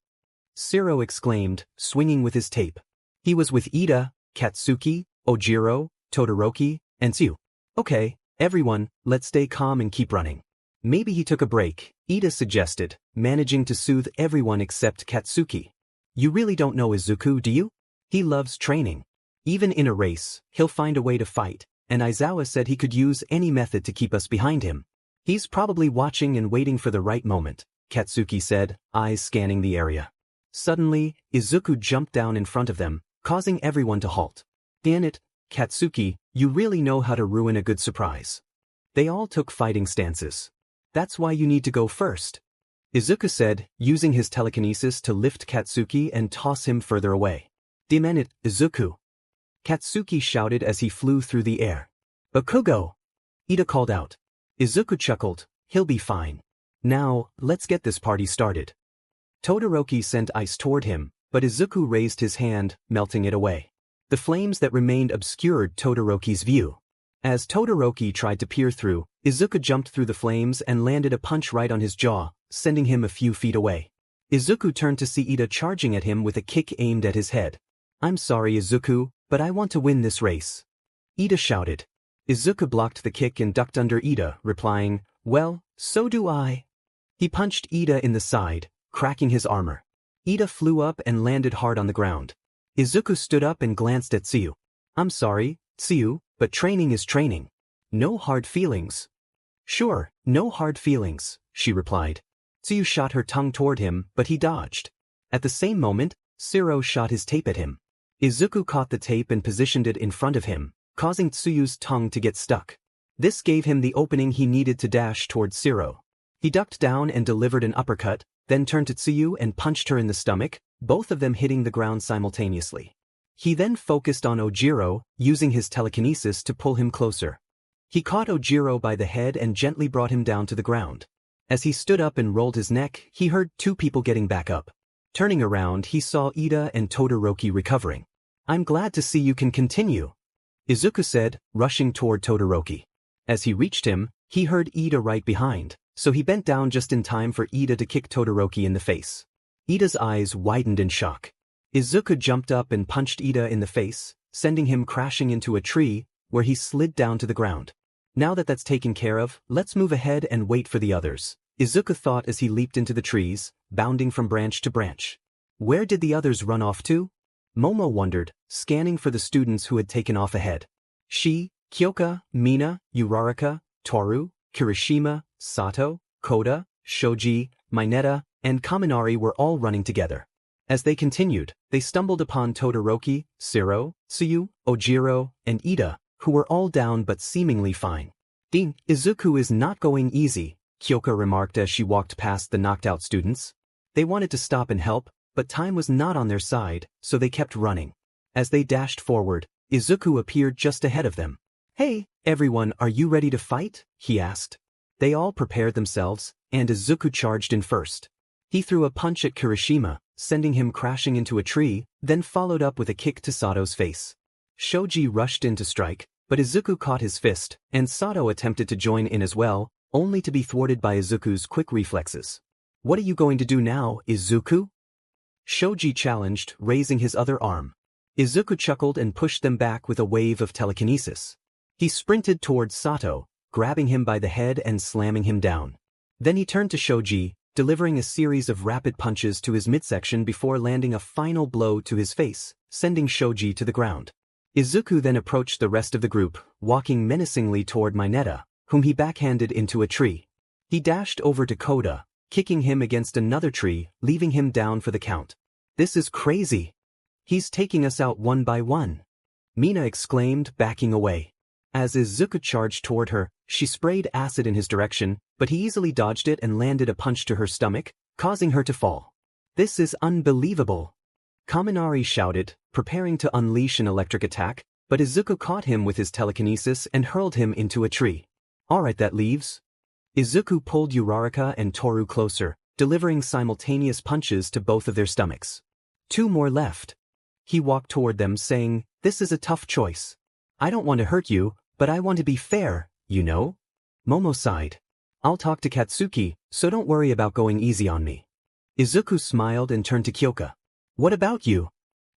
Shiro exclaimed, swinging with his tape. He was with Ida, Katsuki, Ojiro, Todoroki, and Tsuyu. Okay, everyone, let's stay calm and keep running. Maybe he took a break, Ida suggested, managing to soothe everyone except Katsuki. You really don't know Izuku, do you? He loves training. Even in a race, he'll find a way to fight, and Aizawa said he could use any method to keep us behind him. He's probably watching and waiting for the right moment, Katsuki said, eyes scanning the area. Suddenly, Izuku jumped down in front of them, causing everyone to halt. Damn it, Katsuki, you really know how to ruin a good surprise. They all took fighting stances. That's why you need to go first, Izuku said, using his telekinesis to lift Katsuki and toss him further away. Damn it, Izuku. Katsuki shouted as he flew through the air. Bakugo! Ida called out. Izuku chuckled, he'll be fine. Now, let's get this party started. Todoroki sent ice toward him, but Izuku raised his hand, melting it away. The flames that remained obscured Todoroki's view. As Todoroki tried to peer through, Izuku jumped through the flames and landed a punch right on his jaw, sending him a few feet away. Izuku turned to see Ida charging at him with a kick aimed at his head. I'm sorry, Izuku, but I want to win this race, Ida shouted. Izuku blocked the kick and ducked under Ida, replying, well, so do I. He punched Ida in the side, cracking his armor. Ida flew up and landed hard on the ground. Izuku stood up and glanced at Tsuyu. I'm sorry, Tsuyu, but training is training. No hard feelings. Sure, no hard feelings, she replied. Tsuyu shot her tongue toward him, but he dodged. At the same moment, Shiro shot his tape at him. Izuku caught the tape and positioned it in front of him, causing Tsuyu's tongue to get stuck. This gave him the opening he needed to dash toward Shiro. He ducked down and delivered an uppercut, then turned to Tsuyu and punched her in the stomach, both of them hitting the ground simultaneously. He then focused on Ojiro, using his telekinesis to pull him closer. He caught Ojiro by the head and gently brought him down to the ground. As he stood up and rolled his neck, he heard two people getting back up. Turning around, he saw Ida and Todoroki recovering. I'm glad to see you can continue, Izuku said, rushing toward Todoroki. As he reached him, he heard Ida right behind, so he bent down just in time for Ida to kick Todoroki in the face. Ida's eyes widened in shock. Izuku jumped up and punched Ida in the face, sending him crashing into a tree, where he slid down to the ground. Now that that's taken care of, let's move ahead and wait for the others, Izuku thought as he leaped into the trees, bounding from branch to branch. Where did the others run off to? Momo wondered, scanning for the students who had taken off ahead. Kyoka, Mina, Uraraka, Toru, Kirishima, Sato, Koda, Shoji, Mineta, and Kaminari were all running together. As they continued, they stumbled upon Todoroki, Siro, Tsuyu, Ojiro, and Ida, who were all down but seemingly fine. Izuku is not going easy, Kyoka remarked as she walked past the knocked-out students. They wanted to stop and help, but time was not on their side, so they kept running. As they dashed forward, Izuku appeared just ahead of them. "Hey, everyone, are you ready to fight?" he asked. They all prepared themselves, and Izuku charged in first. He threw a punch at Kirishima, sending him crashing into a tree, then followed up with a kick to Sato's face. Shoji rushed in to strike, but Izuku caught his fist, and Sato attempted to join in as well, only to be thwarted by Izuku's quick reflexes. "What are you going to do now, Izuku?" Shoji challenged, raising his other arm. Izuku chuckled and pushed them back with a wave of telekinesis. He sprinted towards Sato, grabbing him by the head and slamming him down. Then he turned to Shoji, delivering a series of rapid punches to his midsection before landing a final blow to his face, sending Shoji to the ground. Izuku then approached the rest of the group, walking menacingly toward Mineta, whom he backhanded into a tree. He dashed over to Koda, kicking him against another tree, leaving him down for the count. "This is crazy. He's taking us out one by one," Mina exclaimed, backing away. As Izuku charged toward her, she sprayed acid in his direction, but he easily dodged it and landed a punch to her stomach, causing her to fall. "This is unbelievable," Kaminari shouted, preparing to unleash an electric attack, but Izuku caught him with his telekinesis and hurled him into a tree. "Alright, that leaves." Izuku pulled Uraraka and Toru closer, delivering simultaneous punches to both of their stomachs. "Two more left." He walked toward them saying, "This is a tough choice. I don't want to hurt you, but I want to be fair, you know?" Momo sighed. "I'll talk to Katsuki, so don't worry about going easy on me." Izuku smiled and turned to Kyoka. "What about you?"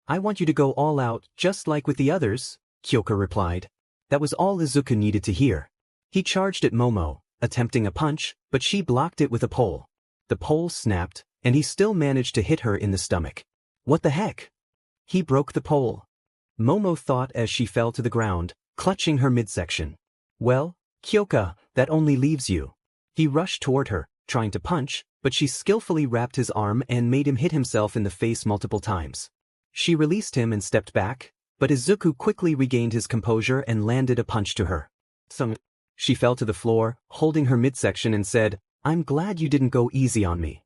"I want you to go all out, just like with the others," Kyoka replied. That was all Izuku needed to hear. He charged at Momo, attempting a punch, but she blocked it with a pole. The pole snapped, and he still managed to hit her in the stomach. "What the heck?" "He broke the pole," Momo thought as she fell to the ground, clutching her midsection. "Well, Kyoka, that only leaves you." He rushed toward her, trying to punch, but she skillfully wrapped his arm and made him hit himself in the face multiple times. She released him and stepped back, but Izuku quickly regained his composure and landed a punch to her. She fell to the floor, holding her midsection and said, "I'm glad you didn't go easy on me."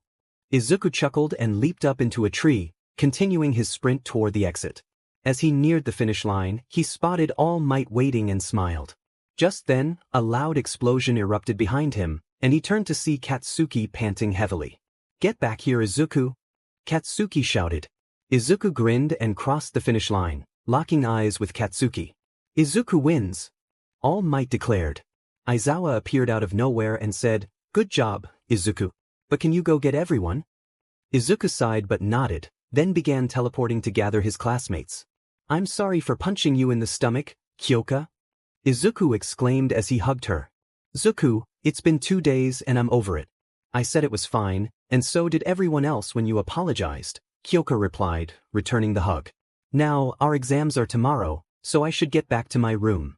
Izuku chuckled and leaped up into a tree, continuing his sprint toward the exit. As he neared the finish line, he spotted All Might waiting and smiled. Just then, a loud explosion erupted behind him, and he turned to see Katsuki panting heavily. "Get back here, Izuku!" Katsuki shouted. Izuku grinned and crossed the finish line, locking eyes with Katsuki. "Izuku wins," All Might declared. Aizawa appeared out of nowhere and said, "Good job, Izuku. But can you go get everyone?" Izuku sighed but nodded, then began teleporting to gather his classmates. "I'm sorry for punching you in the stomach, Kyoka," Izuku exclaimed as he hugged her. "Zuku, it's been 2 days and I'm over it. I said it was fine, and so did everyone else when you apologized," Kyoka replied, returning the hug. "Now, our exams are tomorrow, so I should get back to my room."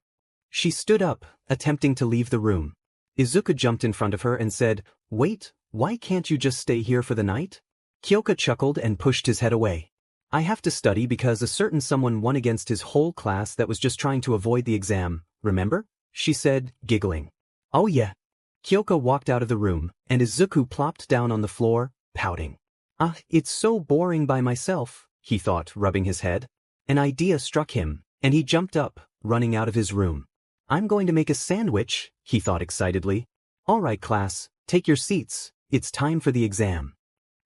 She stood up, attempting to leave the room. Izuku jumped in front of her and said, "Wait, why can't you just stay here for the night?" Kyoka chuckled and pushed his head away. "I have to study because a certain someone won against his whole class that was just trying to avoid the exam, remember?" she said, giggling. "Oh yeah." Kyoka walked out of the room, and Izuku plopped down on the floor, pouting. It's so boring by myself," he thought, rubbing his head. An idea struck him, and he jumped up, running out of his room. "I'm going to make a sandwich," he thought excitedly. "All right, class, take your seats, it's time for the exam,"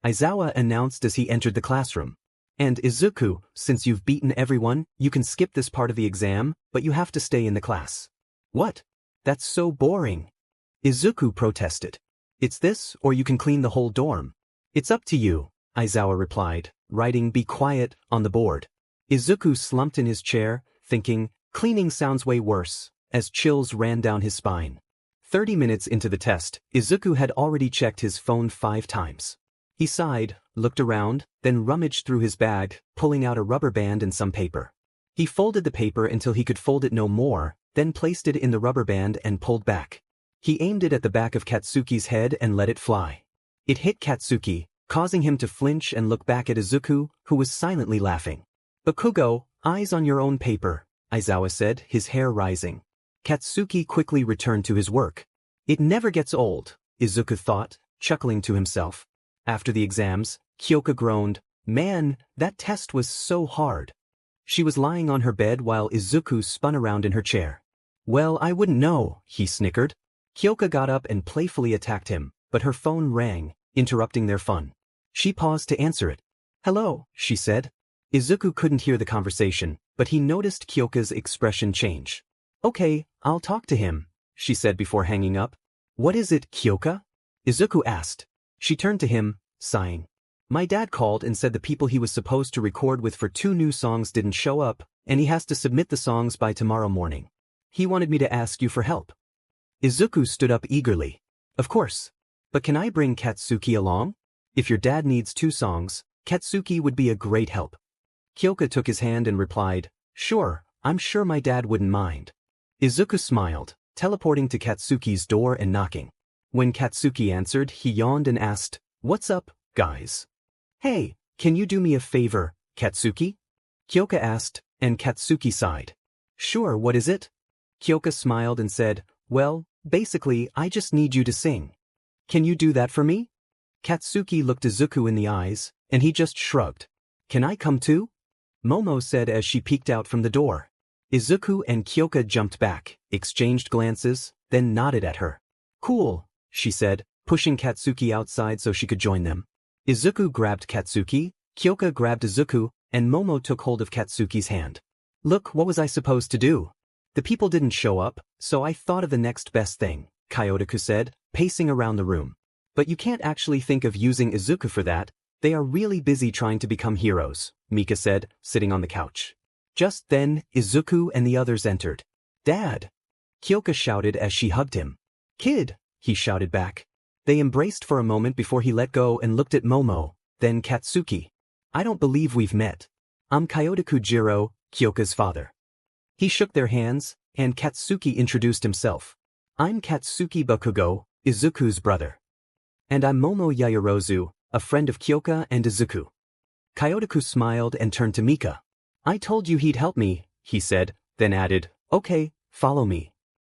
Aizawa announced as he entered the classroom. "And Izuku, since you've beaten everyone, you can skip this part of the exam, but you have to stay in the class." "What? That's so boring," Izuku protested. "It's this, or you can clean the whole dorm." "It's up to you," Aizawa replied, writing "Be quiet" on the board. Izuku slumped in his chair, thinking, cleaning sounds way worse, as chills ran down his spine. 30 minutes into the test, Izuku had already checked his phone 5 times. He sighed, looked around, then rummaged through his bag, pulling out a rubber band and some paper. He folded the paper until he could fold it no more, then placed it in the rubber band and pulled back. He aimed it at the back of Katsuki's head and let it fly. It hit Katsuki, causing him to flinch and look back at Izuku, who was silently laughing. "Bakugo, eyes on your own paper," Aizawa said, his hair rising. Katsuki quickly returned to his work. It never gets old, Izuku thought, chuckling to himself. After the exams, Kyoka groaned, "Man, that test was so hard." She was lying on her bed while Izuku spun around in her chair. "Well, I wouldn't know," he snickered. Kyoka got up and playfully attacked him, but her phone rang, interrupting their fun. She paused to answer it. "Hello," she said. Izuku couldn't hear the conversation, but he noticed Kyoka's expression change. "Okay, I'll talk to him," she said before hanging up. "What is it, Kyoka?" Izuku asked. She turned to him, sighing. "My dad called and said the people he was supposed to record with for 2 new songs didn't show up, and he has to submit the songs by tomorrow morning. He wanted me to ask you for help." Izuku stood up eagerly. "Of course. But can I bring Katsuki along? If your dad needs 2 songs, Katsuki would be a great help." Kyoka took his hand and replied, "Sure, I'm sure my dad wouldn't mind." Izuku smiled, teleporting to Katsuki's door and knocking. When Katsuki answered, he yawned and asked, "What's up, guys?" "Hey, can you do me a favor, Katsuki?" Kyoka asked, and Katsuki sighed. "Sure, what is it?" Kyoka smiled and said, "Well, basically, I just need you to sing. Can you do that for me?" Katsuki looked Izuku in the eyes, and he just shrugged. "Can I come too?" Momo said as she peeked out from the door. Izuku and Kyoka jumped back, exchanged glances, then nodded at her. "Cool," she said, pushing Katsuki outside so she could join them. Izuku grabbed Katsuki, Kyoka grabbed Izuku, and Momo took hold of Katsuki's hand. "Look, what was I supposed to do? The people didn't show up, so I thought of the next best thing," Kyotoku said, pacing around the room. "But you can't actually think of using Izuku for that. They are really busy trying to become heroes," Mika said, sitting on the couch. Just then, Izuku and the others entered. "Dad!" Kyoka shouted as she hugged him. "Kid!" he shouted back. They embraced for a moment before he let go and looked at Momo, then Katsuki. "I don't believe we've met. I'm Kyotoku Jiro, Kyoka's father." He shook their hands, and Katsuki introduced himself. "I'm Katsuki Bakugo, Izuku's brother. And I'm Momo Yaoyorozu, a friend of Kyoka and Izuku." Kyotoku smiled and turned to Mika. "I told you he'd help me," he said, then added, "Okay, follow me."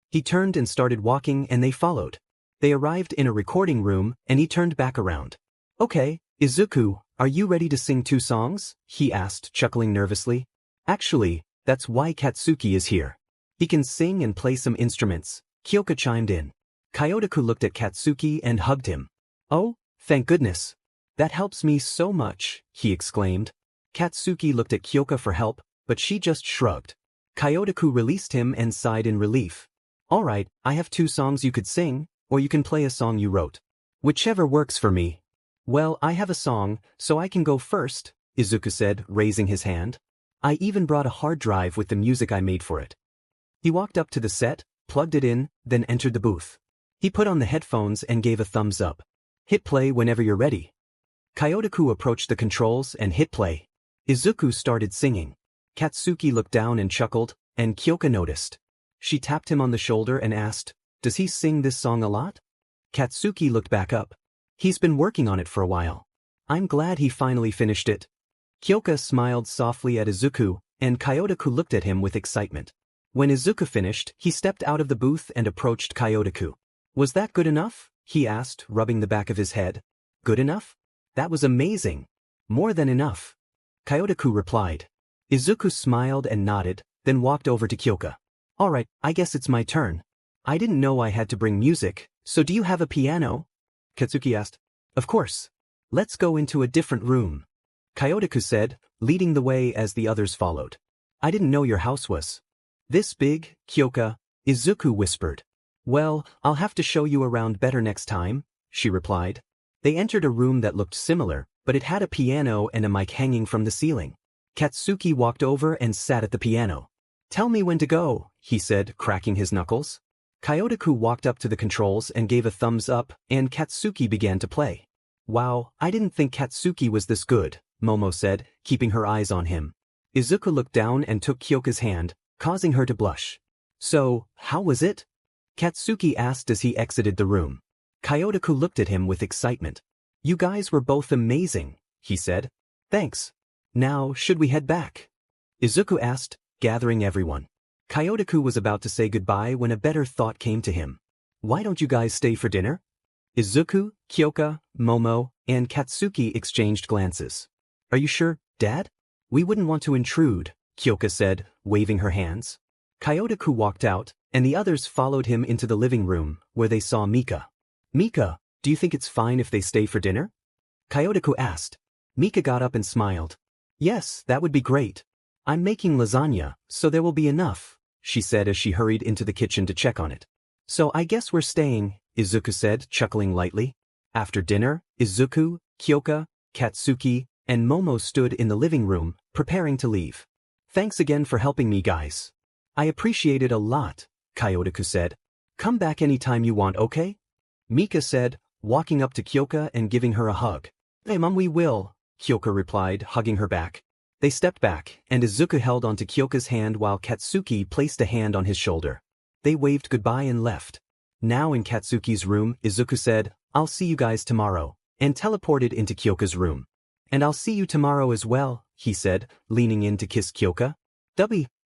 He turned and started walking and they followed. They arrived in a recording room and he turned back around. "Okay, Izuku, are you ready to sing 2 songs?" he asked, chuckling nervously. "Actually, that's why Katsuki is here. He can sing and play some instruments," Kyoka chimed in. Kyotoku looked at Katsuki and hugged him. "Oh, thank goodness. That helps me so much," he exclaimed. Katsuki looked at Kyoka for help, but she just shrugged. Kyotoku released him and sighed in relief. "All right, I have 2 songs you could sing, or you can play a song you wrote. Whichever works for me." "Well, I have a song, so I can go first," Izuku said, raising his hand. "I even brought a hard drive with the music I made for it." He walked up to the set, plugged it in, then entered the booth. He put on the headphones and gave a thumbs up. "Hit play whenever you're ready." Kyotoku approached the controls and hit play. Izuku started singing. Katsuki looked down and chuckled, and Kyoka noticed. She tapped him on the shoulder and asked, "Does he sing this song a lot?" Katsuki looked back up. "He's been working on it for a while. I'm glad he finally finished it." Kyoka smiled softly at Izuku, and Kyotoku looked at him with excitement. When Izuku finished, he stepped out of the booth and approached Kyotoku. "Was that good enough?" he asked, rubbing the back of his head. "Good enough? That was amazing. More than enough," Kyotoku replied. Izuku smiled and nodded, then walked over to Kyoka. "All right, I guess it's my turn. I didn't know I had to bring music, so do you have a piano?" Katsuki asked. "Of course. Let's go into a different room," Kyotoku said, leading the way as the others followed. "I didn't know your house was this big, Kyoka," Izuku whispered. "Well, I'll have to show you around better next time," she replied. They entered a room that looked similar, but it had a piano and a mic hanging from the ceiling. Katsuki walked over and sat at the piano. "Tell me when to go," he said, cracking his knuckles. Kyotoku walked up to the controls and gave a thumbs up, and Katsuki began to play. "Wow, I didn't think Katsuki was this good," Momo said, keeping her eyes on him. Izuku looked down and took Kyoka's hand, causing her to blush. So, how was it? Katsuki asked as he exited the room. Kyotoku looked at him with excitement. You guys were both amazing, he said. Thanks. Now, should we head back? Izuku asked, gathering everyone. Kyotoku was about to say goodbye when a better thought came to him. Why don't you guys stay for dinner? Izuku, Kyoka, Momo, and Katsuki exchanged glances. Are you sure, Dad? We wouldn't want to intrude, Kyoka said, waving her hands. Kyotoku walked out, and the others followed him into the living room, where they saw Mika. Mika, do you think it's fine if they stay for dinner? Kyotoku asked. Mika got up and smiled. Yes, that would be great. I'm making lasagna, so there will be enough, she said as she hurried into the kitchen to check on it. So I guess we're staying, Izuku said, chuckling lightly. After dinner, Izuku, Kyoka, Katsuki, and Momo stood in the living room, preparing to leave. Thanks again for helping me, guys. I appreciate it a lot, Kyotoku said. Come back anytime you want, okay? Mika said, walking up to Kyoka and giving her a hug. Hey Mom, we will, Kyoka replied, hugging her back. They stepped back, and Izuku held onto Kyoka's hand while Katsuki placed a hand on his shoulder. They waved goodbye and left. Now in Katsuki's room, Izuku said, I'll see you guys tomorrow, and teleported into Kyoka's room. And I'll see you tomorrow as well, he said, leaning in to kiss Kyoka.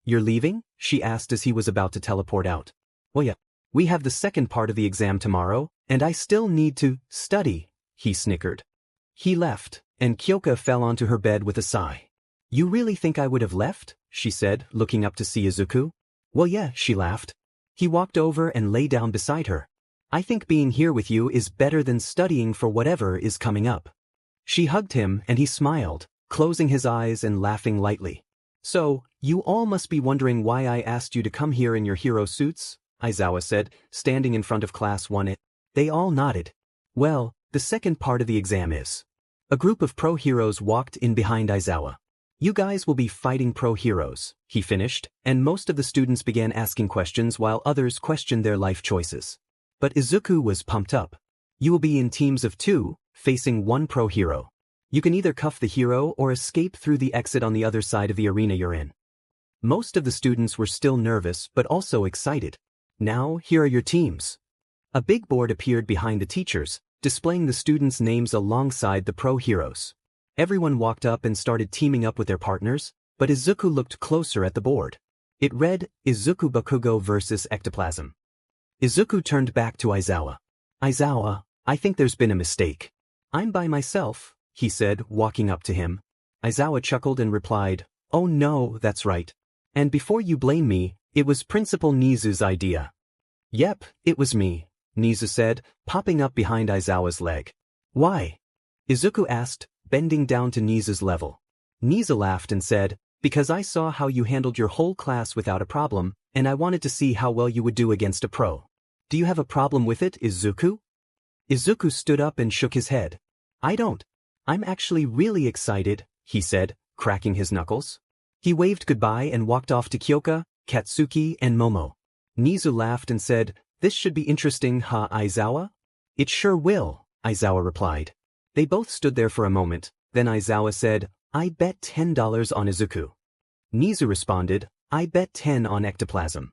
You're leaving? She asked as he was about to teleport out. Well yeah, we have the second part of the exam tomorrow, and I still need to study, he snickered. He left, and Kyoka fell onto her bed with a sigh. You really think I would have left? She said, looking up to see Izuku. Well yeah, she laughed. He walked over and lay down beside her. I think being here with you is better than studying for whatever is coming up. She hugged him and he smiled, closing his eyes and laughing lightly. So, you all must be wondering why I asked you to come here in your hero suits, Aizawa said, standing in front of class 1. They all nodded. Well, the second part of the exam is. A group of pro heroes walked in behind Aizawa. You guys will be fighting pro heroes, he finished, and most of the students began asking questions while others questioned their life choices. But Izuku was pumped up. You will be in teams of 2, facing one pro hero. You can either cuff the hero or escape through the exit on the other side of the arena you're in. Most of the students were still nervous but also excited. Now, here are your teams. A big board appeared behind the teachers, displaying the students' names alongside the pro heroes. Everyone walked up and started teaming up with their partners, but Izuku looked closer at the board. It read, Izuku Bakugo vs. Ectoplasm. Izuku turned back to Aizawa. Aizawa, I think there's been a mistake. I'm by myself, he said, walking up to him. Aizawa chuckled and replied, Oh no, that's right. And before you blame me, it was Principal Nizu's idea. Yep, it was me, Nizu said, popping up behind Aizawa's leg. Why? Izuku asked, bending down to Nizu's level. Nizu laughed and said, Because I saw how you handled your whole class without a problem, and I wanted to see how well you would do against a pro. Do you have a problem with it, Izuku? Izuku stood up and shook his head. I don't. I'm actually really excited, he said, cracking his knuckles. He waved goodbye and walked off to Kyoka, Katsuki, and Momo. Nizu laughed and said, This should be interesting, huh, Aizawa? It sure will, Aizawa replied. They both stood there for a moment, then Aizawa said, I bet $10 on Izuku. Nizu responded, I bet 10 on ectoplasm.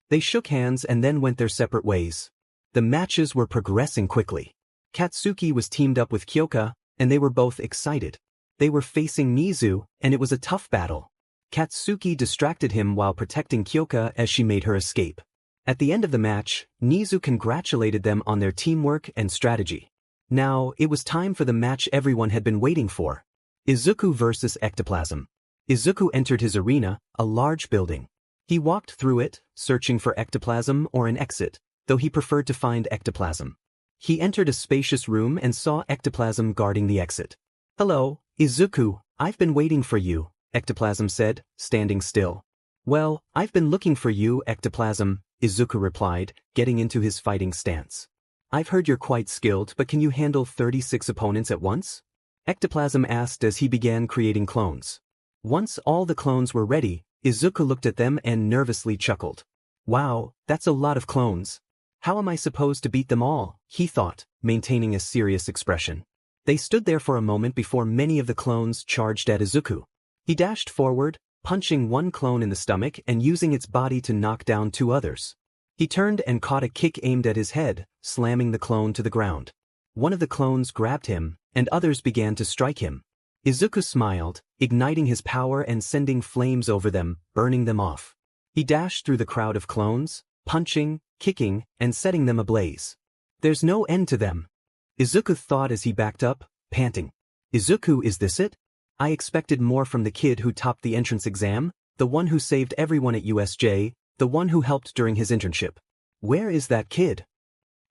They shook hands and then went their separate ways. The matches were progressing quickly. Katsuki was teamed up with Kyoka, and they were both excited. They were facing Nizu, and it was a tough battle. Katsuki distracted him while protecting Kyoka as she made her escape. At the end of the match, Nizu congratulated them on their teamwork and strategy. Now, it was time for the match everyone had been waiting for. Izuku vs. Ectoplasm. Izuku entered his arena, a large building. He walked through it, searching for ectoplasm or an exit, though he preferred to find ectoplasm. He entered a spacious room and saw ectoplasm guarding the exit. Hello, Izuku, I've been waiting for you, Ectoplasm said, standing still. Well, I've been looking for you, Ectoplasm, Izuku replied, getting into his fighting stance. I've heard you're quite skilled, but can you handle 36 opponents at once? Ectoplasm asked as he began creating clones. Once all the clones were ready, Izuku looked at them and nervously chuckled. Wow, that's a lot of clones. How am I supposed to beat them all? He thought, maintaining a serious expression. They stood there for a moment before many of the clones charged at Izuku. He dashed forward, punching one clone in the stomach and using its body to knock down two others. He turned and caught a kick aimed at his head, slamming the clone to the ground. One of the clones grabbed him, and others began to strike him. Izuku smiled, igniting his power and sending flames over them, burning them off. He dashed through the crowd of clones, punching, kicking, and setting them ablaze. There's no end to them. Izuku thought as he backed up, panting. Izuku, is this it? I expected more from the kid who topped the entrance exam, the one who saved everyone at USJ, the one who helped during his internship. Where is that kid?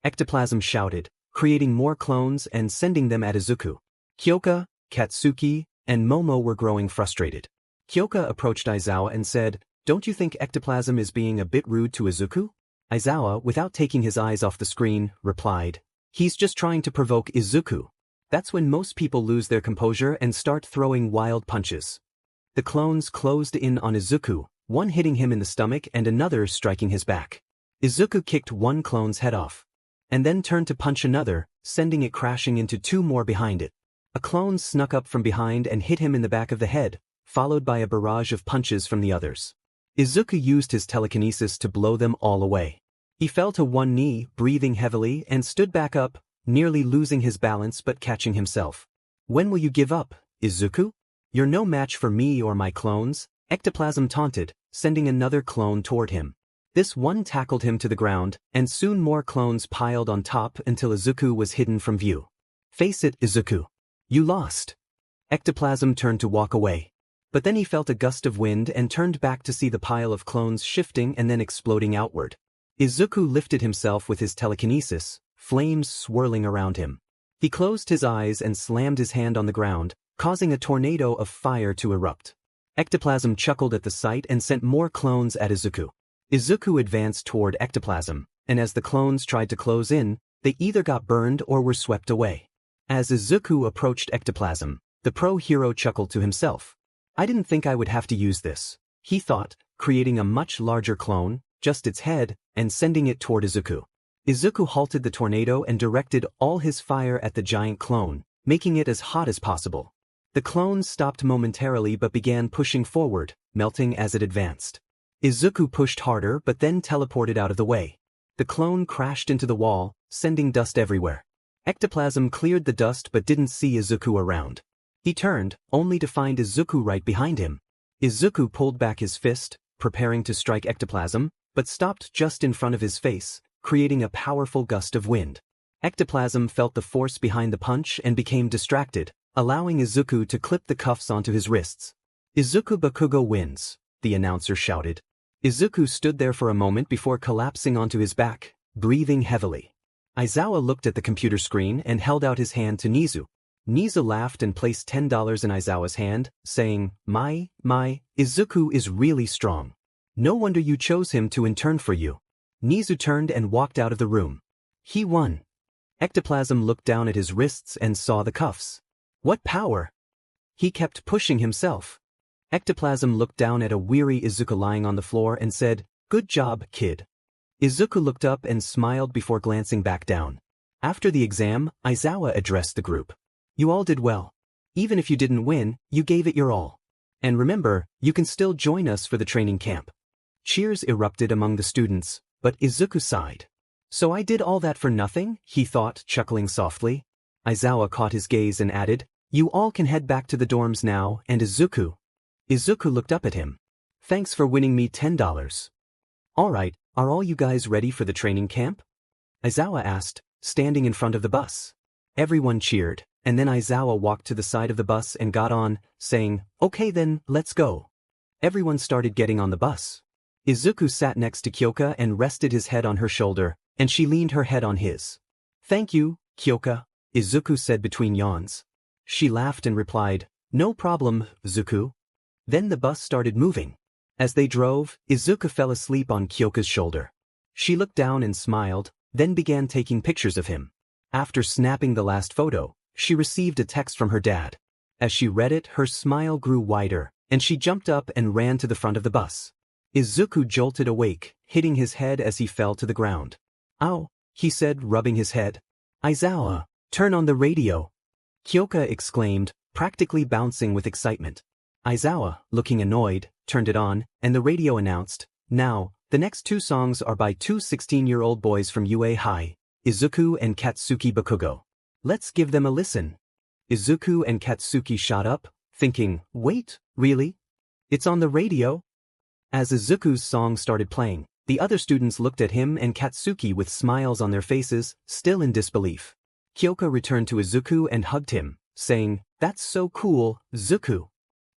Ectoplasm shouted, creating more clones and sending them at Izuku. Kyoka, Katsuki, and Momo were growing frustrated. Kyoka approached Aizawa and said, "Don't you think Ectoplasm is being a bit rude to Izuku?" Aizawa, without taking his eyes off the screen, replied, "He's just trying to provoke Izuku." That's when most people lose their composure and start throwing wild punches. The clones closed in on Izuku, one hitting him in the stomach and another striking his back. Izuku kicked one clone's head off, and then turned to punch another, sending it crashing into two more behind it. A clone snuck up from behind and hit him in the back of the head, followed by a barrage of punches from the others. Izuku used his telekinesis to blow them all away. He fell to one knee, breathing heavily, and stood back up, nearly losing his balance but catching himself. "When will you give up, Izuku? You're no match for me or my clones," Ectoplasm taunted, sending another clone toward him. This one tackled him to the ground, and soon more clones piled on top until Izuku was hidden from view. "Face it, Izuku. You lost." Ectoplasm turned to walk away. But then he felt a gust of wind and turned back to see the pile of clones shifting and then exploding outward. Izuku lifted himself with his telekinesis, flames swirling around him. He closed his eyes and slammed his hand on the ground, causing a tornado of fire to erupt. Ectoplasm chuckled at the sight and sent more clones at Izuku. Izuku advanced toward Ectoplasm, and as the clones tried to close in, they either got burned or were swept away. As Izuku approached Ectoplasm, the pro-hero chuckled to himself. "I didn't think I would have to use this," he thought, creating a much larger clone, just its head, and sending it toward Izuku. Izuku halted the tornado and directed all his fire at the giant clone, making it as hot as possible. The clone stopped momentarily but began pushing forward, melting as it advanced. Izuku pushed harder but then teleported out of the way. The clone crashed into the wall, sending dust everywhere. Ectoplasm cleared the dust but didn't see Izuku around. He turned, only to find Izuku right behind him. Izuku pulled back his fist, preparing to strike Ectoplasm, but stopped just in front of his face, creating a powerful gust of wind. Ectoplasm felt the force behind the punch and became distracted, allowing Izuku to clip the cuffs onto his wrists. "Izuku Bakugo wins," the announcer shouted. Izuku stood there for a moment before collapsing onto his back, breathing heavily. Aizawa looked at the computer screen and held out his hand to Nizu. Nizu laughed and placed $10 in Aizawa's hand, saying, My, Izuku is really strong. No wonder you chose him to intern for you." Nizu turned and walked out of the room. He won. Ectoplasm looked down at his wrists and saw the cuffs. What power! He kept pushing himself. Ectoplasm looked down at a weary Izuku lying on the floor and said, "Good job, kid." Izuku looked up and smiled before glancing back down. After the exam, Aizawa addressed the group. "You all did well. Even if you didn't win, you gave it your all. And remember, you can still join us for the training camp." Cheers erupted among the students, but Izuku sighed. "So I did all that for nothing?" he thought, chuckling softly. Aizawa caught his gaze and added, "You all can head back to the dorms now, and Izuku." Izuku looked up at him. "Thanks for winning me $10. All right, are all you guys ready for the training camp?" Aizawa asked, standing in front of the bus. Everyone cheered, and then Aizawa walked to the side of the bus and got on, saying, "Okay then, let's go." Everyone started getting on the bus. Izuku sat next to Kyoka and rested his head on her shoulder, and she leaned her head on his. "Thank you, Kyoka," Izuku said between yawns. She laughed and replied, "No problem, Izuku." Then the bus started moving. As they drove, Izuku fell asleep on Kyoka's shoulder. She looked down and smiled, then began taking pictures of him. After snapping the last photo, she received a text from her dad. As she read it, her smile grew wider, and she jumped up and ran to the front of the bus. Izuku jolted awake, hitting his head as he fell to the ground. "Ow," he said, rubbing his head. "Aizawa, turn on the radio," Kyoka exclaimed, practically bouncing with excitement. Aizawa, looking annoyed, turned it on, and the radio announced, "Now, the next two songs are by two 16-year-old boys from UA High, Izuku and Katsuki Bakugo. Let's give them a listen." Izuku and Katsuki shot up, thinking, "Wait, really? It's on the radio?" As Izuku's song started playing, the other students looked at him and Katsuki with smiles on their faces, still in disbelief. Kyoka returned to Izuku and hugged him, saying, "That's so cool, Zuku."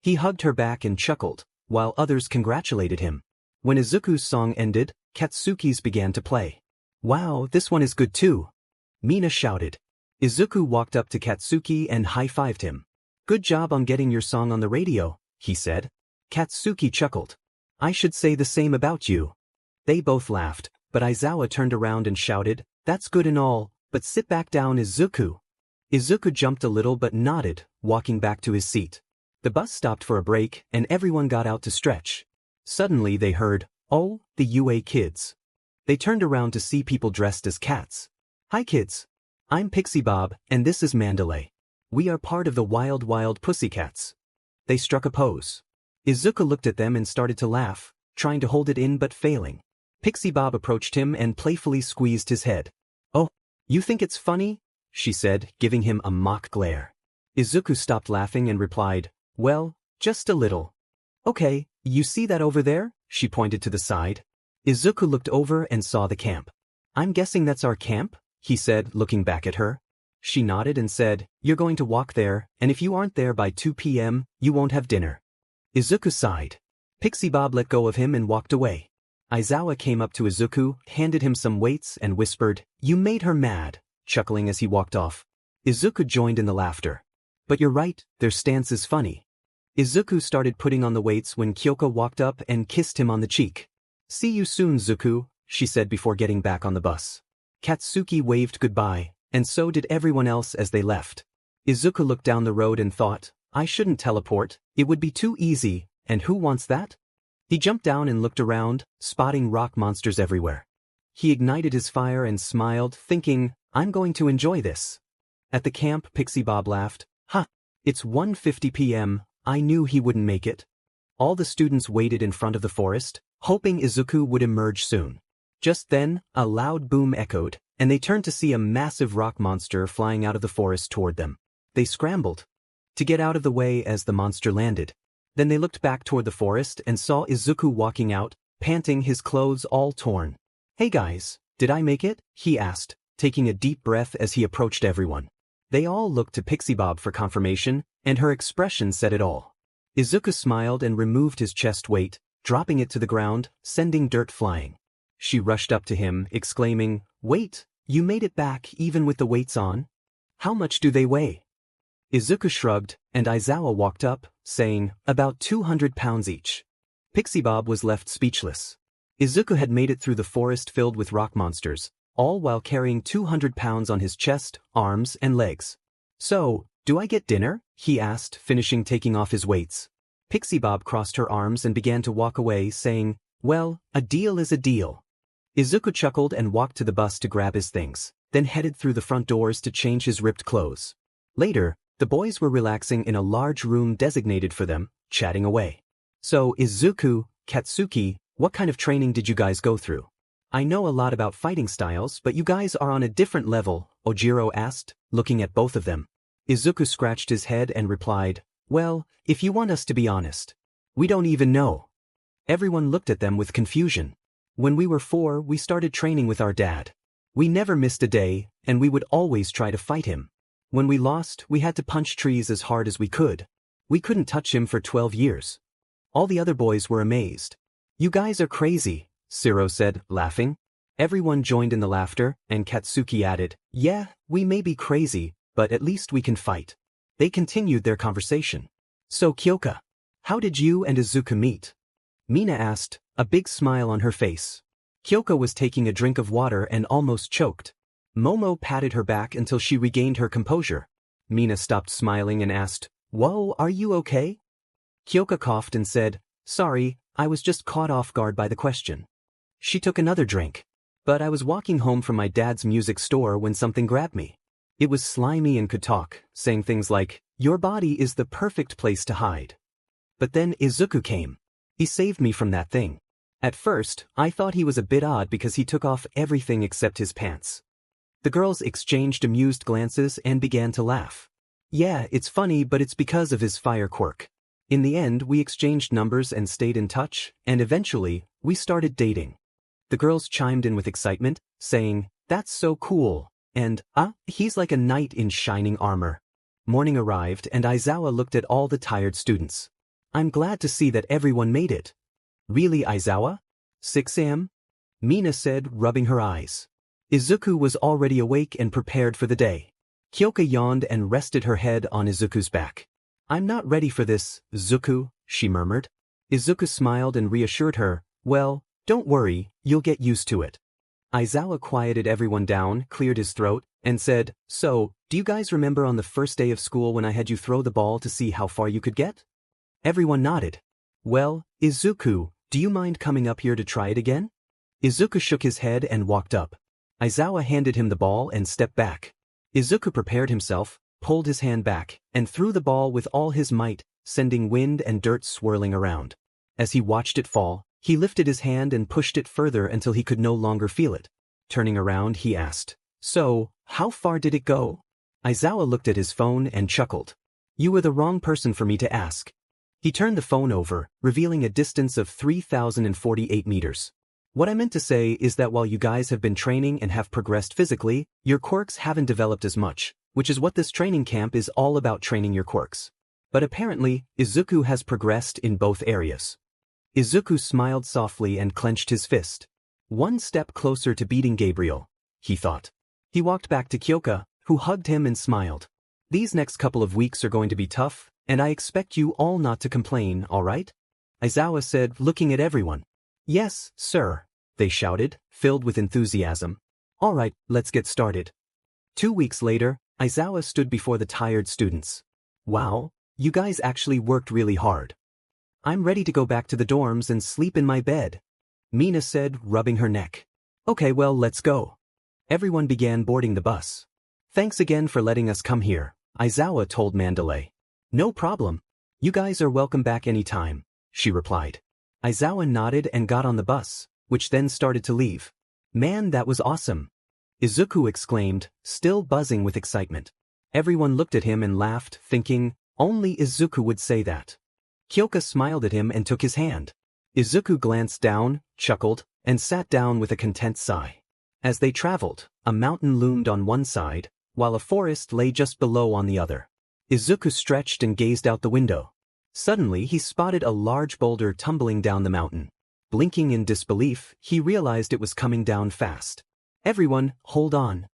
He hugged her back and chuckled, while others congratulated him. When Izuku's song ended, Katsuki's began to play. "Wow, this one is good too," Mina shouted. Izuku walked up to Katsuki and high-fived him. "Good job on getting your song on the radio," he said. Katsuki chuckled. "I should say the same about you." They both laughed, but Aizawa turned around and shouted, "That's good and all, but sit back down, Izuku." Izuku jumped a little but nodded, walking back to his seat. The bus stopped for a break and everyone got out to stretch. Suddenly they heard, "Oh, the UA kids." They turned around to see people dressed as cats. "Hi kids. I'm Pixie Bob and this is Mandalay. We are part of the Wild Wild Pussycats." They struck a pose. Izuku looked at them and started to laugh, trying to hold it in but failing. Pixie Bob approached him and playfully squeezed his head. "Oh, you think it's funny?" she said, giving him a mock glare. Izuku stopped laughing and replied, "Well, just a little." "Okay, you see that over there?" She pointed to the side. Izuku looked over and saw the camp. "I'm guessing that's our camp?" he said, looking back at her. She nodded and said, "You're going to walk there, and if you aren't there by 2 p.m., you won't have dinner." Izuku sighed. Pixie Bob let go of him and walked away. Aizawa came up to Izuku, handed him some weights and whispered, "You made her mad," chuckling as he walked off. Izuku joined in the laughter. "But you're right, their stance is funny." Izuku started putting on the weights when Kyoka walked up and kissed him on the cheek. "See you soon, Zuku," she said before getting back on the bus. Katsuki waved goodbye, and so did everyone else as they left. Izuku looked down the road and thought, "I shouldn't teleport, it would be too easy, and who wants that?" He jumped down and looked around, spotting rock monsters everywhere. He ignited his fire and smiled, thinking, "I'm going to enjoy this." At the camp, Pixie Bob laughed, "Ha! It's 1:50 p.m., I knew he wouldn't make it." All the students waited in front of the forest, hoping Izuku would emerge soon. Just then, a loud boom echoed, and they turned to see a massive rock monster flying out of the forest toward them. They scrambled to get out of the way as the monster landed. Then they looked back toward the forest and saw Izuku walking out, panting, his clothes all torn. "Hey guys, did I make it?" he asked, taking a deep breath as he approached everyone. They all looked to Pixie Bob for confirmation, and her expression said it all. Izuku smiled and removed his chest weight, dropping it to the ground, sending dirt flying. She rushed up to him, exclaiming, "Wait, you made it back even with the weights on? How much do they weigh?" Izuku shrugged, and Aizawa walked up, saying, "About 200 pounds each." Pixie Bob was left speechless. Izuku had made it through the forest filled with rock monsters, all while carrying 200 pounds on his chest, arms, and legs. "So, do I get dinner?" he asked, finishing taking off his weights. Pixie Bob crossed her arms and began to walk away, saying, "Well, a deal is a deal." Izuku chuckled and walked to the bus to grab his things, then headed through the front doors to change his ripped clothes. Later, the boys were relaxing in a large room designated for them, chatting away. "So, Izuku, Katsuki, what kind of training did you guys go through? I know a lot about fighting styles, but you guys are on a different level," Ojiro asked, looking at both of them. Izuku scratched his head and replied, "Well, if you want us to be honest, we don't even know." Everyone looked at them with confusion. "When we were 4, we started training with our dad. We never missed a day, and we would always try to fight him. When we lost, we had to punch trees as hard as we could. We couldn't touch him for 12 years. All the other boys were amazed. "You guys are crazy," Siro said, laughing. Everyone joined in the laughter, and Katsuki added, "Yeah, we may be crazy, but at least we can fight." They continued their conversation. "So Kyoka, how did you and Izuku meet?" Mina asked, a big smile on her face. Kyoka was taking a drink of water and almost choked. Momo patted her back until she regained her composure. Mina stopped smiling and asked, "Whoa, are you okay?" Kyoka coughed and said, "Sorry, I was just caught off guard by the question." She took another drink. "But I was walking home from my dad's music store when something grabbed me. It was slimy and could talk, saying things like, 'Your body is the perfect place to hide.' But then Izuku came. He saved me from that thing. At first, I thought he was a bit odd because he took off everything except his pants. The girls exchanged amused glances and began to laugh. Yeah, it's funny, but it's because of his fire quirk. In the end, we exchanged numbers and stayed in touch, and eventually, we started dating. The girls chimed in with excitement, saying, "That's so cool," and, he's like a knight in shining armor. Morning arrived and Aizawa looked at all the tired students. "I'm glad to see that everyone made it." "Really, Aizawa? 6 a.m.? Mina said, rubbing her eyes. Izuku was already awake and prepared for the day. Kyoka yawned and rested her head on Izuku's back. "I'm not ready for this, Zuku," she murmured. Izuku smiled and reassured her, "Well, don't worry, you'll get used to it." Aizawa quieted everyone down, cleared his throat, and said, "So, do you guys remember on the first day of school when I had you throw the ball to see how far you could get?" Everyone nodded. "Well, Izuku, do you mind coming up here to try it again?" Izuku shook his head and walked up. Aizawa handed him the ball and stepped back. Izuku prepared himself, pulled his hand back, and threw the ball with all his might, sending wind and dirt swirling around. As he watched it fall, he lifted his hand and pushed it further until he could no longer feel it. Turning around, he asked, "So, how far did it go?" Aizawa looked at his phone and chuckled. "You were the wrong person for me to ask." He turned the phone over, revealing a distance of 3,048 meters. "What I meant to say is that while you guys have been training and have progressed physically, your quirks haven't developed as much, which is what this training camp is all about, training your quirks. But apparently, Izuku has progressed in both areas." Izuku smiled softly and clenched his fist. "One step closer to beating Gabriel," he thought. He walked back to Kyoka, who hugged him and smiled. "These next couple of weeks are going to be tough, and I expect you all not to complain, all right?" Aizawa said, looking at everyone. "Yes, sir," they shouted, filled with enthusiasm. "All right, let's get started." 2 weeks later, Aizawa stood before the tired students. "Wow, you guys actually worked really hard. I'm ready to go back to the dorms and sleep in my bed," Mina said, rubbing her neck. "Okay, well, let's go." Everyone began boarding the bus. "Thanks again for letting us come here," Aizawa told Mandalay. "No problem. You guys are welcome back anytime," she replied. Aizawa nodded and got on the bus, which then started to leave. "Man, that was awesome," Izuku exclaimed, still buzzing with excitement. Everyone looked at him and laughed, thinking, only Izuku would say that. Kyoka smiled at him and took his hand. Izuku glanced down, chuckled, and sat down with a content sigh. As they traveled, a mountain loomed on one side, while a forest lay just below on the other. Izuku stretched and gazed out the window. Suddenly he spotted a large boulder tumbling down the mountain. Blinking in disbelief, he realized it was coming down fast. "Everyone, hold on!"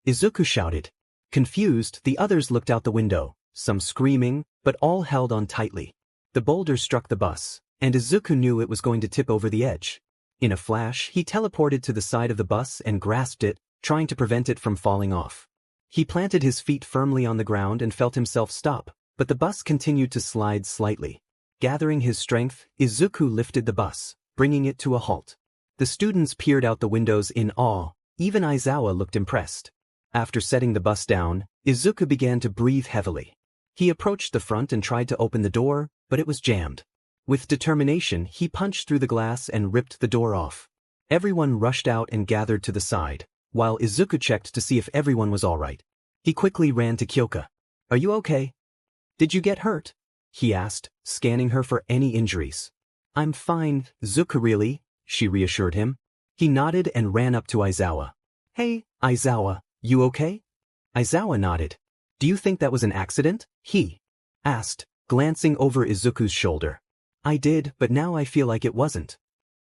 Izuku shouted. Confused, the others looked out the window, some screaming, but all held on tightly. The boulder struck the bus, and Izuku knew it was going to tip over the edge. In a flash, he teleported to the side of the bus and grasped it, trying to prevent it from falling off. He planted his feet firmly on the ground and felt himself stop, but the bus continued to slide slightly. Gathering his strength, Izuku lifted the bus, bringing it to a halt. The students peered out the windows in awe, even Aizawa looked impressed. After setting the bus down, Izuku began to breathe heavily. He approached the front and tried to open the door, but it was jammed. With determination, he punched through the glass and ripped the door off. Everyone rushed out and gathered to the side, while Izuku checked to see if everyone was all right. He quickly ran to Kyoka. "Are you okay? Did you get hurt?" he asked, scanning her for any injuries. "I'm fine, Zuka, really," she reassured him. He nodded and ran up to Aizawa. "Hey, Aizawa, you okay?" Aizawa nodded. "Do you think that was an accident?" he asked, glancing over Izuku's shoulder. "I did, but now I feel like it wasn't."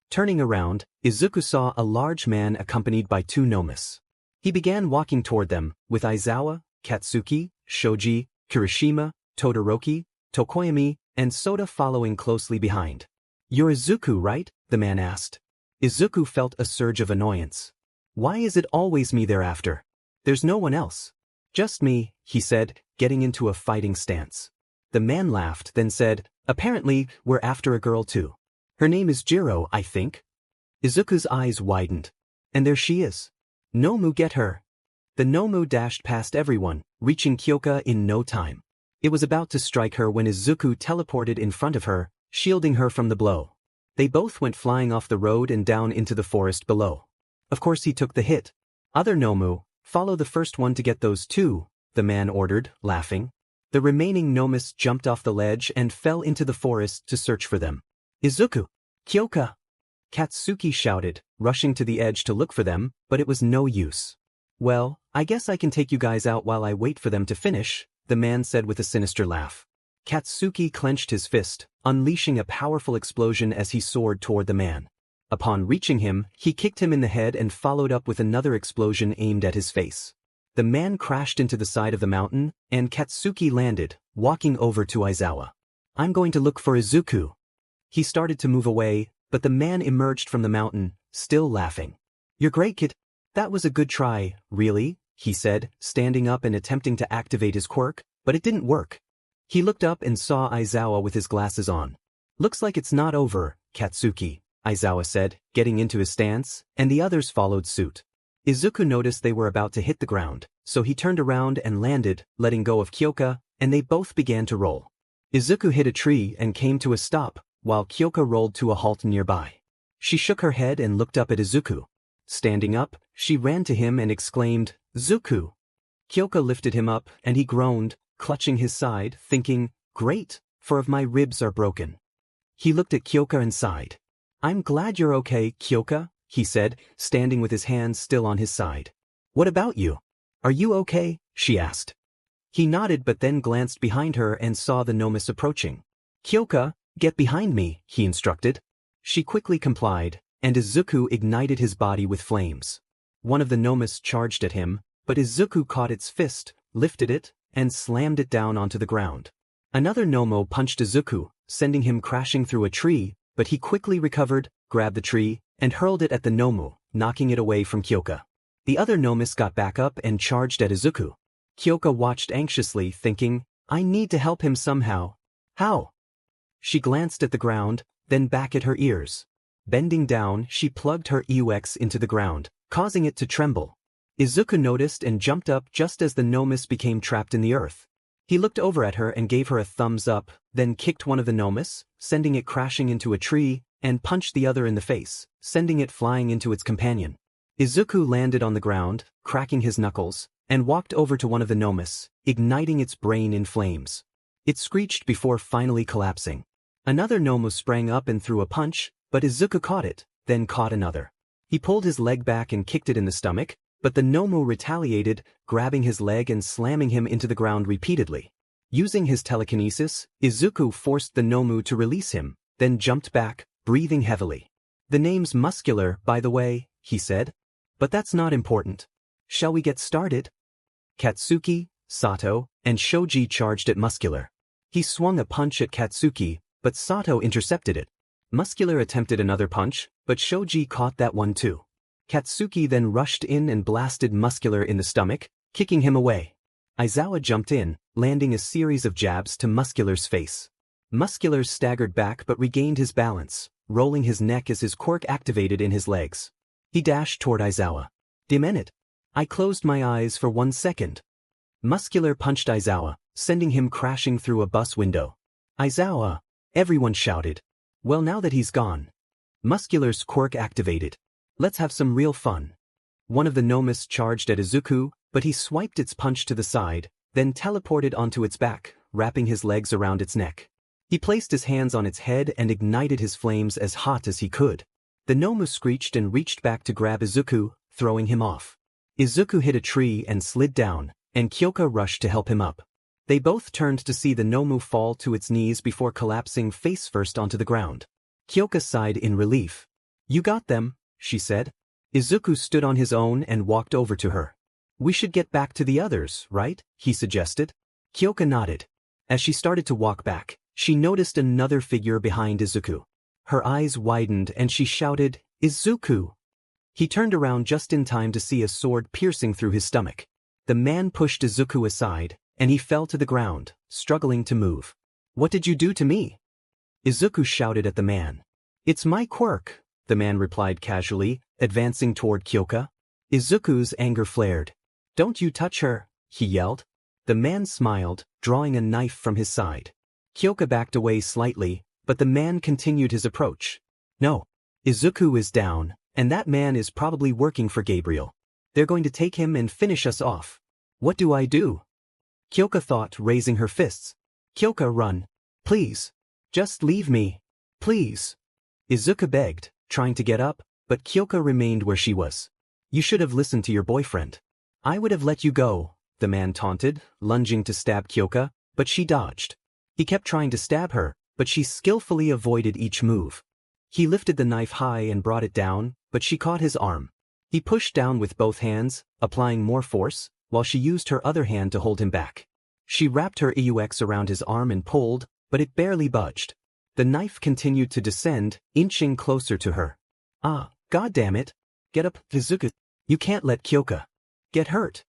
Turning around, Izuku saw a large man accompanied by 2 nomas. He began walking toward them, with Aizawa, Katsuki, Shoji, Kirishima, Todoroki, Tokoyami, and Soda following closely behind. "You're Izuku, right?" the man asked. Izuku felt a surge of annoyance. "Why is it always me they're after? There's no one else." "Just me," he said, getting into a fighting stance. The man laughed, then said, "Apparently, we're after a girl too. Her name is Jiro, I think." Izuku's eyes widened. "And there she is. Nomu, get her." The Nomu dashed past everyone, reaching Kyoka in no time. It was about to strike her when Izuku teleported in front of her, shielding her from the blow. They both went flying off the road and down into the forest below. Of course he took the hit. Other Nomu, follow the first one to get those two, the man ordered, laughing. The remaining Nomus jumped off the ledge and fell into the forest to search for them. Izuku! Kyoka! Katsuki shouted, rushing to the edge to look for them, but it was no use. Well, I guess I can take you guys out while I wait for them to finish, the man said with a sinister laugh. Katsuki clenched his fist, unleashing a powerful explosion as he soared toward the man. Upon reaching him, he kicked him in the head and followed up with another explosion aimed at his face. The man crashed into the side of the mountain, and Katsuki landed, walking over to Aizawa. I'm going to look for Izuku. He started to move away, but the man emerged from the mountain, still laughing. You're great, kid. That was a good try, really, he said, standing up and attempting to activate his quirk, but it didn't work. He looked up and saw Aizawa with his glasses on. Looks like it's not over, Katsuki, Aizawa said, getting into his stance, and the others followed suit. Izuku noticed they were about to hit the ground, so he turned around and landed, letting go of Kyoka, and they both began to roll. Izuku hit a tree and came to a stop, while Kyoka rolled to a halt nearby. She shook her head and looked up at Izuku. Standing up, she ran to him and exclaimed, Zuku! Kyoka lifted him up, and he groaned, clutching his side, thinking, great, 4 of my ribs are broken. He looked at Kyoka and sighed. I'm glad you're okay, Kyoka, he said, standing with his hands still on his side. What about you? Are you okay? She asked. He nodded but then glanced behind her and saw the Nomus approaching. Kyoka, get behind me, he instructed. She quickly complied, and Izuku ignited his body with flames. One of the Nomus charged at him, but Izuku caught its fist, lifted it, and slammed it down onto the ground. Another Nomo punched Izuku, sending him crashing through a tree, but he quickly recovered, grabbed the tree, and hurled it at the Nomu, knocking it away from Kyoka. The other Nomus got back up and charged at Izuku. Kyoka watched anxiously, thinking, I need to help him somehow. How? She glanced at the ground, then back at her ears. Bending down, she plugged her EUX into the ground, causing it to tremble. Izuku noticed and jumped up just as the Nomus became trapped in the earth. He looked over at her and gave her a thumbs up, then kicked one of the Nomus, sending it crashing into a tree, and punched the other in the face, sending it flying into its companion. Izuku landed on the ground, cracking his knuckles, and walked over to one of the Nomus, igniting its brain in flames. It screeched before finally collapsing. Another Nomu sprang up and threw a punch, but Izuku caught it, then caught another. He pulled his leg back and kicked it in the stomach, but the Nomu retaliated, grabbing his leg and slamming him into the ground repeatedly. Using his telekinesis, Izuku forced the Nomu to release him, then jumped back, breathing heavily. The name's Muscular, by the way, he said. But that's not important. Shall we get started? Katsuki, Sato, and Shoji charged at Muscular. He swung a punch at Katsuki, but Sato intercepted it. Muscular attempted another punch, but Shoji caught that one too. Katsuki then rushed in and blasted Muscular in the stomach, kicking him away. Aizawa jumped in, landing a series of jabs to Muscular's face. Muscular staggered back but regained his balance, rolling his neck as his quirk activated in his legs. He dashed toward Aizawa. Dim it. I closed my eyes for 1 second. Muscular punched Aizawa, sending him crashing through a bus window. Aizawa! Everyone shouted. Well, now that he's gone. Muscular's quirk activated. Let's have some real fun. One of the Nomus charged at Izuku, but he swiped its punch to the side, then teleported onto its back, wrapping his legs around its neck. He placed his hands on its head and ignited his flames as hot as he could. The Nomu screeched and reached back to grab Izuku, throwing him off. Izuku hit a tree and slid down, and Kyoka rushed to help him up. They both turned to see the Nomu fall to its knees before collapsing face first onto the ground. Kyoka sighed in relief. You got them, she said. Izuku stood on his own and walked over to her. We should get back to the others, right? He suggested. Kyoka nodded. As she started to walk back, she noticed another figure behind Izuku. Her eyes widened and she shouted, Izuku! He turned around just in time to see a sword piercing through his stomach. The man pushed Izuku aside, and he fell to the ground, struggling to move. What did you do to me? Izuku shouted at the man. It's my quirk, the man replied casually, advancing toward Kyoka. Izuku's anger flared. Don't you touch her, he yelled. The man smiled, drawing a knife from his side. Kyoka backed away slightly, but the man continued his approach. No. Izuku is down, and that man is probably working for Gabriel. They're going to take him and finish us off. What do I do? Kyoka thought, raising her fists. Kyoka, run. Please. Just leave me. Please. Izuku begged, trying to get up, but Kyoka remained where she was. You should have listened to your boyfriend. I would have let you go, the man taunted, lunging to stab Kyoka, but she dodged. He kept trying to stab her, but she skillfully avoided each move. He lifted the knife high and brought it down, but she caught his arm. He pushed down with both hands, applying more force, while she used her other hand to hold him back. She wrapped her EUX around his arm and pulled, but it barely budged. The knife continued to descend, inching closer to her. Ah, goddammit. Get up, Izuku. You can't let Kyoka get hurt.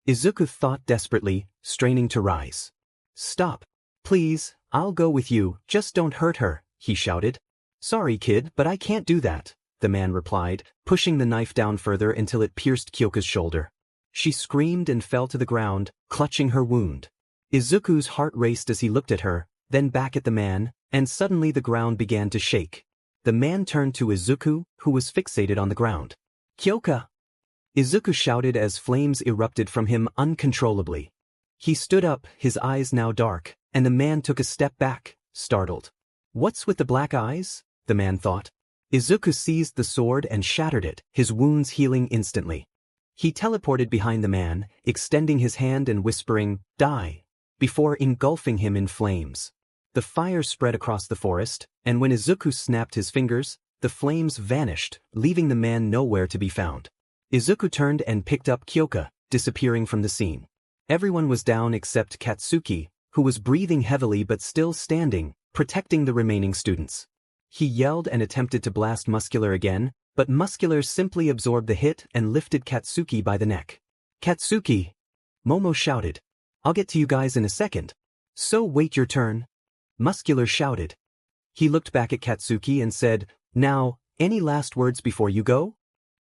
Izuku thought desperately, straining to rise. Stop. Please, I'll go with you, just don't hurt her, he shouted. Sorry kid, but I can't do that, the man replied, pushing the knife down further until it pierced Kyoka's shoulder. She screamed and fell to the ground, clutching her wound. Izuku's heart raced as he looked at her, then back at the man, and suddenly the ground began to shake. The man turned to Izuku, who was fixated on the ground. Kyoka! Izuku shouted as flames erupted from him uncontrollably. He stood up, his eyes now dark, and the man took a step back, startled. What's with the black eyes? The man thought. Izuku seized the sword and shattered it, his wounds healing instantly. He teleported behind the man, extending his hand and whispering, "Die," before engulfing him in flames. The fire spread across the forest, and when Izuku snapped his fingers, the flames vanished, leaving the man nowhere to be found. Izuku turned and picked up Kyoka, disappearing from the scene. Everyone was down except Katsuki, who was breathing heavily but still standing, protecting the remaining students. He yelled and attempted to blast Muscular again, but Muscular simply absorbed the hit and lifted Katsuki by the neck. Katsuki! Momo shouted. I'll get to you guys in a second. So wait your turn. Muscular shouted. He looked back at Katsuki and said, Now, any last words before you go?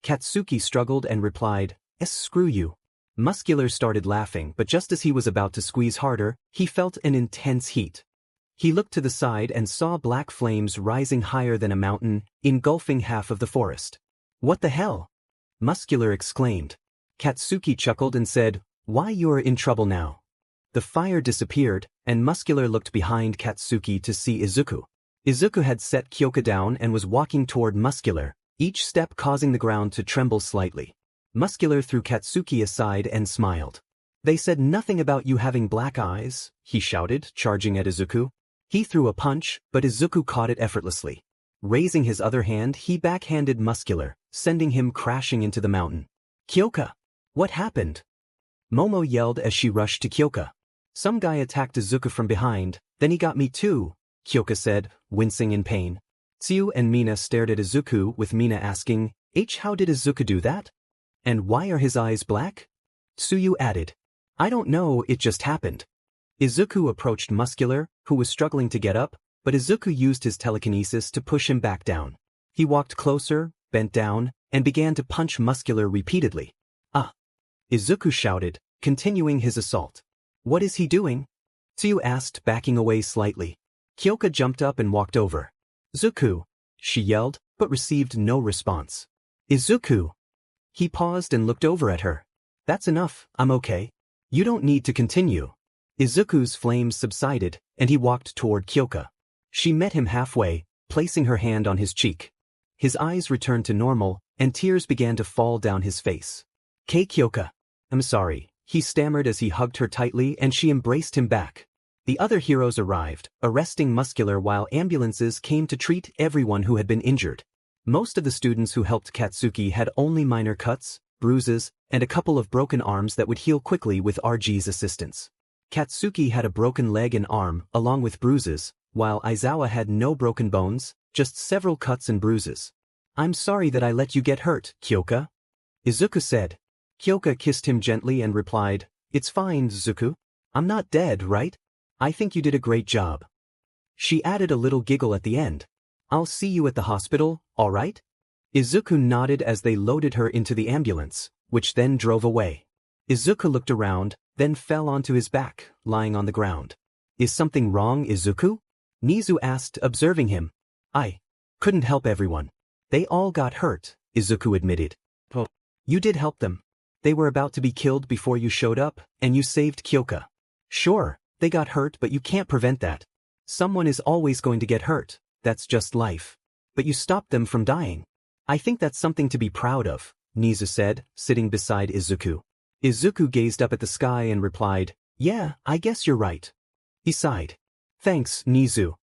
Katsuki struggled and replied, Screw you. Muscular started laughing, but just as he was about to squeeze harder, he felt an intense heat. He looked to the side and saw black flames rising higher than a mountain, engulfing half of the forest. What the hell? Muscular exclaimed. Katsuki chuckled and said, Why, you're in trouble now. The fire disappeared, and Muscular looked behind Katsuki to see Izuku. Izuku had set Kyoka down and was walking toward Muscular, each step causing the ground to tremble slightly. Muscular threw Katsuki aside and smiled. They said nothing about you having black eyes, he shouted, charging at Izuku. He threw a punch, but Izuku caught it effortlessly. Raising his other hand, he backhanded Muscular, sending him crashing into the mountain. Kyoka! What happened? Momo yelled as she rushed to Kyoka. Some guy attacked Izuku from behind, then he got me too, Kyoka said, wincing in pain. Tsuyu and Mina stared at Izuku with Mina asking, How did Izuku do that? And why are his eyes black? Tsuyu added. I don't know, it just happened. Izuku approached Muscular, who was struggling to get up, but Izuku used his telekinesis to push him back down. He walked closer, bent down, and began to punch Muscular repeatedly. Ah! Izuku shouted, continuing his assault. What is he doing? Tsuyu asked, backing away slightly. Kyoka jumped up and walked over. Izuku! She yelled, but received no response. Izuku! He paused and looked over at her. That's enough, I'm okay. You don't need to continue. Izuku's flames subsided, and he walked toward Kyoka. She met him halfway, placing her hand on his cheek. His eyes returned to normal, and tears began to fall down his face. Kyoka. I'm sorry, he stammered as he hugged her tightly and she embraced him back. The other heroes arrived, arresting Muscular while ambulances came to treat everyone who had been injured. Most of the students who helped Katsuki had only minor cuts, bruises, and a couple of broken arms that would heal quickly with RG's assistance. Katsuki had a broken leg and arm, along with bruises, while Aizawa had no broken bones, just several cuts and bruises. I'm sorry that I let you get hurt, Kyoka. Izuku said. Kyoka kissed him gently and replied, It's fine, Izuku. I'm not dead, right? I think you did a great job. She added a little giggle at the end. I'll see you at the hospital, all right? Izuku nodded as they loaded her into the ambulance, which then drove away. Izuku looked around, then fell onto his back, lying on the ground. Is something wrong, Izuku? Nizu asked, observing him. I couldn't help everyone. They all got hurt, Izuku admitted. Well, you did help them. They were about to be killed before you showed up, and you saved Kyoka. Sure, they got hurt, but you can't prevent that. Someone is always going to get hurt, that's just life. But you stopped them from dying. I think that's something to be proud of, Nizu said, sitting beside Izuku. Izuku gazed up at the sky and replied, yeah, I guess you're right. He sighed. Thanks, Nizu.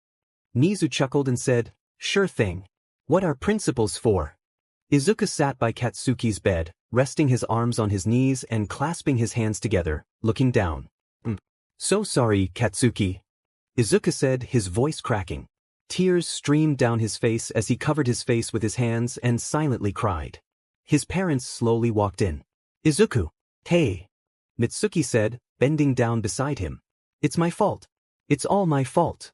Nizu chuckled and said, sure thing. What are principles for? Izuku sat by Katsuki's bed, resting his arms on his knees and clasping his hands together, looking down. So sorry, Katsuki. Izuku said, his voice cracking. Tears streamed down his face as he covered his face with his hands and silently cried. His parents slowly walked in. Izuku. Hey. Mitsuki said, bending down beside him. It's my fault. It's all my fault.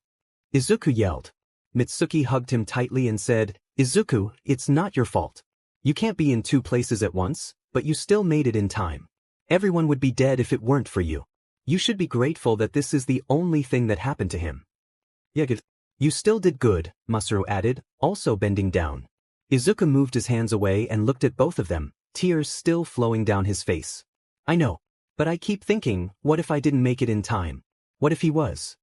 Izuku yelled. Mitsuki hugged him tightly and said, Izuku, it's not your fault. You can't be in two places at once, but you still made it in time. Everyone would be dead if it weren't for you. You should be grateful that this is the only thing that happened to him. Yeah, you still did good, Masaru added, also bending down. Izuku moved his hands away and looked at both of them, tears still flowing down his face. I know. But I keep thinking, what if I didn't make it in time? What if he was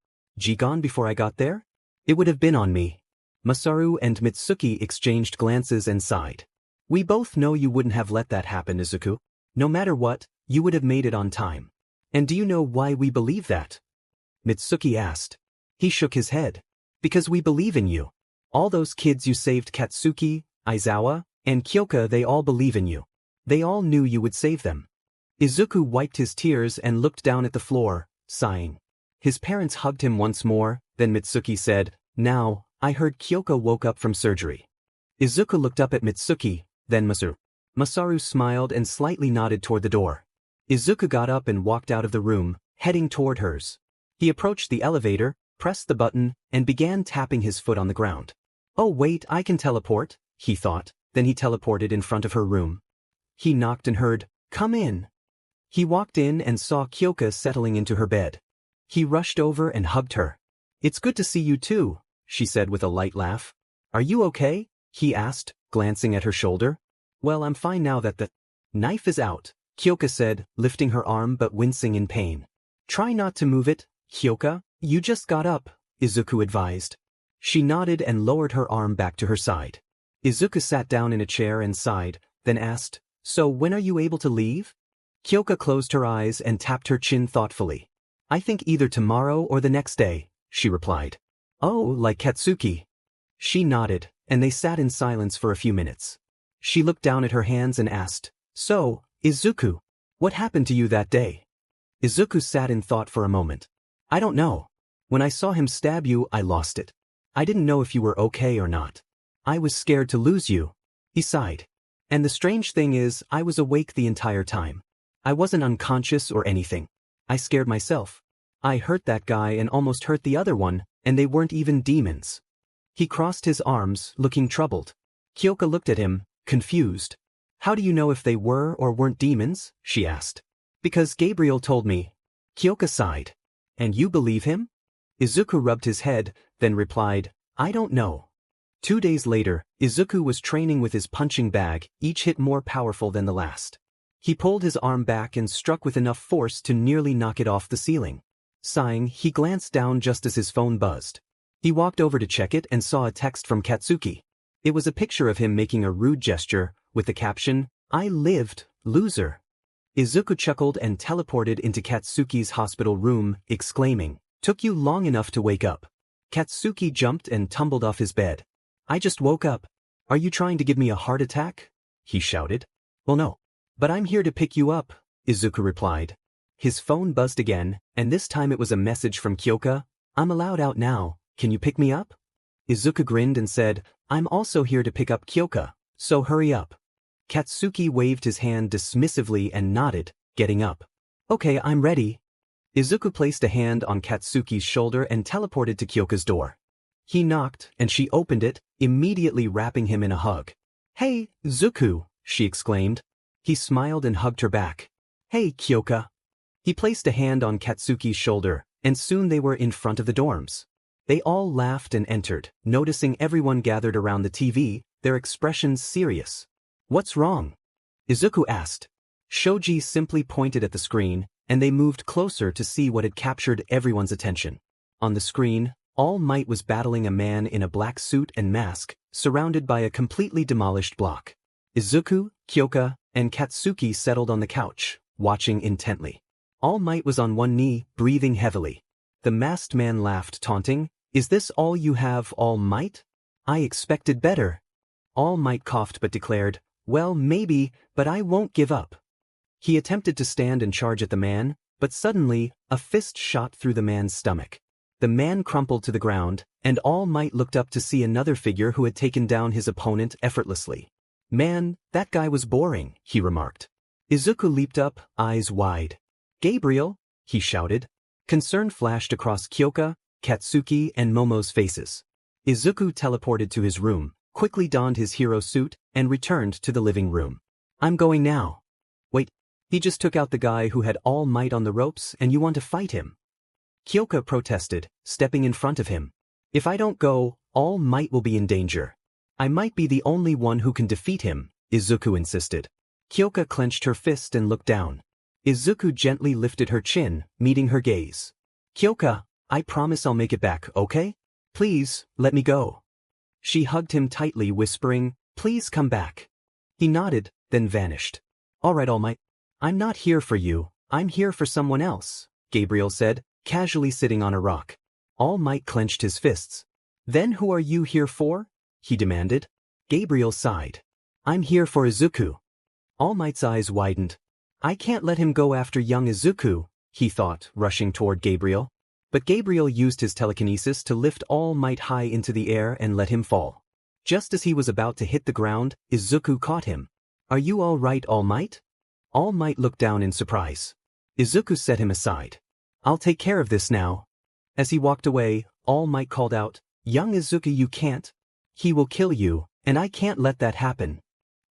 gone before I got there? It would have been on me. Masaru and Mitsuki exchanged glances and sighed. We both know you wouldn't have let that happen, Izuku. No matter what, you would have made it on time. And do you know why we believe that? Mitsuki asked. He shook his head. Because we believe in you. All those kids you saved, Katsuki, Aizawa, and Kyoka, they all believe in you. They all knew you would save them. Izuku wiped his tears and looked down at the floor, sighing. His parents hugged him once more, then Mitsuki said, Now, I heard Kyoka woke up from surgery. Izuku looked up at Mitsuki, then Masaru. Masaru smiled and slightly nodded toward the door. Izuku got up and walked out of the room, heading toward hers. He approached the elevator, pressed the button, and began tapping his foot on the ground. Oh wait, I can teleport, he thought, then he teleported in front of her room. He knocked and heard, Come in. He walked in and saw Kyoka settling into her bed. He rushed over and hugged her. It's good to see you too, she said with a light laugh. Are you okay? He asked, glancing at her shoulder. Well, I'm fine now that the knife is out, Kyoka said, lifting her arm but wincing in pain. Try not to move it, Kyoka, you just got up, Izuku advised. She nodded and lowered her arm back to her side. Izuku sat down in a chair and sighed, then asked, So when are you able to leave? Kyoka closed her eyes and tapped her chin thoughtfully. I think either tomorrow or the next day, she replied. Oh, like Katsuki. She nodded, and they sat in silence for a few minutes. She looked down at her hands and asked, So, Izuku, what happened to you that day? Izuku sat in thought for a moment. I don't know. When I saw him stab you, I lost it. I didn't know if you were okay or not. I was scared to lose you. He sighed. And the strange thing is, I was awake the entire time. I wasn't unconscious or anything. I scared myself. I hurt that guy and almost hurt the other one, and they weren't even demons. He crossed his arms, looking troubled. Kyoka looked at him, confused. How do you know if they were or weren't demons? She asked. Because Gabriel told me. Kyoka sighed. And you believe him? Izuku rubbed his head, then replied, I don't know. 2 days later, Izuku was training with his punching bag, each hit more powerful than the last. He pulled his arm back and struck with enough force to nearly knock it off the ceiling. Sighing, he glanced down just as his phone buzzed. He walked over to check it and saw a text from Katsuki. It was a picture of him making a rude gesture, with the caption, I lived, loser. Izuku chuckled and teleported into Katsuki's hospital room, exclaiming, Took you long enough to wake up. Katsuki jumped and tumbled off his bed. I just woke up. Are you trying to give me a heart attack? He shouted. Well, no. But I'm here to pick you up, Izuku replied. His phone buzzed again, and this time it was a message from Kyoka. I'm allowed out now, can you pick me up? Izuku grinned and said, I'm also here to pick up Kyoka, so hurry up. Katsuki waved his hand dismissively and nodded, getting up. Okay, I'm ready. Izuku placed a hand on Katsuki's shoulder and teleported to Kyoka's door. He knocked, and she opened it, immediately wrapping him in a hug. Hey, Zuku, she exclaimed. He smiled and hugged her back. Hey, Kyoka. He placed a hand on Katsuki's shoulder, and soon they were in front of the dorms. They all laughed and entered, noticing everyone gathered around the TV, their expressions serious. "What's wrong?" Izuku asked. Shoji simply pointed at the screen, and they moved closer to see what had captured everyone's attention. On the screen, All Might was battling a man in a black suit and mask, surrounded by a completely demolished block. Izuku, Kyoka, and Katsuki settled on the couch, watching intently. All Might was on one knee, breathing heavily. The masked man laughed, taunting, "Is this all you have, All Might? I expected better." All Might coughed but declared, "Well, maybe, but I won't give up." He attempted to stand and charge at the man, but suddenly, a fist shot through the man's stomach. The man crumpled to the ground, and All Might looked up to see another figure who had taken down his opponent effortlessly. "Man, that guy was boring," he remarked. Izuku leaped up, eyes wide. "Gabriel!" he shouted. Concern flashed across Kyoka, Katsuki, and Momo's faces. Izuku teleported to his room, quickly donned his hero suit, and returned to the living room. "I'm going now." "Wait, he just took out the guy who had All Might on the ropes and you want to fight him?" Kyoka protested, stepping in front of him. "If I don't go, All Might will be in danger. I might be the only one who can defeat him," Izuku insisted. Kyoka clenched her fist and looked down. Izuku gently lifted her chin, meeting her gaze. "Kyoka, I promise I'll make it back, okay? Please, let me go." She hugged him tightly, whispering, "Please come back." He nodded, then vanished. "All right, All Might. I'm not here for you, I'm here for someone else," Gabriel said, casually sitting on a rock. All Might clenched his fists. "Then who are you here for?" he demanded. Gabriel sighed. "I'm here for Izuku." All Might's eyes widened. "I can't let him go after young Izuku," he thought, rushing toward Gabriel. But Gabriel used his telekinesis to lift All Might high into the air and let him fall. Just as he was about to hit the ground, Izuku caught him. "Are you all right, All Might?" All Might looked down in surprise. Izuku set him aside. "I'll take care of this now." As he walked away, All Might called out, "Young Izuku, you can't. He will kill you, and I can't let that happen."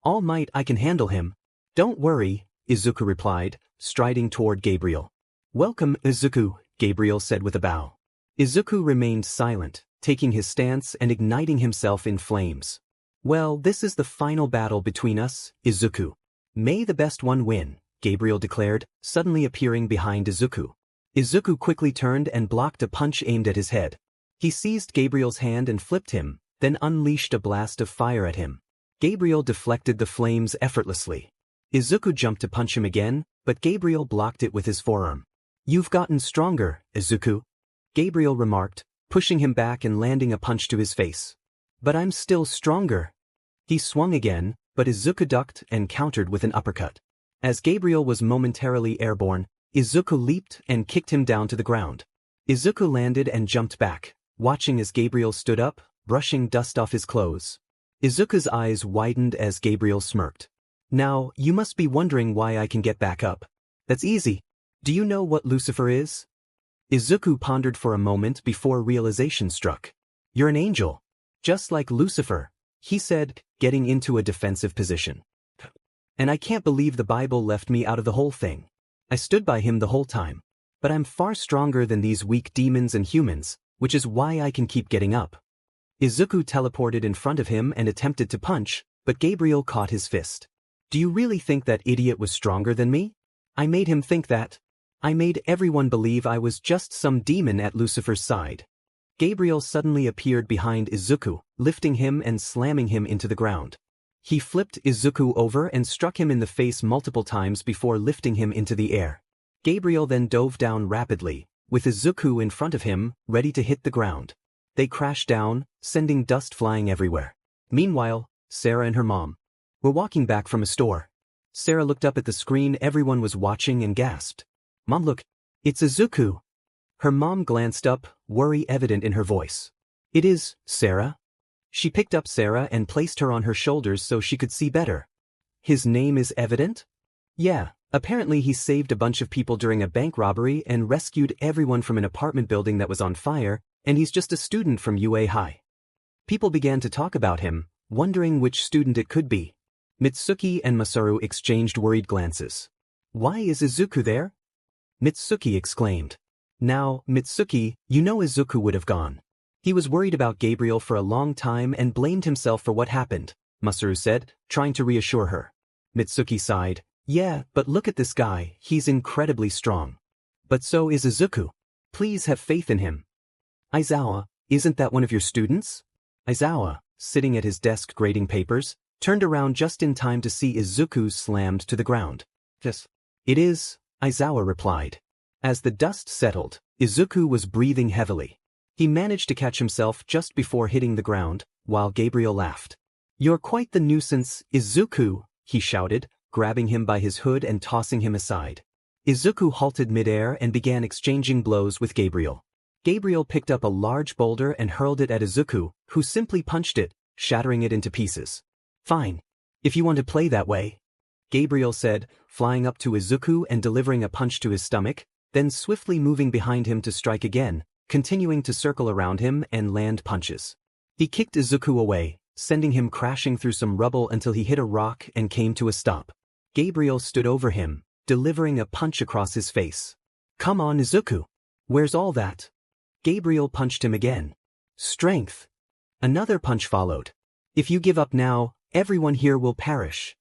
"All Might, I can handle him." "Don't worry," Izuku replied, striding toward Gabriel. "Welcome, Izuku," Gabriel said with a bow. Izuku remained silent, taking his stance and igniting himself in flames. "Well, this is the final battle between us, Izuku. May the best one win," Gabriel declared, suddenly appearing behind Izuku. Izuku quickly turned and blocked a punch aimed at his head. He seized Gabriel's hand and flipped him, then unleashed a blast of fire at him. Gabriel deflected the flames effortlessly. Izuku jumped to punch him again, but Gabriel blocked it with his forearm. "You've gotten stronger, Izuku," Gabriel remarked, pushing him back and landing a punch to his face. "But I'm still stronger." He swung again, but Izuku ducked and countered with an uppercut. As Gabriel was momentarily airborne, Izuku leaped and kicked him down to the ground. Izuku landed and jumped back, watching as Gabriel stood up, brushing dust off his clothes. Izuku's eyes widened as Gabriel smirked. "Now, you must be wondering why I can get back up. That's easy. Do you know what Lucifer is?" Izuku pondered for a moment before realization struck. "You're an angel. Just like Lucifer," he said, getting into a defensive position. "And I can't believe the Bible left me out of the whole thing. I stood by him the whole time. But I'm far stronger than these weak demons and humans, which is why I can keep getting up." Izuku teleported in front of him and attempted to punch, but Gabriel caught his fist. "Do you really think that idiot was stronger than me? I made him think that. I made everyone believe I was just some demon at Lucifer's side." Gabriel suddenly appeared behind Izuku, lifting him and slamming him into the ground. He flipped Izuku over and struck him in the face multiple times before lifting him into the air. Gabriel then dove down rapidly, with Izuku in front of him, ready to hit the ground. They crashed down, sending dust flying everywhere. Meanwhile, Sarah and her mom were walking back from a store. Sarah looked up at the screen everyone was watching and gasped. "Mom, look, it's Izuku." Her mom glanced up, worry evident in her voice. "It is, Sarah." She picked up Sarah and placed her on her shoulders so she could see better. "His name is Evident?" "Yeah, apparently he saved a bunch of people during a bank robbery and rescued everyone from an apartment building that was on fire, and he's just a student from UA High." People began to talk about him, wondering which student it could be. Mitsuki and Masaru exchanged worried glances. "Why is Izuku there?" Mitsuki exclaimed. Now, Mitsuki, you know Izuku would have gone. He was worried about Gabriel for a long time and blamed himself for what happened, Masaru said, trying to reassure her. Mitsuki sighed. Yeah, but look at this guy, he's incredibly strong. But so is Izuku. Please have faith in him. Aizawa, isn't that one of your students? Aizawa, sitting at his desk grading papers, turned around just in time to see Izuku slammed to the ground. Yes. It is, Aizawa replied. As the dust settled, Izuku was breathing heavily. He managed to catch himself just before hitting the ground, while Gabriel laughed. You're quite the nuisance, Izuku, he shouted, grabbing him by his hood and tossing him aside. Izuku halted midair and began exchanging blows with Gabriel. Gabriel picked up a large boulder and hurled it at Izuku, who simply punched it, shattering it into pieces. Fine. If you want to play that way, Gabriel said, flying up to Izuku and delivering a punch to his stomach, then swiftly moving behind him to strike again, continuing to circle around him and land punches. He kicked Izuku away, sending him crashing through some rubble until he hit a rock and came to a stop. Gabriel stood over him, delivering a punch across his face. Come on, Izuku. Where's all that? Gabriel punched him again. Strength. Another punch followed. If you give up now, everyone here will perish.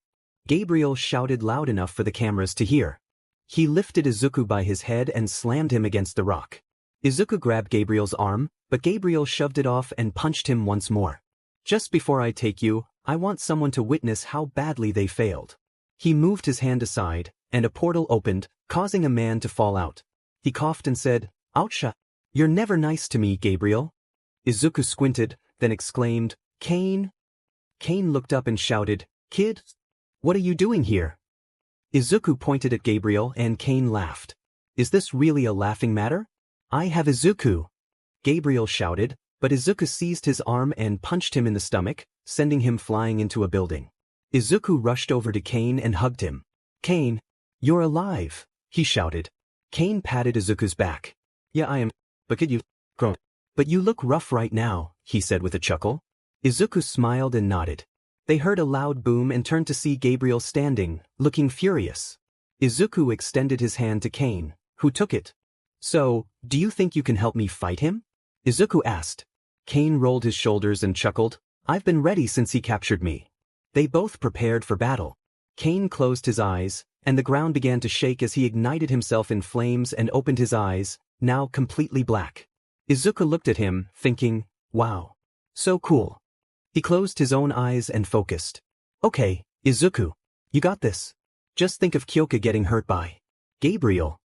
Gabriel shouted loud enough for the cameras to hear. He lifted Izuku by his head and slammed him against the rock. Izuku grabbed Gabriel's arm, but Gabriel shoved it off and punched him once more. Just before I take you, I want someone to witness how badly they failed. He moved his hand aside, and a portal opened, causing a man to fall out. He coughed and said, Oucha. You're never nice to me, Gabriel. Izuku squinted, then exclaimed, Cain. Cain looked up and shouted, Kid? What are you doing here? Izuku pointed at Gabriel and Cain laughed. Is this really a laughing matter? I have Izuku. Gabriel shouted, but Izuku seized his arm and punched him in the stomach, sending him flying into a building. Izuku rushed over to Cain and hugged him. Cain, you're alive, he shouted. Cain patted Izuku's back. Yeah, I am. But you look rough right now, he said with a chuckle. Izuku smiled and nodded. They heard a loud boom and turned to see Gabriel standing, looking furious. Izuku extended his hand to Cain, who took it. So, do you think you can help me fight him? Izuku asked. Cain rolled his shoulders and chuckled. I've been ready since he captured me. They both prepared for battle. Cain closed his eyes, and the ground began to shake as he ignited himself in flames and opened his eyes, now completely black. Izuku looked at him, thinking, wow. So cool. He closed his own eyes and focused. Okay, Izuku. You got this. Just think of Kyoka getting hurt by Gabriel.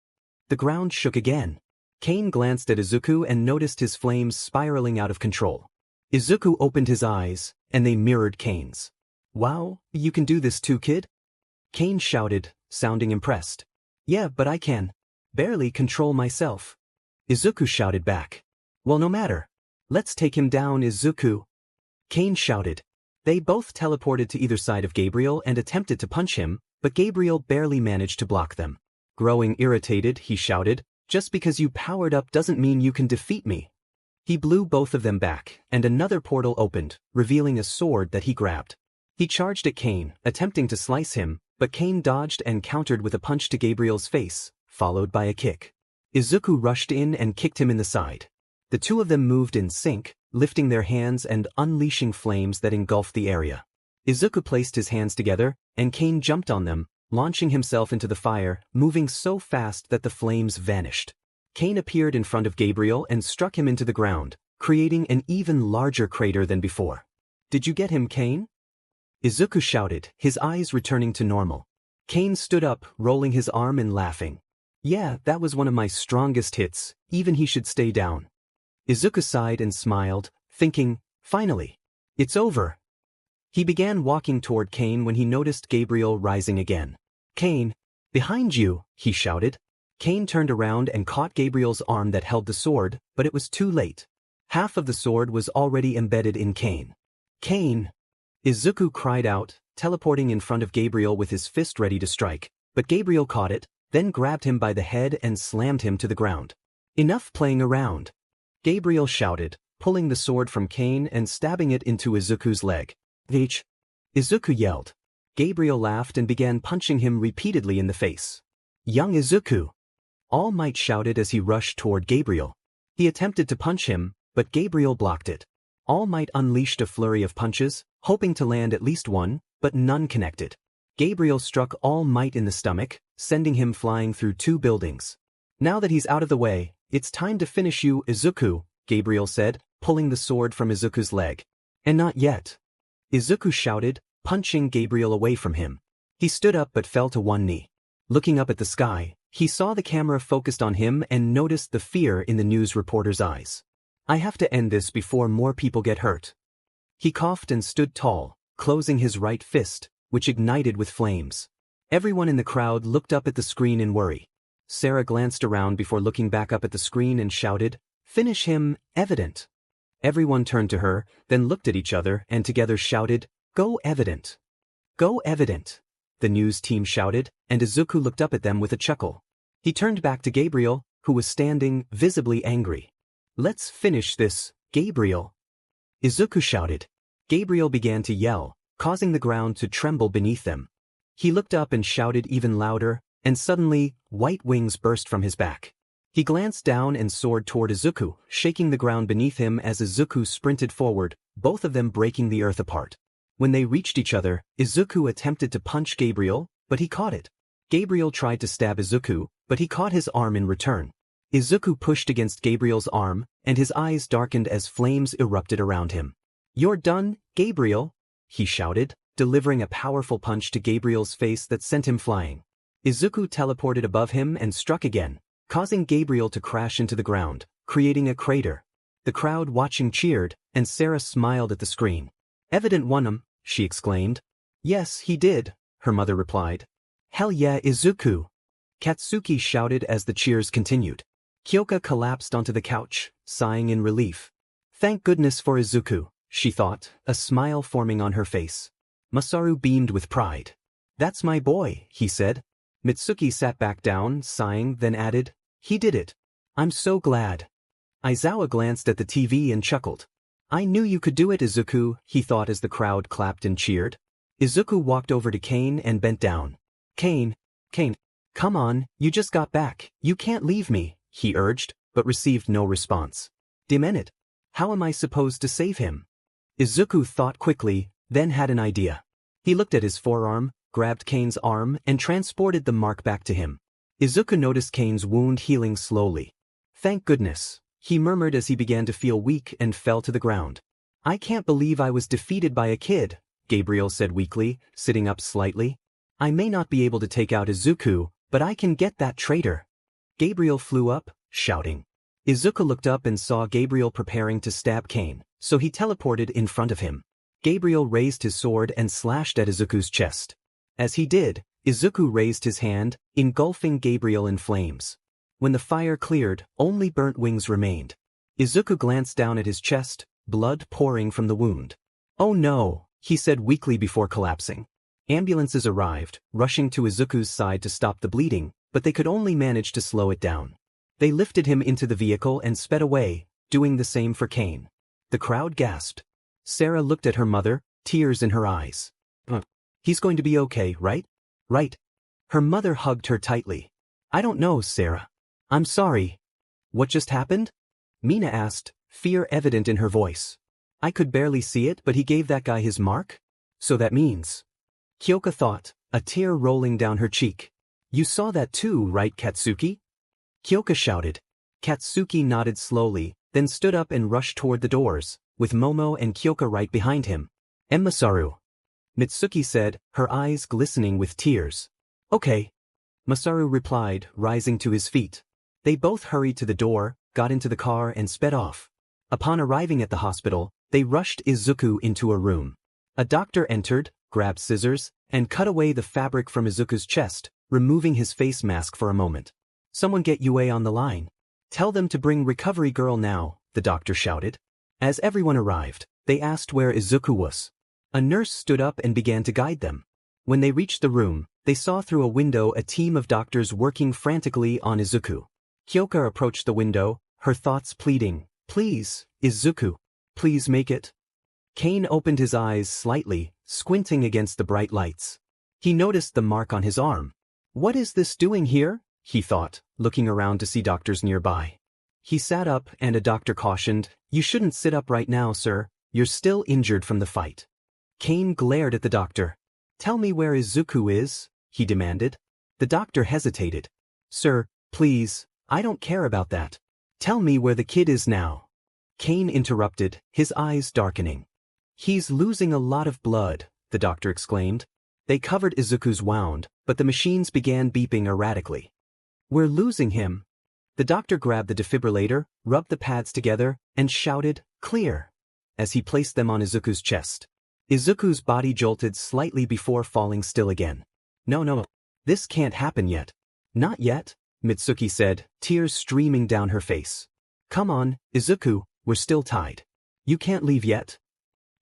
The ground shook again. Cain glanced at Izuku and noticed his flames spiraling out of control. Izuku opened his eyes, and they mirrored Cain's. Wow, you can do this too, kid? Cain shouted, sounding impressed. Yeah, but I can barely control myself. Izuku shouted back. Well, no matter. Let's take him down, Izuku. Cain shouted. They both teleported to either side of Gabriel and attempted to punch him, but Gabriel barely managed to block them. Growing irritated, he shouted, just because you powered up doesn't mean you can defeat me. He blew both of them back, and another portal opened, revealing a sword that he grabbed. He charged at Cain, attempting to slice him, but Cain dodged and countered with a punch to Gabriel's face, followed by a kick. Izuku rushed in and kicked him in the side. The two of them moved in sync, lifting their hands and unleashing flames that engulfed the area. Izuku placed his hands together, and Cain jumped on them, launching himself into the fire, moving so fast that the flames vanished. Cain appeared in front of Gabriel and struck him into the ground, creating an even larger crater than before. Did you get him, Cain? Izuku shouted, his eyes returning to normal. Cain stood up, rolling his arm and laughing. Yeah, that was one of my strongest hits, even he should stay down. Izuku sighed and smiled, thinking, finally. It's over. He began walking toward Cain when he noticed Gabriel rising again. Cain, behind you, he shouted. Cain turned around and caught Gabriel's arm that held the sword, but it was too late. Half of the sword was already embedded in Cain. Cain! Izuku cried out, teleporting in front of Gabriel with his fist ready to strike, but Gabriel caught it, then grabbed him by the head and slammed him to the ground. Enough playing around. Gabriel shouted, pulling the sword from Cain and stabbing it into Izuku's leg. H! Izuku yelled. Gabriel laughed and began punching him repeatedly in the face. Young Izuku! All Might shouted as he rushed toward Gabriel. He attempted to punch him, but Gabriel blocked it. All Might unleashed a flurry of punches, hoping to land at least one, but none connected. Gabriel struck All Might in the stomach, sending him flying through 2 buildings. Now that he's out of the way, it's time to finish you, Izuku, Gabriel said, pulling the sword from Izuku's leg. And not yet. Izuku shouted, punching Gabriel away from him. He stood up but fell to one knee. Looking up at the sky, he saw the camera focused on him and noticed the fear in the news reporter's eyes. I have to end this before more people get hurt. He coughed and stood tall, closing his right fist, which ignited with flames. Everyone in the crowd looked up at the screen in worry. Sarah glanced around before looking back up at the screen and shouted, "Finish him, Evident." Everyone turned to her, then looked at each other and together shouted, "Go Evident! Go Evident!" The news team shouted, and Izuku looked up at them with a chuckle. He turned back to Gabriel, who was standing, visibly angry. "Let's finish this, Gabriel!" Izuku shouted. Gabriel began to yell, causing the ground to tremble beneath them. He looked up and shouted even louder, and suddenly, white wings burst from his back. He glanced down and soared toward Izuku, shaking the ground beneath him as Izuku sprinted forward, both of them breaking the earth apart. When they reached each other, Izuku attempted to punch Gabriel, but he caught it. Gabriel tried to stab Izuku, but he caught his arm in return. Izuku pushed against Gabriel's arm, and his eyes darkened as flames erupted around him. "You're done, Gabriel," he shouted, delivering a powerful punch to Gabriel's face that sent him flying. Izuku teleported above him and struck again, causing Gabriel to crash into the ground, creating a crater. The crowd watching cheered, and Sarah smiled at the screen. "Evident won him," she exclaimed. "Yes, he did," her mother replied. "Hell yeah, Izuku!" Katsuki shouted as the cheers continued. Kyoka collapsed onto the couch, sighing in relief. Thank goodness for Izuku, she thought, a smile forming on her face. Masaru beamed with pride. "That's my boy," he said. Mitsuki sat back down, sighing, then added, "He did it. I'm so glad." Aizawa glanced at the TV and chuckled. "I knew you could do it, Izuku," he thought as the crowd clapped and cheered. Izuku walked over to Cain and bent down. Cain, come on, you just got back, you can't leave me," he urged, but received no response. Damn it. How am I supposed to save him? Izuku thought quickly, then had an idea. He looked at his forearm, grabbed Cain's arm, and transported the mark back to him. Izuku noticed Cain's wound healing slowly. "Thank goodness," he murmured as he began to feel weak and fell to the ground. "I can't believe I was defeated by a kid," Gabriel said weakly, sitting up slightly. "I may not be able to take out Izuku, but I can get that traitor." Gabriel flew up, shouting. Izuku looked up and saw Gabriel preparing to stab Cain, so he teleported in front of him. Gabriel raised his sword and slashed at Izuku's chest. As he did, Izuku raised his hand, engulfing Gabriel in flames. When the fire cleared, only burnt wings remained. Izuku glanced down at his chest, blood pouring from the wound. "Oh no," he said weakly before collapsing. Ambulances arrived, rushing to Izuku's side to stop the bleeding, but they could only manage to slow it down. They lifted him into the vehicle and sped away, doing the same for Cain. The crowd gasped. Sarah looked at her mother, tears in her eyes. "He's going to be okay, right?" "Right." Her mother hugged her tightly. "I don't know, Sarah. I'm sorry." "What just happened?" Mina asked, fear evident in her voice. "I could barely see it, but he gave that guy his mark? So that means..." Kyoka thought, a tear rolling down her cheek. "You saw that too, right, Katsuki?" Kyoka shouted. Katsuki nodded slowly, then stood up and rushed toward the doors, with Momo and Kyoka right behind him. "Masaru," Mitsuki said, her eyes glistening with tears. "Okay," Masaru replied, rising to his feet. They both hurried to the door, got into the car and sped off. Upon arriving at the hospital, they rushed Izuku into a room. A doctor entered, grabbed scissors, and cut away the fabric from Izuku's chest, removing his face mask for a moment. "Someone get UA on the line. Tell them to bring recovery girl now," the doctor shouted. As everyone arrived, they asked where Izuku was. A nurse stood up and began to guide them. When they reached the room, they saw through a window a team of doctors working frantically on Izuku. Kyoka approached the window, her thoughts pleading, "Please, Izuku, please make it." Cain opened his eyes slightly, squinting against the bright lights. He noticed the mark on his arm. "What is this doing here?" he thought, looking around to see doctors nearby. He sat up and a doctor cautioned, "You shouldn't sit up right now, sir. You're still injured from the fight." Cain glared at the doctor. "Tell me where Izuku is," he demanded. The doctor hesitated. "Sir, please, I don't care about that. Tell me where the kid is now." Cain interrupted, his eyes darkening. "He's losing a lot of blood," the doctor exclaimed. They covered Izuku's wound, but the machines began beeping erratically. "We're losing him." The doctor grabbed the defibrillator, rubbed the pads together, and shouted, "Clear," as he placed them on Izuku's chest. Izuku's body jolted slightly before falling still again. No, this can't happen yet." "Not yet," Mitsuki said, tears streaming down her face. "Come on, Izuku, we're still tied. You can't leave yet."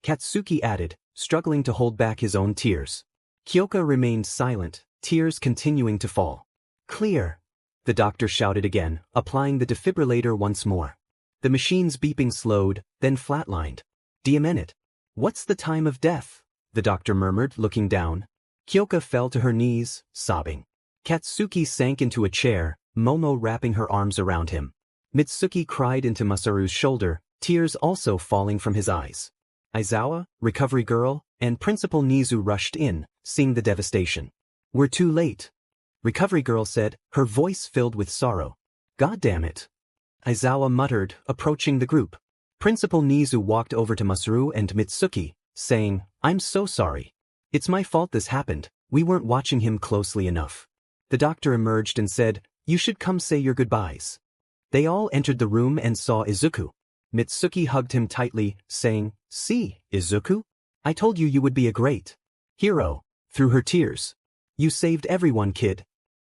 Katsuki added, struggling to hold back his own tears. Kyoka remained silent, tears continuing to fall. "Clear," the doctor shouted again, applying the defibrillator once more. The machine's beeping slowed, then flatlined. "Diamine. What's the time of death?" the doctor murmured, looking down. Kyoka fell to her knees, sobbing. Katsuki sank into a chair, Momo wrapping her arms around him. Mitsuki cried into Masaru's shoulder, tears also falling from his eyes. Aizawa, Recovery Girl, and Principal Nizu rushed in, seeing the devastation. "We're too late," Recovery Girl said, her voice filled with sorrow. "God damn it," Aizawa muttered, approaching the group. Principal Nizu walked over to Masaru and Mitsuki, saying, "I'm so sorry. It's my fault this happened, we weren't watching him closely enough." The doctor emerged and said, "You should come say your goodbyes." They all entered the room and saw Izuku. Mitsuki hugged him tightly, saying, "See, Izuku? I told you would be a great hero," through her tears. "You saved everyone, kid,"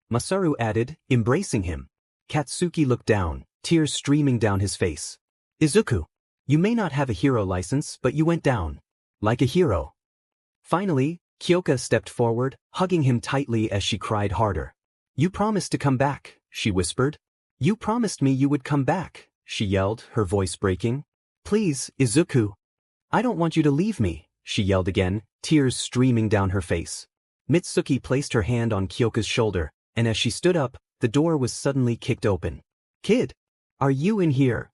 Masaru added, embracing him. Katsuki looked down, tears streaming down his face. "Izuku, you may not have a hero license, but you went down like a hero." Finally, Kyoka stepped forward, hugging him tightly as she cried harder. "You promised to come back," she whispered. "You promised me you would come back," she yelled, her voice breaking. "Please, Izuku. I don't want you to leave me," she yelled again, tears streaming down her face. Mitsuki placed her hand on Kyoka's shoulder, and as she stood up, the door was suddenly kicked open. "Kid, are you in here?"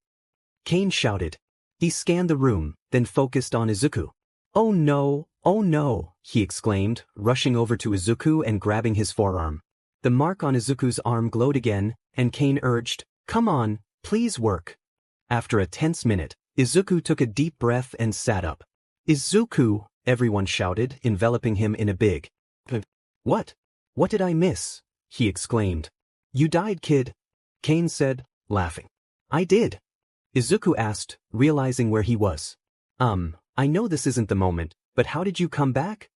Cain shouted. He scanned the room, then focused on Izuku. "Oh no," he exclaimed, rushing over to Izuku and grabbing his forearm. The mark on Izuku's arm glowed again, and Cain urged, "Come on, please work." After a tense minute, Izuku took a deep breath and sat up. "Izuku," everyone shouted, enveloping him in a big "What? What did I miss?" he exclaimed. "You died, kid," Cain said, laughing. "I did?" Izuku asked, realizing where he was. I know this isn't the moment, but how did you come back?"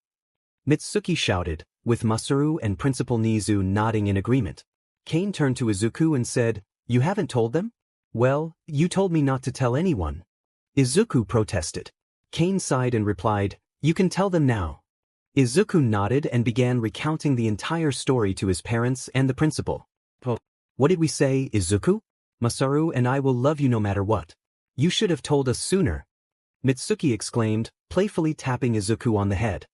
Mitsuki shouted, with Masaru and Principal Nizu nodding in agreement. Cain turned to Izuku and said, "You haven't told them?" "Well, you told me not to tell anyone," Izuku protested. Cain sighed and replied, "You can tell them now." Izuku nodded and began recounting the entire story to his parents and the principal. "What did we say, Izuku? Masaru and I will love you no matter what. You should have told us sooner," Mitsuki exclaimed, playfully tapping Izuku on the head.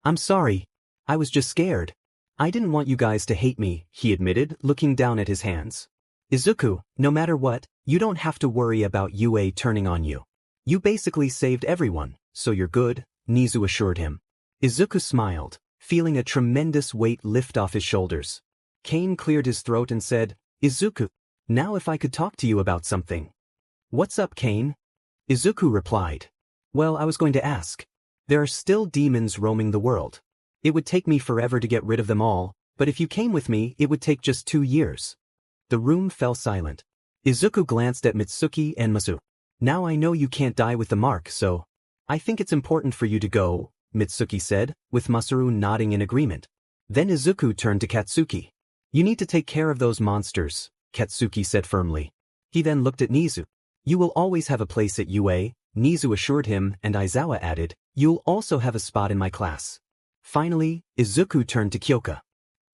"I'm sorry. I was just scared. I didn't want you guys to hate me," he admitted, looking down at his hands. "Izuku, no matter what, you don't have to worry about UA turning on you. You basically saved everyone, so you're good," Nizu assured him. Izuku smiled, feeling a tremendous weight lift off his shoulders. Cain cleared his throat and said, "Izuku, now if I could talk to you about something." "What's up, Cain?" Izuku replied. "Well, I was going to ask. There are still demons roaming the world. It would take me forever to get rid of them all, but if you came with me, it would take just 2 years. The room fell silent. Izuku glanced at Mitsuki and Masaru. "Now I know you can't die with the mark, so I think it's important for you to go," Mitsuki said, with Masaru nodding in agreement. Then Izuku turned to Katsuki. "You need to take care of those monsters," Katsuki said firmly. He then looked at Nizu. "You will always have a place at UA," Nizu assured him, and Aizawa added, "You'll also have a spot in my class." Finally, Izuku turned to Kyoka.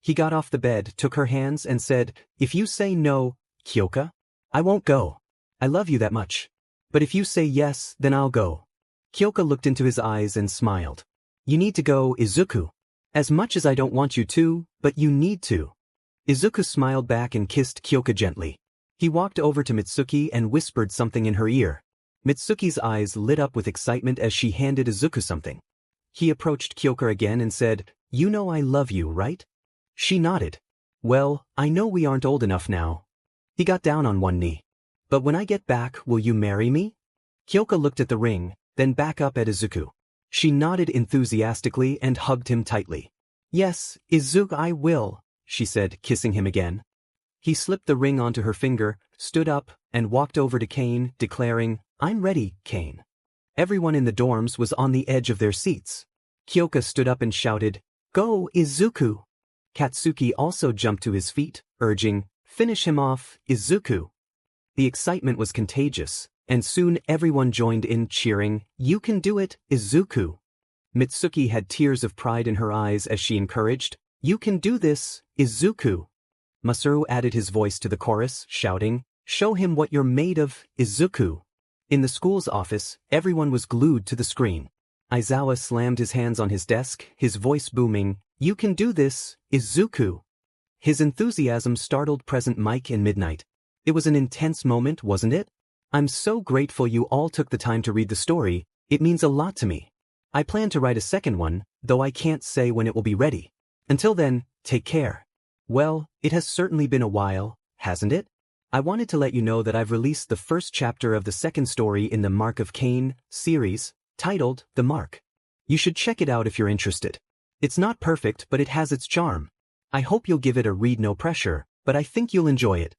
He got off the bed, took her hands and said, "If you say no, Kyoka, I won't go. I love you that much. But if you say yes, then I'll go." Kyoka looked into his eyes and smiled. "You need to go, Izuku. As much as I don't want you to, but you need to." Izuku smiled back and kissed Kyoka gently. He walked over to Mitsuki and whispered something in her ear. Mitsuki's eyes lit up with excitement as she handed Izuku something. He approached Kyoka again and said, "You know I love you, right?" She nodded. "Well, I know we aren't old enough now." He got down on one knee. "But when I get back, will you marry me?" Kyoka looked at the ring, then back up at Izuku. She nodded enthusiastically and hugged him tightly. "Yes, Izuku, I will," she said, kissing him again. He slipped the ring onto her finger, stood up, and walked over to Cain, declaring, "I'm ready, Cain." Everyone in the dorms was on the edge of their seats. Kyoka stood up and shouted, "Go, Izuku!" Katsuki also jumped to his feet, urging, "Finish him off, Izuku." The excitement was contagious, and soon everyone joined in cheering, "You can do it, Izuku." Mitsuki had tears of pride in her eyes as she encouraged, "You can do this, Izuku." Masaru added his voice to the chorus, shouting, "Show him what you're made of, Izuku." In the school's office, everyone was glued to the screen. Aizawa slammed his hands on his desk, his voice booming, "You can do this, Izuku." His enthusiasm startled Present Mike and Midnight. It was an intense moment, wasn't it? "I'm so grateful you all took the time to read the story, it means a lot to me. I plan to write a second one, though I can't say when it will be ready. Until then, take care." Well, it has certainly been a while, hasn't it? I wanted to let you know that I've released the first chapter of the second story in the Mark of Cain series, titled The Mark. You should check it out if you're interested. It's not perfect, but it has its charm. I hope you'll give it a read, no pressure, but I think you'll enjoy it.